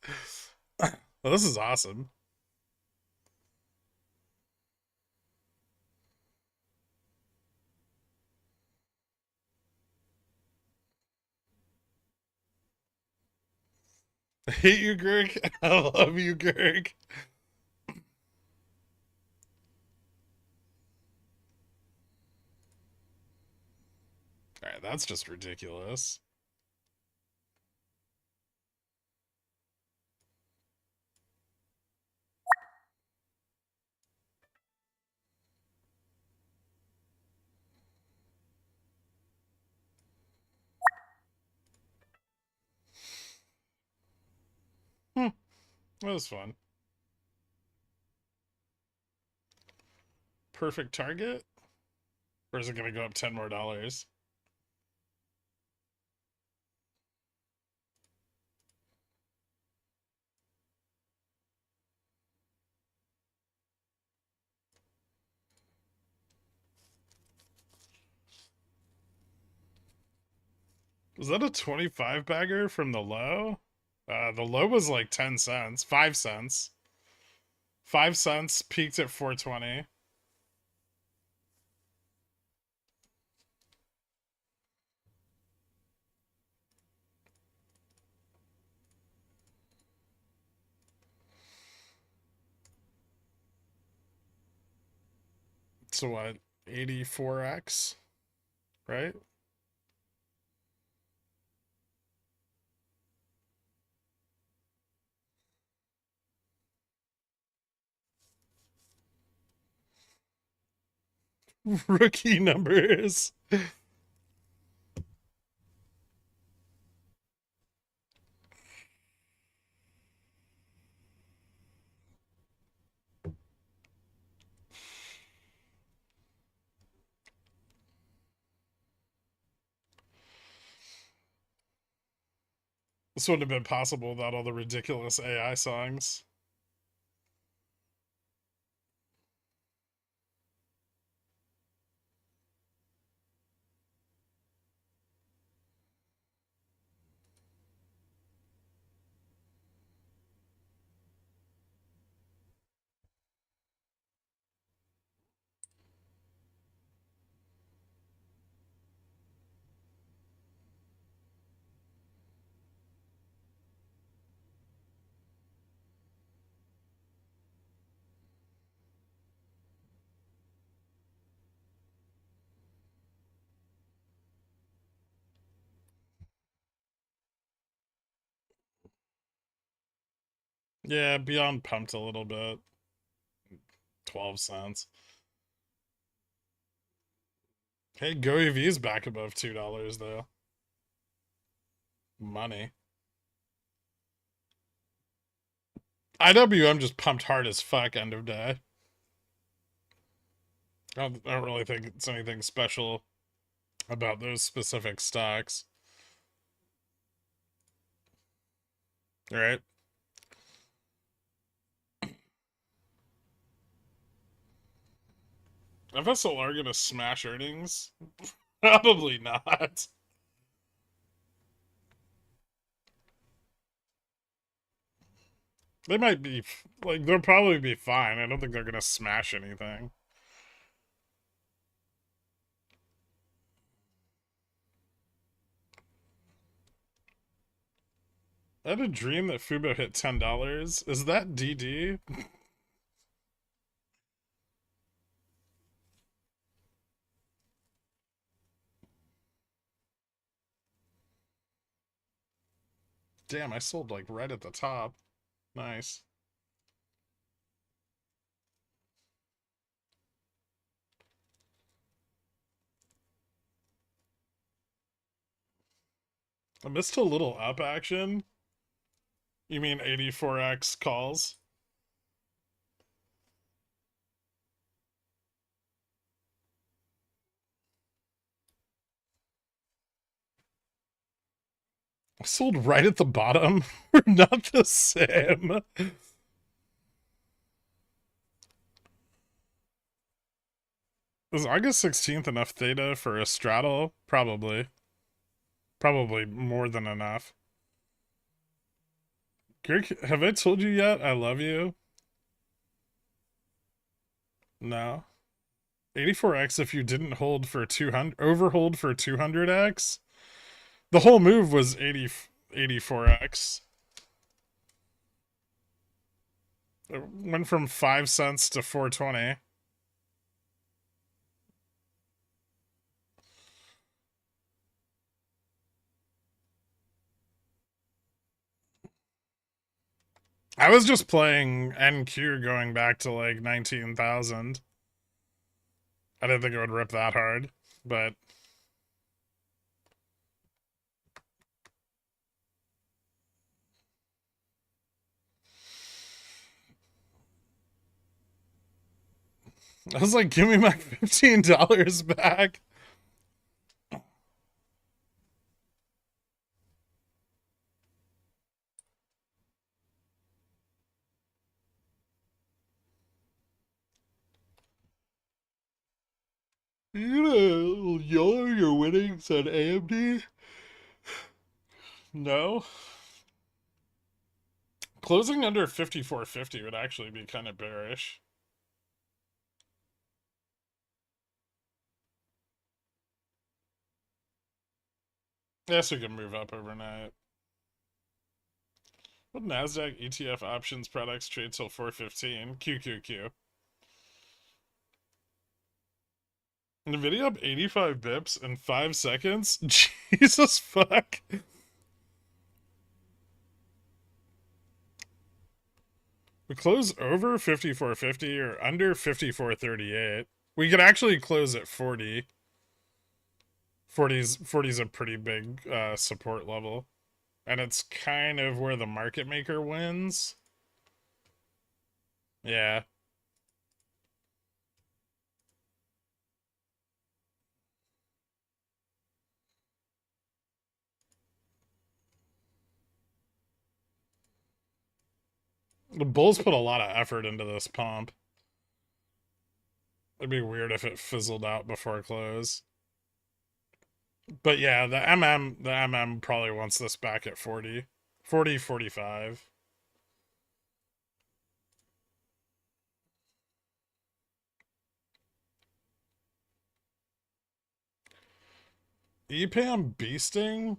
Well, this is awesome. I hate you, Gherk. I love you, Gherk. Alright, that's just ridiculous. That was fun. Perfect target? Or is it gonna go up $10 more? Was that a 25 bagger from the low? The low was like 10 cents, 5 cents. 5 cents, peaked at 420. So what? 84x, right? Rookie numbers. This wouldn't have been possible without all the ridiculous AI songs. Yeah, Beyond pumped a little bit. 12 cents. Hey, GoEV's back above $2 though. Money. IWM just pumped hard as fuck end of day. I don't really think it's anything special about those specific stocks. All right. FSLR gonna smash earnings? Probably not. They might be, like, they'll probably be fine. I don't think they're gonna smash anything. I had a dream that Fubo hit $10. Is that DD? Damn, I sold like right at the top. Nice. I missed a little up action. You mean 84x calls? I sold right at the bottom. We're not the same. Is August 16th enough theta for a straddle? Probably. Probably more than enough. Gherkin, have I told you yet I love you? No. 84x if you didn't hold for 200, overhold for 200x. The whole move was 84x. It went from 5 cents to 420. I was just playing NQ going back to like 19,000. I didn't think it would rip that hard, but I was like, give me my $15 back. You gonna lower your winnings on AMD? No. Closing under 54.50 would actually be kind of bearish. Yes, we can move up overnight. What NASDAQ ETF options products trade till 415? QQQ. NVIDIA up 85 bips in 5 seconds? Jesus fuck. We close over 54.50 or under 54.38. We could actually close at 40. 40's a pretty big support level. And it's kind of where the market maker wins. Yeah. The Bulls put a lot of effort into this pump. It'd be weird if it fizzled out before close. But yeah, the MM probably wants this back at 40. 40, 45. EPAM beasting?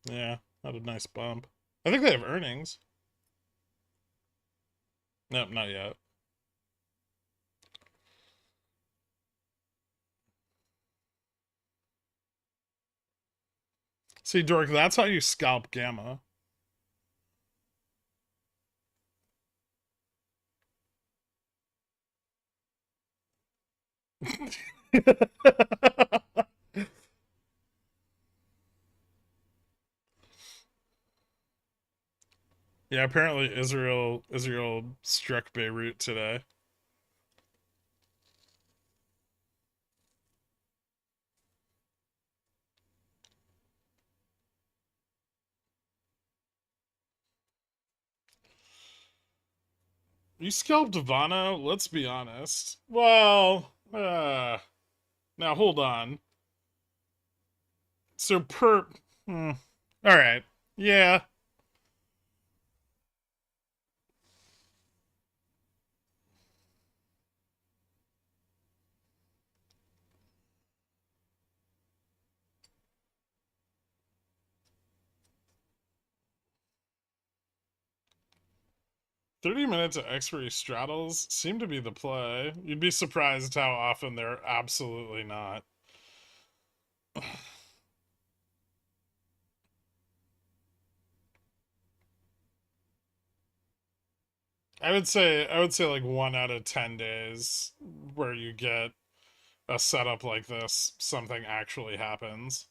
Yeah, had a nice bump. I think they have earnings. Nope, not yet. See, Dork, that's how you scalp Gamma. Yeah, apparently Israel struck Beirut today. You scalped Vano? Let's be honest. Well, now hold on. So all right. Yeah. 30 minutes of expiry straddles seem to be the play. You'd be surprised how often they're absolutely not. I would say like 1 out of 10 days where you get a setup like this, something actually happens.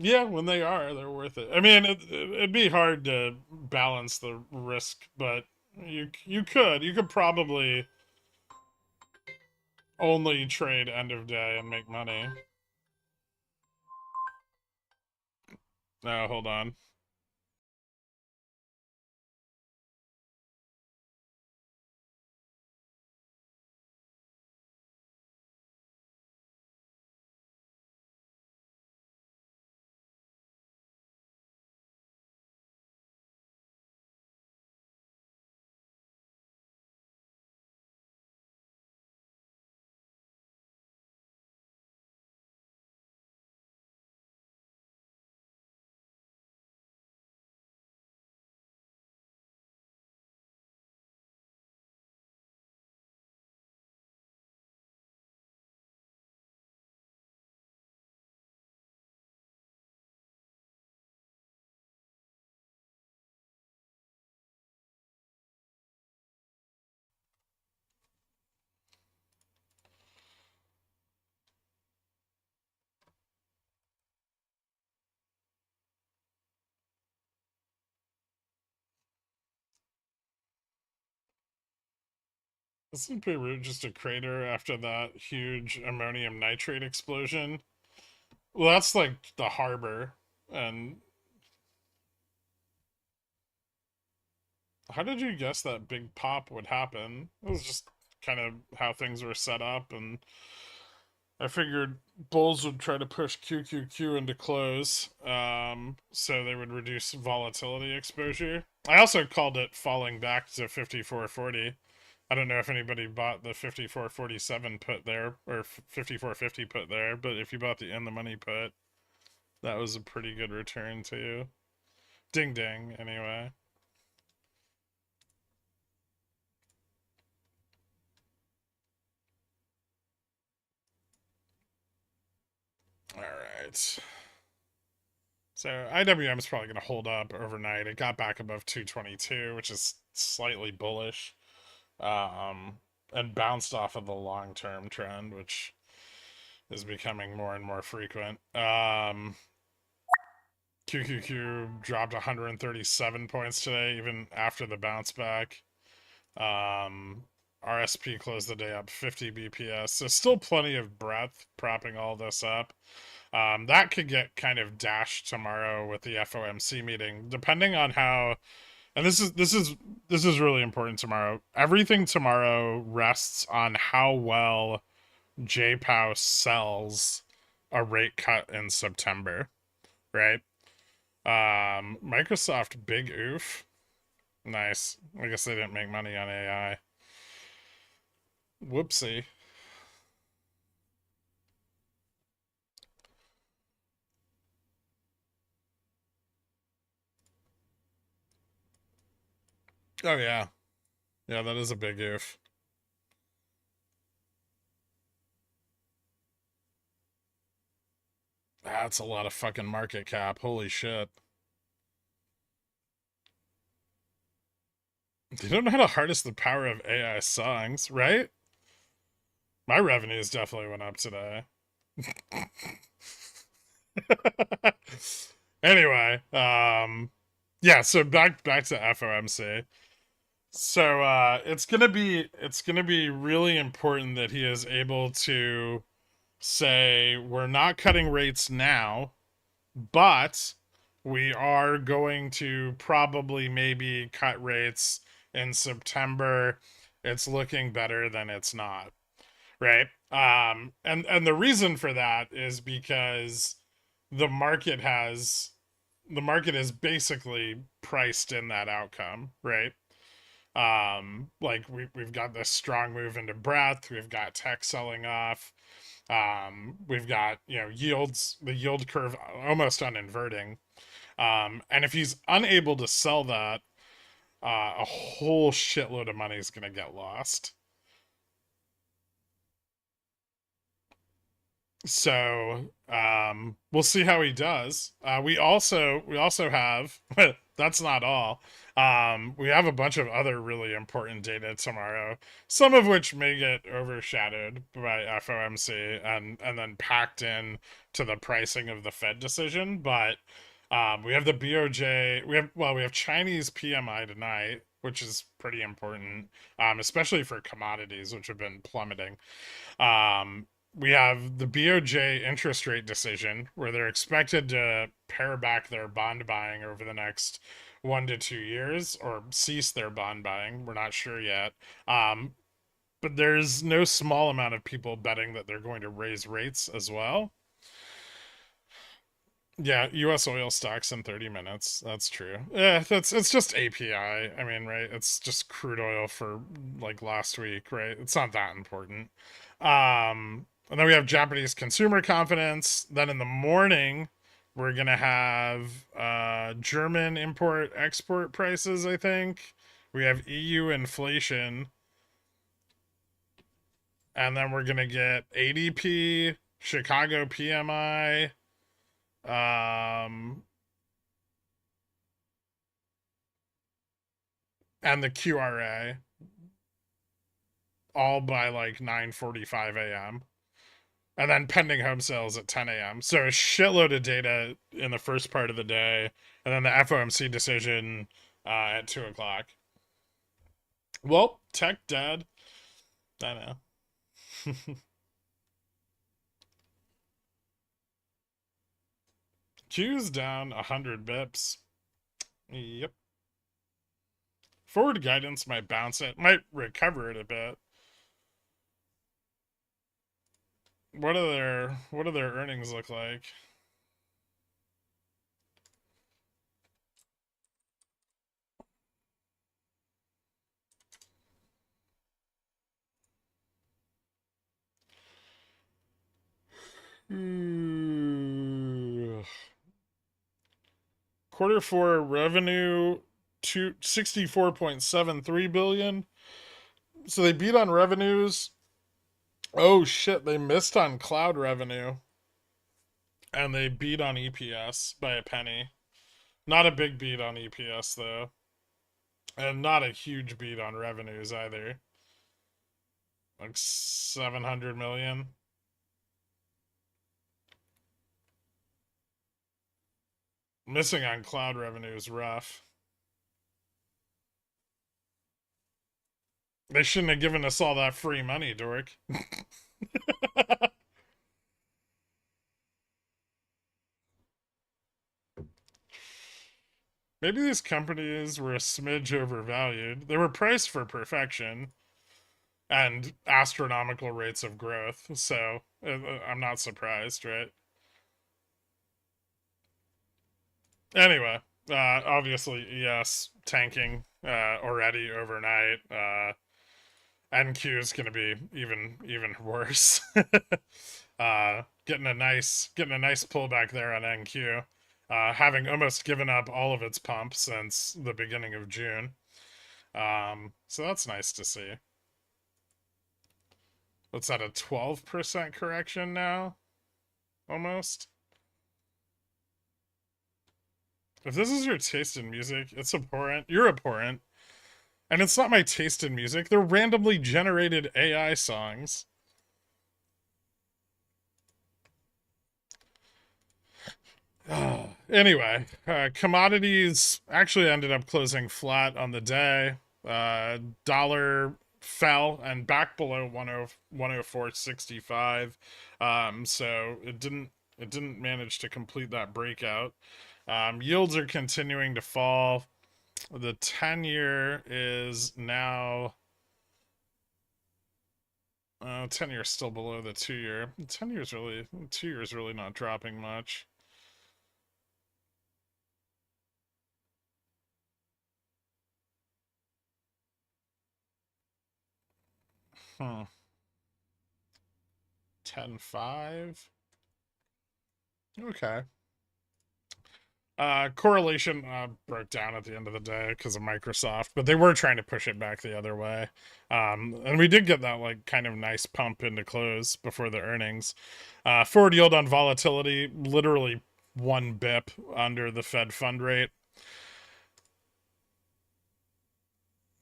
Yeah, when they are, they're worth it. I mean, it'd be hard to balance the risk, but you could probably only trade end of day and make money. No, hold on. Isn't Beirut just a crater after that huge ammonium nitrate explosion? Well, that's like the harbor. And how did you guess that big pop would happen? It was just kind of how things were set up, and I figured bulls would try to push QQQ into close, so they would reduce volatility exposure. I also called it falling back to 54.40. I don't know if anybody bought the 54.47 put there or 54.50 put there, but if you bought the in the money put, that was a pretty good return too. Ding ding, anyway. All right. So IWM is probably going to hold up overnight. It got back above 222, which is slightly bullish, and bounced off of the long-term trend, which is becoming more and more frequent. QQQ dropped 137 points today, even after the bounce back. RSP closed the day up 50 BPS, so still plenty of breadth propping all this up. That could get kind of dashed tomorrow with the FOMC meeting, depending on how. And this is really important tomorrow. Everything tomorrow rests on how well JPOW sells a rate cut in September, right? Microsoft big oof. Nice. I guess they didn't make money on AI. Whoopsie. Oh yeah. Yeah, that is a big oof. That's a lot of fucking market cap. Holy shit. They don't know how to harness the power of AI songs, right? My revenues definitely went up today. Anyway, yeah, so back to FOMC. So it's gonna be really important that he is able to say we're not cutting rates now, but we are going to probably maybe cut rates in September. It's looking better than it's not, right? And the reason for that is because the market has the market is basically priced in that outcome, right? Like we've got this strong move into breadth, we've got tech selling off, we've got, you know, the yield curve almost uninverting. And if he's unable to sell that, a whole shitload of money is going to get lost. So we'll see how he does. We also have that's not all. We have a bunch of other really important data tomorrow, some of which may get overshadowed by FOMC and then packed in to the pricing of the Fed decision. But we have the BOJ. We have Chinese PMI tonight, which is pretty important, especially for commodities, which have been plummeting. We have the BOJ interest rate decision, where they're expected to pare back their bond buying over the next 1 to 2 years, or cease their bond buying. We're not sure yet. But there's no small amount of people betting that they're going to raise rates as well. Yeah, U.S. oil stocks in 30 minutes. That's true. Yeah, it's just API. I mean, right? It's just crude oil for like last week, right? It's not that important. And then we have Japanese consumer confidence. Then in the morning, we're gonna have German import export prices, I think. We have EU inflation. And then we're gonna get ADP, Chicago PMI, and the QRA, all by like 9:45 a.m. And then pending home sales at 10 a.m. So a shitload of data in the first part of the day, and then the FOMC decision at 2 o'clock. Well, tech dead. I know. Q's down 100 bips. Yep. Forward guidance might bounce it, might recover it a bit. What do their earnings look like? Quarter four revenue to 64.73 billion. So they beat on revenues. Oh shit, they missed on cloud revenue. And they beat on EPS by a penny. Not a big beat on EPS though. And not a huge beat on revenues either. Like 700 million. Missing on cloud revenue is rough. They shouldn't have given us all that free money, dork. Maybe these companies were a smidge overvalued. They were priced for perfection and astronomical rates of growth, so I'm not surprised, right? Anyway, obviously, yes, tanking already overnight. NQ is going to be even worse. Getting a nice pullback there on NQ, having almost given up all of its pump since the beginning of June. So that's nice to see. What's that, a 12% correction now? Almost. If this is your taste in music, it's abhorrent. You're abhorrent. And it's not my taste in music. They're randomly generated AI songs. Anyway, commodities actually ended up closing flat on the day. Dollar fell and back below 104.65. So it didn't manage to complete that breakout. Yields are continuing to fall. The 10-year is now 10-year is still below the 2-year. 2-year is really not dropping much. Hmm. 10.5. Okay. Correlation broke down at the end of the day because of Microsoft, but they were trying to push it back the other way. And we did get that like kind of nice pump into close before the earnings. Forward yield on volatility, literally 1 bip under the Fed fund rate.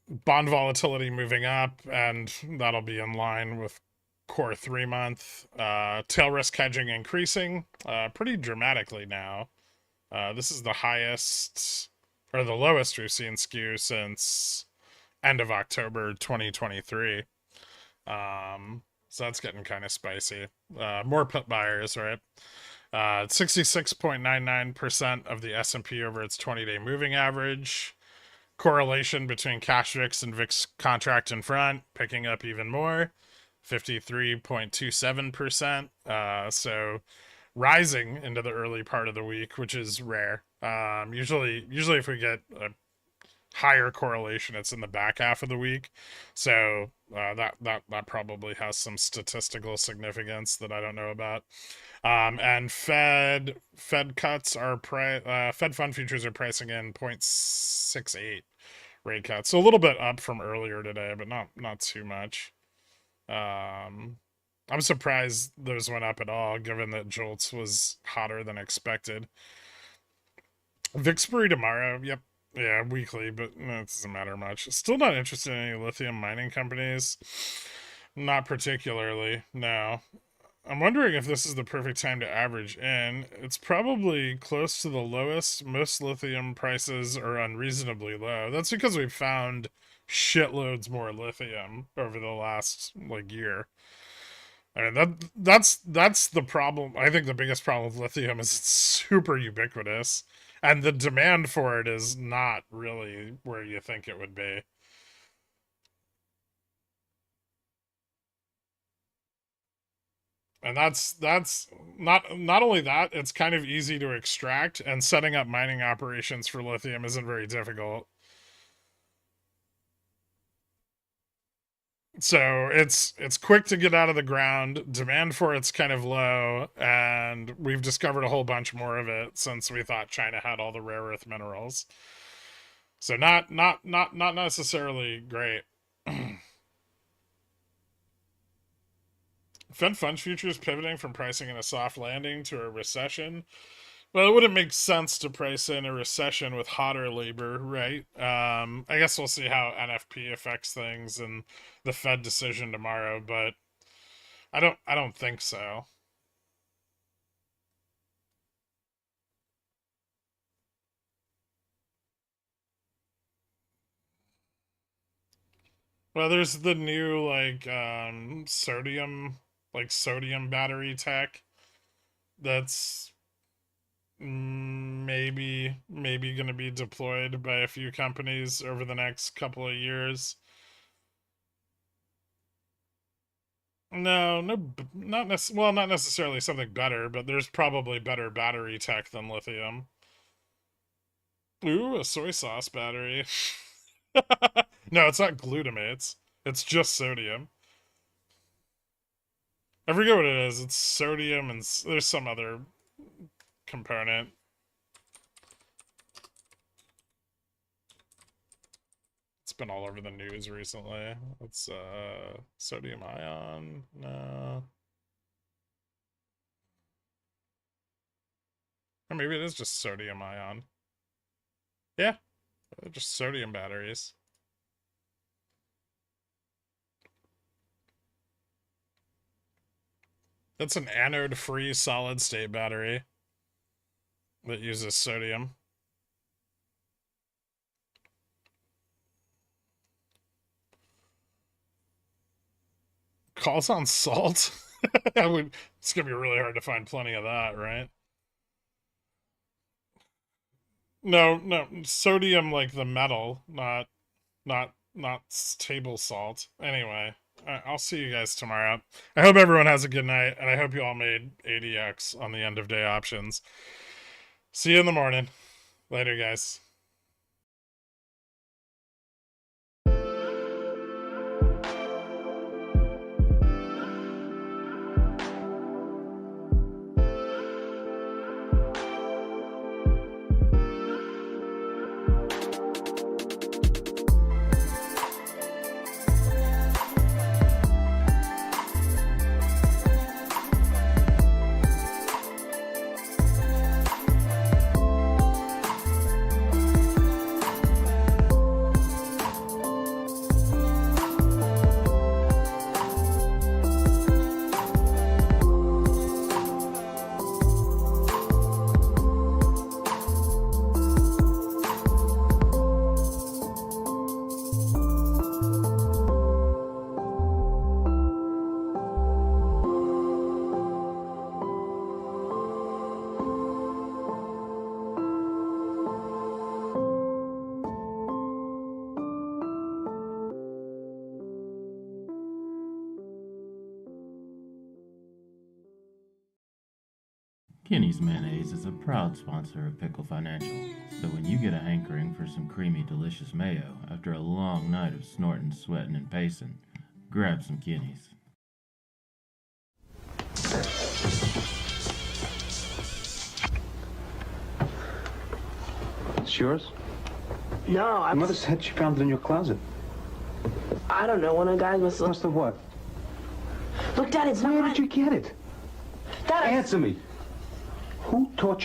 Bond volatility moving up, and that'll be in line with core 3-month. Tail risk hedging increasing pretty dramatically now. This is the highest or the lowest we've seen skew since end of October 2023. So that's getting kind of spicy. More put buyers, right? 66.99% of the S&P over its 20-day moving average. Correlation between cash VIX and VIX contract in front picking up even more. 53.27%. So rising into the early part of the week, which is rare. Usually if we get a higher correlation, it's in the back half of the week. So that probably has some statistical significance that I don't know about. And Fed cuts are Fed fund futures are pricing in 0.68 rate cuts, so a little bit up from earlier today, but not too much. I'm surprised those went up at all, given that JOLTS was hotter than expected. VIXbury tomorrow. Yep. Yeah, weekly, but it doesn't matter much. Still not interested in any lithium mining companies. Not particularly, no. I'm wondering if this is the perfect time to average in. It's probably close to the lowest. Most lithium prices are unreasonably low. That's because we've found shitloads more lithium over the last like year. I mean that's the problem. I think the biggest problem with lithium is it's super ubiquitous, and the demand for it is not really where you think it would be. And that's not only that, it's kind of easy to extract, and setting up mining operations for lithium isn't very difficult. So it's quick to get out of the ground. Demand for it's kind of low, and we've discovered a whole bunch more of it since we thought China had all the rare earth minerals. So not necessarily great. Fed funds futures pivoting from pricing in a soft landing to a recession. Well, it wouldn't make sense to price in a recession with hotter labor, right? I guess we'll see how NFP affects things and the Fed decision tomorrow, but I don't think so. Well, there's the new sodium battery tech that's maybe going to be deployed by a few companies over the next couple of years. No, not not necessarily something better, but there's probably better battery tech than lithium. Ooh, a soy sauce battery. No, it's not glutamates. It's just sodium. I forget what it is. It's sodium and there's some other component. It's been all over the news recently. It's sodium ion. No. Or maybe it is just sodium ion. Yeah, just sodium batteries. That's an anode-free solid-state battery. that uses sodium. Calls on salt? It's gonna be really hard to find plenty of that, right? No, sodium like the metal, not table salt. Anyway, I'll see you guys tomorrow. I hope everyone has a good night, and I hope you all made ADX on the end of day options. See you in the morning. Later, guys. Kinney's Mayonnaise is a proud sponsor of Pickle Financial, so when you get a hankering for some creamy, delicious mayo after a long night of snorting, sweating, and pacing, grab some Kinney's. It's yours? No, My mother said she found it in your closet. I don't know. One of the guys must Must have what? Look, Dad, it's Where not. did you get it? Dad, Answer me. Who taught you